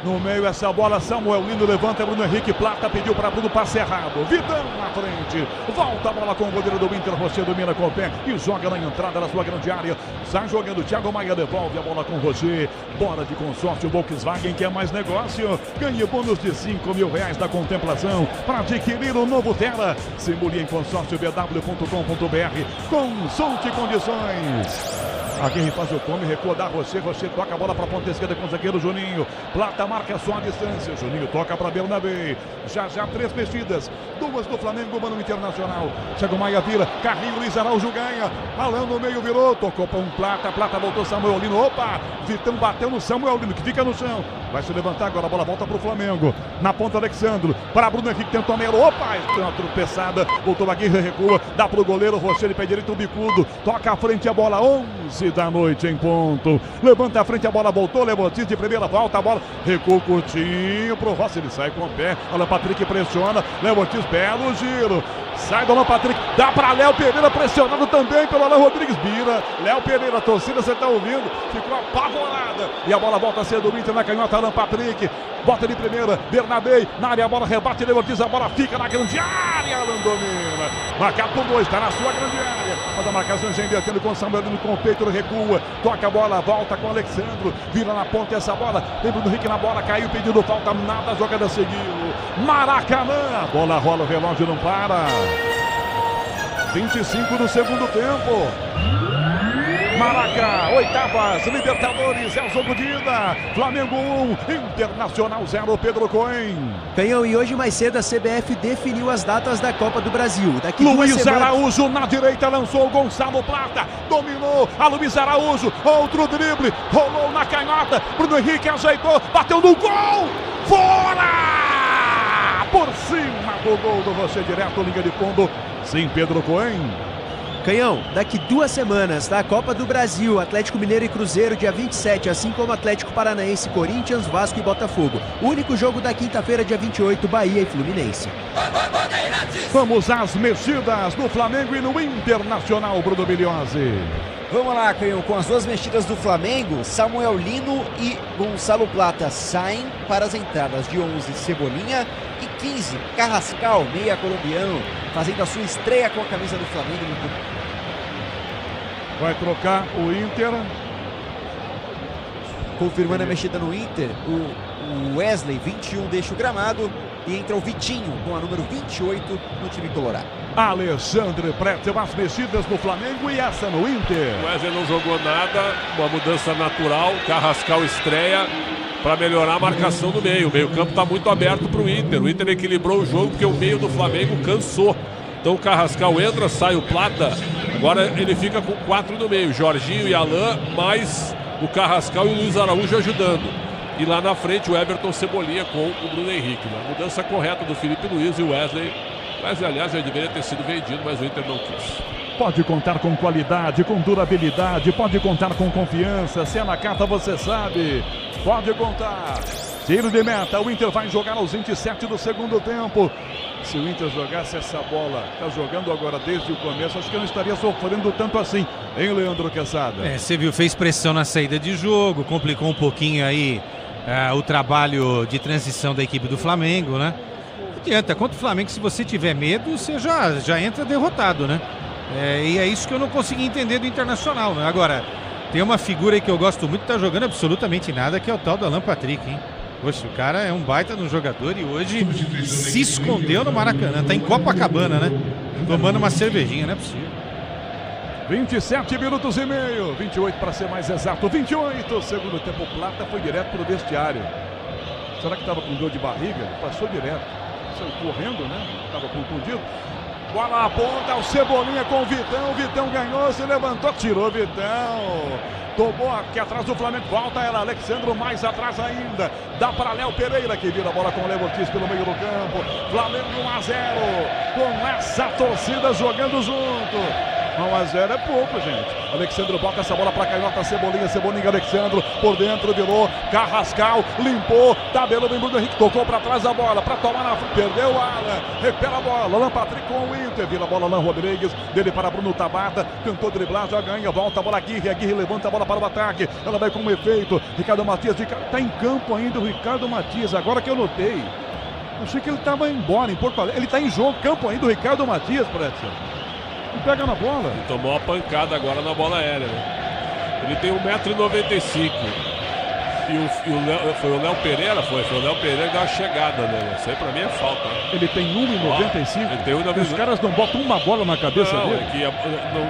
No meio essa bola, Samuel Lino levanta, Bruno Henrique Plata pediu para Bruno, passe errado. Vidão na frente, volta a bola com o goleiro do Inter, Rocher domina com o pé e joga na entrada da sua grande área. Sai jogando, Thiago Maia devolve a bola com o Rocher. Bora de consórcio Volkswagen, que é mais negócio. Ganhe bônus de R$5.000 da contemplação para adquirir o novo Terra. Simulie em consórcio vw.com.br. Consulte condições. Alguém faz o come, recua da Rocher toca a bola para a ponta esquerda com o zagueiro Juninho. Plata marca só a distância. Juninho toca para Bernabé. Já 3 mexidas. 2 do Flamengo, uma no Internacional. Thiago Maia vira. Carrinho, Luiz Araújo ganha. Alan no meio virou. Tocou para um Plata. Plata voltou Samuel Lino. Opa! Vitão bateu no Samuel Lino, que fica no chão. Vai se levantar agora. A bola volta para o Flamengo. Na ponta, Alexandre. Para Bruno Henrique, tentou a meia. Opa! Tem uma tropeçada. Voltou a Guerra, recua. Dá para o goleiro. Rocher, ele pé direito, um bicudo. Toca à frente a bola. 11 da noite em ponto. Levanta à frente a bola. Voltou. Levantis de primeira. Volta a bola. Recua curtinho pro Rossi. Ele sai com o pé. Alan Patrick pressiona. Léo Ortiz, belo giro. Sai do Alan Patrick. Dá para Léo Pereira, pressionado também pelo Alan Rodrigues. Bira. Léo Pereira, a torcida, você tá ouvindo. Ficou apavorada. E a bola volta a ser do Inter na canhota. Alan Patrick. bota de primeira, Bernabei, na área, a bola rebate, Leo Ortiz, a bola fica na grande área, Alan domina, marcado por 2, está na sua grande área, mas a marcação já invertendo com o Samuelino, com o peito, recua, toca a bola, volta com o Alexandro, vira na ponta essa bola, tem Bruno Henrique na bola, caiu, pedindo falta, nada, a jogada seguiu, Maracanã, a bola rola, o relógio não para, 25 no segundo tempo. Maracá, oitavas, Libertadores, é o jogo de ida. Flamengo 1, Internacional 0, Pedro Cohen. Canhão, e hoje mais cedo a CBF definiu as datas da Copa do Brasil. Daqui Luiz Araújo na direita, lançou o Gonçalo Plata, dominou a Luiz Araújo, outro drible, rolou na canhota, Bruno Henrique ajeitou, bateu no gol, fora! Por cima do gol do Rocher direto, linha de fundo, sim, Pedro Cohen. Canhão, daqui 2 semanas, da Copa do Brasil, Atlético Mineiro e Cruzeiro, dia 27, assim como Atlético Paranaense, Corinthians, Vasco e Botafogo. O único jogo da quinta-feira, dia 28, Bahia e Fluminense. Vamos às mexidas no Flamengo e no Internacional, Bruno Bilhose. Vamos lá, Canhão, com as 2 mexidas do Flamengo, Samuel Lino e Gonçalo Plata saem para as entradas de 11, Cebolinha, e 15, Carrascal, meia colombiano, fazendo a sua estreia com a camisa do Flamengo no clube. Vai trocar o Inter. Confirmando a mexida no Inter, o Wesley, 21, deixa o gramado e entra o Vitinho com a número 28 no time colorado. Alexandre Pretzel, as mexidas no Flamengo e essa no Inter. O Wesley não jogou nada, uma mudança natural, Carrascal estreia para melhorar a marcação do meio. O meio-campo está muito aberto para o Inter. O Inter equilibrou o jogo porque o meio do Flamengo cansou. Então o Carrascal entra, sai o Plata. Agora ele fica com 4 no meio, Jorginho e Alain, mais o Carrascal e o Luiz Araújo ajudando. E lá na frente o Everton Cebolinha com o Bruno Henrique. Uma mudança correta do Felipe Luiz e o Wesley. Wesley, aliás, já deveria ter sido vendido, mas o Inter não quis. Pode contar com qualidade, com durabilidade, pode contar com confiança. Se é na carta, você sabe. Pode contar. Tiro de meta, o Inter vai jogar aos 27 do segundo tempo. Se o Inter jogasse essa bola, está jogando agora desde o começo, acho que não estaria sofrendo tanto assim, hein, Leandro Quesada? Você viu, fez pressão na saída de jogo, complicou um pouquinho aí o trabalho de transição da equipe do Flamengo, né? Não adianta, contra o Flamengo, se você tiver medo, você já entra derrotado, né? E é isso que eu não consegui entender do Internacional, né? Agora, tem uma figura aí que eu gosto muito, que tá jogando absolutamente nada, que é o tal do Alan Patrick, hein? Poxa, o cara é um baita no jogador e hoje se escondeu no Maracanã, tá em Copacabana, né? Tomando uma cervejinha, não é possível. 27 minutos e meio, 28 para ser mais exato, 28. Segundo tempo, o Plata foi direto para o vestiário. Será que estava com dor de barriga? Passou direto, saiu correndo, né? Estava contundido. Bola na ponta, o Cebolinha com o Vitão. Vitão ganhou, se levantou, tirou Vitão. Tomou aqui atrás do Flamengo, volta ela, Alexandre mais atrás ainda. Dá para Léo Pereira, que vira a bola com o Léo Ortiz pelo meio do campo. Flamengo 1-0, com essa torcida jogando junto. 1-0 é pouco, gente. Alexandre bota essa bola para canhota, Cebolinha, Alexandre, por dentro, virou, Carrascal, limpou, tabelou bem Bruno Henrique, tocou para trás a bola, para tomar na frente, perdeu o Alan, recupera a bola, Alan Patrick com o Inter, vira a bola, Alan Rodrigues, dele para Bruno Tabata, tentou driblar, já ganha, volta a bola, Aguirre levanta a bola para o ataque, ela vai com um efeito, Ricardo Matias, está em campo ainda o Ricardo Matias, agora que eu notei, achei que ele estava embora em Porto Alegre, ele está em jogo, campo ainda o Ricardo Matias, Pretzel. Pega na bola. Ele tomou uma pancada agora na bola aérea, né? Ele tem 1,95 m. Foi o Léo Pereira? Foi o Léo Pereira que deu uma chegada, né? Isso aí pra mim é falta. Ele tem 1,95 m. Ele tem 1,95 m. Os caras não botam uma bola na cabeça dele.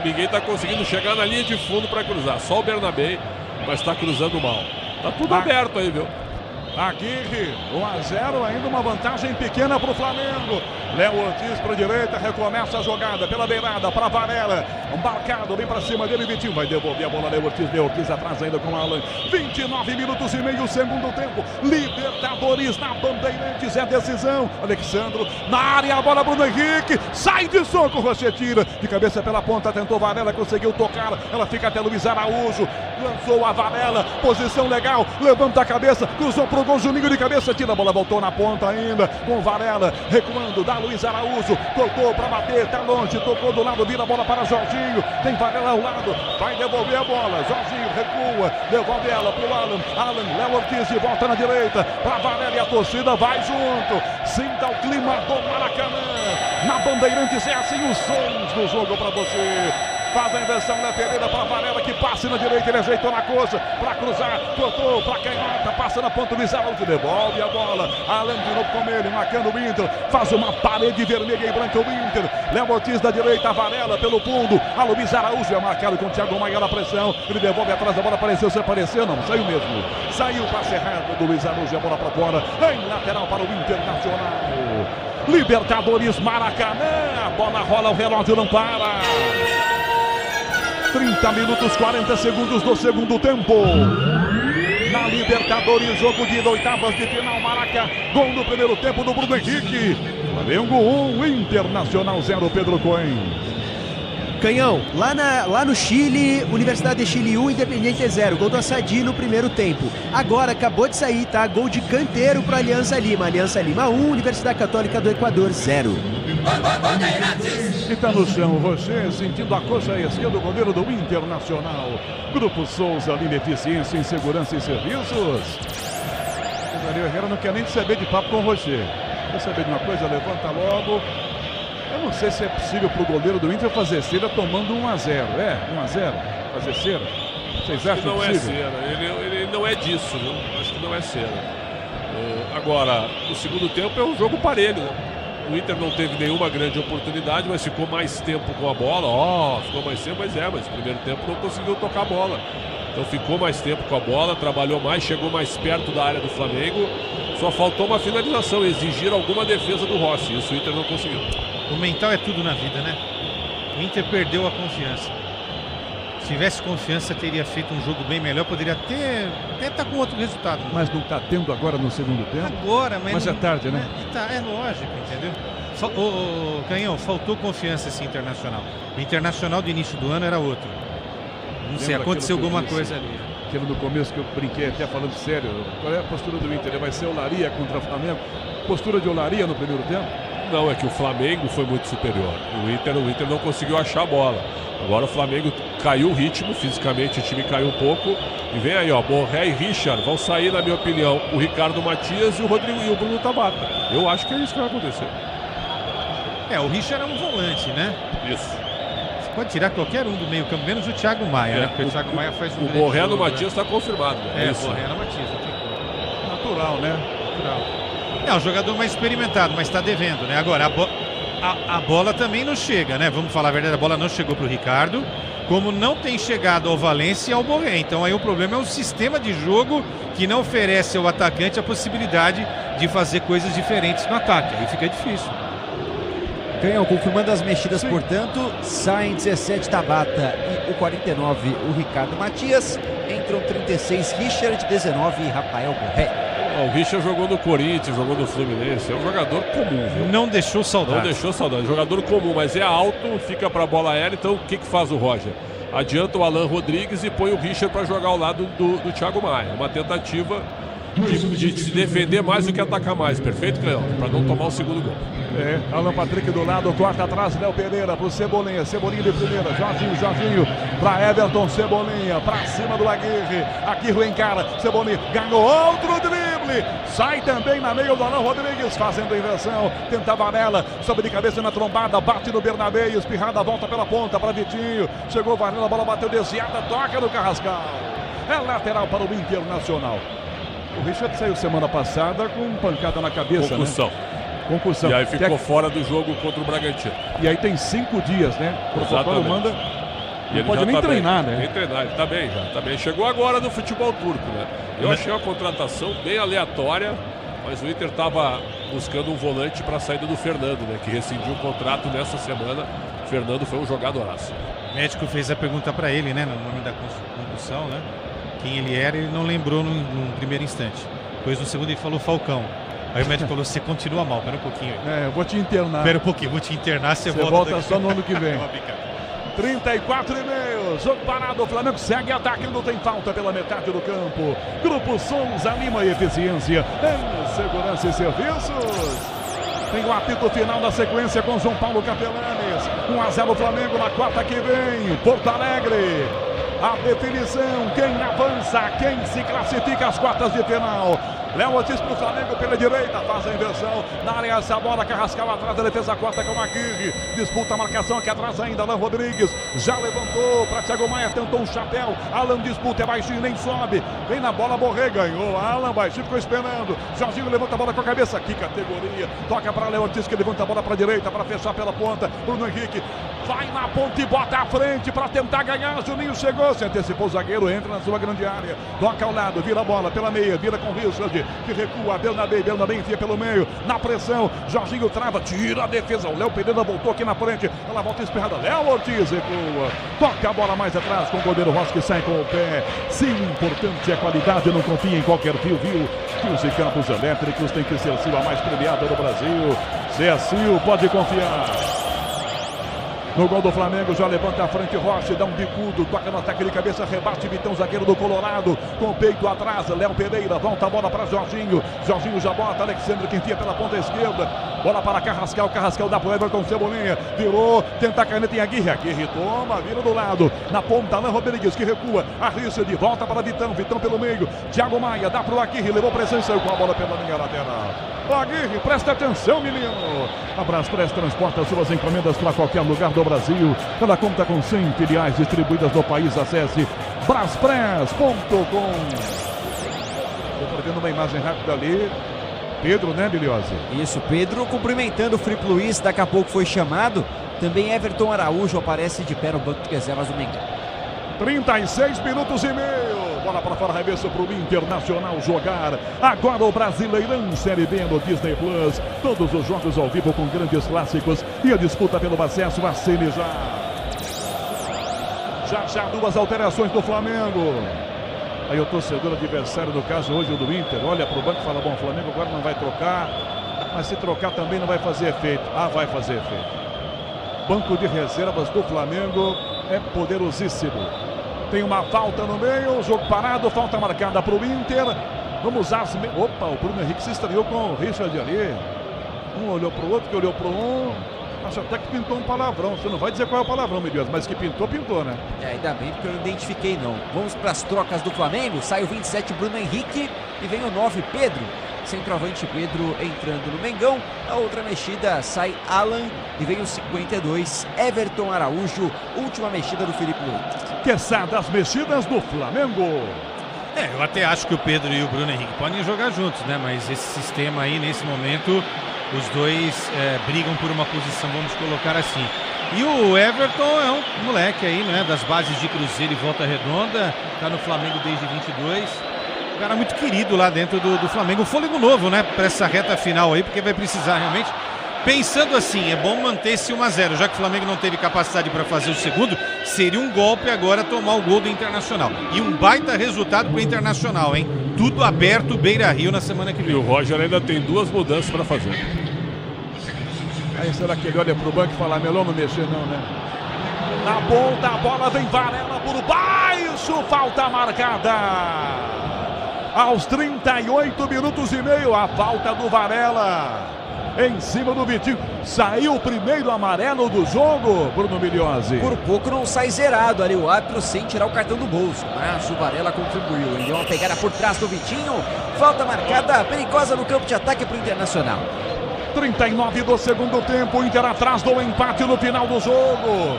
Ninguém tá conseguindo chegar na linha de fundo pra cruzar. Só o Bernabei, mas tá cruzando mal. Tá tudo aberto aí, viu? Aguirre, 1-0, ainda uma vantagem pequena para o Flamengo. Léo Ortiz para a direita, recomeça a jogada pela beirada para Varela. Marcado, bem para cima dele, Vitinho vai devolver a bola. Léo Ortiz atrás ainda com Alan. 29 minutos e meio, segundo tempo. Libertadores na Bandeirantes, é decisão. Alexandre na área, a bola Bruno Henrique. Sai de soco, Rocher tira. De cabeça pela ponta, tentou Varela, conseguiu tocar. Ela fica até Luiz Araújo. Lançou a Varela, posição legal. Levanta a cabeça, cruzou pro gol, Juninho de cabeça, tira a bola, voltou na ponta ainda, com Varela, recuando, dá Luiz Araújo, tocou para bater, tá longe, tocou do lado, vira a bola para Jorginho, tem Varela ao lado, vai devolver a bola, Jorginho recua, devolve ela pro Alan. Alan, Léo Ortiz de volta na direita, pra Valéria, a torcida vai junto. Sinta o clima do Maracanã. Na Bandeirantes é assim os sons do jogo pra você. Faz a inversão, Léo Pereira para Varela, que passa na direita, ele ajeitou na coxa, para cruzar, cortou, para canhota, passa na ponta, Luiz Araújo, devolve a bola, Alan de novo com ele, marcando o Inter, faz uma parede vermelha e branca o Inter, Léo Ortiz da direita, Varela pelo fundo, a Luiz Araújo é marcado com o Thiago Maia na pressão, ele devolve atrás da bola, apareceu, se apareceu, não, saiu mesmo, saiu o passe errado do Luiz Araújo, a bola para fora, em lateral para o Internacional, Libertadores Maracanã, a bola rola, o relógio não para. 30 minutos, 40 segundos do segundo tempo. Na Libertadores, jogo de oitavas de final, Maraca. Gol no primeiro tempo do Bruno Henrique. Flamengo 1, Internacional 0, Pedro Cohen. Canhão, lá no Chile, Universidade de Chile 1, Independiente 0. Gol do Assadi no primeiro tempo. Agora acabou de sair, tá? Gol de canteiro para Aliança Lima. Aliança Lima 1, Universidade Católica do Equador 0. E tá no chão, Rocher sentindo a coxa esquerda, o goleiro do Internacional. Grupo Souza, linha eficiência em segurança e serviços. O Dario Herrera não quer nem saber de papo com o Rocher. Quer saber de uma coisa? Levanta logo. Eu não sei se é possível pro goleiro do Inter fazer cera tomando 1-0. É, 1-0, fazer cera. Vocês acham que não possível? É cera, ele não é disso, viu? Acho que não é cera. Agora, o segundo tempo é um jogo parelho, né? O Inter não teve nenhuma grande oportunidade, mas ficou mais tempo com a bola. Ficou mais tempo, mas no primeiro tempo não conseguiu tocar a bola. Então ficou mais tempo com a bola, trabalhou mais, chegou mais perto da área do Flamengo. Só faltou uma finalização, exigir alguma defesa do Rossi. Isso o Inter não conseguiu. O mental é tudo na vida, né? O Inter perdeu a confiança. Se tivesse confiança, teria feito um jogo bem melhor, poderia até estar com outro resultado. Mas não está tendo agora no segundo tempo? Agora, mas é tarde, né? É lógico, entendeu? Canhão, faltou confiança esse Internacional. O Internacional do início do ano era outro. Não sei, aconteceu alguma coisa ali. Aquilo no começo que eu brinquei até falando sério. Qual é a postura do Inter? Vai ser o Olaria contra o Flamengo? Postura de Olaria no primeiro tempo? Não, é que o Flamengo foi muito superior. O Inter não conseguiu achar a bola. Agora o Flamengo caiu o ritmo, fisicamente o time caiu um pouco. E vem aí, Borré e Richard vão sair, na minha opinião, o Ricardo Matias e o Rodrigo e o Bruno Tabata. Eu acho que é isso que vai acontecer. O Richard é um volante, né? Isso. Você pode tirar qualquer um do meio campo, menos o Thiago Maia, né? Porque o Thiago Maia faz o Borré no Matias está confirmado. Né? O Borré no Matias, não tem como. Natural, né? Natural. É um jogador mais experimentado, mas está devendo, né? Agora, a bola também não chega, né? Vamos falar a verdade, a bola não chegou para o Ricardo, como não tem chegado ao Valência e ao Borré. Então aí o problema é o sistema de jogo que não oferece ao atacante a possibilidade de fazer coisas diferentes no ataque. Aí fica difícil. Canhão, confirmando as mexidas, portanto, saem 17 Tabata e o 49 o Ricardo Matias, entram 36 Richard, 19 Rafael Borré. O Richard jogou no Corinthians, jogou no Fluminense, é um jogador comum, viu? Não deixou saudade. Jogador comum, mas é alto, fica para a bola aérea, então o que faz o Roger? Adianta o Alan Rodrigues e põe o Richard para jogar ao lado do Thiago Maia. Uma tentativa de se defender mais do que atacar mais, perfeito, Cleão? Para não tomar o segundo gol. Alan Patrick do lado, corta atrás, Léo Pereira pro Cebolinha de primeira, Jorginho pra Everton, Cebolinha pra cima do Aguirre, Aguirre encara, Cebolinha ganhou outro drible, sai também na meio do Alan Rodrigues, fazendo a inversão, tenta a Varela, sobe de cabeça na trombada, bate no Bernabé, espirrada, volta pela ponta para Vitinho, chegou Varela, a bola bateu desviada, toca no Carrascal, é lateral para o Internacional. O Richard saiu semana passada com pancada na cabeça, Concussão. E aí ficou fora do jogo contra o Bragantino. E aí tem 5 dias, né? O protocolo manda. Não pode nem treinar, né? Nem treinar, ele tá bem. Chegou agora no futebol turco, né? Eu achei uma contratação bem aleatória, mas o Inter estava buscando um volante para a saída do Fernando, né? Que rescindiu o contrato nessa semana. O Fernando foi um jogadoraço. O médico fez a pergunta para ele, né? No nome da concussão, né? Quem ele era, ele não lembrou num primeiro instante. Depois no segundo ele falou Falcão. Aí o médico falou, você continua mal, pera um pouquinho. Eu vou te internar. Pera um pouquinho, vou te internar, você volta só no ano que vem. 34,5, jogo parado, o Flamengo segue ataque, não tem falta pela metade do campo. Grupo Souza Lima e Eficiência em segurança e serviços. Tem o apito final da sequência com João Paulo Capelanes. 1-0 Flamengo na quarta que vem, Porto Alegre. a definição, quem avança, quem se classifica às quartas de final. Léo Ortiz pro Flamengo pela direita, faz a inversão, na área essa bola, Carrascal atrás da defesa, corta com a Aguirre, disputa a marcação aqui atrás ainda, Alan Rodrigues, já levantou para Thiago Maia, tentou um chapéu, Alan disputa, é baixinho, nem sobe, vem na bola, Borré, ganhou, Alan baixinho, ficou esperando, Jorginho levanta a bola com a cabeça, que categoria, toca para Léo Ortiz, que levanta a bola para a direita, para fechar pela ponta, Bruno Henrique, vai na ponta e bota à frente para tentar ganhar, Juninho chegou, se antecipou o zagueiro, entra na sua grande área, toca ao lado, vira a bola pela meia, vira com o Richard, que recua, Bernabé enfia pelo meio, na pressão, Jorginho trava, tira a defesa, o Léo Pereira voltou aqui na frente, ela volta espirrada, Léo Ortiz recua, toca a bola mais atrás com o goleiro Rossi que sai com o pé, sim, importante é qualidade, não confia em qualquer fio, viu? Fios e campos elétricos tem que ser a Sil a mais premiada do Brasil, se é Sil, pode confiar. No gol do Flamengo, já levanta a frente, Rossi, dá um bicudo, toca no ataque de cabeça, rebate Vitão, zagueiro do Colorado, com o peito atrás, Léo Pereira, volta a bola para Jorginho, Jorginho já bota, Alexandre que enfia pela ponta esquerda, bola para Carrascal, Carrascal dá pro Everton Cebolinha, virou, tenta a caneta em Aguirre, Aguirre toma, vira do lado, na ponta, Alan Rodrigues que recua, arrisca de volta para Vitão, Vitão pelo meio, Thiago Maia, dá pro Aguirre, levou pressão e saiu com a bola pela linha lateral. O Aguirre, presta atenção, menino. A Braspress transporta suas encomendas para qualquer lugar do Brasil. Ela conta com 100 filiais distribuídas no país. Acesse braspress.com. Estou vendo uma imagem rápida ali. Pedro, né, Biliosi? Isso, Pedro cumprimentando o Filipe Luiz, daqui a pouco foi chamado. Também Everton Araújo aparece de pé no banco de reservas do Mengão. 36 minutos e meio. Bola para fora, arremesso para o Internacional jogar. Agora o Brasileirão Série B no Disney Plus. Todos os jogos ao vivo com grandes clássicos e a disputa pelo acesso a Cine já duas alterações do Flamengo. Aí o torcedor adversário, no caso hoje o do Inter, olha para o banco e fala, bom, o Flamengo agora não vai trocar, mas se trocar também não vai fazer efeito. Ah, vai fazer efeito. Banco de reservas do Flamengo é poderosíssimo. Tem uma falta no meio, jogo parado, falta marcada para o Inter. Vamos usar as... Opa, o Bruno Henrique se estreou com o Richard ali. Um olhou para o outro, que olhou para um. Acho até que pintou um palavrão. Você não vai dizer qual é o palavrão, meu Deus, mas que pintou, né? Ainda bem, porque eu não identifiquei, não. Vamos para as trocas do Flamengo. Sai o 27, Bruno Henrique. E vem o 9, Pedro. Centroavante Pedro entrando no Mengão. A outra mexida sai Alan. E vem o 52, Everton Araújo. Última mexida do Filipe Luiz. Quesada as mexidas do Flamengo. Eu até acho que o Pedro e o Bruno Henrique podem jogar juntos, né? Mas esse sistema aí, nesse momento, os dois brigam por uma posição, vamos colocar assim. E o Everton é um moleque aí, né? Das bases de Cruzeiro e Volta Redonda. Tá no Flamengo desde 22. Um cara muito querido lá dentro do Flamengo. Um fôlego novo, né? Para essa reta final aí, porque vai precisar realmente. Pensando assim, é bom manter esse 1-0, já que o Flamengo não teve capacidade para fazer o segundo, seria um golpe agora tomar o gol do Internacional. E um baita resultado para o Internacional, hein? Tudo aberto, Beira-Rio na semana que vem. E o Roger ainda tem duas mudanças para fazer. Aí será que ele olha pro banco e fala, melhor não mexer não, né? Na ponta, a bola vem Varela por baixo, falta marcada. Aos 38 minutos e meio, a falta do Varela. Em cima do Vitinho, saiu o primeiro amarelo do jogo, Bruno Migliozzi. Por pouco não sai zerado ali o árbitro sem tirar o cartão do bolso, mas o Varela contribuiu, ele deu uma pegada por trás do Vitinho, falta marcada, perigosa no campo de ataque para o Internacional. 39 do segundo tempo, Inter atrás do empate no final do jogo.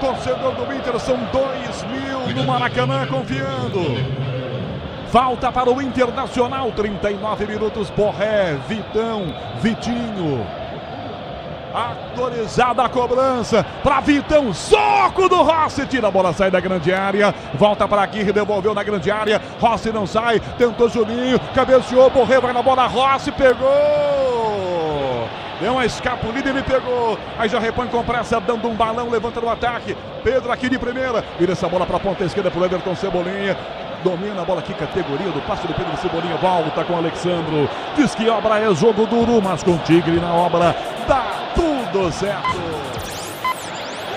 Torcedor do Inter, são 2.000 no Maracanã confiando. Falta para o Internacional, 39 minutos, Borré, Vitão, Vitinho. Autorizada a cobrança para Vitão, soco do Rossi, tira a bola, sai da grande área, volta para Aguirre, devolveu na grande área, Rossi não sai, tentou Juninho, cabeceou, Borré vai na bola, Rossi pegou! Deu uma escapulida e ele pegou. Aí já repõe com pressa, dando um balão, levanta no ataque. Pedro aqui de primeira, vira essa bola para a ponta esquerda para o Everton Cebolinha. Domina a bola, que categoria do passe do Pedro Cebolinha, volta com o Alexandro. Diz que obra é jogo duro, mas com Tigre na obra dá tudo certo.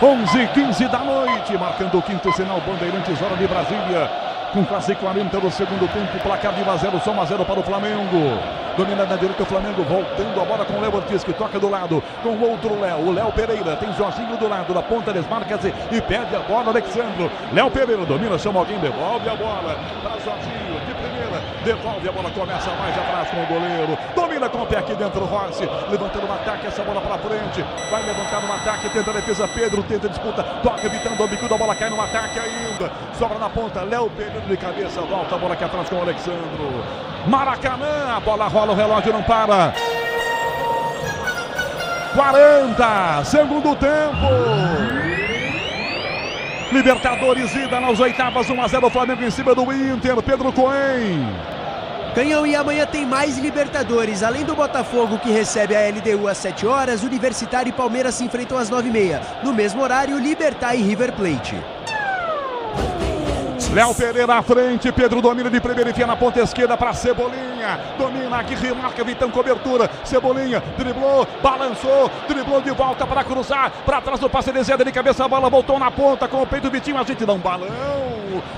11h15 da noite, marcando o quinto sinal, Bandeirantes, hora de Brasília. com quase 40 do segundo tempo, placar de 1-0, só 1-0 para o Flamengo. Domina na direita o Flamengo, voltando a bola com o Léo Ortiz, que toca do lado, com o outro Léo, o Léo Pereira, tem Jorginho do lado, da ponta desmarca-se e perde a bola, Alexandro. Léo Pereira domina, chama alguém, devolve a bola para Jorginho, de primeira, devolve a bola, começa mais atrás com o goleiro, domina com o pé aqui dentro, Rossi, levantando um ataque, essa bola para frente, vai levantar no ataque, tenta a defesa, Pedro, tenta a disputa, toca evitando o bico, a bola cai no ataque ainda, sobra na ponta, Léo Pereira de cabeça, volta a bola aqui atrás com o Alexandro. Maracanã, a bola rola, o relógio não para. 40, segundo tempo. Libertadores, ida nas oitavas, 1-0 Flamengo em cima do Inter, Pedro Cohen. Canhão, e amanhã tem mais Libertadores. Além do Botafogo, que recebe a LDU às 7 horas, Universitário e Palmeiras se enfrentam às 9h30. No mesmo horário, Libertad e River Plate. Léo Pereira à frente, Pedro domina de primeira e enfia na ponta esquerda para Cebolinha, domina aqui, remarca, Vitão, cobertura, Cebolinha, driblou, balançou, driblou de volta para cruzar, para trás do passe de Zé, de cabeça a bola, voltou na ponta com o peito, Vitinho, a gente dá um balão,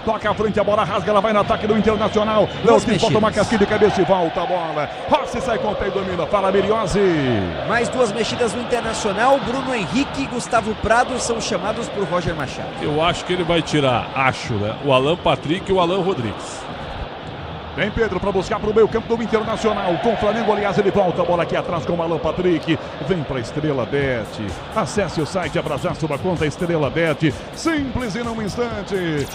toca à frente, a bola rasga, ela vai no ataque do Internacional, Léo Ortiz volta uma casquinha de cabeça e volta a bola, Rossi sai com o pé e domina, fala Miriose. Mais duas mexidas no Internacional, Bruno Henrique e Gustavo Prado são chamados por Roger Machado. Eu acho que ele vai tirar, né, o Alan Patrick e o Alan Rodrigues. Vem Pedro para buscar para o meio campo do Internacional. Com o Flamengo, aliás, ele volta a bola aqui atrás com o Alan Patrick. Vem para a Estrela Bet. Acesse o site, abra já sua conta Estrela Bet. Simples e num instante.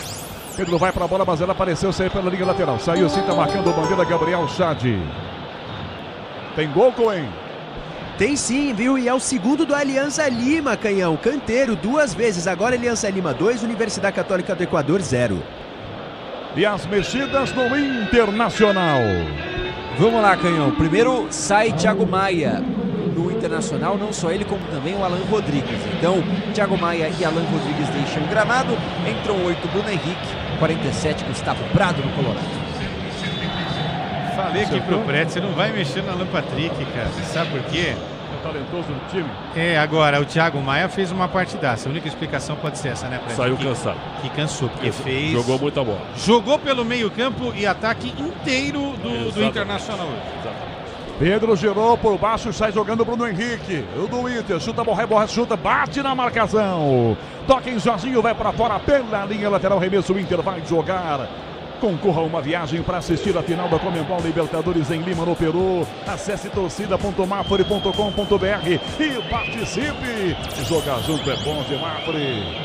Pedro vai para a bola, mas ela apareceu, saiu pela linha lateral. Saiu sim, tá marcando a bandeira Gabriel Chad. Tem gol, Cohen? Tem sim, viu? E é o segundo do Alianza Lima, Canhão. Canteiro, 2 vezes. Agora Alianza Lima 2, Universidade Católica do Equador 0. E as mexidas no Internacional. Vamos lá, Canhão. Primeiro sai Thiago Maia no Internacional, não só ele, como também o Alan Rodrigues. Então, Thiago Maia e Alan Rodrigues deixam o gramado. Entram 8, Bruno Henrique, 47, Gustavo Prado no Colorado. Falei aqui pro Preto, você não vai mexer no Alan Patrick, cara. Sabe por quê? Talentoso no time. Agora, o Thiago Maia fez uma partidaça. A única explicação pode ser essa, né, Preto? Saiu cansado. Que cansou, porque jogou muita bola. Jogou pelo meio campo e ataque inteiro do Internacional hoje. Exatamente. Pedro girou por baixo, sai jogando Bruno Henrique. O do Inter, chuta, borra, chuta, bate na marcação. Toca em Jorginho, vai para fora pela linha lateral, remesso, o Inter vai jogar. Concorra a uma viagem para assistir a final da Comembol Libertadores em Lima, no Peru. Acesse torcida.mafre.com.br e participe. Jogar junto é bom de Mafre.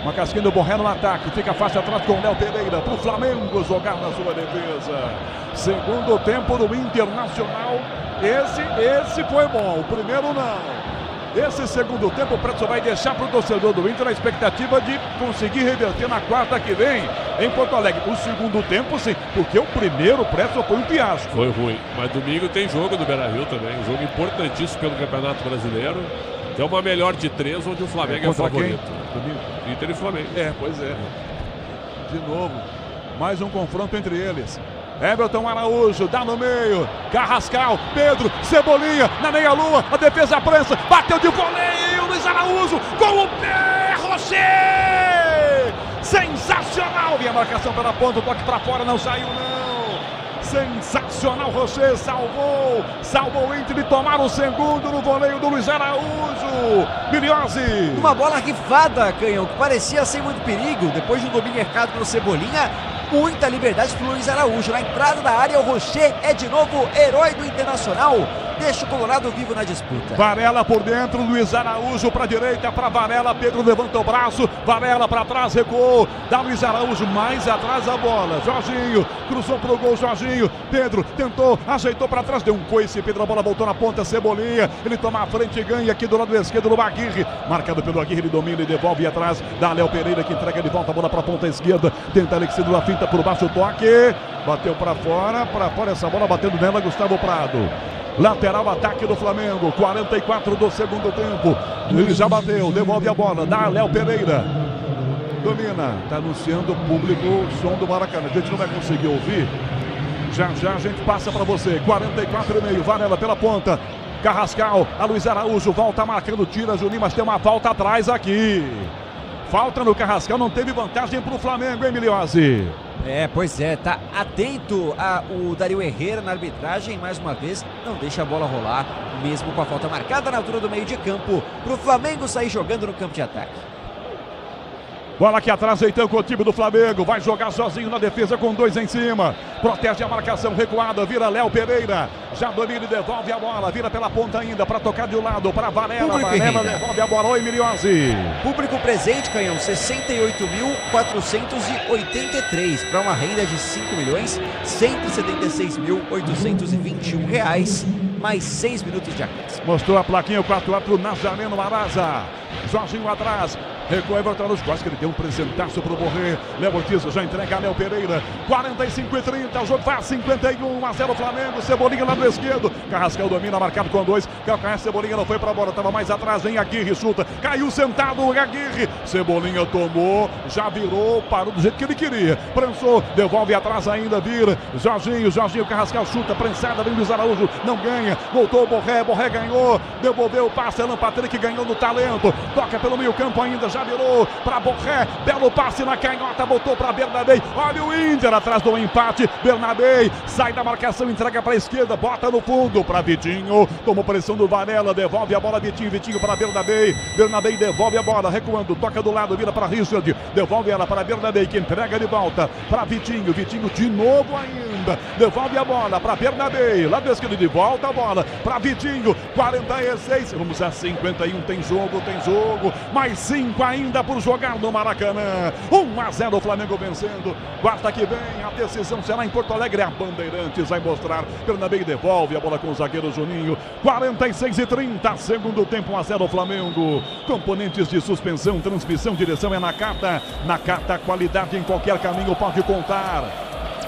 Uma casquinha do Borré no ataque. Fica fácil atrás com o Léo Pereira. Para o Flamengo jogar na sua defesa. Segundo tempo do Internacional. Esse foi bom. O primeiro não. Esse segundo tempo o Preto vai deixar para o torcedor do Inter a expectativa de conseguir reverter na quarta que vem em Porto Alegre. O segundo tempo sim, porque o primeiro Preto foi um fiasco. Foi ruim, mas domingo tem jogo do Beira-Rio também, um jogo importantíssimo pelo Campeonato Brasileiro. É uma melhor de 3, onde o Flamengo é favorito. Quem? Inter e Flamengo. Pois é. De novo, mais um confronto entre eles. Everton Araújo, dá no meio, Carrascal, Pedro, Cebolinha, na meia-lua, a defesa prensa, bateu de voleio, Luiz Araújo, com o pé, Rocher! Sensacional! Vem a marcação pela ponta, o toque para fora, não saiu não. Sensacional, Rocher, salvou o Inter de tomar o segundo no voleio do Luiz Araújo. Miriose. Uma bola rifada, Canhão, que parecia sem muito perigo, depois de um domínio errado pelo Cebolinha. Muita liberdade para o Luiz Araújo. Na entrada da área, o Rocher é de novo herói do Internacional. Deixa o Colorado vivo na disputa. Varela por dentro, Luiz Araújo para a direita, para Varela. Pedro levanta o braço, Varela para trás, recuou. Dá Luiz Araújo, mais atrás a bola. Jorginho, cruzou para o gol, Jorginho. Pedro tentou, ajeitou para trás, deu um coice. Pedro, a bola voltou na ponta, Cebolinha. Ele toma a frente e ganha aqui do lado esquerdo do Aguirre. Marcado pelo Aguirre, ele domina e devolve atrás. Dá Léo Pereira que entrega de volta a bola para a ponta esquerda. Tenta Alexandre na finta por baixo, o toque. Bateu para fora essa bola batendo nela, Gustavo Prado. Lateral ataque do Flamengo, 44 do segundo tempo. Ele já bateu, devolve a bola, dá Léo Pereira. Domina, está anunciando o público o som do Maracanã. A gente não vai conseguir ouvir. Já a gente passa para você. 44,5, Varela pela ponta. Carrascal, a Luiz Araújo volta marcando, tira Juninho, mas tem uma falta atrás aqui. Falta no Carrascal, não teve vantagem para o Flamengo, hein, Miriose? Pois é, tá atento o Dario Herrera na arbitragem, mais uma vez, não deixa a bola rolar, mesmo com a falta marcada na altura do meio de campo, pro Flamengo sair jogando no campo de ataque. Bola aqui atrás, então com o time do Flamengo. Vai jogar sozinho na defesa com 2 em cima. Protege a marcação recuada. Vira Léo Pereira. Já domina e devolve a bola. Vira pela ponta ainda para tocar de um lado para Varela. Varela devolve a bola. Oi, Emiliose. Público presente, Canhão, 68.483 para uma renda de R$5.176.821. Mais 6 minutos de acréscimo. Mostrou a plaquinha, o 4x4 Nazareno Araza. Jorginho atrás. Recua Everton nos quase que ele deu um presentaço pro Borré. Léo Ortiz já entrega a Léo Pereira. 45-30, o jogo vai a 51-0 Flamengo. Cebolinha lá do esquerdo. Carrascal domina, marcado com 2. Calcaia, Cebolinha não foi pra bola, tava mais atrás. Vem Aguirre, chuta. Caiu sentado o Aguirre. Cebolinha tomou, já virou, parou do jeito que ele queria. Prensou, devolve atrás ainda, vira. Jorginho, Carrascal chuta, prensada, vem Luiz Araújo, não ganha. Voltou o Borré ganhou. Devolveu o passe, Alan Patrick ganhou no talento. Toca pelo meio campo ainda. Já virou para Borré, belo passe na canhota, botou para Bernabei. Olha o Inter atrás do empate. Bernabei sai da marcação, entrega para a esquerda, bota no fundo para Vitinho. Tomou pressão do Varela, devolve a bola Vitinho para Bernabei. Bernabei devolve a bola, recuando, toca do lado, vira para Richard, devolve ela para Bernabei, que entrega de volta para Vitinho de novo ainda, devolve a bola para Bernabei, lá do esquerdo de volta a bola para Vitinho. 46, vamos a 51, tem jogo, mais 5 ainda por jogar no Maracanã. 1-0 o Flamengo vencendo. Quarta que vem, a decisão será em Porto Alegre. A Bandeirantes vai mostrar. Bernabei devolve a bola com o zagueiro Juninho. 46-30, segundo tempo, 1-0 o Flamengo. Componentes de suspensão, transmissão, direção é na carta. Na carta, qualidade em qualquer caminho pode contar.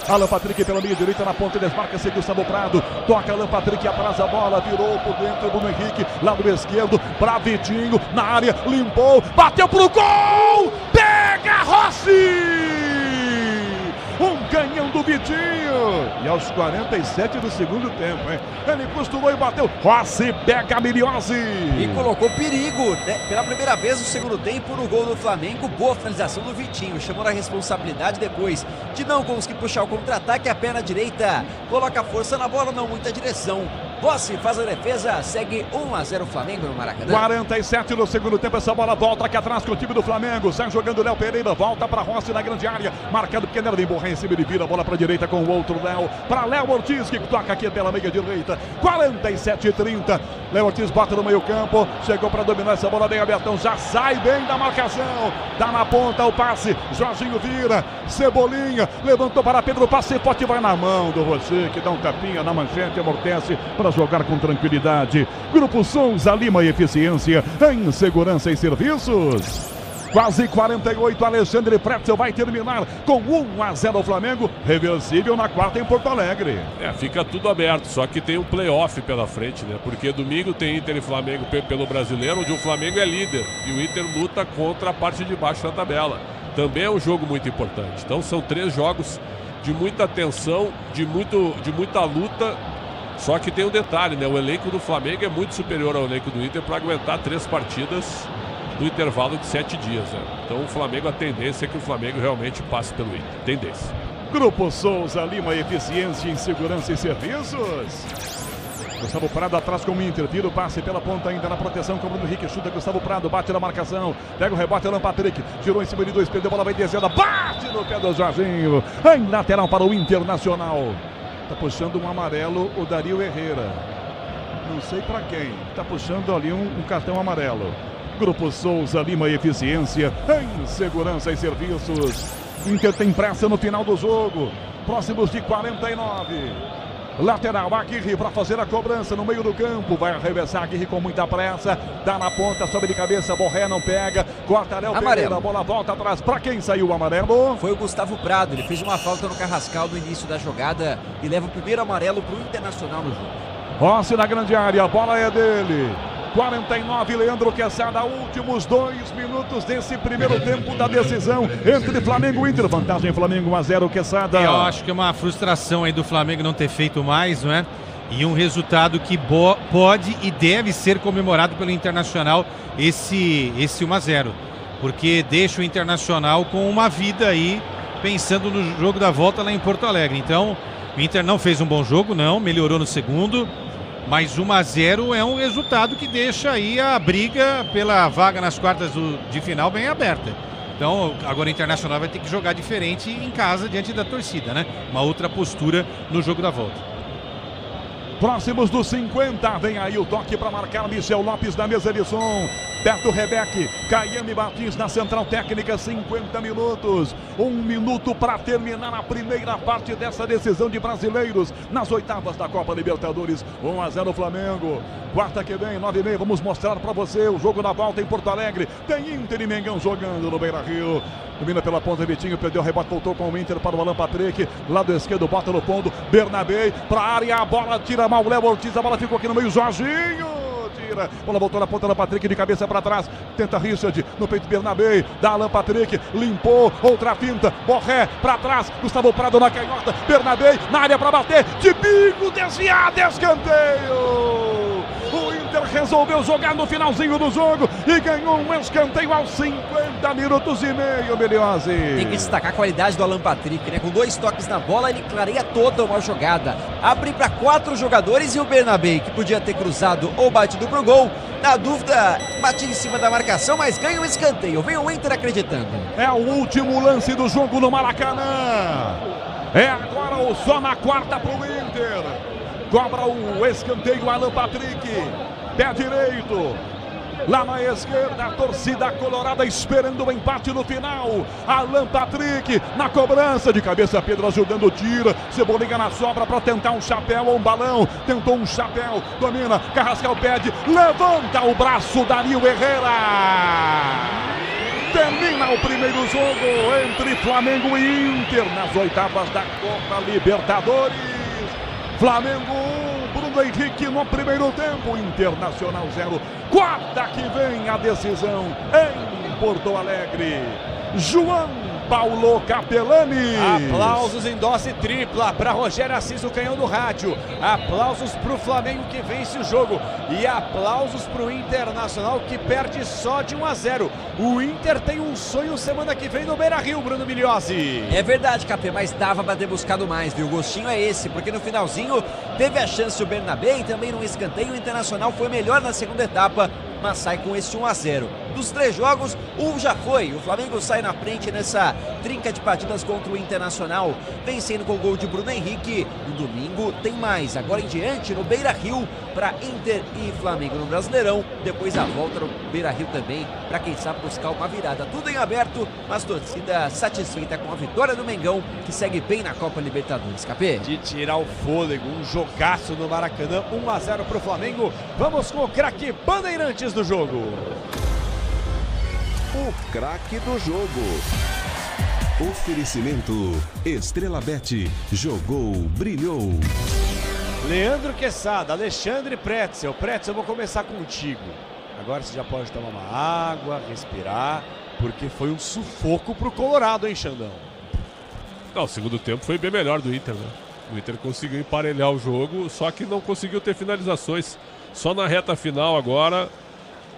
Alan Patrick pela meia direita na ponta, desmarca-se Gustavo Prado, toca Alan Patrick atrás a bola, virou por dentro, Bruno Henrique, lado esquerdo, para Vitinho, na área, limpou, bateu pro gol, pega Rossi! Um canhão do Vitinho! E aos 47 do segundo tempo, hein? Ele costurou e bateu. Rossi pega a Miliose. E colocou perigo, né? Pela primeira vez no segundo tempo no gol do Flamengo. Boa finalização do Vitinho. Chamou na responsabilidade depois de não conseguir puxar o contra-ataque. A perna direita coloca força na bola, não muita direção. Rossi faz a defesa, segue 1-0 Flamengo no Maracanã. 47 no segundo tempo, essa bola volta aqui atrás com o time do Flamengo. Sai jogando Léo Pereira, volta para Rossi na grande área. Marcado pequeno, vem Borré em cima, ele vira a bola para a direita com o outro Léo. Para Léo Ortiz, que toca aqui pela meia direita. 47-30. Léo Ortiz bota no meio campo. Chegou para dominar essa bola bem abertão. Já sai bem da marcação. Dá na ponta o passe. Jorginho vira. Cebolinha levantou para Pedro. Passe forte, vai na mão do Rocher, que dá um tapinha na manchete, amortece para jogar com tranquilidade. Grupo Souza Lima e Eficiência em Segurança e Serviços. Quase 48, Alexandre Pretzel vai terminar com 1-0 Flamengo, reversível na quarta em Porto Alegre. Fica tudo aberto, só que tem um playoff pela frente, né? Porque domingo tem Inter e Flamengo pelo Brasileiro, onde o Flamengo é líder e o Inter luta contra a parte de baixo da tabela. Também é um jogo muito importante. Então são 3 jogos de muita tensão, de muita luta. Só que tem um detalhe, né? O elenco do Flamengo é muito superior ao elenco do Inter para aguentar 3 partidas no intervalo de 7 dias, né? Então o Flamengo, a tendência é que o Flamengo realmente passe pelo Inter. Tendência. Grupo Souza Lima, Eficiência em Segurança e Serviços. Gustavo Prado atrás com o Inter, vira o passe pela ponta ainda na proteção com o Bruno Henrique, chuta Gustavo Prado, bate na marcação, pega o rebote, Alan Patrick, girou em cima de 2, perdeu a bola, vai descendo, bate no pé do Jorginho, em lateral para o Internacional. Tá puxando um amarelo o Dario Herrera. Não sei para quem. Tá puxando ali um cartão amarelo. Grupo Souza Lima Eficiência em Segurança e Serviços. Inter tem pressa no final do jogo. Próximos de 49. Lateral, Aguirre para fazer a cobrança no meio do campo. Vai arremessar Aguirre com muita pressa. Dá na ponta, sobe de cabeça. Borré não pega. Corta Léo Pereira. A bola volta atrás. Para quem saiu o amarelo? Foi o Gustavo Prado. Ele fez uma falta no Carrascal no início da jogada e leva o primeiro amarelo para o Internacional no jogo. Rossi na grande área. A bola é dele. 49, Leandro Quesada, últimos 2 minutos desse primeiro tempo da decisão entre Flamengo e Inter. Vantagem Flamengo 1-0, Quesada. Eu acho que é uma frustração aí do Flamengo não ter feito mais, não é? E um resultado que pode e deve ser comemorado pelo Internacional, esse 1-0. Porque deixa o Internacional com uma vida aí pensando no jogo da volta lá em Porto Alegre. Então, o Inter não fez um bom jogo, não, melhorou no segundo, mas 1-0 é um resultado que deixa aí a briga pela vaga nas quartas de final bem aberta. Então, agora o Internacional vai ter que jogar diferente em casa diante da torcida, né? Uma outra postura no jogo da volta. Próximos dos 50, vem aí o toque para marcar Michel Lopes da mesa de som. Beto Rebeque, Caiame Martins na central técnica, 50 minutos. 1 minuto para terminar a primeira parte dessa decisão de brasileiros nas oitavas da Copa Libertadores. 1-0 Flamengo. Quarta que vem, 9h30, vamos mostrar para você o jogo da volta em Porto Alegre. Tem Inter e Mengão jogando no Beira-Rio. Domina pela ponta, Vitinho, perdeu o rebote, voltou com o Inter para o Alan Patrick. Lado esquerdo, bota no fundo, Bernabé para a área, a bola tira mal o Léo Ortiz, a bola ficou aqui no meio, Jorginho. Tira, bola voltou na ponta da Patrick, de cabeça para trás, tenta Richard, no peito Bernabé, dá Alan Patrick, limpou, outra finta, Borré para trás, Gustavo Prado na canhota, Bernabé na área para bater, de bico, desviado, escanteio. O Inter resolveu jogar no finalzinho do jogo e ganhou um escanteio aos 50 minutos e meio, Meliose. Tem que destacar a qualidade do Alan Patrick, né? Com 2 toques na bola, ele clareia toda uma jogada. Abre para 4 jogadores e o Bernabé, que podia ter cruzado ou batido pro gol. Na dúvida, bate em cima da marcação, mas ganha um escanteio. Vem o Inter acreditando. É o último lance do jogo no Maracanã. É agora o só na quarta pro Inter. Cobra o escanteio, Alan Patrick, pé direito, lá na esquerda, a torcida colorada esperando o empate no final. Alan Patrick na cobrança, de cabeça Pedro ajudando, tira, Cebolinha na sobra para tentar um chapéu ou um balão, tentou um chapéu, domina, Carrascal pede, levanta o braço, Dario Herrera. Termina o primeiro jogo entre Flamengo e Inter nas oitavas da Copa Libertadores. Flamengo 1, Bruno Henrique no primeiro tempo, Internacional 0. Quarta que vem a decisão em Porto Alegre. João Paulo Capelani. Aplausos em dose tripla para Rogério Assis, o canhão do rádio. Aplausos para o Flamengo que vence o jogo. E aplausos para o Internacional que perde só de 1-0. O Inter tem um sonho semana que vem no Beira-Rio, Bruno Migliozzi. É verdade, Capê, mas dava para ter buscado mais, viu? O gostinho é esse, porque no finalzinho teve a chance o Bernabé e também no escanteio. O Internacional foi melhor na segunda etapa, mas sai com esse 1-0. Dos 3 jogos, um já foi. O Flamengo sai na frente nessa trinca de partidas contra o Internacional, vencendo com o gol de Bruno Henrique. No domingo tem mais, agora em diante no Beira-Rio, para Inter e Flamengo no Brasileirão. Depois a volta no Beira-Rio também, para quem sabe buscar uma virada. Tudo em aberto, mas torcida satisfeita com a vitória do Mengão, que segue bem na Copa Libertadores. Capê? De tirar o fôlego, um jogaço no Maracanã, 1-0 para o Flamengo. Vamos com o craque Bandeirantes do jogo. O craque do jogo. Oferecimento Estrela Bet. Jogou, brilhou. Leandro Quesada, Alexandre Pretzel. Pretzel, eu vou começar contigo. Agora você já pode tomar uma água, respirar, porque foi um sufoco pro Colorado, hein, Xandão? Não, o segundo tempo foi bem melhor do Inter, né? O Inter conseguiu emparelhar o jogo, só que não conseguiu ter finalizações. Só na reta final agora,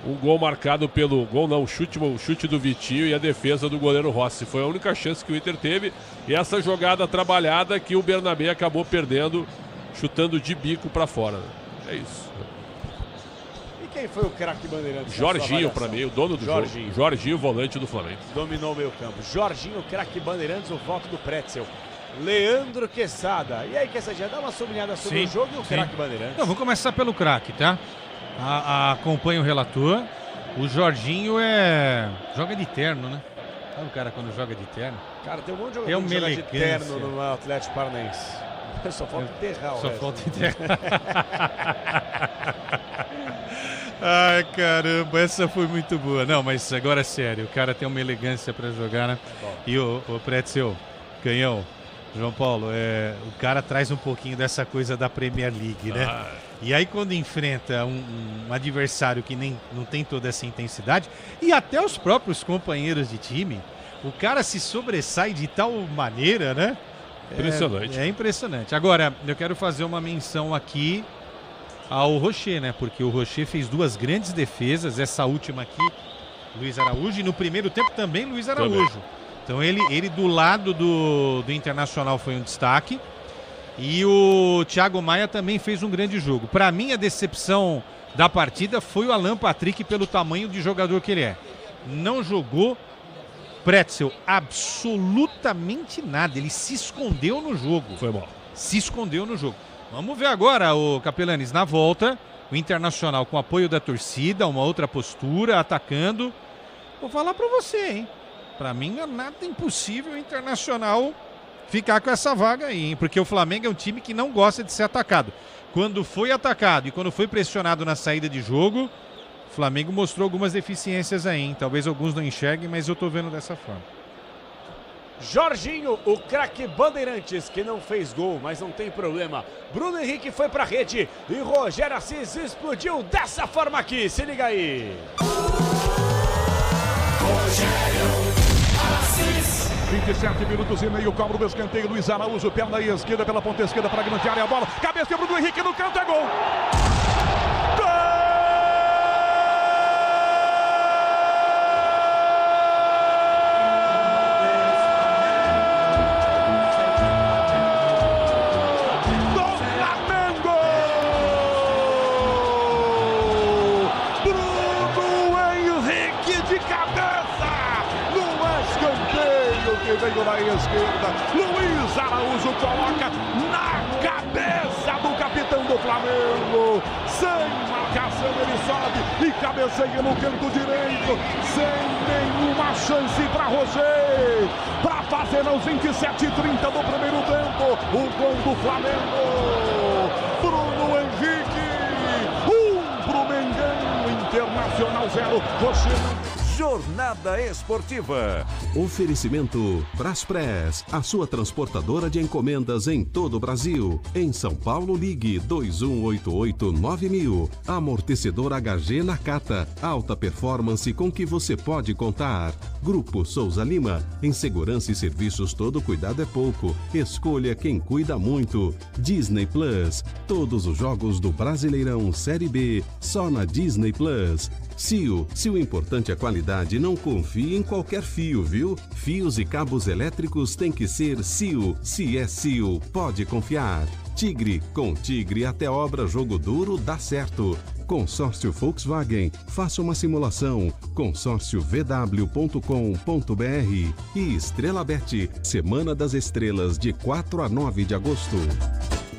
um gol marcado pelo... Gol não, o chute do Vitinho e a defesa do goleiro Rossi. Foi a única chance que o Inter teve. E essa jogada trabalhada que o Bernabé acabou perdendo, chutando de bico para fora. É isso. E quem foi o craque Bandeirantes? Jorginho, para mim, o dono do jogo. Jorginho, volante do Flamengo. Dominou o meio campo. Jorginho, craque Bandeirantes, o voto do Pretzel. Leandro Quesada. E aí, Quessadinha, dá uma sublinhada sobre o jogo e o craque Bandeirantes. Então, vou começar pelo craque, tá? Acompanha o relator. O Jorginho joga de terno, né? Sabe o cara quando joga de terno? Cara, tem um monte de jogador que joga de terno no Atlético Paranaense. Só falta enterrar o Só falta enterrar. Ai, caramba, essa foi muito boa. Não, mas agora é sério, o cara tem uma elegância pra jogar, né? Bom. E o Pretzel, canhão, João Paulo, o cara traz um pouquinho dessa coisa da Premier League, né? E aí quando enfrenta um adversário que não tem toda essa intensidade, e até os próprios companheiros de time, o cara se sobressai de tal maneira, né? Impressionante. É impressionante. Agora, eu quero fazer uma menção aqui ao Rocher, né? Porque o Rocher fez 2 grandes defesas, essa última aqui, Luiz Araújo, e no primeiro tempo também Luiz Araújo. Então ele do lado do Internacional foi um destaque. E o Thiago Maia também fez um grande jogo. Para mim, a decepção da partida foi o Alan Patrick pelo tamanho de jogador que ele é. Não jogou Pretzel absolutamente nada. Ele se escondeu no jogo. Foi bom. Se escondeu no jogo. Vamos ver agora, o Capelanes, na volta, o Internacional com apoio da torcida, uma outra postura, atacando. Vou falar para você, hein? Para mim não é nada impossível o Internacional ficar com essa vaga aí, hein? Porque o Flamengo é um time que não gosta de ser atacado. Quando foi atacado e quando foi pressionado na saída de jogo, o Flamengo mostrou algumas deficiências aí, hein? Talvez alguns não enxerguem, mas eu tô vendo dessa forma. Jorginho, o craque Bandeirantes, que não fez gol, mas não tem problema. Bruno Henrique foi pra rede e Rogério Assis explodiu dessa forma aqui. Se liga aí. Rogério Assis. 27 minutos e meio, cobra o escanteio, Luiz Araújo, perna esquerda pela ponta esquerda para a grande área, a bola, cabeça de Bruno Henrique no canto, é gol! Veio na esquerda, Luiz Araújo coloca na cabeça do capitão do Flamengo, sem marcação ele sobe e cabeceia no canto direito, sem nenhuma chance para Roger, para fazer aos 27h30 do primeiro tempo, o gol do Flamengo, Bruno Henrique, pro Mengão, Internacional 0, Roger. Jornada Esportiva. Oferecimento Braspress, a sua transportadora de encomendas em todo o Brasil. Em São Paulo, ligue 2188-9000. Amortecedor HG Nakata, alta performance com que você pode contar. Grupo Souza Lima, em segurança e serviços todo cuidado é pouco. Escolha quem cuida muito. Disney Plus, todos os jogos do Brasileirão Série B, só na Disney Plus. CIO, se o importante é a qualidade, não confie em qualquer fio, viu? Fios e cabos elétricos tem que ser CIO. Se é CIO, pode confiar. Tigre, com Tigre até obra jogo duro dá certo. Consórcio Volkswagen, faça uma simulação. consórciovw.com.br e Estrela Bet, Semana das Estrelas de 4 a 9 de agosto.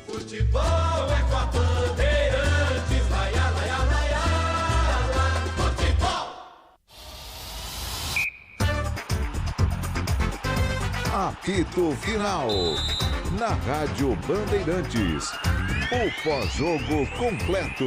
Futebol é com a Bandeirantes, laia, laia, laia, laia, futebol. Apito Final. Na Rádio Bandeirantes. O pós-jogo completo.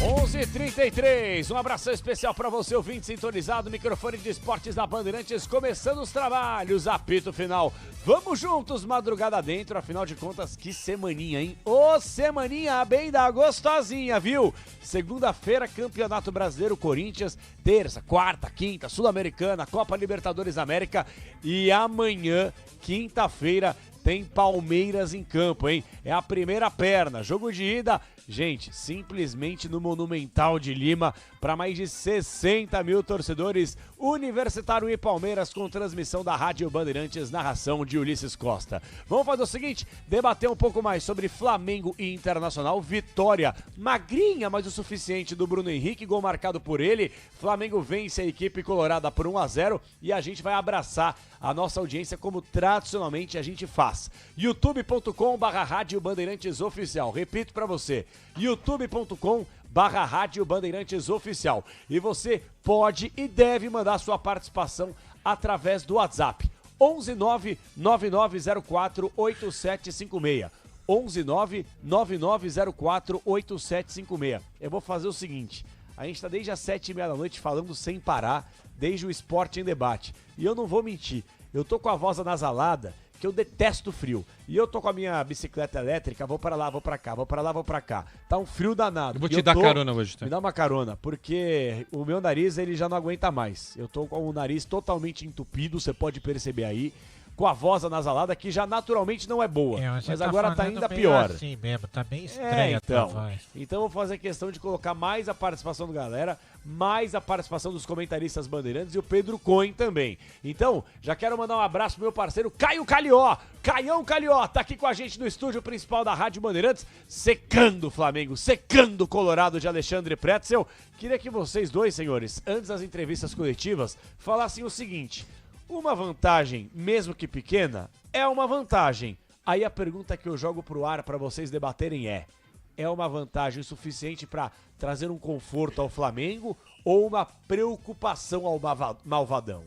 11h33, um abração especial para você, ouvinte sintonizado, microfone de esportes da Bandeirantes, começando os trabalhos, apito final. Vamos juntos, madrugada dentro, afinal de contas, que semaninha, hein? Ô, semaninha bem da gostosinha, viu? Segunda-feira, Campeonato Brasileiro, Corinthians, terça, quarta, quinta, Sul-Americana, Copa Libertadores América e amanhã, quinta-feira, tem Palmeiras em campo, hein? É a primeira perna, jogo de ida, gente, simplesmente no Monumental de Lima, para mais de 60 mil torcedores, Universitário e Palmeiras com transmissão da Rádio Bandeirantes, narração de Ulisses Costa. Vamos fazer o seguinte, debater um pouco mais sobre Flamengo e Internacional, vitória magrinha, mas o suficiente do Bruno Henrique, gol marcado por ele, Flamengo vence a equipe colorada por 1-0 e a gente vai abraçar a nossa audiência como tradicionalmente a gente faz. youtube.com/Rádio Bandeirantes Oficial, repito para você, youtube.com/Rádio Bandeirantes Oficial. E você pode e deve mandar sua participação através do WhatsApp 11999048756. 11999048756. Eu vou fazer o seguinte, a gente tá desde as 7h30 da noite falando sem parar, desde o Esporte em Debate. E eu não vou mentir, eu tô com a voz anasalada, que eu detesto frio. E eu tô com a minha bicicleta elétrica, vou para lá, vou para cá, vou para lá, vou para cá. Tá um frio danado. Eu vou te dar carona hoje, tá? Me dá uma carona, porque o meu nariz, ele já não aguenta mais. Eu tô com o nariz totalmente entupido, você pode perceber aí. com a voz anasalada, que já naturalmente não é boa. Você Mas tá agora tá falando ainda meio pior. assim mesmo, tá bem estranha a tua voz. Então eu vou fazer questão de colocar mais a participação do galera, mais a participação dos comentaristas bandeirantes e o Pedro Cohen também. Então, já quero mandar um abraço pro meu parceiro Caio Calió. Caião Calió tá aqui com a gente no estúdio principal da Rádio Bandeirantes, secando o Flamengo, secando o Colorado de Alexandre Pretzel. Queria que vocês dois, senhores, antes das entrevistas coletivas, falassem o seguinte: uma vantagem, mesmo que pequena, é uma vantagem. Aí a pergunta que eu jogo pro ar para vocês debaterem é uma vantagem suficiente para trazer um conforto ao Flamengo ou uma preocupação ao Malvadão?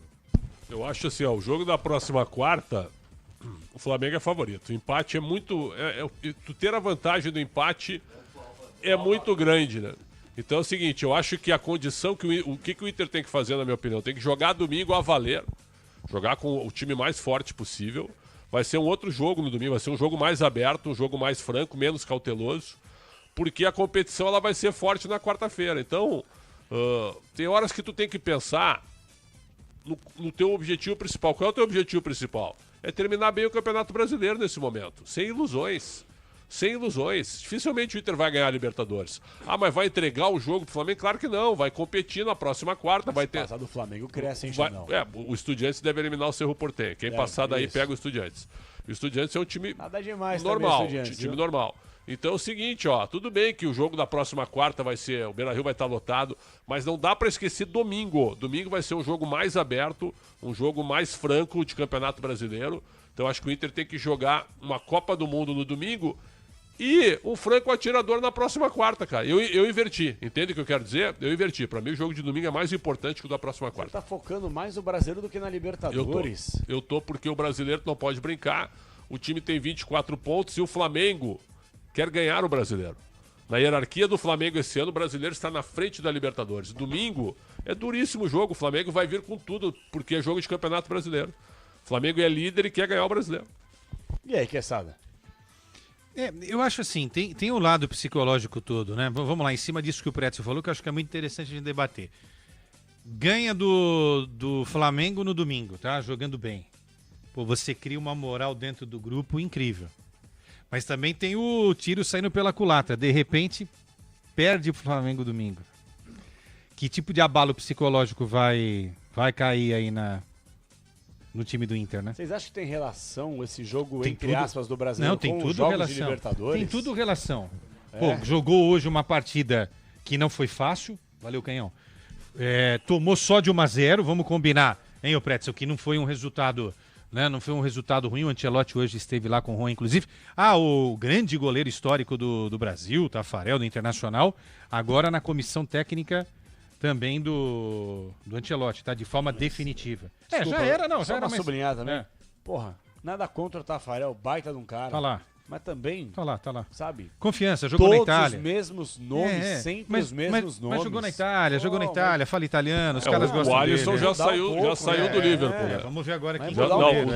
Eu acho assim, ó, o jogo da próxima quarta, o Flamengo é favorito. O empate é muito... tu ter a vantagem do empate é muito grande, né? Então é o seguinte, eu acho que a condição que o que o Inter tem que fazer, na minha opinião, tem que jogar domingo a valer, jogar com o time mais forte possível. Vai ser um outro jogo no domingo, vai ser um jogo mais aberto, um jogo mais franco, menos cauteloso, porque a competição ela vai ser forte na quarta-feira. Então, tem horas que tu tem que pensar no teu objetivo principal. Qual é o teu objetivo principal? É terminar bem o Campeonato Brasileiro nesse momento, sem ilusões. Sem ilusões. Dificilmente o Inter vai ganhar a Libertadores. Ah, mas vai entregar o jogo pro Flamengo? Claro que não. Vai competir na próxima quarta. Vai ter... passar do Flamengo cresce, hein, não. O Estudiantes deve eliminar o Cerro Porteño. Quem passar daí pega o Estudiantes. O Estudiantes é um time nada demais normal. Também, time normal. Então é o seguinte, ó. Tudo bem que o jogo da próxima quarta vai ser... O Beira-Rio vai estar lotado. Mas não dá pra esquecer domingo. Domingo vai ser um jogo mais aberto. Um jogo mais franco de Campeonato Brasileiro. Então acho que o Inter tem que jogar uma Copa do Mundo no domingo... E um franco atirador na próxima quarta, cara. Eu inverti. Entende o que eu quero dizer? Eu inverti. Pra mim, o jogo de domingo é mais importante que o da próxima quarta. Você tá focando mais no brasileiro do que na Libertadores. Eu tô porque o brasileiro não pode brincar. O time tem 24 pontos e o Flamengo quer ganhar o brasileiro. Na hierarquia do Flamengo esse ano, o brasileiro está na frente da Libertadores. Domingo é duríssimo o jogo. O Flamengo vai vir com tudo, porque é jogo de Campeonato Brasileiro. O Flamengo é líder e quer ganhar o brasileiro. E aí, Quesada? Eu acho assim, tem o lado psicológico todo, né? Vamos lá, em cima disso que o Pretzel falou, que eu acho que é muito interessante a gente debater. Ganha do Flamengo no domingo, tá? Jogando bem. Pô, você cria uma moral dentro do grupo incrível. Mas também tem o tiro saindo pela culatra. De repente, perde o Flamengo domingo. Que tipo de abalo psicológico vai cair aí no time do Inter, né? Vocês acham que tem relação esse jogo, tem entre tudo... aspas, do Brasileiro Não, tem com tudo os jogos relação. de Libertadores? Tem tudo relação. Pô, jogou hoje uma partida que não foi fácil. Valeu, Canhão. Tomou só de 1-0, vamos combinar, hein, ô Pretzel, que não foi um resultado, né? Não foi um resultado ruim. O Ancelotti hoje esteve lá com o Juan, inclusive. O grande goleiro histórico do Brasil, Tafarel, do Internacional, agora na comissão técnica também do Ancelotti, tá? De forma definitiva. Desculpa, já era uma mais... sublinhada também. Porra, nada contra o Tafarel, baita de um cara. Tá lá. Mas também, tá lá. Sabe? Confiança, jogou na Itália. Todos os mesmos nomes, sempre os mesmos nomes. Mas jogou na Itália, fala italiano, os caras gostam dele. O Alisson já saiu do Liverpool. Vamos ver agora aqui.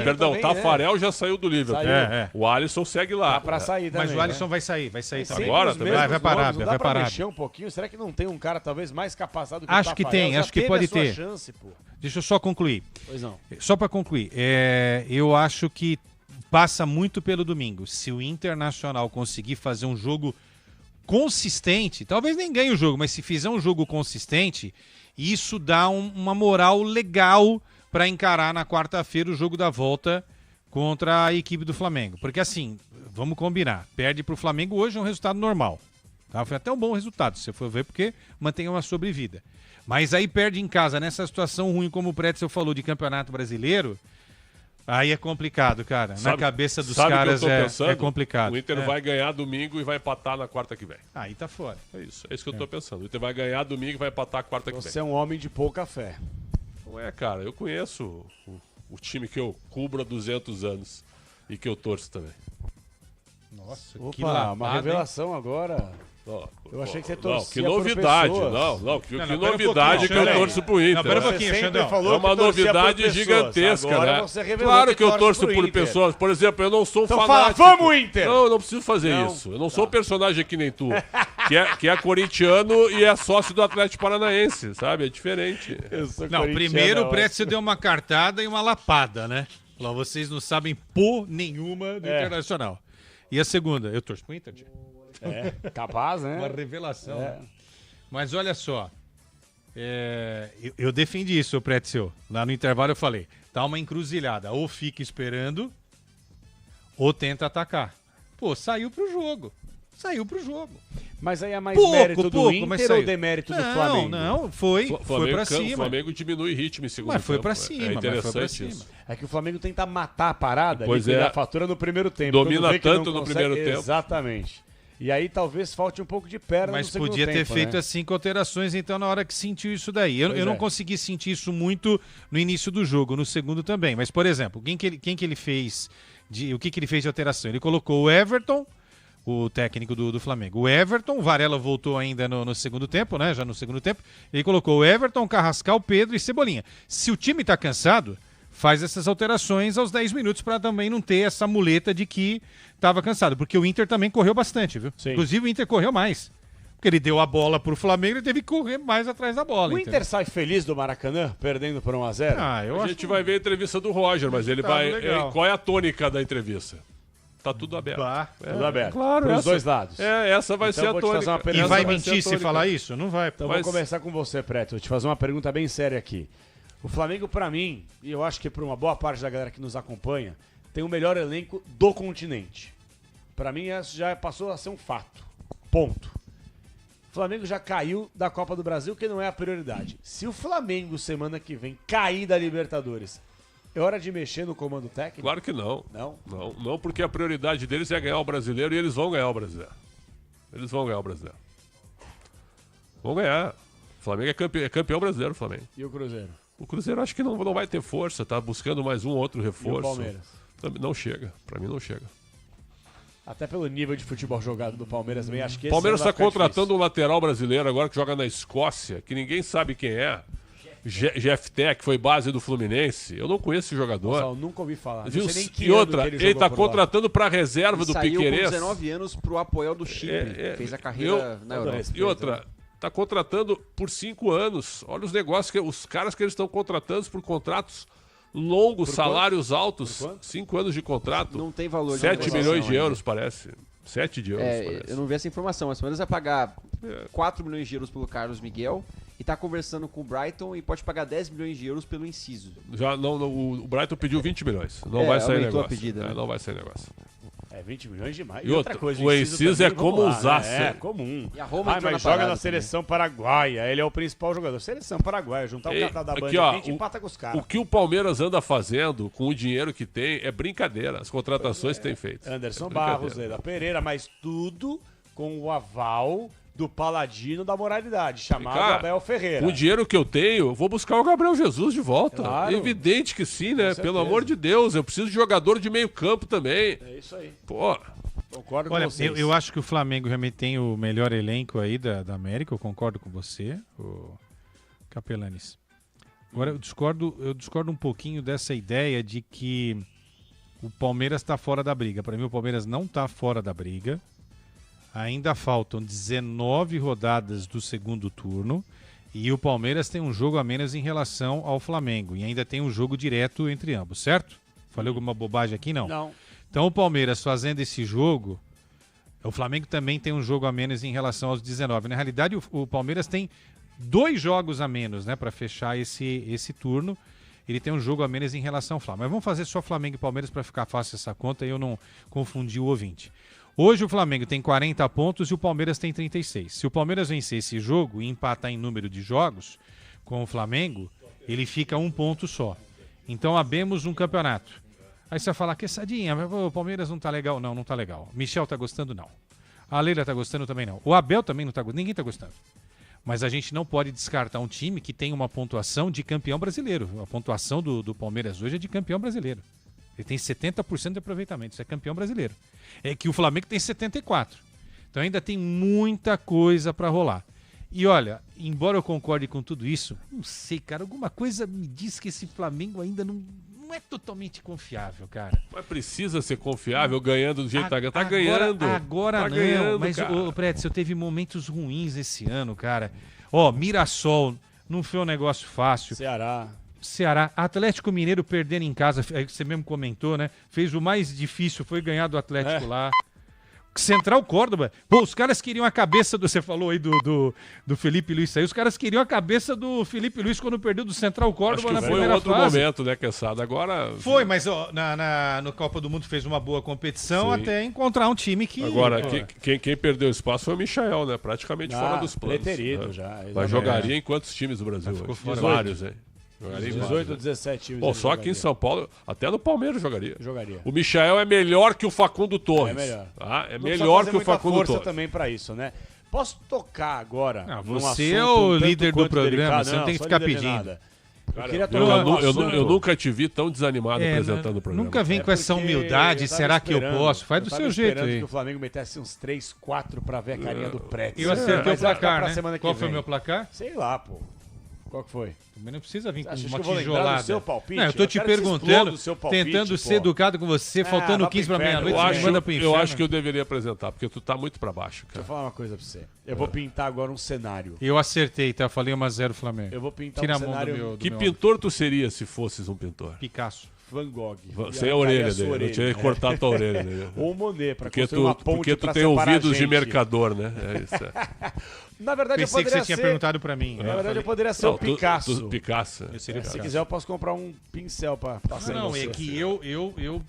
Perdão, o Tafarel já saiu do Liverpool. O Alisson segue lá. Dá pra sair também. Mas o Alisson vai sair também. Agora também. Vai parar, vai parar. Mexer um pouquinho? Será que não tem um cara talvez mais capacitado que o Tafarel? Acho que tem, acho que pode ter. Chance, pô. Deixa eu só concluir. Pois não. Só pra concluir, eu acho que passa muito pelo domingo. Se o Internacional conseguir fazer um jogo consistente, talvez nem ganhe o jogo, mas se fizer um jogo consistente, isso dá uma moral legal para encarar na quarta-feira o jogo da volta contra a equipe do Flamengo. Porque assim, vamos combinar, perde pro Flamengo hoje é um resultado normal. Tá? Foi até um bom resultado, se você for ver, porque mantém uma sobrevida. Mas aí perde em casa, nessa situação ruim, como o Pretzel falou, de Campeonato Brasileiro, aí é complicado, cara. Na cabeça dos caras é complicado. O Inter vai ganhar domingo e vai empatar na quarta que vem. Aí tá fora. É isso que eu tô pensando. O Inter vai ganhar domingo e vai empatar quarta que vem. Você é um homem de pouca fé. Não é, cara. Eu conheço o time que eu cubro há 200 anos e que eu torço também. Nossa, que lapada, uma revelação, hein? Agora... Eu achei que você torcia que novidade, que novidade que eu torço pro Inter. Pera um pouquinho, Xandão. É uma novidade gigantesca, agora né? Claro que eu torço por pessoas. Por exemplo, eu não sou fanático. Vamos, Inter! Não, eu não preciso fazer isso. Eu não sou um personagem aqui nem tu. Que é corintiano e é sócio do Atlético Paranaense, sabe? É diferente. Não, primeiro o Pretzel deu uma cartada e uma lapada, né? Lá, vocês não sabem por nenhuma do Internacional. E a segunda? Eu torço pro Inter. Capaz, né? Uma revelação. Mas olha só. Eu defendi isso, seu Pretzel. Lá no intervalo eu falei, tá uma encruzilhada. Ou fica esperando, ou tenta atacar. Pô, saiu pro jogo. Mas aí é mais mérito do Inter ou demérito do Flamengo? Não, foi pra cima. O Flamengo diminui ritmo em segundo tempo. Mas foi pra cima. É interessante isso. É que o Flamengo tenta matar a parada, pois a fatura no primeiro tempo. Domina tanto no primeiro tempo. Exatamente. E aí talvez falte um pouco de perna no segundo tempo. Mas podia ter feito as 5 alterações, então, na hora que sentiu isso daí. Eu não consegui sentir isso muito no início do jogo, no segundo também. Mas, por exemplo, quem que ele fez o que ele fez de alteração? Ele colocou o Everton, o técnico do Flamengo. O Everton, o Varela voltou ainda no segundo tempo, né? Já no segundo tempo. Ele colocou o Everton, Carrascal, Pedro e Cebolinha. Se o time tá cansado, faz essas alterações aos 10 minutos para também não ter essa muleta de que estava cansado. Porque o Inter também correu bastante, viu? Sim. Inclusive o Inter correu mais. Porque ele deu a bola pro Flamengo e teve que correr mais atrás da bola. O Inter sai feliz do Maracanã, perdendo por 1-0? A gente vai ver a entrevista do Roger, mas ele vai... qual é a tônica da entrevista? Tá tudo aberto. Tudo aberto. Claro, Pros dois lados. Essa vai ser a tônica. E vai mentir se falar isso? Não vai. Então vou começar com você, Preto. Vou te fazer uma pergunta bem séria aqui. O Flamengo, pra mim, e eu acho que pra uma boa parte da galera que nos acompanha, tem o melhor elenco do continente. Pra mim, isso já passou a ser um fato. Ponto. O Flamengo já caiu da Copa do Brasil, que não é a prioridade. Se o Flamengo, semana que vem, cair da Libertadores, é hora de mexer no comando técnico? Claro que não. Não? Não, porque a prioridade deles é ganhar o Brasileiro e eles vão ganhar o Brasileiro. Vão ganhar. O Flamengo é campeão brasileiro, o Flamengo. E o Cruzeiro? O Cruzeiro acho que não vai ter força, tá buscando mais um outro reforço. E o Palmeiras? Não chega, pra mim não chega. Até pelo nível de futebol jogado do Palmeiras também, acho que o Palmeiras está contratando um lateral brasileiro agora que joga na Escócia, que ninguém sabe quem é. Jefté, que foi base do Fluminense. Eu não conheço esse jogador. Nossa, eu nunca ouvi falar. Não sei nem que ele tá contratando para reserva do Piquerez. Saiu com 19 anos pro Apoel do Chipre. Fez a carreira na Europa. E outra, tá contratando por 5 anos. Olha os negócios, os caras que eles estão contratando por contratos longos, salários altos. 5 anos de contrato. Não tem valor de 7 milhões de euros, parece. 7 de euros, parece. Eu não vi essa informação, mas o Palmeiras vai pagar 4 milhões de euros pelo Carlos Miguel e tá conversando com o Brighton e pode pagar 10 milhões de euros pelo Inciso. Já o Brighton pediu 20 milhões. Não vai sair negócio. A pedida, né? Não vai sair negócio. 20 milhões demais. E outra coisa, o Inciso é comunzaço. É comum. E a Roma mas joga na seleção paraguaia. Ele é o principal jogador. Seleção paraguaia. Juntar o catado da banda aqui, a gente empata com os caras. O que o Palmeiras anda fazendo com o dinheiro que tem é brincadeira. As contratações que tem feito. Anderson Barros, Leila Pereira, mas tudo com o aval do paladino da moralidade, chamado Abel Ferreira. Com o dinheiro que eu tenho, vou buscar o Gabriel Jesus de volta. Claro. Evidente que sim, né? Pelo amor de Deus, eu preciso de jogador de meio campo também. É isso aí. Pô. Concordo com vocês. Eu acho que o Flamengo realmente tem o melhor elenco aí da América, eu concordo com você, o Capelanes. Agora, eu discordo um pouquinho dessa ideia de que o Palmeiras está fora da briga. Para mim, o Palmeiras não está fora da briga. Ainda faltam 19 rodadas do segundo turno e o Palmeiras tem um jogo a menos em relação ao Flamengo e ainda tem um jogo direto entre ambos, certo? Falei alguma bobagem aqui? Não. Não. Então o Palmeiras fazendo esse jogo, o Flamengo também tem um jogo a menos em relação aos 19. Na realidade, o Palmeiras tem 2 jogos a menos, né, para fechar esse turno. Ele tem um jogo a menos em relação ao Flamengo. Mas vamos fazer só Flamengo e Palmeiras para ficar fácil essa conta e eu não confundir o ouvinte. Hoje o Flamengo tem 40 pontos e o Palmeiras tem 36. Se o Palmeiras vencer esse jogo e empatar em número de jogos com o Flamengo, ele fica 1 ponto só. Então abemos um campeonato. Aí você vai falar, que sadinha, o Palmeiras não tá legal. Não tá legal. Michel tá gostando, não. A Leila tá gostando também, não. O Abel também não tá gostando. Ninguém tá gostando. Mas a gente não pode descartar um time que tem uma pontuação de campeão brasileiro. A pontuação do Palmeiras hoje é de campeão brasileiro. Ele tem 70% de aproveitamento, isso é campeão brasileiro. É que o Flamengo tem 74%. Então ainda tem muita coisa para rolar. E olha, embora eu concorde com tudo isso, não sei, cara, alguma coisa me diz que esse Flamengo ainda não é totalmente confiável, cara. Mas precisa ser confiável ganhando do jeito que tá ganhando. Agora tá não, ganhando, mas o Pretzel teve momentos ruins esse ano, cara. Ó, Mirassol não foi um negócio fácil. Ceará. Ceará, Atlético Mineiro perdendo em casa, você mesmo comentou, né? Fez o mais difícil, foi ganhar do Atlético lá. Central Córdoba, pô, os caras queriam a cabeça do... Você falou aí do Felipe Luiz aí, os caras queriam a cabeça do Felipe Luiz quando perdeu do Central Córdoba na primeira fase. Foi outro momento, né, Quesada? Agora... Foi, mas ó, no Copa do Mundo fez uma boa competição até encontrar um time que... Agora, quem perdeu espaço foi o Michael, né? Praticamente fora dos planos. Preterido né? já. Mas jogaria em quantos times do Brasil? Ficou fora. Vários, hein? 18 ou 17 times. Bom, só aqui em São Paulo, até no Palmeiras jogaria. Jogaria. O Michael é melhor que o Facundo Torres. É melhor. Tá? É não melhor que o Facundo força Torres. também pra isso, né? Posso tocar agora? Você é o líder do programa, você não tem que ficar pedindo. Eu nunca te vi tão desanimado apresentando o programa. Nunca vem com essa humildade, será que eu posso? Faz do seu jeito aí. Que o Flamengo metesse uns 3, 4 pra ver a carinha do Pretz. Eu acertei o placar, né? Qual foi o meu placar? Sei lá, pô. Qual que foi? Também não precisa vir com Acho uma que eu vou tijolada. Do seu palpite? Não, eu tô te perguntando, tentando ser educado com você, faltando 15 pra meia-noite, você me manda pro inferno. Eu acho que eu deveria apresentar, porque tu tá muito pra baixo, cara. Deixa eu falar uma coisa pra você. Eu vou pintar agora um cenário. Eu acertei, tá? Eu falei 1-0 Flamengo. Eu vou pintar Tira um a mão cenário... do meu... Que pintor tu seria se fosses um pintor? Picasso. Van Gogh. Sem a orelha dele. Eu tinha que cortar a tua orelha dele. Ou Monet, pra porque construir uma ponte porque tu pra tem separar ouvidos a gente. de mercador, né? É isso. Na verdade, Pensei eu poderia que você tinha perguntado pra mim. Na verdade, eu poderia ser o Picasso. Picasso. Eu seria Se quiser, eu posso comprar um pincel pra passar. Não, é que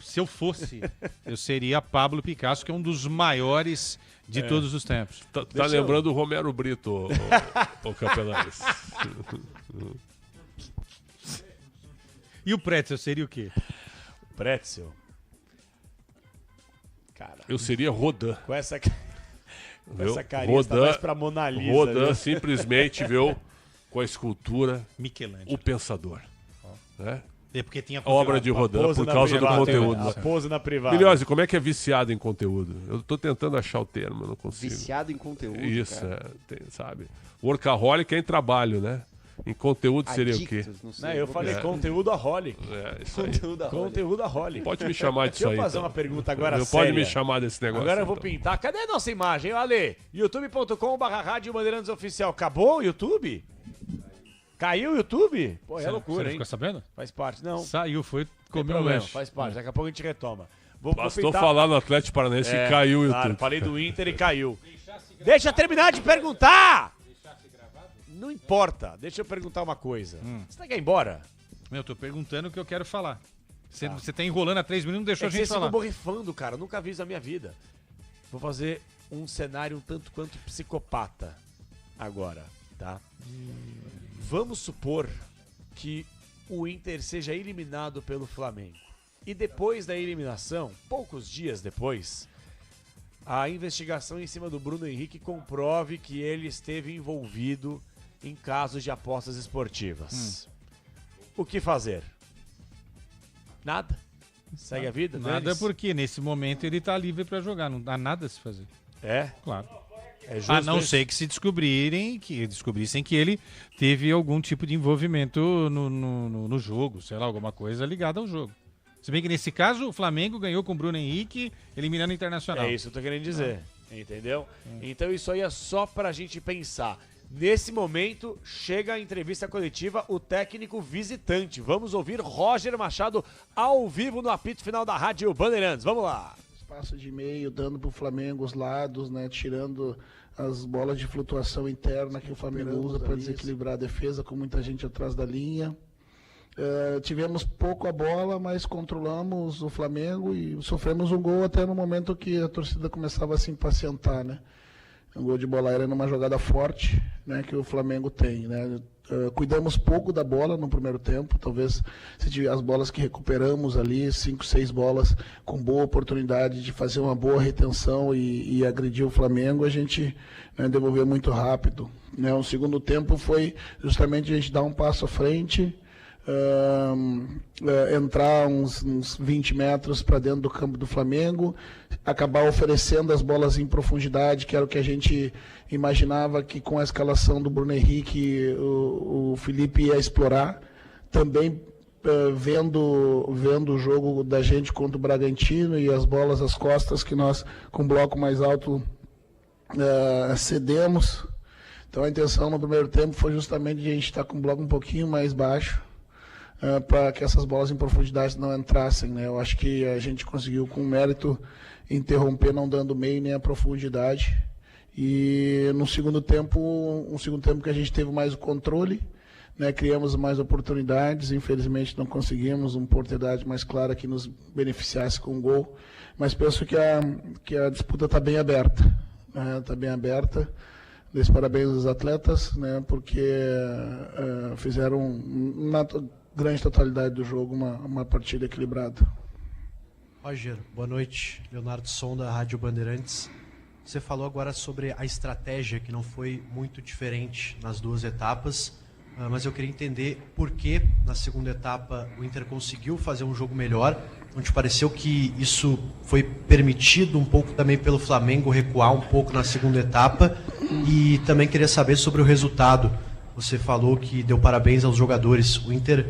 se eu fosse, eu seria Pablo Picasso, que é um dos maiores de todos os tempos. Tá lembrando o Romero Brito, o Campeonato. E o Pretzel seria o quê? Pretzel. Cara. Eu seria Rodin. Com essa carinha, tá mais pra Mona Lisa. Rodin simplesmente, viu, com a escultura Michelangelo. O Pensador. Né? É porque tinha obra de Rodin, por causa do conteúdo. A pose na privada. Milhose, como é que é viciado em conteúdo? Eu tô tentando achar o termo, eu não consigo. Viciado em conteúdo, isso, sabe? Workaholic é em trabalho, né? Em conteúdo seria o quê? Não sei, eu falei conteúdo aholic. Isso aí. Conteúdo aholic. Pode me chamar disso aí. Deixa eu fazer uma pergunta agora não séria. Pode me chamar desse negócio. Agora eu vou pintar. Cadê a nossa imagem, Ale? youtube.com/Rádio Bandeirantes Oficial. Acabou o YouTube? Caiu o YouTube? Pô, é loucura, hein? Ficou sabendo? Faz parte, não. Saiu, foi comer um lanche. Faz parte, daqui a pouco a gente retoma. Bastou falar no Atlético Paranaense que caiu o YouTube. Claro, falei do Inter e caiu. Deixa eu terminar de perguntar! Não importa, deixa eu perguntar uma coisa. Você quer ir embora? Eu tô perguntando o que eu quero falar. Você tá enrolando há 3 minutos, não deixou a gente falar. Vocês ficam borrifando, cara. Eu nunca vi isso na minha vida. Vou fazer um cenário um tanto quanto psicopata agora, tá? Vamos supor que o Inter seja eliminado pelo Flamengo. E depois da eliminação, poucos dias depois, a investigação em cima do Bruno Henrique comprove que ele esteve envolvido em casos de apostas esportivas. O que fazer? Nada? Segue a vida? Nada, porque nesse momento ele tá livre para jogar, não dá nada a se fazer. É? Claro. É justo a não isso? ser que descobrissem que ele teve algum tipo de envolvimento no jogo, sei lá, alguma coisa ligada ao jogo. Se bem que nesse caso o Flamengo ganhou com o Bruno Henrique, eliminando o Internacional. É isso que eu tô querendo dizer, entendeu? Então isso aí é só pra gente pensar. Nesse momento, chega a entrevista coletiva o técnico visitante. Vamos ouvir Roger Machado ao vivo no apito final da Rádio Bandeirantes. Vamos lá. Espaço de meio, dando pro Flamengo os lados, né? Tirando as bolas de flutuação interna que o Flamengo usa para desequilibrar a defesa, com muita gente atrás da linha. Tivemos pouco a bola, mas controlamos o Flamengo e sofremos um gol até no momento que a torcida começava a se impacientar, né? Um gol de bola aérea numa jogada forte, né, que o Flamengo tem, né? Cuidamos pouco da bola no primeiro tempo, talvez se as bolas que recuperamos ali, 5, 6 bolas com boa oportunidade de fazer uma boa retenção e agredir o Flamengo, a gente, né, devolveu muito rápido, né? O segundo tempo foi justamente a gente dar um passo à frente, entrar uns 20 metros para dentro do campo do Flamengo, acabar oferecendo as bolas em profundidade, que era o que a gente imaginava que com a escalação do Bruno Henrique o Felipe ia explorar. Também vendo o jogo da gente contra o Bragantino e as bolas às costas que nós, com bloco mais alto, cedemos. Então a intenção no primeiro tempo foi justamente de a gente estar com o bloco um pouquinho mais baixo, para que essas bolas em profundidade não entrassem, né? Eu acho que a gente conseguiu com mérito interromper, não dando meio nem a profundidade. E no segundo tempo, que a gente teve mais o controle, né? Criamos mais oportunidades, infelizmente não conseguimos uma oportunidade mais clara que nos beneficiasse com o gol, mas penso que a disputa está bem aberta, né? Está bem aberta. Dei parabéns aos atletas, né? Porque fizeram na grande totalidade do jogo uma partida equilibrada. Roger, boa noite. Leonardo Som, da Rádio Bandeirantes. Você falou agora sobre a estratégia, que não foi muito diferente nas duas etapas, mas eu queria entender por que na segunda etapa o Inter conseguiu fazer um jogo melhor. Não te pareceu que isso foi permitido um pouco também pelo Flamengo recuar um pouco na segunda etapa? E também queria saber sobre o resultado. Você falou que deu parabéns aos jogadores. O Inter,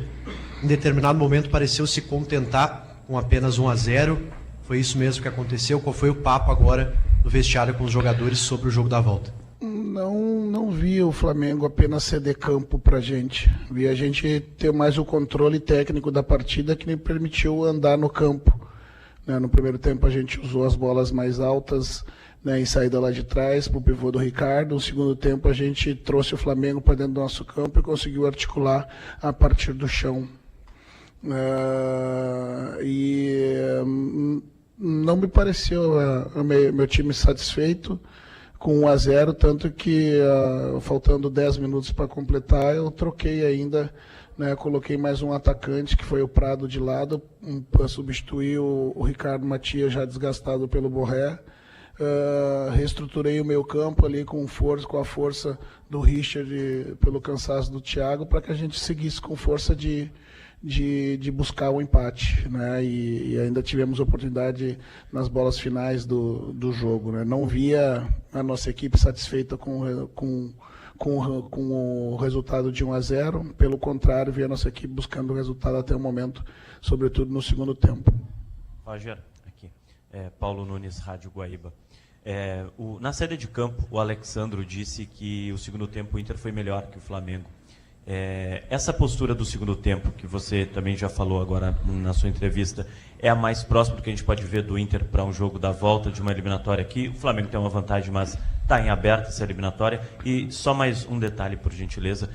em determinado momento, pareceu se contentar com apenas 1-0. Foi isso mesmo que aconteceu? Qual foi o papo agora no vestiário com os jogadores sobre o jogo da volta? Não vi o Flamengo apenas ceder campo para a gente. Vi a gente ter mais o controle técnico da partida que me permitiu andar no campo. Né? No primeiro tempo a gente usou as bolas mais altas, né, em saída lá de trás para o pivô do Ricardo. No segundo tempo a gente trouxe o Flamengo para dentro do nosso campo e conseguiu articular a partir do chão. Não me pareceu meu time satisfeito com 1-0, tanto que faltando 10 minutos para completar, eu troquei ainda, né, coloquei mais um atacante, que foi o Prado de lado, para substituir o Ricardo Matias, já desgastado pelo Borré. Reestruturei o meio campo ali com a força do Richard, pelo cansaço do Thiago, para que a gente seguisse com força de buscar o empate, né? E ainda tivemos oportunidade nas bolas finais do jogo, né? Não via a nossa equipe satisfeita com o resultado de 1-0, pelo contrário, via a nossa equipe buscando o resultado até o momento, sobretudo no segundo tempo. Roger, aqui. Paulo Nunes, Rádio Guaíba. Na saída de campo, o Alexandro disse que o segundo tempo o Inter foi melhor que o Flamengo. Essa postura do segundo tempo, que você também já falou agora na sua entrevista, é a mais próxima do que a gente pode ver do Inter para um jogo da volta de uma eliminatória aqui. O Flamengo tem uma vantagem, mas está em aberto essa eliminatória. E só mais um detalhe, por gentileza.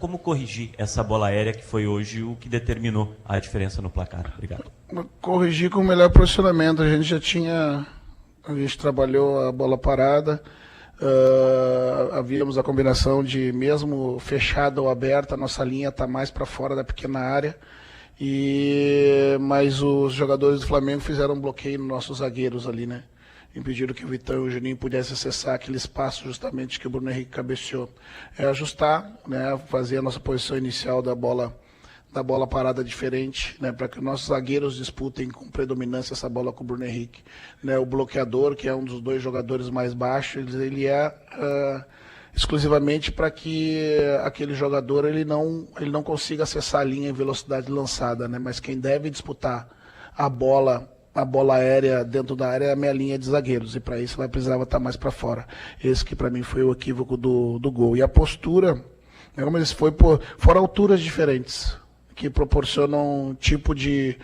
Como corrigir essa bola aérea que foi hoje o que determinou a diferença no placar? Obrigado. Corrigir com o melhor posicionamento. A gente trabalhou a bola parada. Havíamos a combinação de, mesmo fechada ou aberta, a nossa linha está mais para fora da pequena área, mas os jogadores do Flamengo fizeram um bloqueio nos nossos zagueiros ali, né? Impediram que o Vitão e o Juninho pudessem acessar aquele espaço justamente que o Bruno Henrique cabeceou. Ajustar, né? Fazer a nossa posição inicial da bola parada diferente, né, para que os nossos zagueiros disputem com predominância essa bola com o Bruno Henrique. Né, o bloqueador, que é um dos dois jogadores mais baixos, ele é exclusivamente para que aquele jogador ele não consiga acessar a linha em velocidade lançada, né, mas quem deve disputar a bola aérea dentro da área é a minha linha de zagueiros, e para isso ela precisava estar mais para fora. Esse que para mim foi o equívoco do gol. E a postura, como eles foram alturas diferentes, que proporcionam um tipo de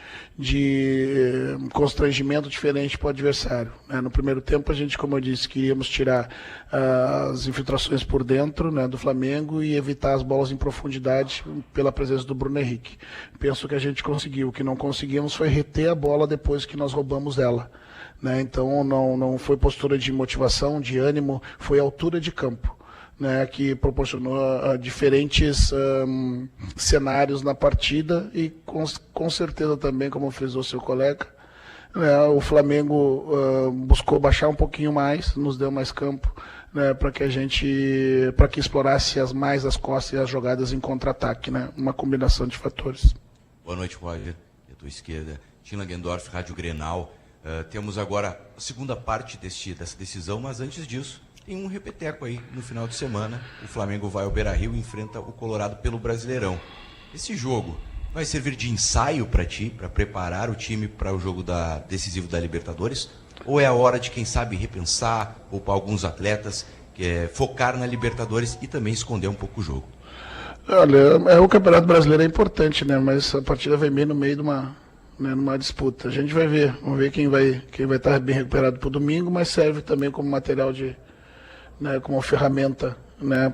constrangimento diferente para o adversário. No primeiro tempo, a gente, como eu disse, queríamos tirar as infiltrações por dentro, né, do Flamengo e evitar as bolas em profundidade pela presença do Bruno Henrique. Penso que a gente conseguiu. O que não conseguimos foi reter a bola depois que nós roubamos ela. Né? Então, não foi postura de motivação, de ânimo, foi altura de campo. Né, que proporcionou diferentes cenários na partida e com certeza também, como frisou seu colega, né, o Flamengo buscou baixar um pouquinho mais, nos deu mais campo, né, para que explorasse mais as costas e as jogadas em contra-ataque, né, uma combinação de fatores. Boa noite, Roger, à tua esquerda, Tim Langendorf, Rádio Grenal. Temos agora a segunda parte dessa decisão, mas antes disso tem um repeteco aí no final de semana. O Flamengo vai ao Beira-Rio e enfrenta o Colorado pelo Brasileirão. Esse jogo vai servir de ensaio para ti, para preparar o time para o jogo decisivo da Libertadores? Ou é a hora de, quem sabe, repensar, poupar alguns atletas, focar na Libertadores e também esconder um pouco o jogo? Olha, o Campeonato Brasileiro é importante, né? Mas a partida vem bem no meio de numa disputa. A gente vai ver, vamos ver quem vai estar bem recuperado para o domingo, mas serve também como material como ferramenta, né?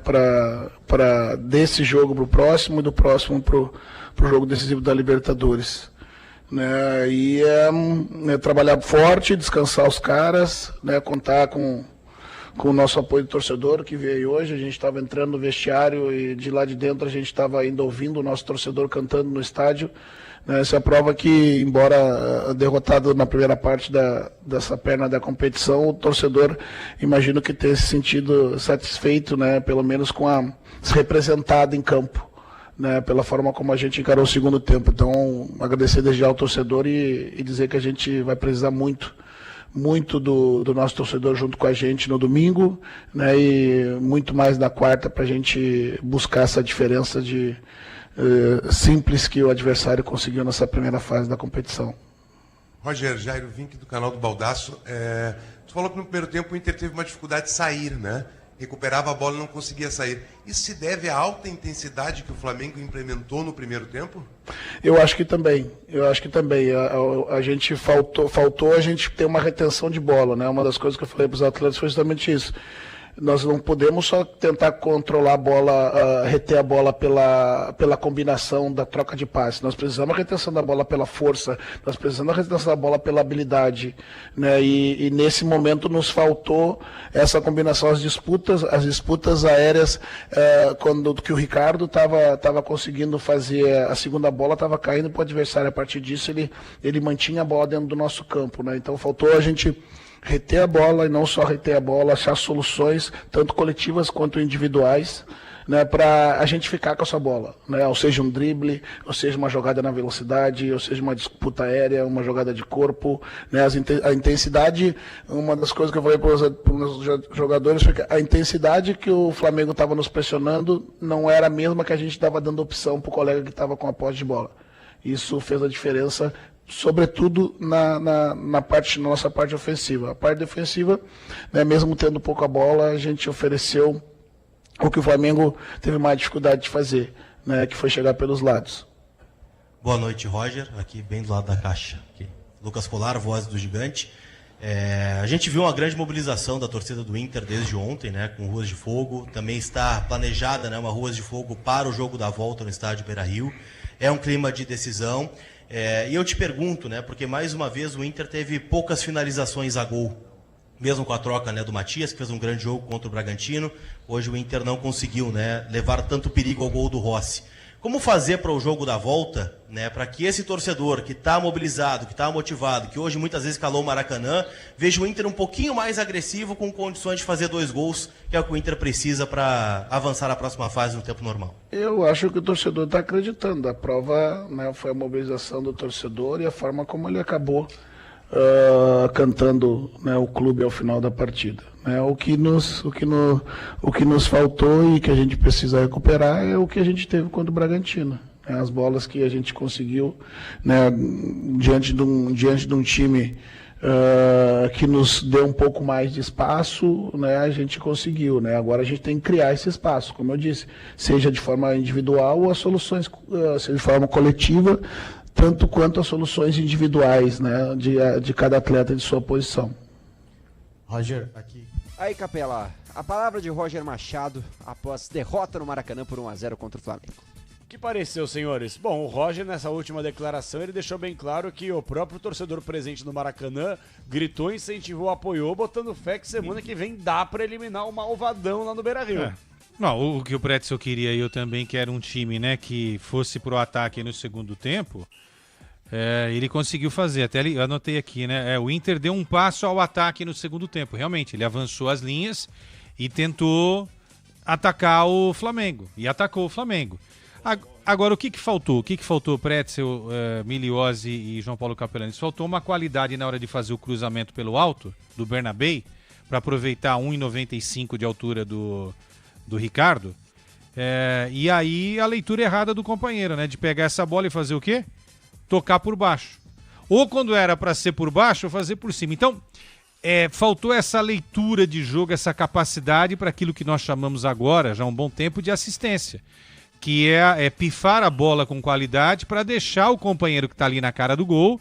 Para desse jogo para o próximo e do próximo para o jogo decisivo da Libertadores. Né? E trabalhar forte, descansar os caras, né? Contar com o nosso apoio do torcedor que veio hoje. A gente estava entrando no vestiário e de lá de dentro a gente estava ainda ouvindo o nosso torcedor cantando no estádio. Essa é a prova que, embora derrotado na primeira parte dessa perna da competição, o torcedor, imagino que tenha se sentido satisfeito, né, pelo menos com se representado em campo, né, pela forma como a gente encarou o segundo tempo. Então, agradecer desde já ao torcedor e dizer que a gente vai precisar muito do nosso torcedor junto com a gente no domingo, né, e muito mais na quarta para a gente buscar essa diferença simples que o adversário conseguiu nessa primeira fase da competição. Roger, Jairo Vink do canal do Baldaço. Tu falou que no primeiro tempo o Inter teve uma dificuldade de sair, né? Recuperava a bola e não conseguia sair. Isso se deve à alta intensidade que o Flamengo implementou no primeiro tempo? Eu acho que também. A gente faltou a gente ter uma retenção de bola, né? Uma das coisas que eu falei para os atletas foi justamente isso. Nós não podemos só tentar controlar a bola, reter a bola pela combinação da troca de passe. Nós precisamos da retenção da bola pela força, nós precisamos da retenção da bola pela habilidade, né? E nesse momento nos faltou essa combinação, as disputas aéreas, que o Ricardo estava conseguindo fazer, a segunda bola estava caindo para o adversário. A partir disso ele mantinha a bola dentro do nosso campo, né? Então faltou a gente reter a bola e não só reter a bola, achar soluções, tanto coletivas quanto individuais, né, para a gente ficar com essa bola, né, ou seja um drible, ou seja uma jogada na velocidade, ou seja uma disputa aérea, uma jogada de corpo, né, a intensidade, uma das coisas que eu falei para os jogadores foi que a intensidade que o Flamengo estava nos pressionando não era a mesma que a gente estava dando opção para o colega que estava com a posse de bola. Isso fez a diferença, sobretudo na nossa parte ofensiva. A parte defensiva, né, mesmo tendo pouca bola, a gente ofereceu o que o Flamengo teve mais dificuldade de fazer, né, que foi chegar pelos lados. Boa noite, Roger, aqui bem do lado da caixa. Aqui. Lucas Colar, voz do Gigante. A gente viu uma grande mobilização da torcida do Inter desde ontem, né, com ruas de fogo. Também está planejada, né, uma ruas de fogo para o jogo da volta no estádio Beira-Rio. É um clima de decisão. E eu te pergunto, né, porque mais uma vez o Inter teve poucas finalizações a gol, mesmo com a troca, né, do Matias, que fez um grande jogo contra o Bragantino. Hoje o Inter não conseguiu, né, levar tanto perigo ao gol do Rossi. Como fazer para o jogo da volta, né, para que esse torcedor que está mobilizado, que está motivado, que hoje muitas vezes calou o Maracanã, veja o Inter um pouquinho mais agressivo, com condições de fazer 2 gols, que é o que o Inter precisa para avançar à próxima fase no tempo normal? Eu acho que o torcedor está acreditando. A prova, né, foi a mobilização do torcedor e a forma como ele acabou cantando, né, o clube ao final da partida. O que nos faltou e que a gente precisa recuperar é o que a gente teve contra o Bragantino. As bolas que a gente conseguiu, né, diante de um time que nos deu um pouco mais de espaço, né, a gente conseguiu. Né? Agora a gente tem que criar esse espaço, como eu disse, seja de forma individual ou as soluções, seja de forma coletiva, tanto quanto as soluções individuais, né, de cada atleta de sua posição. Roger, aqui. Aí, Capela, a palavra de Roger Machado após derrota no Maracanã por 1-0 contra o Flamengo. O que pareceu, senhores? Bom, o Roger, nessa última declaração, ele deixou bem claro que o próprio torcedor presente no Maracanã gritou, incentivou, apoiou, botando fé que semana que vem dá pra eliminar o Malvadão lá no Beira-Rio. Não, o que o Pretzel queria, eu também, que era um time, né, que fosse pro ataque no segundo tempo, ele conseguiu fazer. Até eu anotei aqui, né, o Inter deu um passo ao ataque no segundo tempo. Realmente, ele avançou as linhas e tentou atacar o Flamengo. E atacou o Flamengo. Agora, o que faltou? O que faltou, Pretzel, Miliose e João Paulo Capelani? Faltou uma qualidade na hora de fazer o cruzamento pelo alto do Bernabé, para aproveitar 1,95 de altura do Ricardo. E aí a leitura errada do companheiro, né? De pegar essa bola e fazer o quê? Tocar por baixo. Ou quando era para ser por baixo, fazer por cima. Então, faltou essa leitura de jogo, essa capacidade para aquilo que nós chamamos agora, já há um bom tempo, de assistência. que é pifar a bola com qualidade para deixar o companheiro que está ali na cara do gol,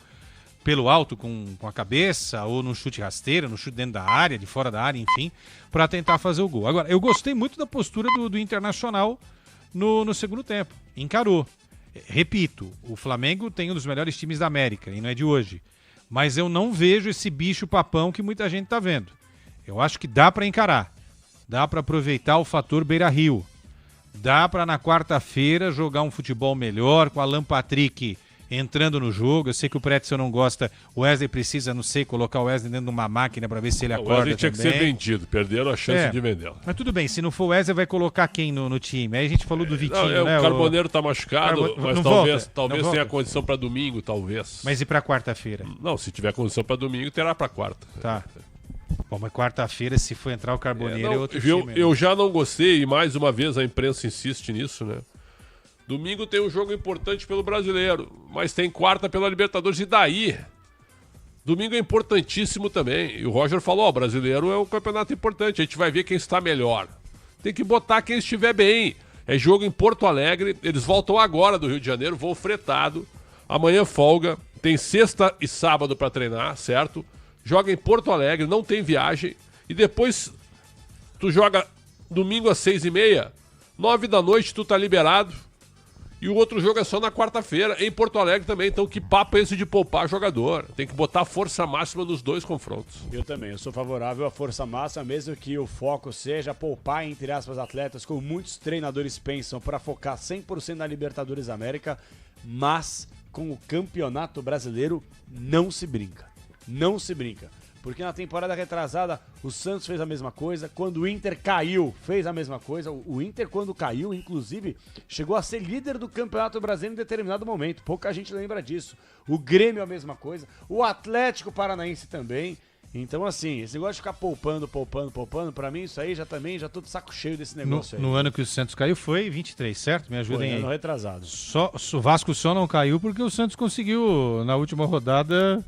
pelo alto com a cabeça, ou no chute rasteiro, no chute dentro da área, de fora da área, enfim, para tentar fazer o gol. Agora, eu gostei muito da postura do Internacional no segundo tempo. Encarou. Repito, o Flamengo tem um dos melhores times da América, e não é de hoje. Mas eu não vejo esse bicho papão que muita gente está vendo. Eu acho que dá para encarar. Dá para aproveitar o fator Beira-Rio. Dá para na quarta-feira jogar um futebol melhor com Alan Patrick entrando no jogo. Eu sei que o Pretzel não gosta. O Wesley precisa, não sei, colocar o Wesley dentro de uma máquina para ver se ele acorda. O Wesley tinha que ser vendido. Perderam a chance de vendê-lo. Mas tudo bem, se não for o Wesley, vai colocar quem no time? Aí a gente falou do Vitinho, né? O Carboneiro tá machucado, mas não talvez volta. tenha condição para domingo, talvez. Mas e para quarta-feira? Não, se tiver condição para domingo, terá para quarta. Tá. Bom, mas quarta-feira, se for entrar o Carboneiro, é outro viu, time. Eu já não gostei, e mais uma vez a imprensa insiste nisso, né? Domingo tem um jogo importante pelo Brasileiro, mas tem quarta pela Libertadores, e daí? Domingo é importantíssimo também. E o Roger falou, o Brasileiro é um campeonato importante, a gente vai ver quem está melhor. Tem que botar quem estiver bem. É jogo em Porto Alegre, eles voltam agora do Rio de Janeiro, voo fretado. Amanhã folga, tem sexta e sábado para treinar, certo? Joga em Porto Alegre, não tem viagem. E depois tu joga domingo às 6h30, 9 da noite tu tá liberado. E o outro jogo é só na quarta-feira, em Porto Alegre também. Então que papo é esse de poupar jogador? Tem que botar força máxima nos dois confrontos. Eu também, eu sou favorável à força máxima, mesmo que o foco seja poupar, entre aspas, atletas, como muitos treinadores pensam, para focar 100% na Libertadores América, mas com o Campeonato Brasileiro não se brinca. Não se brinca. Porque na temporada retrasada o Santos fez a mesma coisa, quando o Inter caiu, fez a mesma coisa. O Inter, quando caiu, inclusive, chegou a ser líder do Campeonato Brasileiro em determinado momento. Pouca gente lembra disso. O Grêmio a mesma coisa, o Atlético Paranaense também. Então, assim, esse negócio de ficar poupando, pra mim isso aí já tô de saco cheio desse negócio aí. No ano que o Santos caiu foi 23, certo? Me ajudem aí. Ano retrasado. O Vasco só não caiu porque o Santos conseguiu, na última rodada,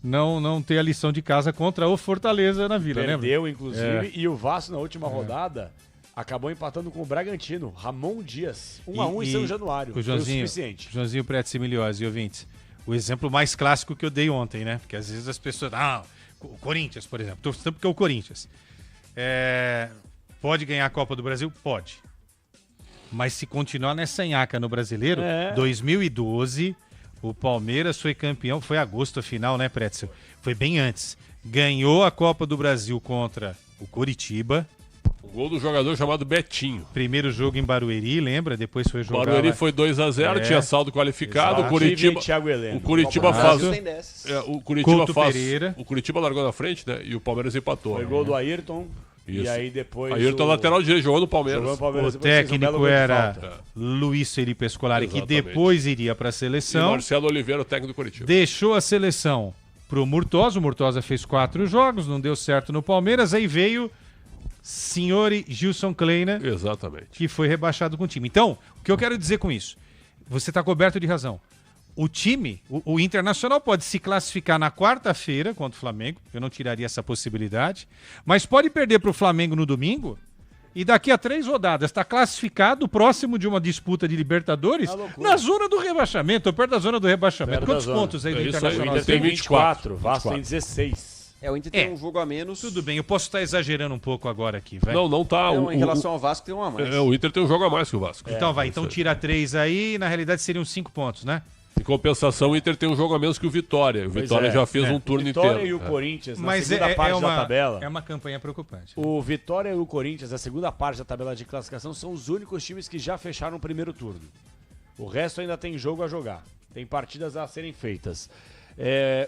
não ter a lição de casa contra o Fortaleza na Vila, lembra? Perdeu, inclusive, e o Vasco na última rodada acabou empatando com o Bragantino. Ramon Dias, 1-1 em São Januário. O Joãozinho, foi o suficiente. Joãozinho Pretz e Miliose, ouvintes. O exemplo mais clássico que eu dei ontem, né? Porque às vezes as pessoas... o Corinthians, por exemplo. Tô falando porque é o Corinthians. Pode ganhar a Copa do Brasil? Pode. Mas se continuar nessa nhaca no Brasileiro, 2012... O Palmeiras foi campeão, foi agosto a final, né, Pretzel? Foi bem antes. Ganhou a Copa do Brasil contra o Coritiba. O gol do jogador chamado Betinho. Primeiro jogo em Barueri, lembra? Depois foi jogar Barueri foi 2-0, tinha saldo qualificado. Exato. O Curitiba faz... Pereira. O Curitiba largou na frente, né? E o Palmeiras empatou. Foi gol do Ayrton. Isso. E aí depois... Ayrton lateral direito, jogou no Palmeiras. O técnico era Luiz Felipe Scolari, que depois iria para a seleção. E Marcelo Oliveira, o técnico do Coritiba. Deixou a seleção pro Murtosa. O Murtosa fez 4 jogos, não deu certo no Palmeiras. Aí veio Senhor Gilson Kleina, exatamente, que foi rebaixado com o time. Então, o que eu quero dizer com isso? Você está coberto de razão. O time, o Internacional pode se classificar na quarta-feira contra o Flamengo, eu não tiraria essa possibilidade, mas pode perder para o Flamengo no domingo e daqui a 3 rodadas está classificado próximo de uma disputa de Libertadores na zona do rebaixamento, ou perto da zona do rebaixamento. Quantos pontos aí do Internacional? O Inter tem 24, o Vasco tem 16. O Inter tem um jogo a menos. Tudo bem, eu posso estar exagerando um pouco agora aqui, velho. Não tá. Em relação ao Vasco tem um a mais. O Inter tem um jogo a mais que o Vasco. Então então tira 3 aí, na realidade seriam 5 pontos, né? Em compensação, o Inter tem um jogo a menos que o Vitória. O Vitória já fez um turno inteiro. O Vitória e o Corinthians, na segunda parte da tabela... É uma campanha preocupante. O Vitória e o Corinthians, na segunda parte da tabela de classificação, são os únicos times que já fecharam o primeiro turno. O resto ainda tem jogo a jogar. Tem partidas a serem feitas.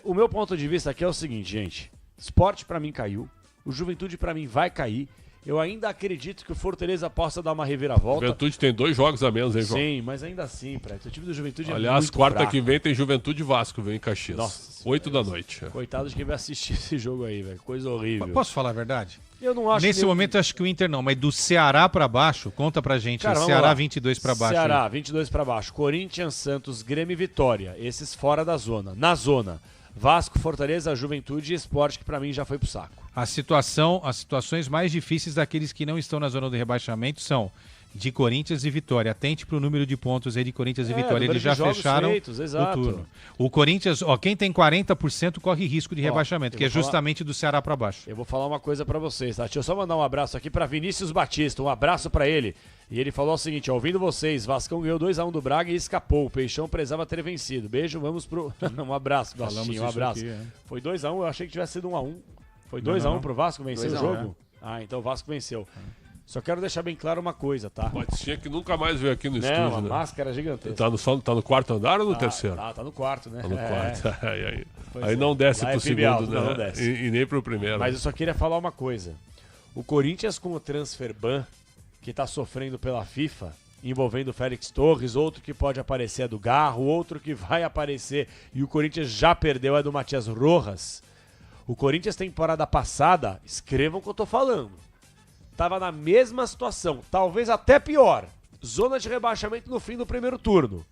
O meu ponto de vista aqui é o seguinte, gente. Sport pra mim caiu. O Juventude pra mim vai cair. Eu ainda acredito que o Fortaleza possa dar uma reviravolta. O Juventude tem 2 jogos a menos, hein, João? Sim, mas ainda assim, Preto, o time do Juventude aliás, é muito quarta fraco. que vem tem Juventude e Vasco, vem em Caxias. Nossa, 8 da noite. Coitado de quem vai assistir esse jogo aí, velho. Coisa horrível. Mas posso falar a verdade? Eu não acho Nesse momento, acho que o Inter não, mas do Ceará pra baixo, conta pra gente. Cara, Ceará 22 pra baixo. Ceará, aí. 22 pra baixo. Corinthians, Santos, Grêmio e Vitória. Esses fora da zona. Na zona. Vasco, Fortaleza, Juventude e Sport, que pra mim já foi pro saco. As situações mais difíceis daqueles que não estão na zona do rebaixamento são de Corinthians e Vitória. Atente para o número de pontos aí de Corinthians e Vitória. Eles já fecharam feitos, o turno. O Corinthians, quem tem 40% corre risco de rebaixamento, que é justamente do Ceará para baixo. Eu vou falar uma coisa para vocês, tá? Deixa eu só mandar um abraço aqui para Vinícius Batista, um abraço para ele. E ele falou o seguinte, ouvindo vocês, Vascão ganhou 2-1 do Braga e escapou. O Peixão precisava ter vencido. Beijo, vamos pro... um abraço, Bastinho, um abraço. Aqui, Foi 2-1, eu achei que tivesse sido 1-1. Foi 2-1 pro Vasco vencer o jogo? Então o Vasco venceu. Só quero deixar bem claro uma coisa, tá? Tinha que nunca mais veio aqui no estúdio. Não, a máscara gigantesca. Tá no quarto andar ou no terceiro? Tá no quarto, né? Tá no quarto. Aí não desce pro segundo, alto, né? Não desce. E nem pro primeiro. Mas eu só queria falar uma coisa. O Corinthians com o transfer ban, que tá sofrendo pela FIFA, envolvendo o Félix Torres, outro que pode aparecer é do Garro, outro que vai aparecer e o Corinthians já perdeu é do Matias Rojas. O Corinthians temporada passada, escrevam o que eu tô falando, tava na mesma situação, talvez até pior, zona de rebaixamento no fim do primeiro turno.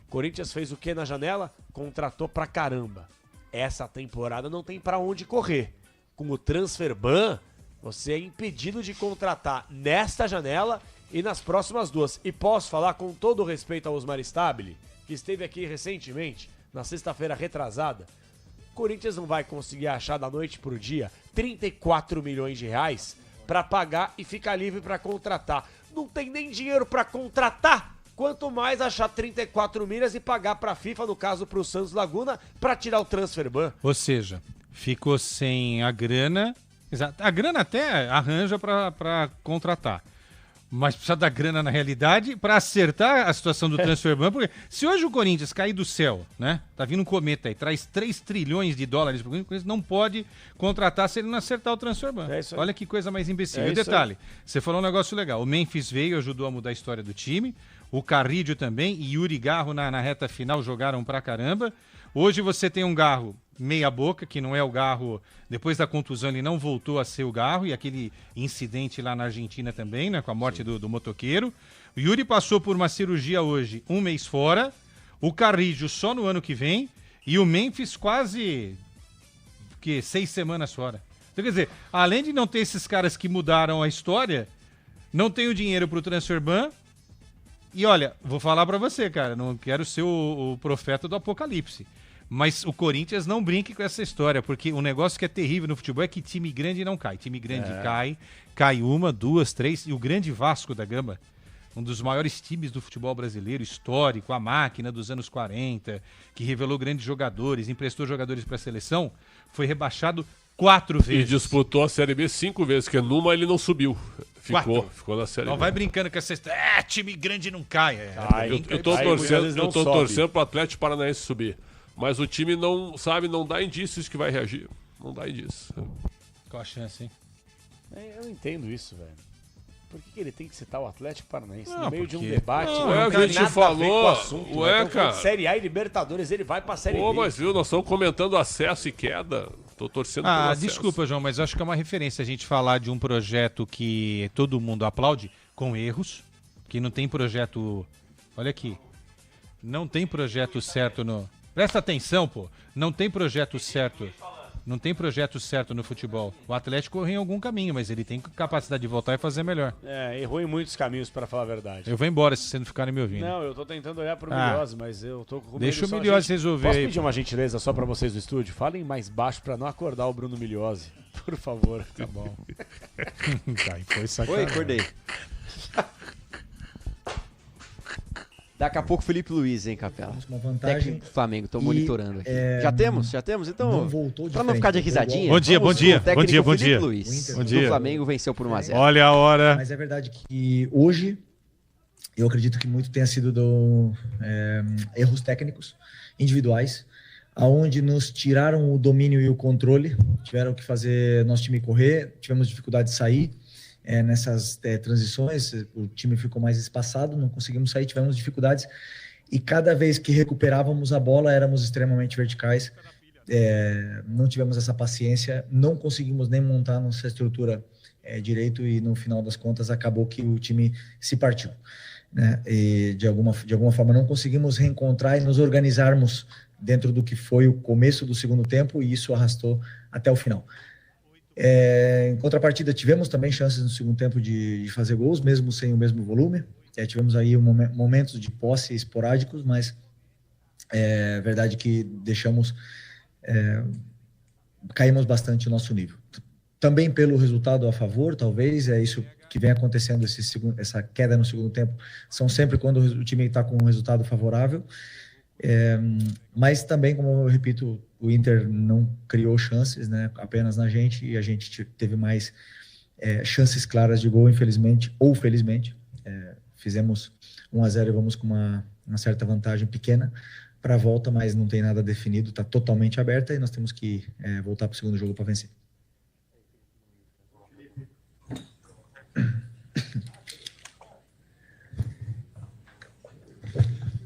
O Corinthians fez o que na janela? Contratou pra caramba. Essa temporada não tem pra onde correr. Com o transfer ban, você é impedido de contratar nesta janela e nas próximas duas. E posso falar com todo o respeito ao Osmar Stabile, que esteve aqui recentemente, na sexta-feira retrasada. O Corinthians não vai conseguir achar da noite pro dia 34 milhões de reais para pagar e ficar livre para contratar. Não tem nem dinheiro para contratar, quanto mais achar 34 milhas e pagar para a FIFA, no caso pro Santos Laguna, para tirar o transfer ban. Ou seja, ficou sem a grana. Exato. A grana até arranja para contratar. Mas precisa da grana na realidade para acertar a situação do transfer ban. Porque se hoje o Corinthians cair do céu, né? Tá vindo um cometa aí, traz 3 trilhões de dólares pro Corinthians, não pode contratar se ele não acertar o transfer ban. Olha que coisa mais imbecil. E o detalhe, você falou um negócio legal. O Memphis veio, ajudou a mudar a história do time. O Carrídio também e Yuri Garro na reta final jogaram pra caramba. Hoje você tem um Garro meia boca, que não é o Garro, depois da contusão ele não voltou a ser o Garro, e aquele incidente lá na Argentina também, né, com a morte do motoqueiro. O Yuri passou por uma cirurgia hoje, 1 mês fora, o Carrídio só no ano que vem, e o Memphis quase 6 semanas fora. Então, quer dizer, além de não ter esses caras que mudaram a história, não tem o dinheiro pro transfer ban. E olha, vou falar pra você, cara, não quero ser o profeta do apocalipse, mas o Corinthians não brinque com essa história, porque o negócio que é terrível no futebol é que time grande não cai. Time grande cai 1, 2, 3, e o grande Vasco da Gama, um dos maiores times do futebol brasileiro, histórico, a máquina dos anos 40, que revelou grandes jogadores, emprestou jogadores pra seleção, foi rebaixado 4 vezes. E disputou a Série B 5 vezes, porque numa ele não subiu. Ficou na Série B. Não vai brincando com essa história. Time grande não cai. Eu tô torcendo pro Atlético Paranaense subir. Mas o time não dá indícios que vai reagir. Não dá indícios. Qual a chance, hein? Eu não entendo isso, velho. Por que ele tem que citar o Atlético Paranaense no meio de um porque- debate? Não, Não a tem gente nada a ver falou, com o assunto, ué, né? Então, cara. Série A e Libertadores, ele vai pra Série Pô, B. mas viu, nós estamos comentando acesso e queda. Tô torcendo pelo acesso. Desculpa, João, mas eu acho que é uma referência a gente falar de um projeto que todo mundo aplaude, com erros, que não tem projeto... Olha aqui. Não tem projeto certo no... Presta atenção, pô. Não tem projeto certo. Não tem projeto certo no futebol. O Atlético correu em algum caminho, mas ele tem capacidade de voltar e fazer melhor. Errou em muitos caminhos, pra falar a verdade. Eu vou embora se vocês não ficarem me ouvindo. Não, eu tô tentando olhar pro Miliose, mas eu tô com Deixa medo o só, Miliose gente. resolver Posso aí, pedir pô. uma gentileza só pra vocês do estúdio? Falem mais baixo pra não acordar o Bruno Miliose. Por favor. Tá bom. Tá, e foi sacanagem. Oi, acordei. Daqui a pouco Felipe Luiz, hein, Capela? Uma vantagem. Técnico do Flamengo, tô E, monitorando aqui. é, Já temos? Então, não voltou de pra não frente, ficar de voltou risadinha, igual. Bom dia, vamos bom dia, com o técnico bom dia, bom Felipe dia. Luiz, Bom do dia. Flamengo venceu por 1-0. Olha a hora. Mas é verdade que hoje eu acredito que muito tenha sido erros técnicos individuais, aonde nos tiraram o domínio e o controle, tiveram que fazer nosso time correr, tivemos dificuldade de sair nessas transições, o time ficou mais espaçado, não conseguimos sair, tivemos dificuldades, e cada vez que recuperávamos a bola éramos extremamente verticais, não tivemos essa paciência, não conseguimos nem montar nossa estrutura direito, e no final das contas acabou que o time se partiu, né? E de alguma forma não conseguimos reencontrar e nos organizarmos dentro do que foi o começo do segundo tempo, e isso arrastou até o final. Em contrapartida, tivemos também chances no segundo tempo de fazer gols, mesmo sem o mesmo volume. Tivemos aí momentos de posse esporádicos, mas é verdade que caímos bastante o nosso nível. Também pelo resultado a favor, talvez, é isso que vem acontecendo, essa queda no segundo tempo, são sempre quando o time está com um resultado favorável. Mas também, como eu repito, o Inter não criou chances, né, apenas na gente, e a gente teve mais chances claras de gol, infelizmente ou felizmente. Fizemos 1-0 e vamos com uma certa vantagem pequena para a volta, mas não tem nada definido, está totalmente aberta e nós temos que voltar para o segundo jogo para vencer.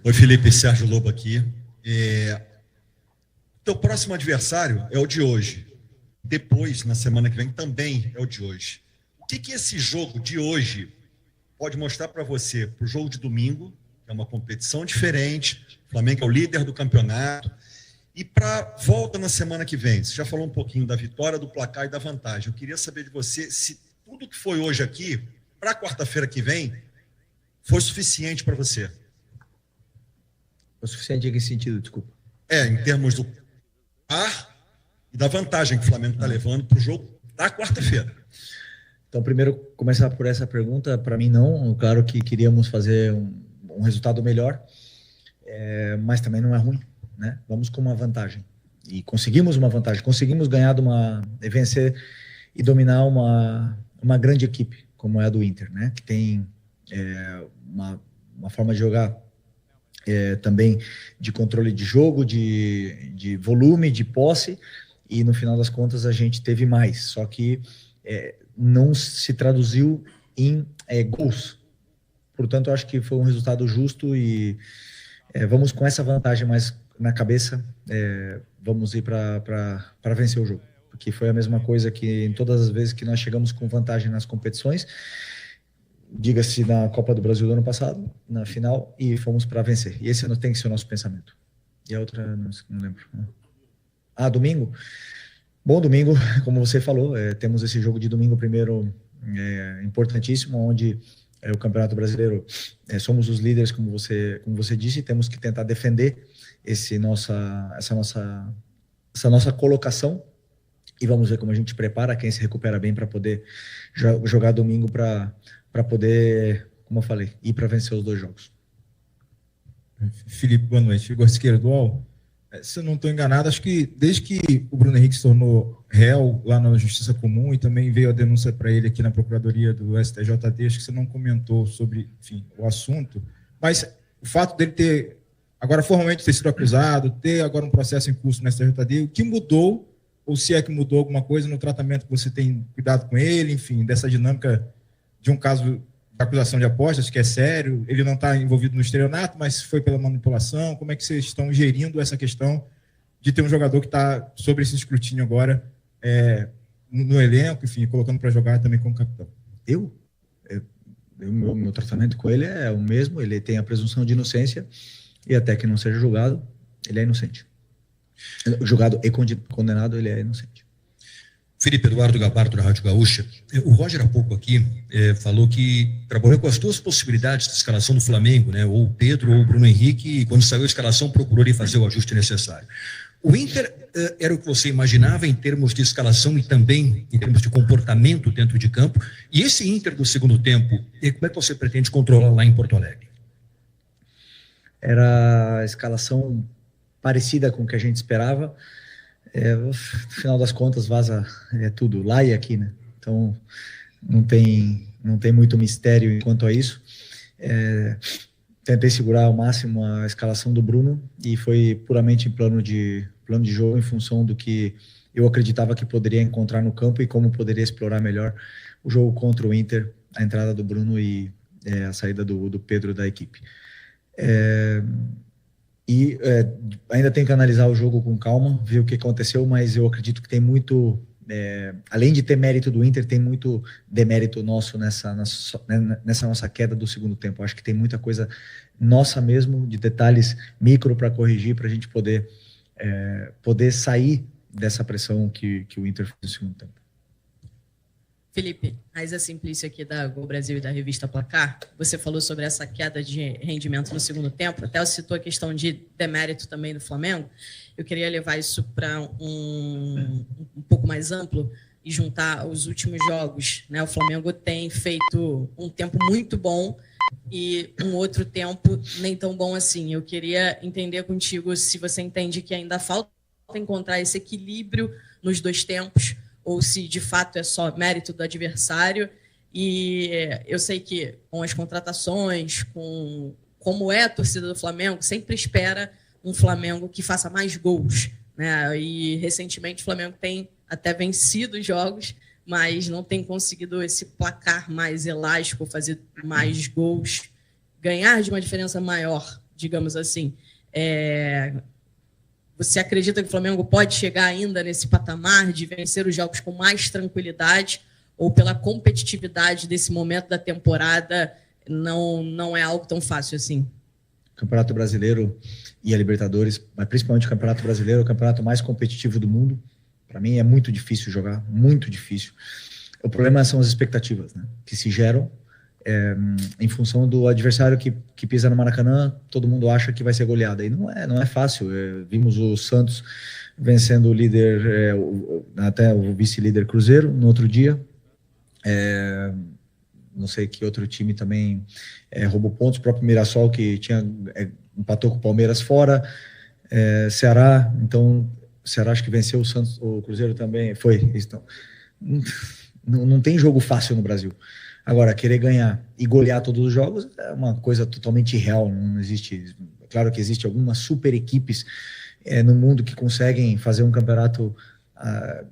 Oi, Felipe, Sérgio Lobo aqui. Teu próximo adversário é o de hoje. Depois, na semana que vem, também é o de hoje. O que esse jogo de hoje pode mostrar para você, para o jogo de domingo, que é uma competição diferente, o Flamengo é o líder do campeonato, e para a volta na semana que vem? Você já falou um pouquinho da vitória, do placar e da vantagem. Eu queria saber de você se tudo que foi hoje aqui, para quarta-feira que vem, foi suficiente para você. O suficiente em que sentido, desculpa? Em termos do ar e da vantagem que o Flamengo está levando para o jogo da quarta-feira. Então, primeiro, começar por essa pergunta, para mim não. Claro que queríamos fazer um resultado melhor, mas também não é ruim, né? Vamos com uma vantagem. E conseguimos uma vantagem, conseguimos ganhar vencer e dominar uma grande equipe, como é a do Inter, né? Que tem uma forma de jogar também de controle de jogo, de volume, de posse, e no final das contas a gente teve mais, só que não se traduziu em gols. Portanto, eu acho que foi um resultado justo e vamos com essa vantagem mais na cabeça, vamos ir para vencer o jogo, porque foi a mesma coisa que em todas as vezes que nós chegamos com vantagem nas competições, diga-se na Copa do Brasil do ano passado, na final, e fomos para vencer. E esse tem que ser o nosso pensamento. E a outra, não lembro. Domingo? Bom, domingo, como você falou, temos esse jogo de domingo primeiro importantíssimo, onde o Campeonato Brasileiro, somos os líderes, como você disse, temos que tentar defender essa nossa colocação, e vamos ver como a gente prepara, quem se recupera bem para poder jogar domingo para poder, como eu falei, ir para vencer os 2 jogos. Felipe, boa noite. Igor Siqueira do UOL. Se eu não estou enganado, acho que desde que o Bruno Henrique se tornou réu lá na Justiça Comum e também veio a denúncia para ele aqui na Procuradoria do STJD, acho que você não comentou sobre, enfim, o assunto, mas o fato dele ter, agora formalmente ter sido acusado, ter agora um processo em curso no STJD, o que mudou, ou se é que mudou alguma coisa no tratamento que você tem cuidado com ele, enfim, dessa dinâmica de um caso de acusação de apostas, que é sério, ele não está envolvido no estelionato, mas foi pela manipulação. Como é que vocês estão gerindo essa questão de ter um jogador que está sob esse escrutínio agora no elenco, enfim, colocando para jogar também como capitão? Meu tratamento com ele é o mesmo, ele tem a presunção de inocência e até que não seja julgado, ele é inocente. Julgado e condenado, ele é inocente. Felipe Eduardo Gabardo, da Rádio Gaúcha. O Roger, há pouco aqui, falou que trabalhou com as 2 possibilidades de escalação do Flamengo, né? Ou o Pedro ou o Bruno Henrique, e quando saiu a escalação procurou ali fazer o ajuste necessário. O Inter era o que você imaginava em termos de escalação e também em termos de comportamento dentro de campo? E esse Inter do segundo tempo, como é que você pretende controlar lá em Porto Alegre? Era a escalação parecida com o que a gente esperava. No final das contas vaza tudo lá e aqui, né? Então não tem muito mistério quanto a isso. Tentei segurar ao máximo a escalação do Bruno e foi puramente em plano de jogo, em função do que eu acreditava que poderia encontrar no campo e como poderia explorar melhor o jogo contra o Inter, a entrada do Bruno e a saída do Pedro da equipe. Ainda tenho que analisar o jogo com calma, ver o que aconteceu, mas eu acredito que tem muito, além de ter mérito do Inter, tem muito demérito nosso nessa nossa queda do segundo tempo. Acho que tem muita coisa nossa mesmo, de detalhes micro para corrigir, para a gente poder sair dessa pressão que o Inter fez no segundo tempo. Felipe, Raíza Simplício aqui da Gol Brasil e da revista Placar. Você falou sobre essa queda de rendimento no segundo tempo, até citou a questão de demérito também do Flamengo. Eu queria levar isso para um pouco mais amplo e juntar os últimos jogos, né? O Flamengo tem feito um tempo muito bom e um outro tempo nem tão bom assim. Eu queria entender contigo se você entende que ainda falta encontrar esse equilíbrio nos dois tempos, ou se de fato é só mérito do adversário. E eu sei que com as contratações, com como é a torcida do Flamengo, sempre espera um Flamengo que faça mais gols, né? E recentemente o Flamengo tem até vencido jogos, mas não tem conseguido esse placar mais elástico, fazer mais gols, ganhar de uma diferença maior, digamos assim. Você acredita que o Flamengo pode chegar ainda nesse patamar de vencer os jogos com mais tranquilidade, ou pela competitividade desse momento da temporada não é algo tão fácil assim? O Campeonato Brasileiro e a Libertadores, mas principalmente o Campeonato Brasileiro, é o campeonato mais competitivo do mundo. Para mim é muito difícil jogar, muito difícil. O problema são as expectativas, né, que se geram em função do adversário que pisa no Maracanã. Todo mundo acha que vai ser goleada, e não é fácil. Vimos o Santos vencendo o líder, até o vice-líder Cruzeiro no outro dia. Não sei que outro time também roubou pontos, o próprio Mirassol, que empatou com o Palmeiras fora, Ceará, então o Ceará acho que venceu o Santos, o Cruzeiro também, foi. Então, não tem jogo fácil no Brasil. Agora, querer ganhar e golear todos os jogos é uma coisa totalmente irreal, não existe. Claro que existe algumas super equipes no mundo que conseguem fazer um campeonato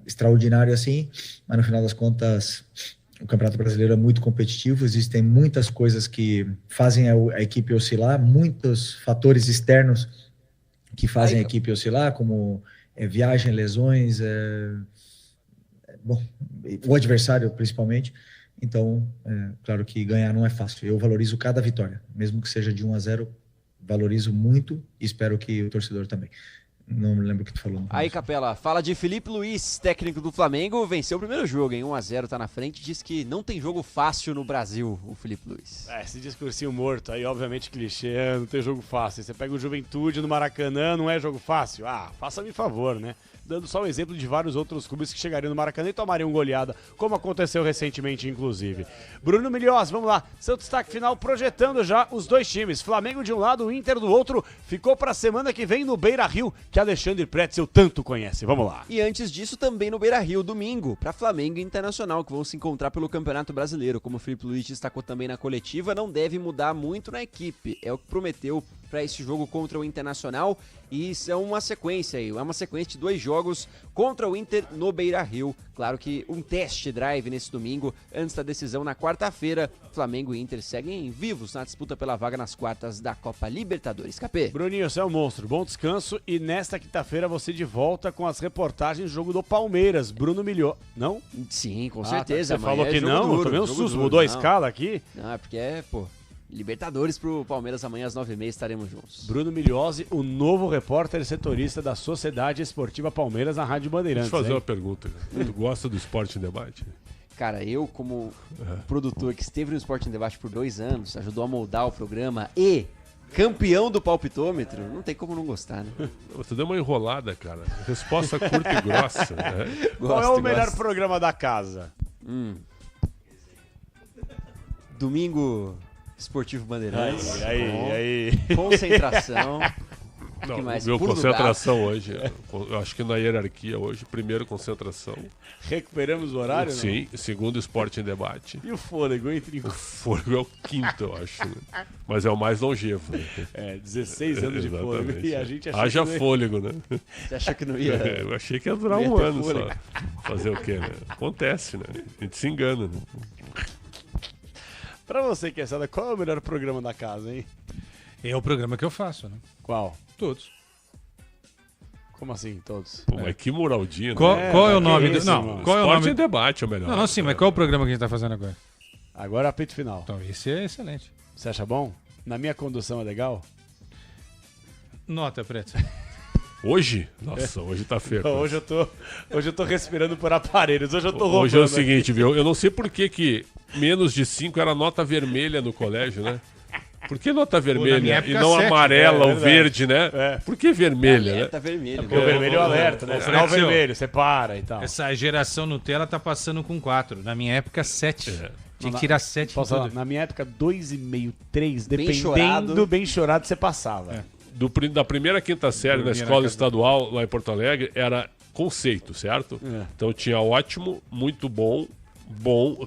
extraordinário assim, mas no final das contas o Campeonato Brasileiro é muito competitivo, existem muitas coisas que fazem a equipe oscilar, muitos fatores externos que fazem a equipe oscilar, como viagem, lesões, o adversário principalmente. Então, claro que ganhar não é fácil. Eu valorizo cada vitória, mesmo que seja de 1-0, valorizo muito e espero que o torcedor também. Não me lembro o que tu falou. Aí, Capela, fala de Felipe Luiz, técnico do Flamengo, venceu o primeiro jogo, hein? 1-0, tá na frente, diz que não tem jogo fácil no Brasil, o Felipe Luiz. Esse discursinho morto, aí obviamente clichê, não tem jogo fácil. Você pega o Juventude no Maracanã, não é jogo fácil? Faça-me favor, né? Dando só um exemplo de vários outros clubes que chegariam no Maracanã e tomariam goleada, como aconteceu recentemente, inclusive. Bruno Milhós, vamos lá. Seu destaque final projetando já os dois times. Flamengo de um lado, o Inter do outro. Ficou pra semana que vem no Beira-Rio, que Alexandre Pretzel tanto conhece. Vamos lá. E antes disso, também no Beira-Rio, domingo, para Flamengo e Internacional, que vão se encontrar pelo Campeonato Brasileiro. Como o Felipe Luiz destacou também na coletiva, não deve mudar muito na equipe. É o que prometeu para esse jogo contra o Internacional, e isso é uma sequência aí, é uma sequência de 2 jogos contra o Inter no Beira-Rio. Claro que um test drive nesse domingo, antes da decisão na quarta-feira. Flamengo e Inter seguem vivos na disputa pela vaga nas quartas da Copa Libertadores. Capê. Bruninho, você é um monstro, bom descanso, e nesta quinta-feira você de volta com as reportagens do jogo do Palmeiras. Bruno Milhão, não? Sim, com certeza. Você falou que não? Eu tomei um susto, mudou a escala aqui? Não, é porque Libertadores pro Palmeiras amanhã às 9h30 estaremos juntos. Bruno Milhozzi, o novo repórter setorista da Sociedade Esportiva Palmeiras na Rádio Bandeirantes. Deixa eu fazer uma pergunta. Tu gosta do Esporte em Debate? Cara, eu como produtor que esteve no Esporte em Debate por 2 anos, ajudou a moldar o programa e campeão do palpitômetro, não tem como não gostar, né? Você deu uma enrolada, cara. Resposta curta e grossa. Né? Qual é o melhor programa da casa? Domingo Esportivo Bandeirantes. Aí. Concentração. Não, meu concentração hoje. Eu acho que na hierarquia hoje, primeiro concentração. Recuperamos o horário? Sim, não? Segundo Esporte em Debate. E o fôlego entre. O fôlego é o quinto, eu acho. Né? Mas é o mais longevo. Né? 16 anos de fôlego. E a gente achou Haja fôlego, né? Você achou que não ia? Eu achei que ia durar um ano fôlego. Só. Fazer o quê, né? Acontece, né? A gente se engana, né? Pra você que é essa, qual é o melhor programa da casa, hein? É o programa que eu faço, né? Qual? Todos. Como assim, todos? Pô, mas que moraldinho. Qual é o nome? Não, qual é o nome? Esporte em Debate é o melhor. Não, sim, mas qual é o programa que a gente tá fazendo agora? Agora é apito final. Então, esse é excelente. Você acha bom? Na minha condução é legal? Nota, Preto. Hoje? Nossa, hoje tá feio. Hoje eu tô respirando por aparelhos, hoje eu tô roubando. Hoje é o seguinte, viu? Eu não sei por que menos de 5 era nota vermelha no colégio, né? Por que nota vermelha e não 7, amarela ou verde, né? Por que vermelha, né? Tá vermelho. Porque o vermelho é o alerta, né? Sinal vermelho, você para e tal. Essa geração Nutella tá passando com 4. Na minha época, 7. Tinha que tirar 7 em tudo. Na minha época, 2,5, 3, Bem dependendo, bem chorado, você passava. Da primeira à quinta série na escola estadual, lá em Porto Alegre, era conceito, certo? Então tinha ótimo, muito bom,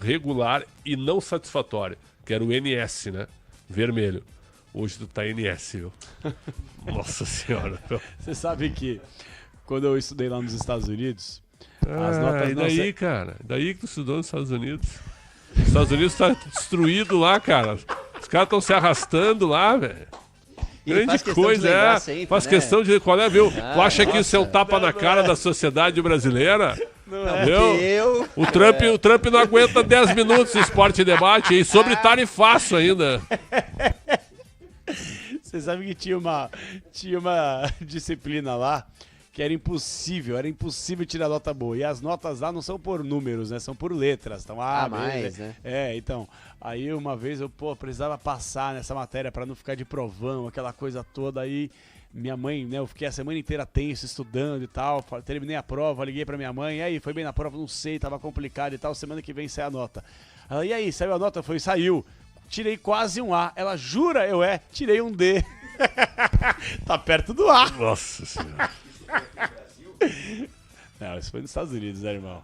regular e não satisfatório, que era o NS, né? Vermelho. Hoje tu tá NS, viu? Nossa senhora. Você sabe que quando eu estudei lá nos Estados Unidos, as notas... E daí, cara? Daí que tu estudou nos Estados Unidos? Os Estados Unidos tá destruído lá, cara. Os caras estão se arrastando lá, velho. Grande coisa, sempre, faz né? questão de qual é, viu? Tu acha que isso é um tapa na cara da sociedade brasileira? Não. O Trump não aguenta 10 minutos de esporte e debate e sobre tarifaço ainda. Você sabe que tinha uma disciplina lá que era impossível tirar nota boa. E as notas lá não são por números, né? São por letras. Então, mais, né? Então. Aí uma vez eu, precisava passar nessa matéria pra não ficar de provão, aquela coisa toda. Aí minha mãe, né? Eu fiquei a semana inteira tenso, estudando e tal. Terminei a prova, liguei pra minha mãe. E aí, foi bem na prova? Não sei, tava complicado e tal. Semana que vem sai a nota. Ela, e aí, saiu a nota? Saiu. Tirei quase um A. Ela, jura? Tirei um D. Tá perto do A. Nossa senhora. Não, isso foi nos Estados Unidos, né, irmão?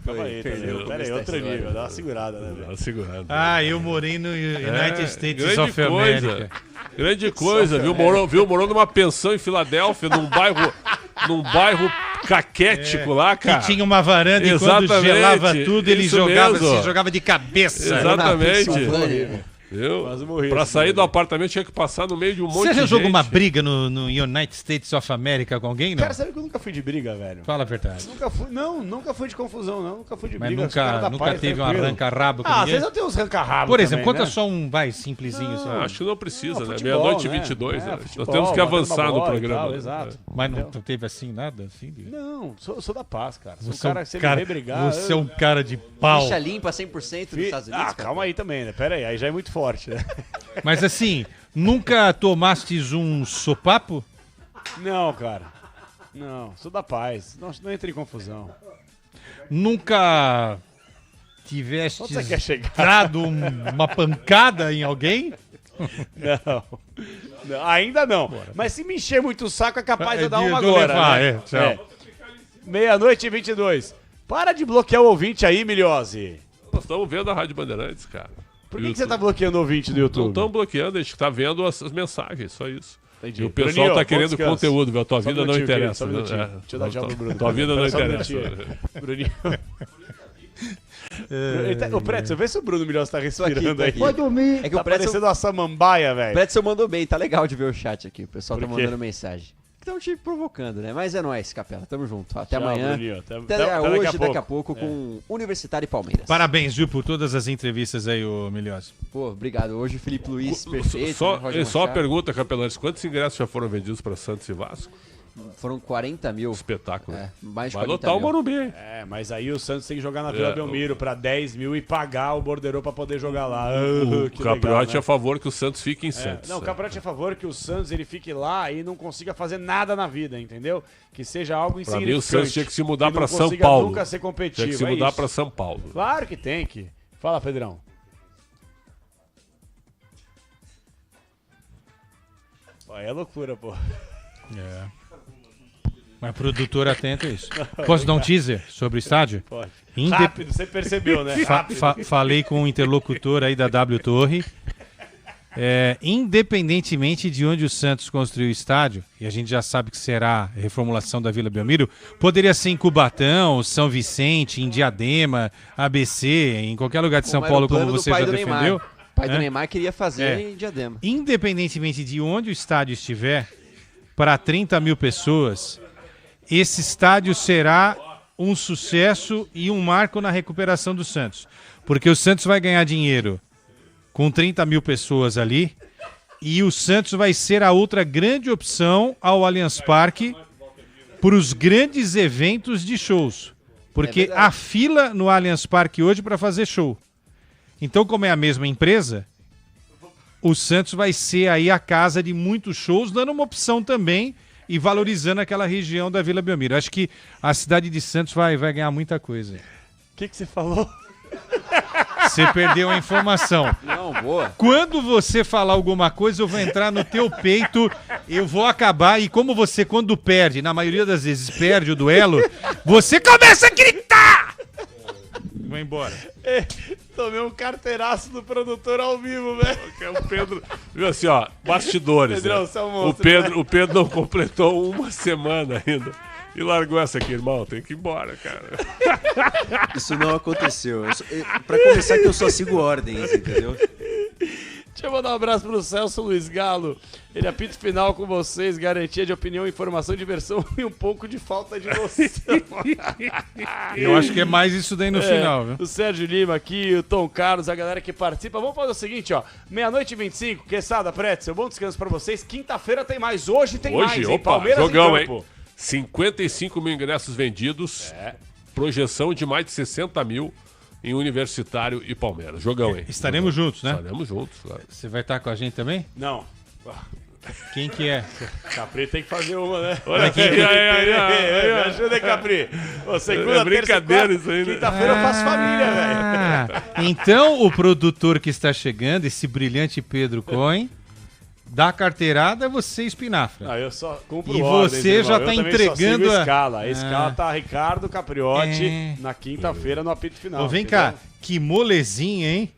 Calma aí, pera aí, outro nível, dá uma segurada, né, velho? Dá uma segurada. Eu morei no United States of America. Grande coisa, viu? Morou numa pensão em Filadélfia, num bairro caquético lá, cara. Que tinha uma varanda e quando gelava tudo, ele jogava de cabeça. Exatamente. Pra sair do apartamento tinha que passar no meio de um monte de gente. Você já jogou uma briga no United States of America com alguém, não? Cara, sabe que eu nunca fui de briga, velho? Fala a verdade. Nunca fui de confusão, não. Nunca fui de Mas briga. nunca teve um arranca-rabo com às ninguém? vezes eu tenho uns arranca-rabo. Por exemplo, também, conta né? só um simplesinho. Assim. Acho que não precisa, né? Futebol, Meia-noite e né? 22. Nós Futebol, temos que avançar no bola e programa. tal, exato. Mas não teve assim, nada? Assim, Não, sou da paz, cara. Sou um Você cara que você me vê brigar. Você é um cara de pau. Ficha limpa 100% dos Estados Unidos. Calma aí também, né? Pera aí já é muito forte, né? Mas assim, nunca tomastes um sopapo? Não, cara. Não, sou da paz. Não entre em confusão. Nunca tiveste Onde você quer chegar? dado uma pancada em alguém? Não, ainda não. Mas se me encher muito o saco, é capaz de eu dar uma de agora. levar, né? tchau. Meia-noite e 22. Para de bloquear o ouvinte aí, Miliose. Nós estamos vendo a Rádio Bandeirantes, cara. Por que você tá bloqueando o ouvinte do YouTube? Não estamos bloqueando, a gente tá vendo as mensagens, só isso. Entendi. E o pessoal Bruninho, tá querendo descanso. conteúdo, viu? A tua Só um vida não minutinho, interessa. só um minutinho. Deixa eu dar tchau pro Bruno. Tua vida não Só um interessa. minutinho. Bruninho. Ô, Pretzel, vê se o Bruno Milhões tá respirando aí. Pode dormir. É que tá parecendo uma samambaia, velho. Pretzel mandou bem, tá legal de ver o chat aqui. O pessoal tá Por quê? mandando mensagem. Estão te provocando, né? Mas é nóis, Capela. Tamo junto. Até Tchau, amanhã. Bruninho. Até Hoje, daqui a pouco, com Universitário e Palmeiras. Parabéns, viu, por todas as entrevistas aí, ô Miliose. Pô, obrigado. Hoje o Felipe Luiz, perfeito. Só Roger uma Machado. pergunta, Capelantes. Quantos ingressos já foram vendidos para Santos e Vasco? Foram 40 mil. Espetáculo. Mais de Vai 40 lotar o mil. Morumbi. Mas aí o Santos tem que jogar na Vila Belmiro pra 10 mil e pagar o borderô pra poder jogar lá. O Que Capriotti legal, né? é a favor que o Santos fique em Santos. Não, o Capriotti é a favor que o Santos ele fique lá e não consiga fazer nada na vida, entendeu? Que seja algo Pra insignificante. mim, o Santos tinha que se mudar que não pra São consiga Paulo. nunca ser competitivo. Tinha que se é mudar isso. pra São Paulo. Claro que tem que. Fala, Pedrão. Pô, é loucura, pô. Mas produtor atento a isso. Posso dar um teaser sobre o estádio? Pode. Rápido, você percebeu, né? Rápido. Falei com um interlocutor aí da W Torre. Independentemente de onde o Santos construiu o estádio, e a gente já sabe que será a reformulação da Vila Belmiro, poderia ser em Cubatão, São Vicente, em Diadema, ABC, em qualquer lugar de São Paulo, como você já defendeu. O pai do Neymar queria fazer em Diadema. Independentemente de onde o estádio estiver, para 30 mil pessoas, esse estádio será um sucesso e um marco na recuperação do Santos. Porque o Santos vai ganhar dinheiro com 30 mil pessoas ali e o Santos vai ser a outra grande opção ao Allianz Parque para os grandes eventos de shows. Porque a fila no Allianz Parque hoje para fazer show. Então, como é a mesma empresa, o Santos vai ser aí a casa de muitos shows, dando uma opção também e valorizando aquela região da Vila Belmiro. Acho que a cidade de Santos vai ganhar muita coisa. O que você falou? Você perdeu a informação. Não, boa. Quando você falar alguma coisa, eu vou entrar no teu peito, eu vou acabar, e como você, quando perde, na maioria das vezes perde o duelo, você começa a gritar! Vai embora. Tomei um carteiraço do produtor ao vivo, velho. O Pedro, viu assim, ó, bastidores. Pedrão, né? você é um monstro, o Pedro não completou uma semana ainda. E largou essa aqui, irmão. Tem que ir embora, cara. Isso não aconteceu. Pra começar, que eu só sigo ordens, entendeu? Deixa eu mandar um abraço pro Celso Luiz Galo. Ele apita final com vocês, garantia de opinião, informação, diversão e um pouco de falta de noção. Eu acho que é mais isso daí no final, viu? O Sérgio Lima aqui, o Tom Carlos, a galera que participa. Vamos fazer o seguinte, ó. 12h25, Quesada, Pretzel, bom descanso pra vocês. Quinta-feira tem mais. Hoje tem mais, hein? Palmeiras jogão, em campo. Hein? 55 mil ingressos vendidos. Projeção de mais de 60 mil em Universitário e Palmeiras. Jogão, hein? Estaremos juntos, né? Estaremos juntos, claro. Você vai estar com a gente também? Não. Quem que é? Capri tem que fazer uma, né? Olha aqui. Me ajuda aí, Capri. Segunda, brincadeira terça, isso aí, né? Quinta-feira eu faço família, velho. Então, o produtor que está chegando, esse brilhante Pedro Cohen, da carteirada, você espinafra. Eu só cumpro e ordens, você já está entregando a escala. A escala tá Ricardo Capriotti na quinta-feira no apito final. Vem cá, que molezinha, hein?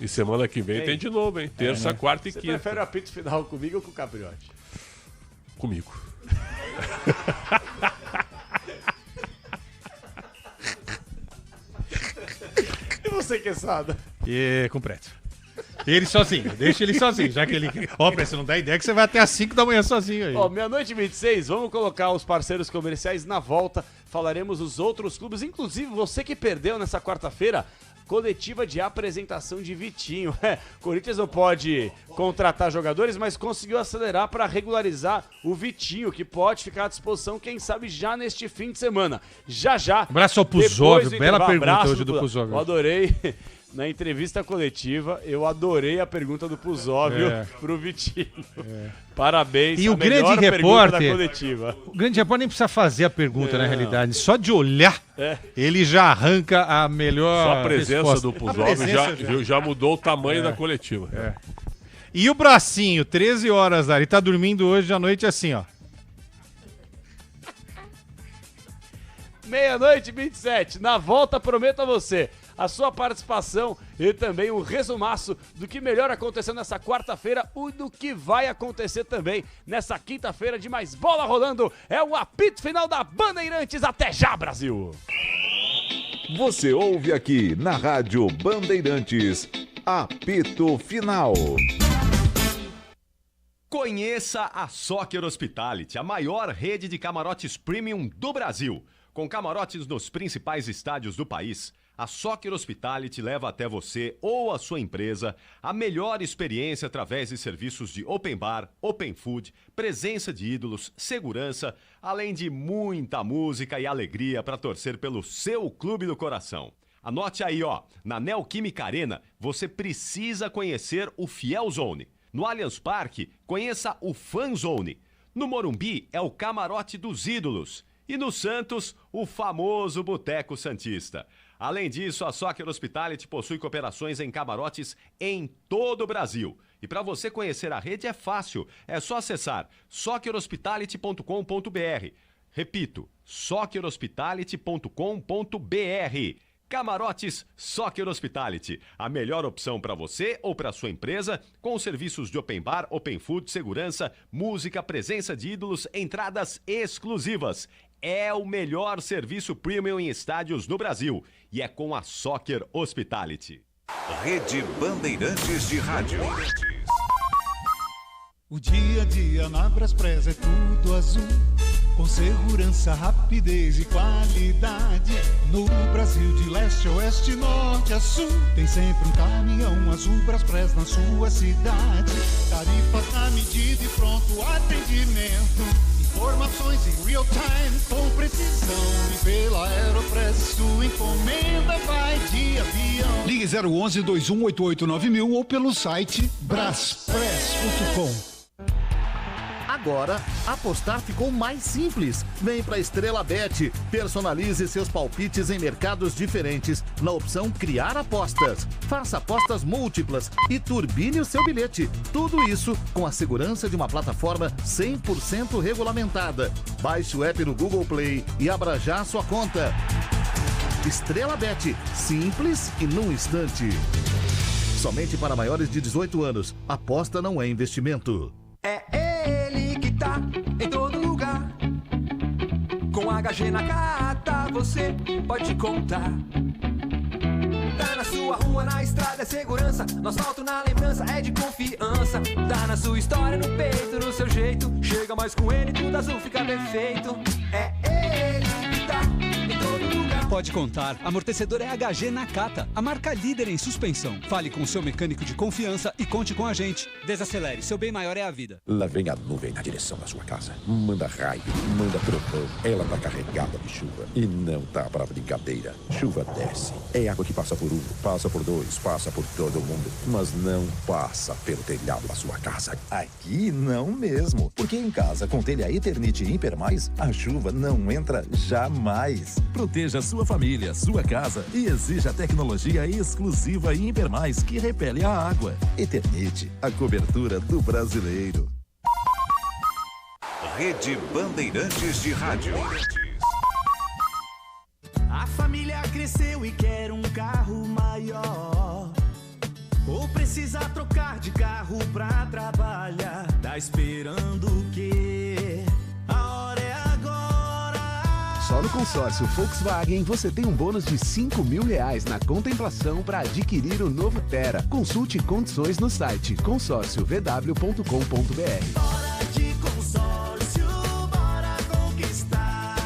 E semana que vem tem de novo, hein? Terça, quarta e Você quinta. prefere o apito final comigo ou com o Capriotti? Comigo. E você, Quesada? E com Preto. Ele sozinho, deixa ele sozinho, já que ele... Ó, você não dá ideia que você vai até às 5 da manhã sozinho aí. Ó, 12h26, vamos colocar os parceiros comerciais na volta, falaremos os outros clubes, inclusive você que perdeu nessa quarta-feira, coletiva de apresentação de Vitinho. Corinthians não pode contratar jogadores, mas conseguiu acelerar para regularizar o Vitinho, que pode ficar à disposição, quem sabe, já neste fim de semana. Já. Abraço ao Puzóvio, bela pergunta hoje do Puzóvio. Eu adorei... Na entrevista coletiva, eu adorei a pergunta do Puzóvio pro Vitinho. Parabéns, e o grande repórter, da coletiva. O grande repórter nem precisa fazer a pergunta, na realidade. Só de olhar, ele já arranca a melhor Só a presença resposta. do Puzóvio já mudou o tamanho da coletiva. E o bracinho, 13 horas, ele tá dormindo hoje à noite assim, ó. 12h27, na volta prometo a você a sua participação e também um resumaço do que melhor aconteceu nessa quarta-feira e do que vai acontecer também nessa quinta-feira de mais bola rolando. É o apito final da Bandeirantes. Até já, Brasil! Você ouve aqui na Rádio Bandeirantes, apito final. Conheça a Soccer Hospitality, a maior rede de camarotes premium do Brasil. Com camarotes nos principais estádios do país, a Soccer Hospitality leva até você ou a sua empresa a melhor experiência através de serviços de open bar, open food, presença de ídolos, segurança, além de muita música e alegria para torcer pelo seu clube do coração. Anote aí, ó, na Neoquímica Arena você precisa conhecer o Fiel Zone. No Allianz Parque, conheça o Fan Zone. No Morumbi é o Camarote dos Ídolos. E no Santos, o famoso Boteco Santista. Além disso, a Soccer Hospitality possui cooperações em camarotes em todo o Brasil. E para você conhecer a rede é fácil, é só acessar soccerhospitality.com.br. Repito, soccerhospitality.com.br. Camarotes Soccer Hospitality, a melhor opção para você ou para sua empresa, com serviços de open bar, open food, segurança, música, presença de ídolos, entradas exclusivas. É o melhor serviço premium em estádios no Brasil e é com a Soccer Hospitality. Rede Bandeirantes de Rádio. O dia a dia na Braspress é tudo azul, com segurança, rapidez e qualidade. No Brasil de leste a oeste, norte a sul, tem sempre um caminhão azul Braspress na sua cidade. Tarifas na medida e pronto atendimento. Informações em real time, com precisão. E pela Aeropress, sua encomenda vai de avião. Ligue 011-2188-9000 ou pelo site braspress.com. Agora, apostar ficou mais simples. Vem pra Estrela Bet. Personalize seus palpites em mercados diferentes na opção Criar Apostas. Faça apostas múltiplas e turbine o seu bilhete. Tudo isso com a segurança de uma plataforma 100% regulamentada. Baixe o app no Google Play e abra já sua conta. Estrela Bet. Simples e num instante. Somente para maiores de 18 anos. Aposta não é investimento. É ele que tá em todo lugar. Com HG na carta você pode contar. Tá na sua rua, na estrada é segurança. No asfalto, na lembrança é de confiança. Tá na sua história, no peito, no seu jeito. Chega mais com ele, tudo azul fica perfeito. É ele que tá em todo lugar. Pode contar, amortecedor é HG Nakata, a marca líder em suspensão. Fale com o seu mecânico de confiança e conte com a gente. Desacelere, seu bem maior é a vida. Lá vem a nuvem na direção da sua casa. Manda raio, manda trovão. Ela tá carregada de chuva e não tá pra brincadeira. Chuva desce. É água que passa por um, passa por dois, passa por todo mundo, mas não passa pelo telhado da sua casa. Aqui não mesmo, porque em casa com telha Eternit Imper Mais, a chuva não entra jamais. Proteja sua família, sua casa e exija a tecnologia exclusiva Imper Mais que repele a água. Eternit, a cobertura do brasileiro. Rede Bandeirantes de Rádio. A família cresceu e quer um carro maior. Ou precisa trocar de carro pra trabalhar. Tá esperando o quê? A hora é agora. Só no consórcio Volkswagen você tem um bônus de R$5.000 na contemplação para adquirir o novo Tera. Consulte condições no site consórciovw.com.br. Hora de consórcio, bora conquistar.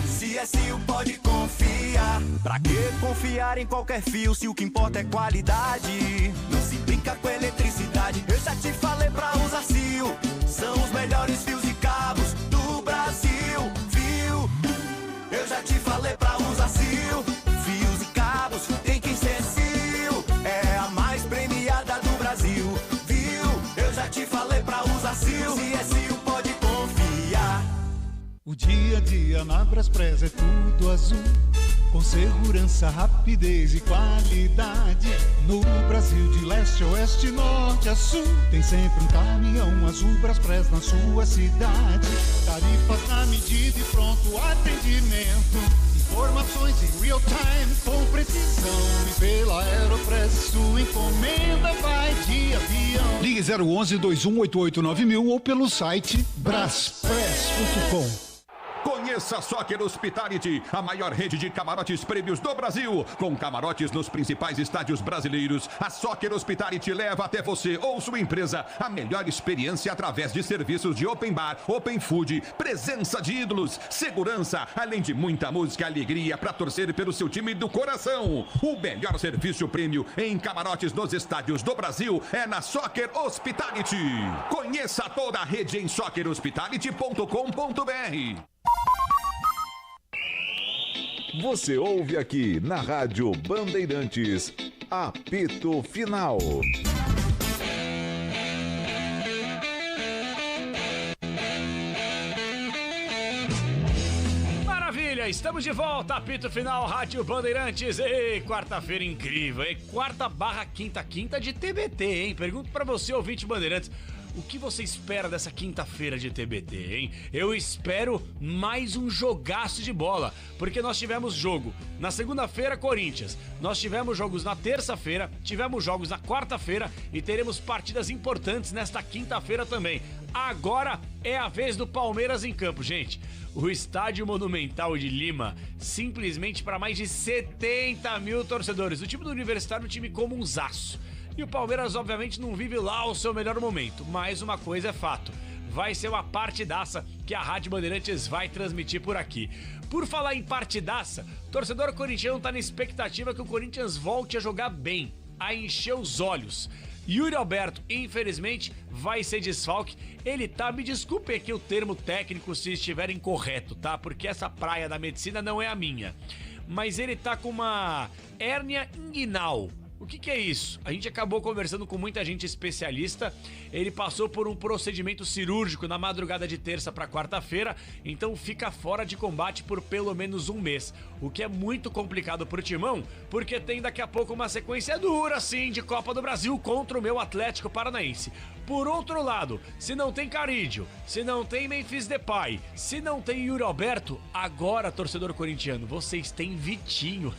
CSU pode confiar. Pra que confiar em qualquer fio se o que importa é qualidade? Não se brinca com eletricidade. Eu já te falei pra usar Sil. São os melhores fios e cabos do Brasil, viu? Eu já te falei pra usar Sil. Fios e cabos tem que ser Sil. É a mais premiada do Brasil, viu? Eu já te falei pra usar Sil. Se é Sil, pode confiar. O dia a dia na Braspress é tudo azul, com segurança, rapidez e qualidade. No Brasil de leste a oeste, norte a sul, tem sempre um caminhão azul Braspress na sua cidade. Tarifas na medida e pronto atendimento. Informações em real time, com precisão. E pela Aeropress, sua encomenda vai de avião. Ligue 011-2188-9000 ou pelo site braspress.com. Conheça a Soccer Hospitality, a maior rede de camarotes prêmios do Brasil. Com camarotes nos principais estádios brasileiros, a Soccer Hospitality leva até você ou sua empresa a melhor experiência através de serviços de open bar, open food, presença de ídolos, segurança, além de muita música e alegria para torcer pelo seu time do coração. O melhor serviço prêmio em camarotes nos estádios do Brasil é na Soccer Hospitality. Conheça toda a rede em soccerhospitality.com.br. Você ouve aqui na Rádio Bandeirantes, apito final. Maravilha, estamos de volta, apito final, Rádio Bandeirantes. Ei, quarta-feira incrível, hein? Quarta/quinta de TBT, hein? Pergunto pra você, ouvinte Bandeirantes, o que você espera dessa quinta-feira de TBT, hein? Eu espero mais um jogaço de bola, porque nós tivemos jogo na segunda-feira, Corinthians, nós tivemos jogos na terça-feira, tivemos jogos na quarta-feira e teremos partidas importantes nesta quinta-feira também. Agora é a vez do Palmeiras em campo, gente. O Estádio Monumental de Lima, simplesmente para mais de 70 mil torcedores. O time do Universitário é um time comunzaço. E o Palmeiras, obviamente, não vive lá o seu melhor momento. Mas uma coisa é fato, vai ser uma partidaça que a Rádio Bandeirantes vai transmitir por aqui. Por falar em partidaça, torcedor corintiano tá na expectativa que o Corinthians volte a jogar bem, a encher os olhos. Yuri Alberto, infelizmente, vai ser desfalque. Ele tá, me desculpe aqui o termo técnico se estiver incorreto, tá? Porque essa praia da medicina não é a minha. Mas ele tá com uma hérnia inguinal. O que é isso? A gente acabou conversando com muita gente especialista. Ele passou por um procedimento cirúrgico na madrugada de terça para quarta-feira, então fica fora de combate por pelo menos um mês. O que é muito complicado pro Timão, porque tem daqui a pouco uma sequência dura, sim, de Copa do Brasil contra o meu Atlético Paranaense. Por outro lado, se não tem Carídio, se não tem Memphis Depay, se não tem Yuri Alberto, agora, torcedor corintiano, vocês têm Vitinho.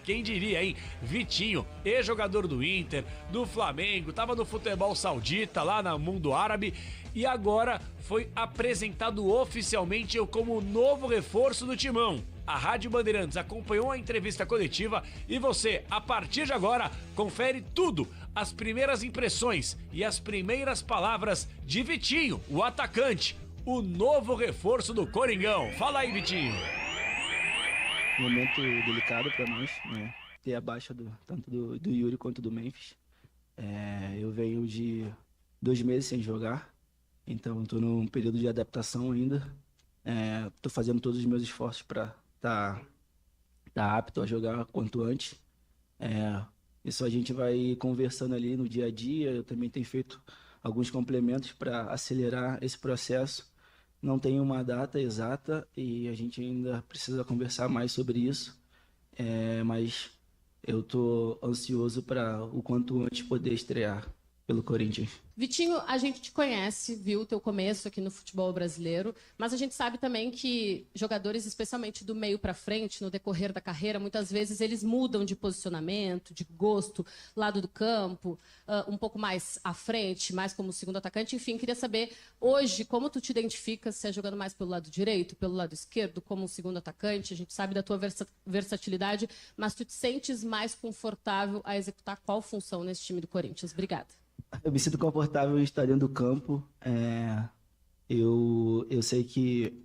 Quem diria, hein? Vitinho, ex-jogador do Inter, do Flamengo, tava no futebol saudita, lá no mundo árabe, e agora foi apresentado oficialmente como novo reforço do Timão. A Rádio Bandeirantes acompanhou a entrevista coletiva e você, a partir de agora, confere tudo, as primeiras impressões e as primeiras palavras de Vitinho, o atacante, o novo reforço do Coringão. Fala aí, Vitinho. Momento delicado para nós, né? Ter a baixa tanto do Yuri quanto do Memphis. Eu venho de 2 meses sem jogar, então estou num período de adaptação ainda. Estou fazendo todos os meus esforços para tá apto a jogar quanto antes. Isso a gente vai conversando ali no dia a dia. Eu também tenho feito alguns complementos para acelerar esse processo. Não tenho uma data exata e a gente ainda precisa conversar mais sobre isso. Mas eu tô ansioso para o quanto antes poder estrear pelo Corinthians. Vitinho, a gente te conhece, viu o teu começo aqui no futebol brasileiro, mas a gente sabe também que jogadores, especialmente do meio para frente, no decorrer da carreira, muitas vezes eles mudam de posicionamento, de gosto, lado do campo, um pouco mais à frente, mais como segundo atacante. Enfim, queria saber hoje como tu te identificas, se é jogando mais pelo lado direito, pelo lado esquerdo, como um segundo atacante. A gente sabe da tua versatilidade, mas tu te sentes mais confortável a executar qual função nesse time do Corinthians? Obrigada. Eu me sinto confortável em estar dentro do campo. Eu sei que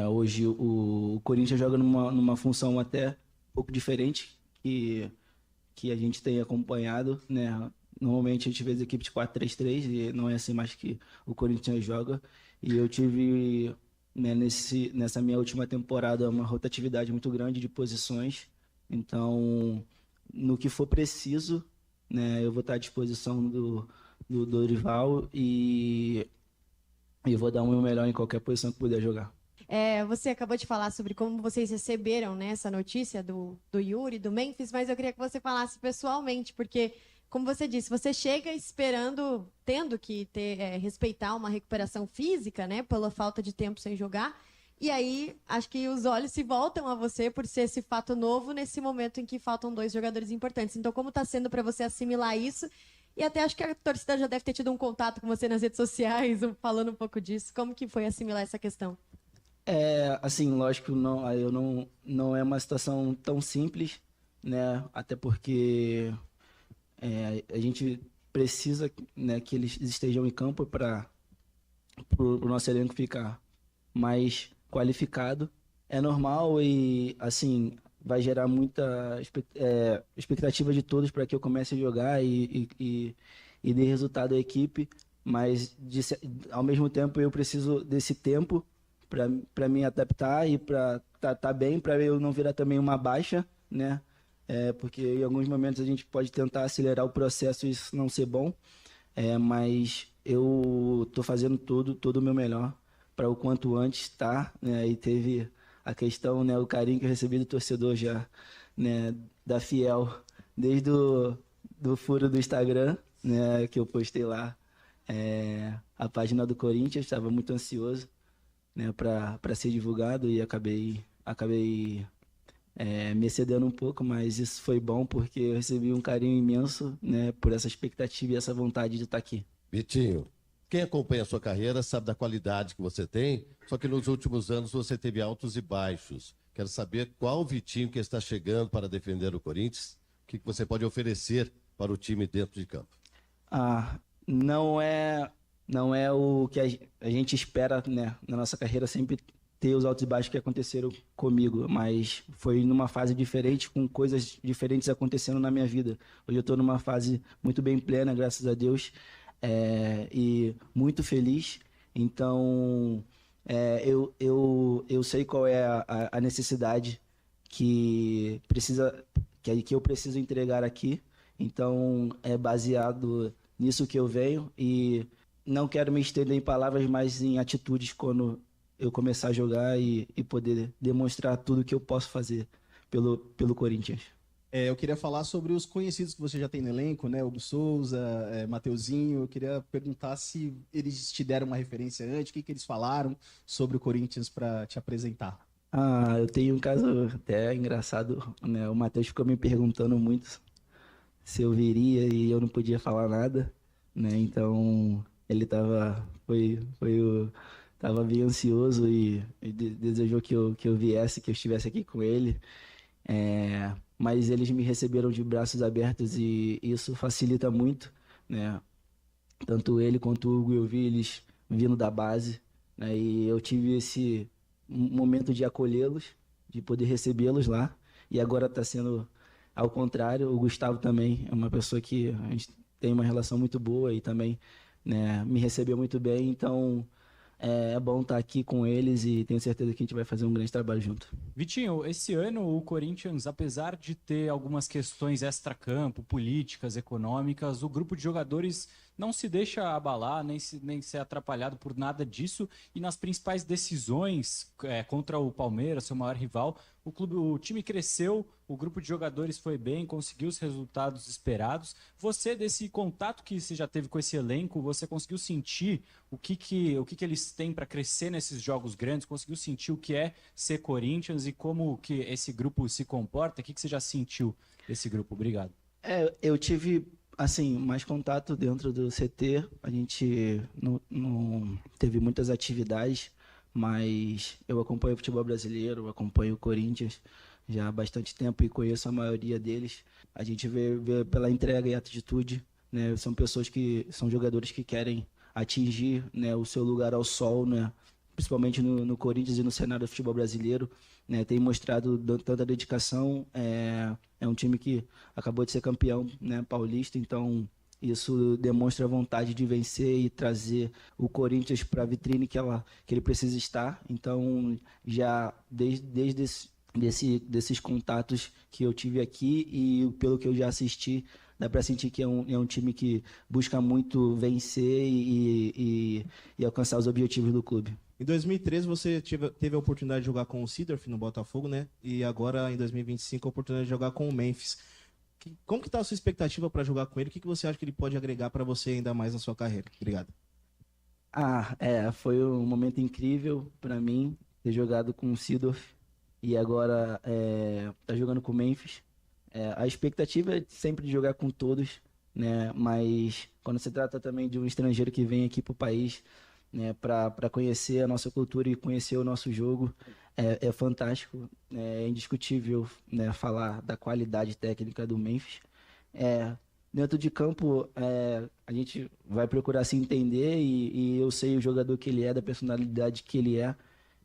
hoje o Corinthians joga numa função até um pouco diferente que a gente tem acompanhado, né? Normalmente a gente vê as equipes de 4-3-3 e não é assim mais que o Corinthians joga. E eu tive, né, nessa minha última temporada uma rotatividade muito grande de posições. Então, no que for preciso, né, eu vou estar à disposição do Dorival e vou dar o meu melhor em qualquer posição que puder jogar. Você acabou de falar sobre como vocês receberam, né, essa notícia do Yuri, do Memphis, mas eu queria que você falasse pessoalmente, porque, como você disse, você chega esperando, tendo que respeitar uma recuperação física, né, pela falta de tempo sem jogar. E aí, acho que os olhos se voltam a você por ser esse fato novo nesse momento em que faltam 2 jogadores importantes. Então, como está sendo para você assimilar isso? E até acho que a torcida já deve ter tido um contato com você nas redes sociais, falando um pouco disso. Como que foi assimilar essa questão? Assim, lógico, não é uma situação tão simples, né? Até porque a gente precisa, né, que eles estejam em campo para o nosso elenco ficar mais qualificado. É normal e, assim, vai gerar muita expectativa de todos para que eu comece a jogar e dê resultado à equipe, mas ao mesmo tempo eu preciso desse tempo para me adaptar e para tá bem, para eu não virar também uma baixa, né? Porque em alguns momentos a gente pode tentar acelerar o processo e isso não ser bom, mas eu tô fazendo todo o meu melhor para o quanto antes, tá? Né? E teve a questão, né, o carinho que eu recebi do torcedor já, né, da Fiel, desde do furo do Instagram, né, que eu postei lá, a página do Corinthians, estava muito ansioso, né, para ser divulgado e acabei me excedendo um pouco, mas isso foi bom porque eu recebi um carinho imenso, né, por essa expectativa e essa vontade de estar aqui. Vitinho, quem acompanha a sua carreira sabe da qualidade que você tem, só que nos últimos anos você teve altos e baixos. Quero saber qual o Vitinho que está chegando para defender o Corinthians, o que você pode oferecer para o time dentro de campo. Não é o que a gente espera, né, na nossa carreira sempre ter os altos e baixos que aconteceram comigo, mas foi numa fase diferente, com coisas diferentes acontecendo na minha vida. Hoje eu estou numa fase muito bem plena, graças a Deus, e muito feliz. Então, eu sei qual é a necessidade que eu preciso entregar aqui. Então, é baseado nisso que eu venho e não quero me estender em palavras, mas em atitudes quando eu começar a jogar e poder demonstrar tudo que eu posso fazer pelo Corinthians. Eu queria falar sobre os conhecidos que você já tem no elenco, né? Hugo Souza, Mateuzinho. Eu queria perguntar se eles te deram uma referência antes, o que eles falaram sobre o Corinthians para te apresentar. Eu tenho um caso até engraçado, né? O Matheus ficou me perguntando muito se eu viria e eu não podia falar nada, né? Então ele tava bem ansioso e desejou que eu viesse, que eu estivesse aqui com ele. Mas eles me receberam de braços abertos e isso facilita muito, né? Tanto ele quanto o Hugo, eu vi eles vindo da base, né? E eu tive esse momento de acolhê-los, de poder recebê-los lá. E agora está sendo ao contrário. O Gustavo também é uma pessoa que a gente tem uma relação muito boa e também, né, me recebeu muito bem. Então é bom estar aqui com eles e tenho certeza que a gente vai fazer um grande trabalho junto. Vitinho, esse ano o Corinthians, apesar de ter algumas questões extracampo, políticas, econômicas, o grupo de jogadores não se deixa abalar, nem ser atrapalhado por nada disso. E nas principais decisões contra o Palmeiras, seu maior rival, o time cresceu, o grupo de jogadores foi bem, conseguiu os resultados esperados. Você, desse contato que você já teve com esse elenco, você conseguiu sentir o que eles têm para crescer nesses jogos grandes? Conseguiu sentir o que é ser Corinthians e como que esse grupo se comporta? O que você já sentiu desse grupo? Obrigado. Eu tive assim, mais contato dentro do CT. A gente não teve muitas atividades, mas eu acompanho o futebol brasileiro, eu acompanho o Corinthians já há bastante tempo e conheço a maioria deles. A gente vê pela entrega e atitude, né? São jogadores que querem atingir, né, o seu lugar ao sol, né? Principalmente no Corinthians e no cenário do futebol brasileiro, né? Tem mostrado tanta dedicação. É um time que acabou de ser campeão, né, paulista, então isso demonstra a vontade de vencer e trazer o Corinthians para a vitrine que ele precisa estar. Então, já desde desses contatos que eu tive aqui e pelo que eu já assisti, dá para sentir que é um time que busca muito vencer e alcançar os objetivos do clube. Em 2013 você teve a oportunidade de jogar com o Seedorf no Botafogo, né? E agora em 2025 a oportunidade de jogar com o Memphis. Como que tá a sua expectativa para jogar com ele? O que você acha que ele pode agregar para você ainda mais na sua carreira? Obrigado. Foi um momento incrível para mim ter jogado com o Seedorf e agora tá jogando com o Memphis. A expectativa é sempre de jogar com todos, né? Mas quando se trata também de um estrangeiro que vem aqui para o país, né, para conhecer a nossa cultura e conhecer o nosso jogo, é fantástico, é indiscutível, né, falar da qualidade técnica do Memphis. Dentro de campo, a gente vai procurar se entender e eu sei o jogador que ele é, da personalidade que ele é,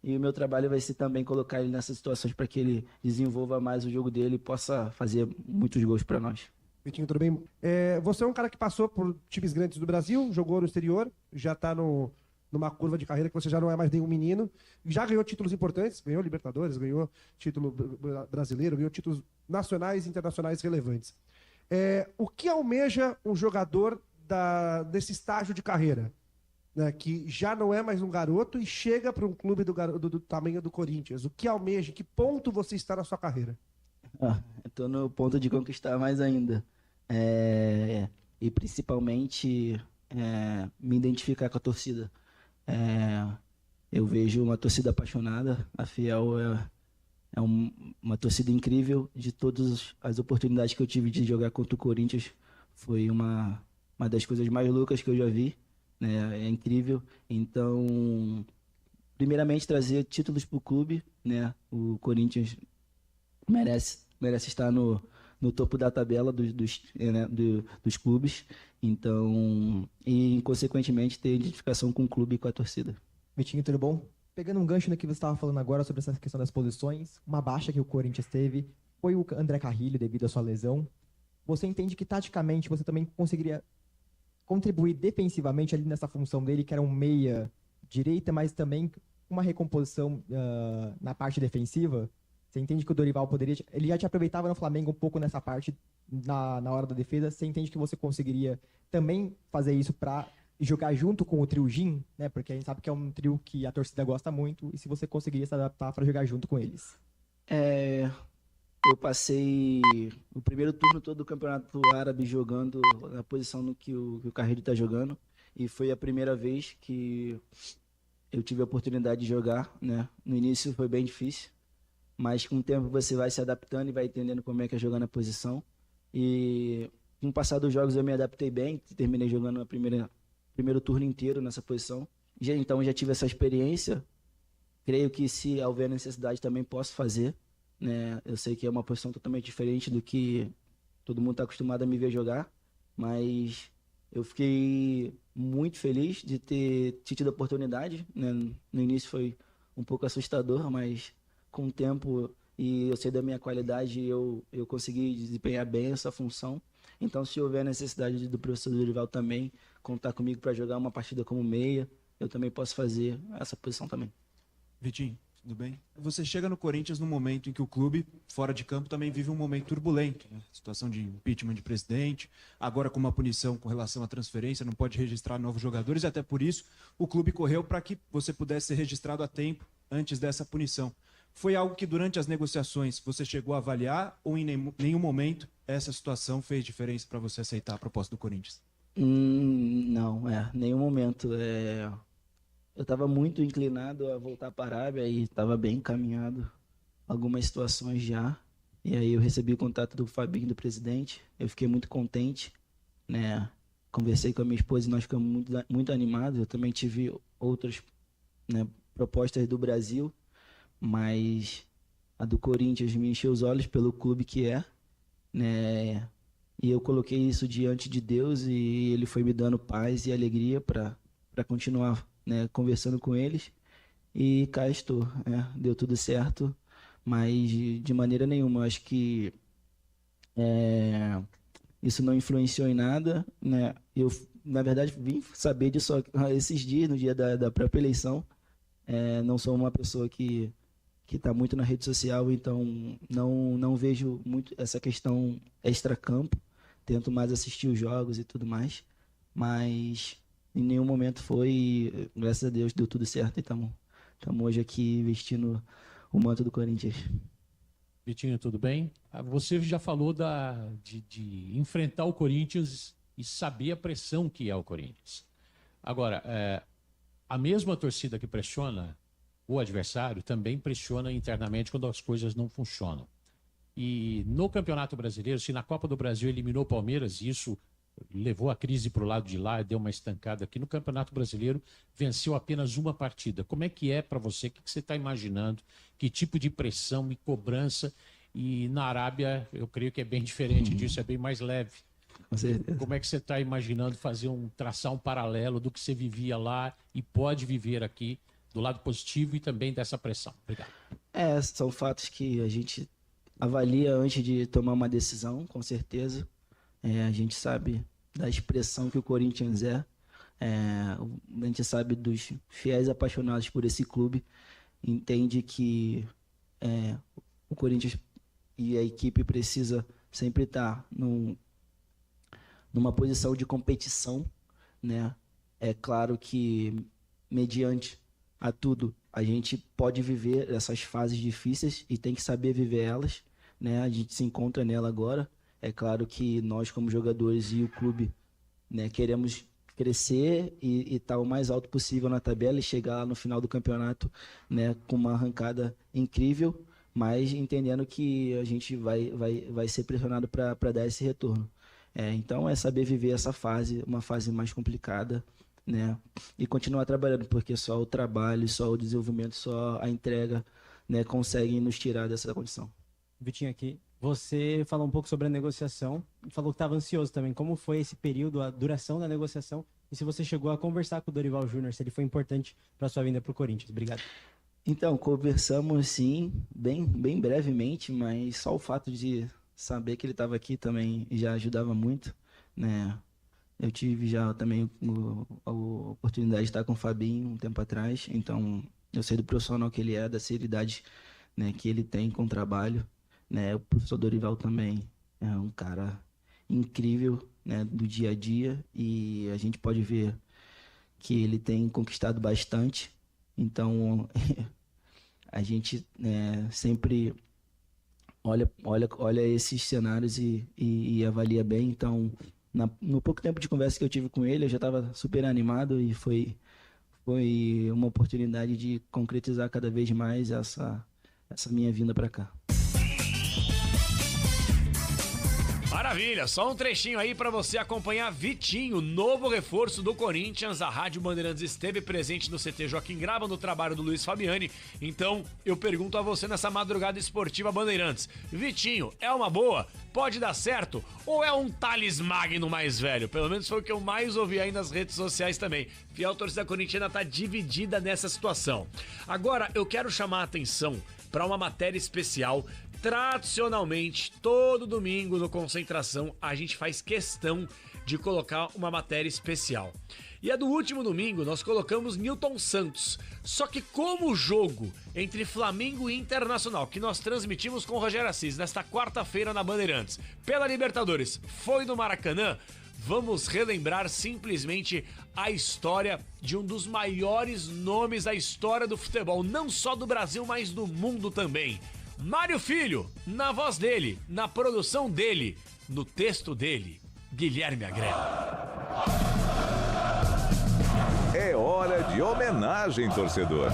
e o meu trabalho vai ser também colocar ele nessas situações para que ele desenvolva mais o jogo dele e possa fazer muitos gols para nós. Vitinho, tudo bem? Você é um cara que passou por times grandes do Brasil, jogou no exterior, já está numa curva de carreira que você já não é mais nenhum menino, já ganhou títulos importantes, ganhou Libertadores, ganhou título brasileiro, ganhou títulos nacionais e internacionais relevantes. O que almeja um jogador desse estágio de carreira, né, que já não é mais um garoto e chega para um clube do tamanho do Corinthians? O que almeja? Em que ponto você está na sua carreira? Eu estou no ponto de conquistar mais ainda. E principalmente me identificar com a torcida. Eu vejo uma torcida apaixonada. A Fiel é uma torcida incrível. De todas as oportunidades que eu tive de jogar contra o Corinthians, foi uma das coisas mais loucas que eu já vi, né? É incrível. Então, primeiramente, trazer títulos para o clube, né? O Corinthians merece estar no topo da tabela dos clubes. Então, e consequentemente ter identificação com o clube e com a torcida. Vitinho, tudo bom? Pegando um gancho no que você estava falando agora sobre essa questão das posições, uma baixa que o Corinthians teve foi o André Carrilho devido à sua lesão. Você entende que taticamente você também conseguiria contribuir defensivamente ali nessa função dele, que era um meia direita, mas também uma recomposição na parte defensiva? Você entende que o Dorival poderia... Ele já te aproveitava no Flamengo um pouco nessa parte, na hora da defesa. Você entende que você conseguiria também fazer isso para jogar junto com o trio Jim, né? Porque a gente sabe que é um trio que a torcida gosta muito, e se você conseguiria se adaptar para jogar junto com eles. Eu passei o primeiro turno todo do Campeonato Árabe jogando na posição no que o Carrilho está jogando, e foi a primeira vez que eu tive a oportunidade de jogar, né? No início foi bem difícil, mas com o tempo você vai se adaptando e vai entendendo como é que é jogar na posição. E com o passar dos jogos eu me adaptei bem, terminei jogando primeiro turno inteiro nessa posição. Então já tive essa experiência. Creio que se houver necessidade também posso fazer, né? Eu sei que é uma posição totalmente diferente do que todo mundo está acostumado a me ver jogar, mas eu fiquei muito feliz de ter tido a oportunidade, né? No início foi um pouco assustador, mas com o tempo e eu sei da minha qualidade, eu consegui desempenhar bem essa função. Então, se houver necessidade do professor Dorival também contar comigo para jogar uma partida como meia, eu também posso fazer essa posição também. Vitinho, tudo bem? Você chega no Corinthians no momento em que o clube, fora de campo, também vive um momento turbulento, né? Situação de impeachment de presidente, agora com uma punição com relação à transferência, não pode registrar novos jogadores, e até por isso o clube correu para que você pudesse ser registrado a tempo antes dessa punição. Foi algo que durante as negociações você chegou a avaliar, ou em nenhum momento essa situação fez diferença para você aceitar a proposta do Corinthians? Não, nenhum momento. Eu estava muito inclinado a voltar para a Arábia e estava bem encaminhado algumas situações já. E aí eu recebi o contato do Fabinho, do presidente. Eu fiquei muito contente, né? Conversei com a minha esposa e nós ficamos muito animados. Eu também tive outras, né, propostas do Brasil, mas a do Corinthians me encheu os olhos pelo clube que é, né? E eu coloquei isso diante de Deus e ele foi me dando paz e alegria para continuar, né, conversando com eles. E cá estou, né? Deu tudo certo, mas de maneira nenhuma. Eu acho que isso não influenciou em nada, né? Eu, na verdade, vim saber disso esses dias, no dia da própria eleição. Não sou uma pessoa que está muito na rede social, então não vejo muito essa questão extra-campo. Tento mais assistir os jogos e tudo mais, mas em nenhum momento foi, graças a Deus, deu tudo certo e estamos hoje aqui vestindo o manto do Corinthians. Vitinho, tudo bem? Você já falou de enfrentar o Corinthians e saber a pressão que é o Corinthians. Agora, a mesma torcida que pressiona o adversário também pressiona internamente quando as coisas não funcionam. E no Campeonato Brasileiro, se na Copa do Brasil eliminou o Palmeiras, isso levou a crise para o lado de lá, deu uma estancada aqui. No Campeonato Brasileiro, venceu apenas uma partida. Como é que é para você? O que você está imaginando? Que tipo de pressão e cobrança? E na Arábia, eu creio que é bem diferente disso, é bem mais leve. Com certeza. Como é que você está imaginando traçar um paralelo do que você vivia lá e pode viver aqui, do lado positivo e também dessa pressão? Obrigado. São fatos que a gente avalia antes de tomar uma decisão, com certeza. A gente sabe da expressão que o Corinthians é. A gente sabe dos fiéis apaixonados por esse clube. Entende que o Corinthians e a equipe precisa sempre estar numa posição de competição, né? É claro que, mediante a tudo, a gente pode viver essas fases difíceis e tem que saber viver elas, né? A gente se encontra nela agora. É claro que nós, como jogadores e o clube, né, queremos crescer e estar o mais alto possível na tabela e chegar lá no final do campeonato, né, com uma arrancada incrível, mas entendendo que a gente vai ser pressionado para dar esse retorno. Então é saber viver essa fase, uma fase mais complicada, né, e continuar trabalhando, porque só o trabalho, só o desenvolvimento, só a entrega, né, conseguem nos tirar dessa condição. Vitinho aqui. Você falou um pouco sobre a negociação e falou que estava ansioso também. Como foi esse período, a duração da negociação? E se você chegou a conversar com o Dorival Júnior, se ele foi importante para sua vinda para o Corinthians? Obrigado. Então, conversamos sim, bem brevemente, mas só o fato de saber que ele estava aqui também já ajudava muito, né? Eu tive já também a oportunidade de estar com o Fabinho um tempo atrás, então eu sei do profissional que ele é, da seriedade, né, que ele tem com o trabalho, né? O professor Dorival também é um cara incrível, né, do dia a dia, e a gente pode ver que ele tem conquistado bastante, então a gente, né, sempre olha esses cenários e avalia bem. Então, no pouco tempo de conversa que eu tive com ele, eu já estava super animado e foi uma oportunidade de concretizar cada vez mais essa minha vinda para cá. Maravilha, só um trechinho aí para você acompanhar Vitinho, novo reforço do Corinthians. A Rádio Bandeirantes esteve presente no CT Joaquim Grava, no trabalho do Luiz Fabiani. Então, eu pergunto a você nessa madrugada esportiva Bandeirantes: Vitinho, é uma boa? Pode dar certo? Ou é um Thales Magno mais velho? Pelo menos foi o que eu mais ouvi aí nas redes sociais também. Fiel torcida corintiana tá dividida nessa situação. Agora, eu quero chamar a atenção para uma matéria especial. Tradicionalmente, todo domingo no Concentração, a gente faz questão de colocar uma matéria especial. E a do último domingo, nós colocamos Nilton Santos. Só que como o jogo entre Flamengo e Internacional, que nós transmitimos com o Rogério Assis nesta quarta-feira na Bandeirantes, pela Libertadores, foi no Maracanã, vamos relembrar simplesmente a história de um dos maiores nomes da história do futebol, não só do Brasil, mas do mundo também. Mário Filho, na voz dele, na produção dele, no texto dele, Guilherme Agrelo. É hora de homenagem, torcedor.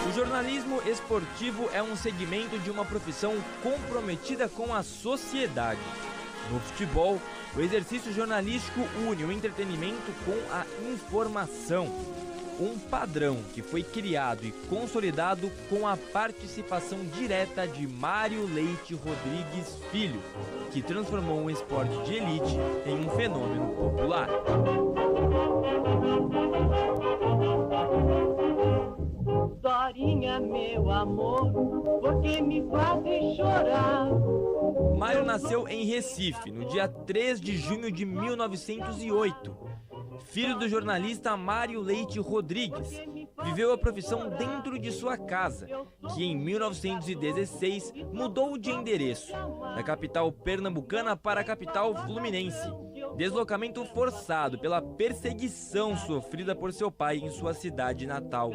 O jornalismo esportivo é um segmento de uma profissão comprometida com a sociedade. No futebol, o exercício jornalístico une o entretenimento com a informação. Um padrão que foi criado e consolidado com a participação direta de Mário Leite Rodrigues Filho, que transformou um esporte de elite em um fenômeno popular. Dorinha, meu amor, porque me faz chorar. Mário nasceu em Recife, no dia 3 de junho de 1908. Filho do jornalista Mário Leite Rodrigues, viveu a profissão dentro de sua casa, que em 1916 mudou de endereço, da capital pernambucana para a capital fluminense. Deslocamento forçado pela perseguição sofrida por seu pai em sua cidade natal.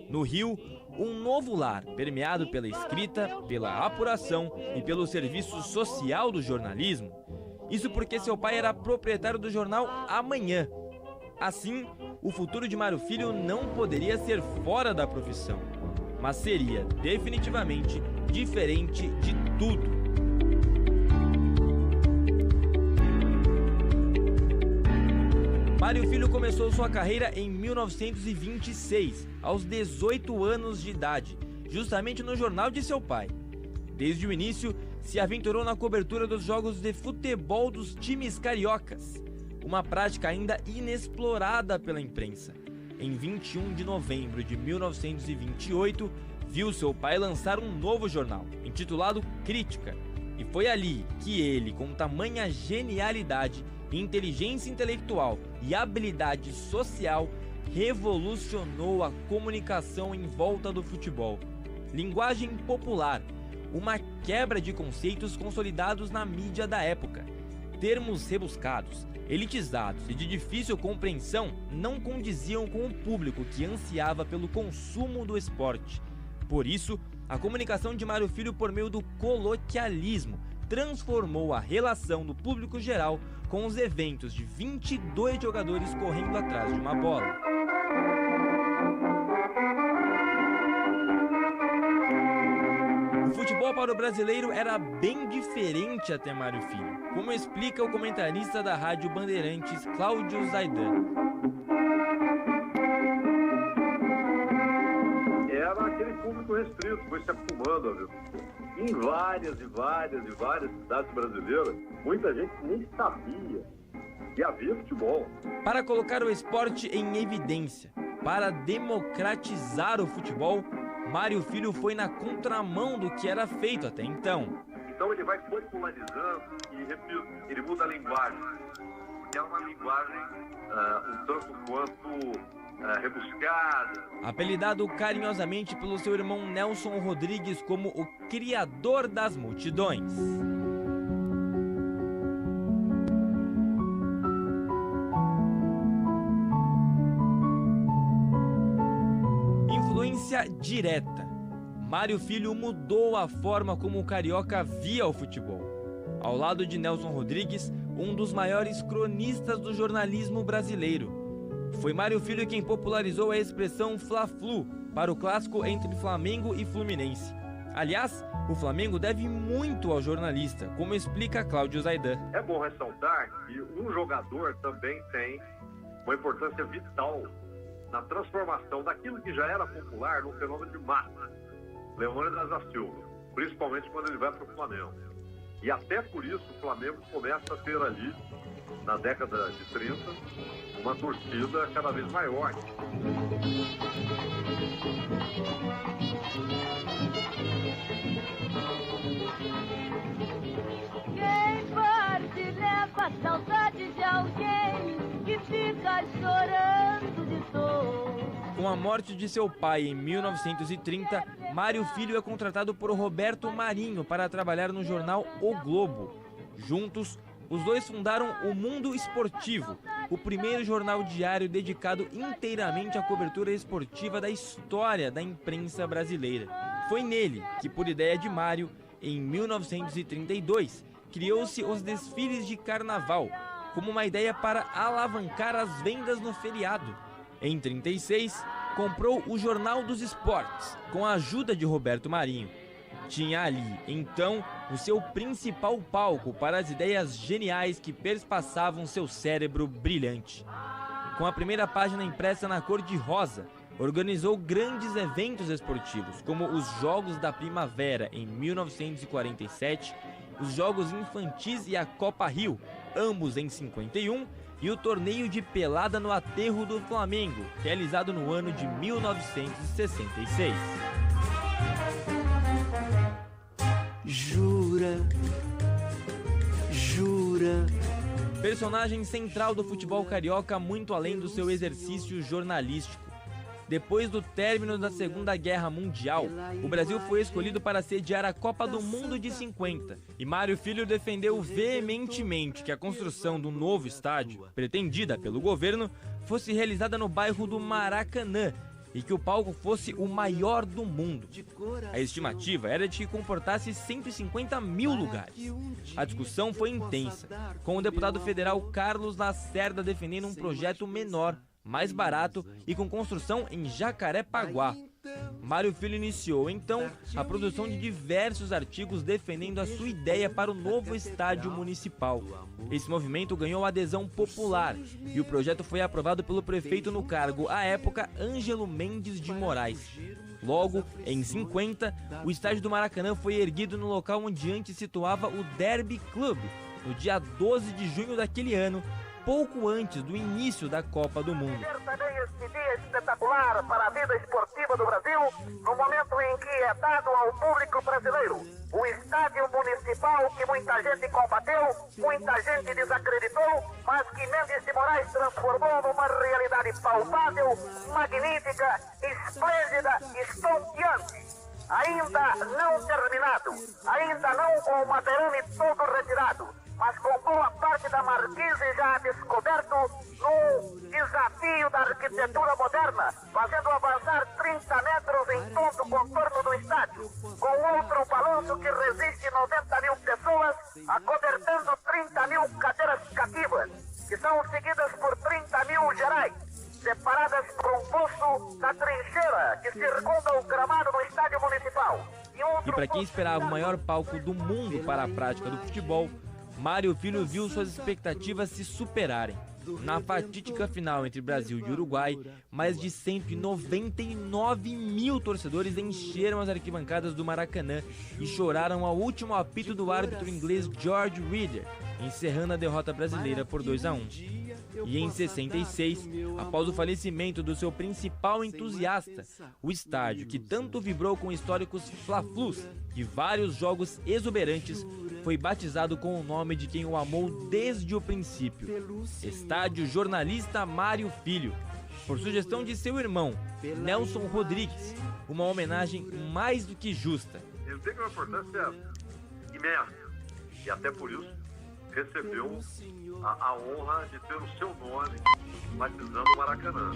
No Rio, um novo lar, permeado pela escrita, pela apuração e pelo serviço social do jornalismo. Isso porque seu pai era proprietário do jornal Amanhã. Assim, o futuro de Mário Filho não poderia ser fora da profissão, mas seria definitivamente diferente de tudo. Mário Filho começou sua carreira em 1926, aos 18 anos de idade, justamente no jornal de seu pai. Desde o início, se aventurou na cobertura dos jogos de futebol dos times cariocas, uma prática ainda inexplorada pela imprensa. Em 21 de novembro de 1928, viu seu pai lançar um novo jornal, intitulado Crítica, e foi ali que ele, com tamanha genialidade, inteligência intelectual e habilidade social, revolucionou a comunicação em volta do futebol. Linguagem popular, uma quebra de conceitos consolidados na mídia da época. Termos rebuscados, elitizados e de difícil compreensão não condiziam com o público que ansiava pelo consumo do esporte. Por isso, a comunicação de Mário Filho por meio do coloquialismo transformou a relação do público geral com os eventos de 22 jogadores correndo atrás de uma bola. O futebol para o brasileiro era bem diferente até Mário Filho, como explica o comentarista da Rádio Bandeirantes, Cláudio Zaidan. Era aquele público restrito, foi se acumulando, viu? Em várias cidades brasileiras, muita gente nem sabia que havia futebol. Para colocar o esporte em evidência, para democratizar o futebol, Mário Filho foi na contramão do que era feito até então. Então ele vai popularizando e, repito, ele muda a linguagem. Porque é uma linguagem um tanto quanto rebuscada. Apelidado carinhosamente pelo seu irmão Nelson Rodrigues como o criador das multidões. Influência direta. Mário Filho mudou a forma como o carioca via o futebol. Ao lado de Nelson Rodrigues, um dos maiores cronistas do jornalismo brasileiro. Foi Mário Filho quem popularizou a expressão Fla-Flu para o clássico entre Flamengo e Fluminense. Aliás, o Flamengo deve muito ao jornalista, como explica Cláudio Zaidan. É bom ressaltar que um jogador também tem uma importância vital na transformação daquilo que já era popular num fenômeno de massa. Leônidas da Silva, principalmente quando ele vai para o Flamengo. E até por isso o Flamengo começa a ter ali, na década de 30, uma torcida cada vez maior. Quem parte leva saudade de alguém que fica chorando de dor. Com a morte de seu pai em 1930, Mário Filho é contratado por Roberto Marinho para trabalhar no jornal O Globo. Juntos, os dois fundaram O Mundo Esportivo, o primeiro jornal diário dedicado inteiramente à cobertura esportiva da história da imprensa brasileira. Foi nele que, por ideia de Mário, em 1932, criou-se os desfiles de carnaval, como uma ideia para alavancar as vendas no feriado. Em 1936, comprou o Jornal dos Esportes, com a ajuda de Roberto Marinho. Tinha ali, então, o seu principal palco para as ideias geniais que perspassavam seu cérebro brilhante. Com a primeira página impressa na cor de rosa, organizou grandes eventos esportivos, como os Jogos da Primavera em 1947, os Jogos Infantis e a Copa Rio, ambos em 51, e o torneio de pelada no Aterro do Flamengo, realizado no ano de 1966. Jura. Personagem central do futebol carioca muito além do seu exercício jornalístico. Depois do término da Segunda Guerra Mundial, o Brasil foi escolhido para sediar a Copa do Mundo de 50. E Mário Filho defendeu veementemente que a construção do novo estádio, pretendida pelo governo, fosse realizada no bairro do Maracanã e que o palco fosse o maior do mundo. A estimativa era de que comportasse 150 mil lugares. A discussão foi intensa, com o deputado federal Carlos Lacerda defendendo um projeto menor, mais barato e com construção em Jacarepaguá. Mário Filho iniciou, então, a produção de diversos artigos defendendo a sua ideia para o novo estádio municipal. Esse movimento ganhou adesão popular e o projeto foi aprovado pelo prefeito no cargo, à época, Ângelo Mendes de Moraes. Logo, em 50, o estádio do Maracanã foi erguido no local onde antes situava o Derby Club, no dia 12 de junho daquele ano, pouco antes do início da Copa do Mundo. Também este dia espetacular para a vida esportiva do Brasil, no momento em que é dado ao público brasileiro o estádio municipal que muita gente combateu, muita gente desacreditou, mas que Mendes de Moraes transformou numa realidade palpável, magnífica, esplêndida, estonteante. Ainda não terminado, ainda não com o materame todo retirado, mas com boa parte da marquise já descoberto no desafio da arquitetura moderna, fazendo avançar 30 metros em todo o contorno do estádio, com outro balanço que resiste 90 mil pessoas, acobertando 30 mil cadeiras cativas, que são seguidas por 30 mil gerais, separadas por um poço na trincheira que circunda o gramado do estádio municipal. E E para quem esperava o maior palco do mundo para a prática do futebol, Mário Filho viu suas expectativas se superarem. Na fatídica final entre Brasil e Uruguai, mais de 199 mil torcedores encheram as arquibancadas do Maracanã e choraram ao último apito do árbitro inglês George Reader, encerrando a derrota brasileira por 2-1. E em 66, após o falecimento do seu principal entusiasta, o estádio, que tanto vibrou com históricos Fla-Flus e vários jogos exuberantes, foi batizado com o nome de quem o amou desde o princípio: Estádio Jornalista Mário Filho, por sugestão de seu irmão, Nelson Rodrigues, uma homenagem mais do que justa. Ele tem uma importância imensa e até por isso recebeu a honra de ter o seu nome batizando o Maracanã.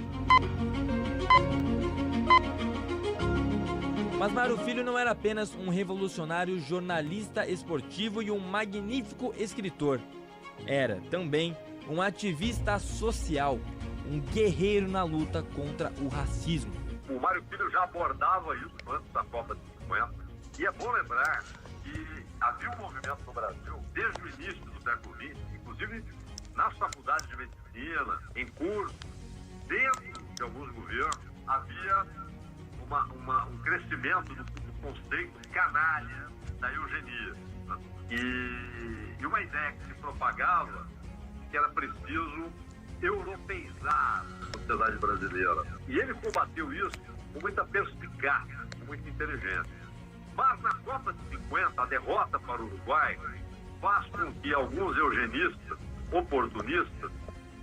Mas Mário Filho não era apenas um revolucionário jornalista esportivo e um magnífico escritor. Era também um ativista social, um guerreiro na luta contra o racismo. O Mário Filho já abordava isso antes da Copa de 50. E é bom lembrar que havia um movimento no Brasil, desde o início do século XX, inclusive nas faculdades de medicina, em cursos, dentro de alguns governos, havia um crescimento do conceito canalha da eugenia. Né? E uma ideia que se propagava que era preciso europeizar a sociedade brasileira. E ele combateu isso com muita perspicácia, com muita inteligência. Mas na Copa de 50, a derrota para o Uruguai faz com que alguns eugenistas oportunistas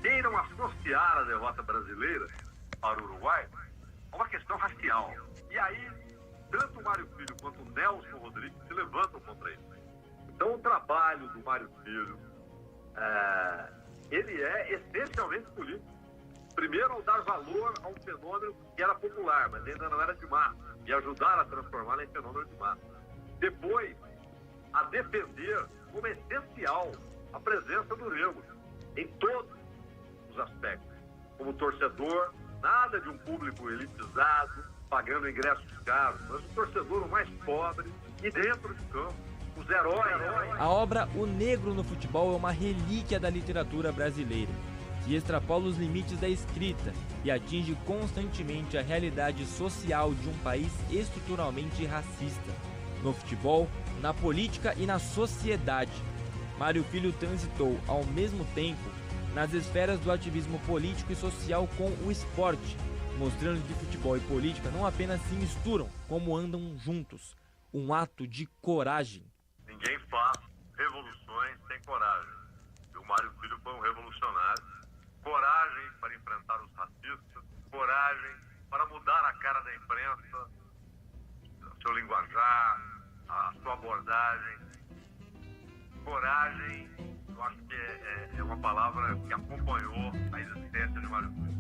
queiram associar a derrota brasileira para o Uruguai a uma questão racial. E aí, tanto o Mário Filho quanto o Nelson Rodrigues se levantam contra isso. Então, o trabalho do Mário Filho, ele é essencialmente político. Primeiro, ao dar valor a um fenômeno que era popular, mas ainda não era de massa, e ajudar a transformá-lo em fenômeno de massa. Depois, a defender como essencial a presença do negro em todos os aspectos. Como torcedor, nada de um público elitizado, pagando ingressos caros, mas o torcedor o mais pobre e dentro de campo, os heróis. A obra O Negro no Futebol é uma relíquia da literatura brasileira, que extrapola os limites da escrita e atinge constantemente a realidade social de um país estruturalmente racista. No futebol, na política e na sociedade, Mário Filho transitou, ao mesmo tempo, nas esferas do ativismo político e social com o esporte, mostrando que futebol e política não apenas se misturam, como andam juntos. Um ato de coragem. Ninguém faz revoluções sem coragem. E o Mário Filho foi um revolucionário. Coragem para enfrentar os racistas, coragem para mudar a cara da imprensa, o seu linguajar, a sua abordagem. Coragem, eu acho que é uma palavra que acompanhou a existência de Mário Filho.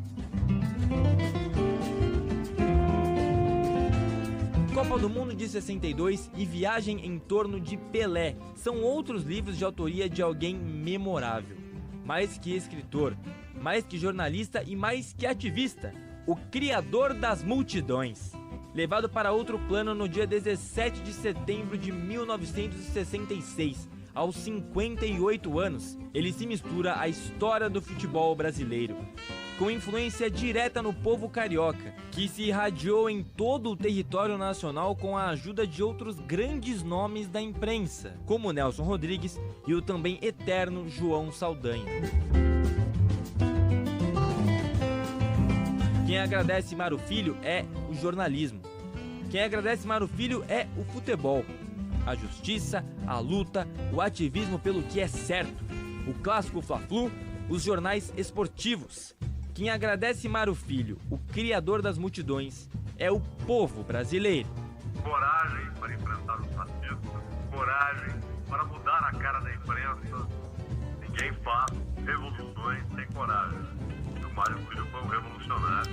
Copa do Mundo de 62 e Viagem em Torno de Pelé são outros livros de autoria de alguém memorável. Mais que escritor, mais que jornalista e mais que ativista, o criador das multidões. Levado para outro plano no dia 17 de setembro de 1966, aos 58 anos, ele se mistura à história do futebol brasileiro, com influência direta no povo carioca, que se irradiou em todo o território nacional com a ajuda de outros grandes nomes da imprensa, como Nelson Rodrigues e o também eterno João Saldanha. Quem agradece Mário Filho é o jornalismo. Quem agradece Mário Filho é o futebol. A justiça, a luta, o ativismo pelo que é certo, o clássico Fla-Flu, os jornais esportivos. Quem agradece Mário Filho, o criador das multidões, é o povo brasileiro. Coragem para enfrentar os racistas, coragem para mudar a cara da imprensa. Ninguém faz revoluções sem coragem. E o Mário Filho foi um revolucionário.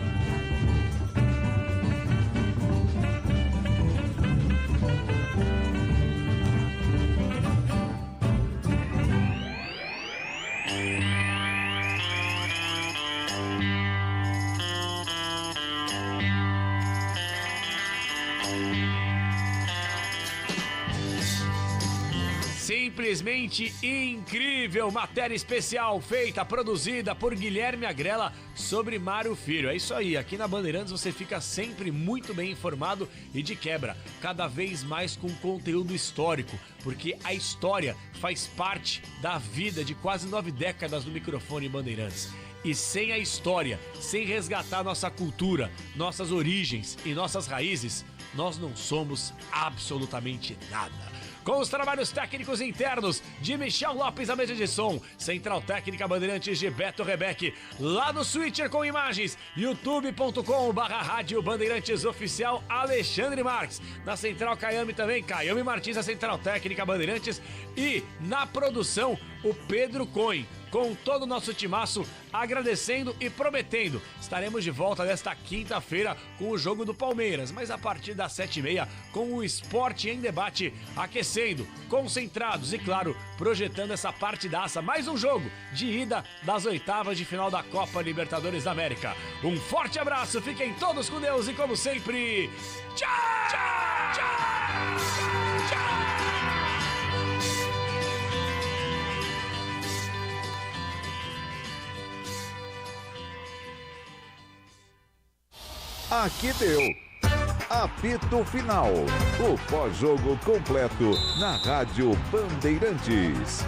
simplesmente incrível. Matéria especial feita, produzida por Guilherme Agrela sobre Mário Filho. É isso aí, aqui na Bandeirantes você fica sempre muito bem informado e de quebra, cada vez mais com conteúdo histórico, porque a história faz parte da vida de quase 9 décadas do microfone Bandeirantes. E sem a história, sem resgatar nossa cultura, nossas origens e nossas raízes, nós não somos absolutamente nada. Com os trabalhos técnicos internos de Michel Lopes à mesa de som, Central Técnica Bandeirantes de Beto Rebeque, lá no Switcher com imagens, youtube.com/rádio Bandeirantes Oficial Alexandre Marques, na Central Caiame também, Caiame Martins, a Central Técnica Bandeirantes, e na produção o Pedro Cohen. Com todo o nosso timaço, agradecendo e prometendo. Estaremos de volta nesta quinta-feira com o jogo do Palmeiras, mas a partir das 7h30 com o Esporte em Debate, aquecendo, concentrados e, claro, projetando essa partidaça. Mais um jogo de ida das oitavas de final da Copa Libertadores da América. Um forte abraço, fiquem todos com Deus e, como sempre, tchau! Tchau! Tchau! Tchau! Aqui deu. Apito Final. O pós-jogo completo na Rádio Bandeirantes.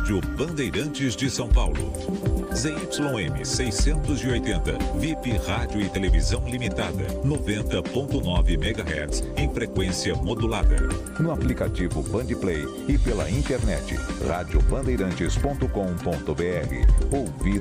Rádio Bandeirantes de São Paulo. ZYM 680, VIP Rádio e Televisão Limitada, 90.9 MHz, em frequência modulada. No aplicativo Bandplay e pela internet, radiobandeirantes.com.br. Ouvido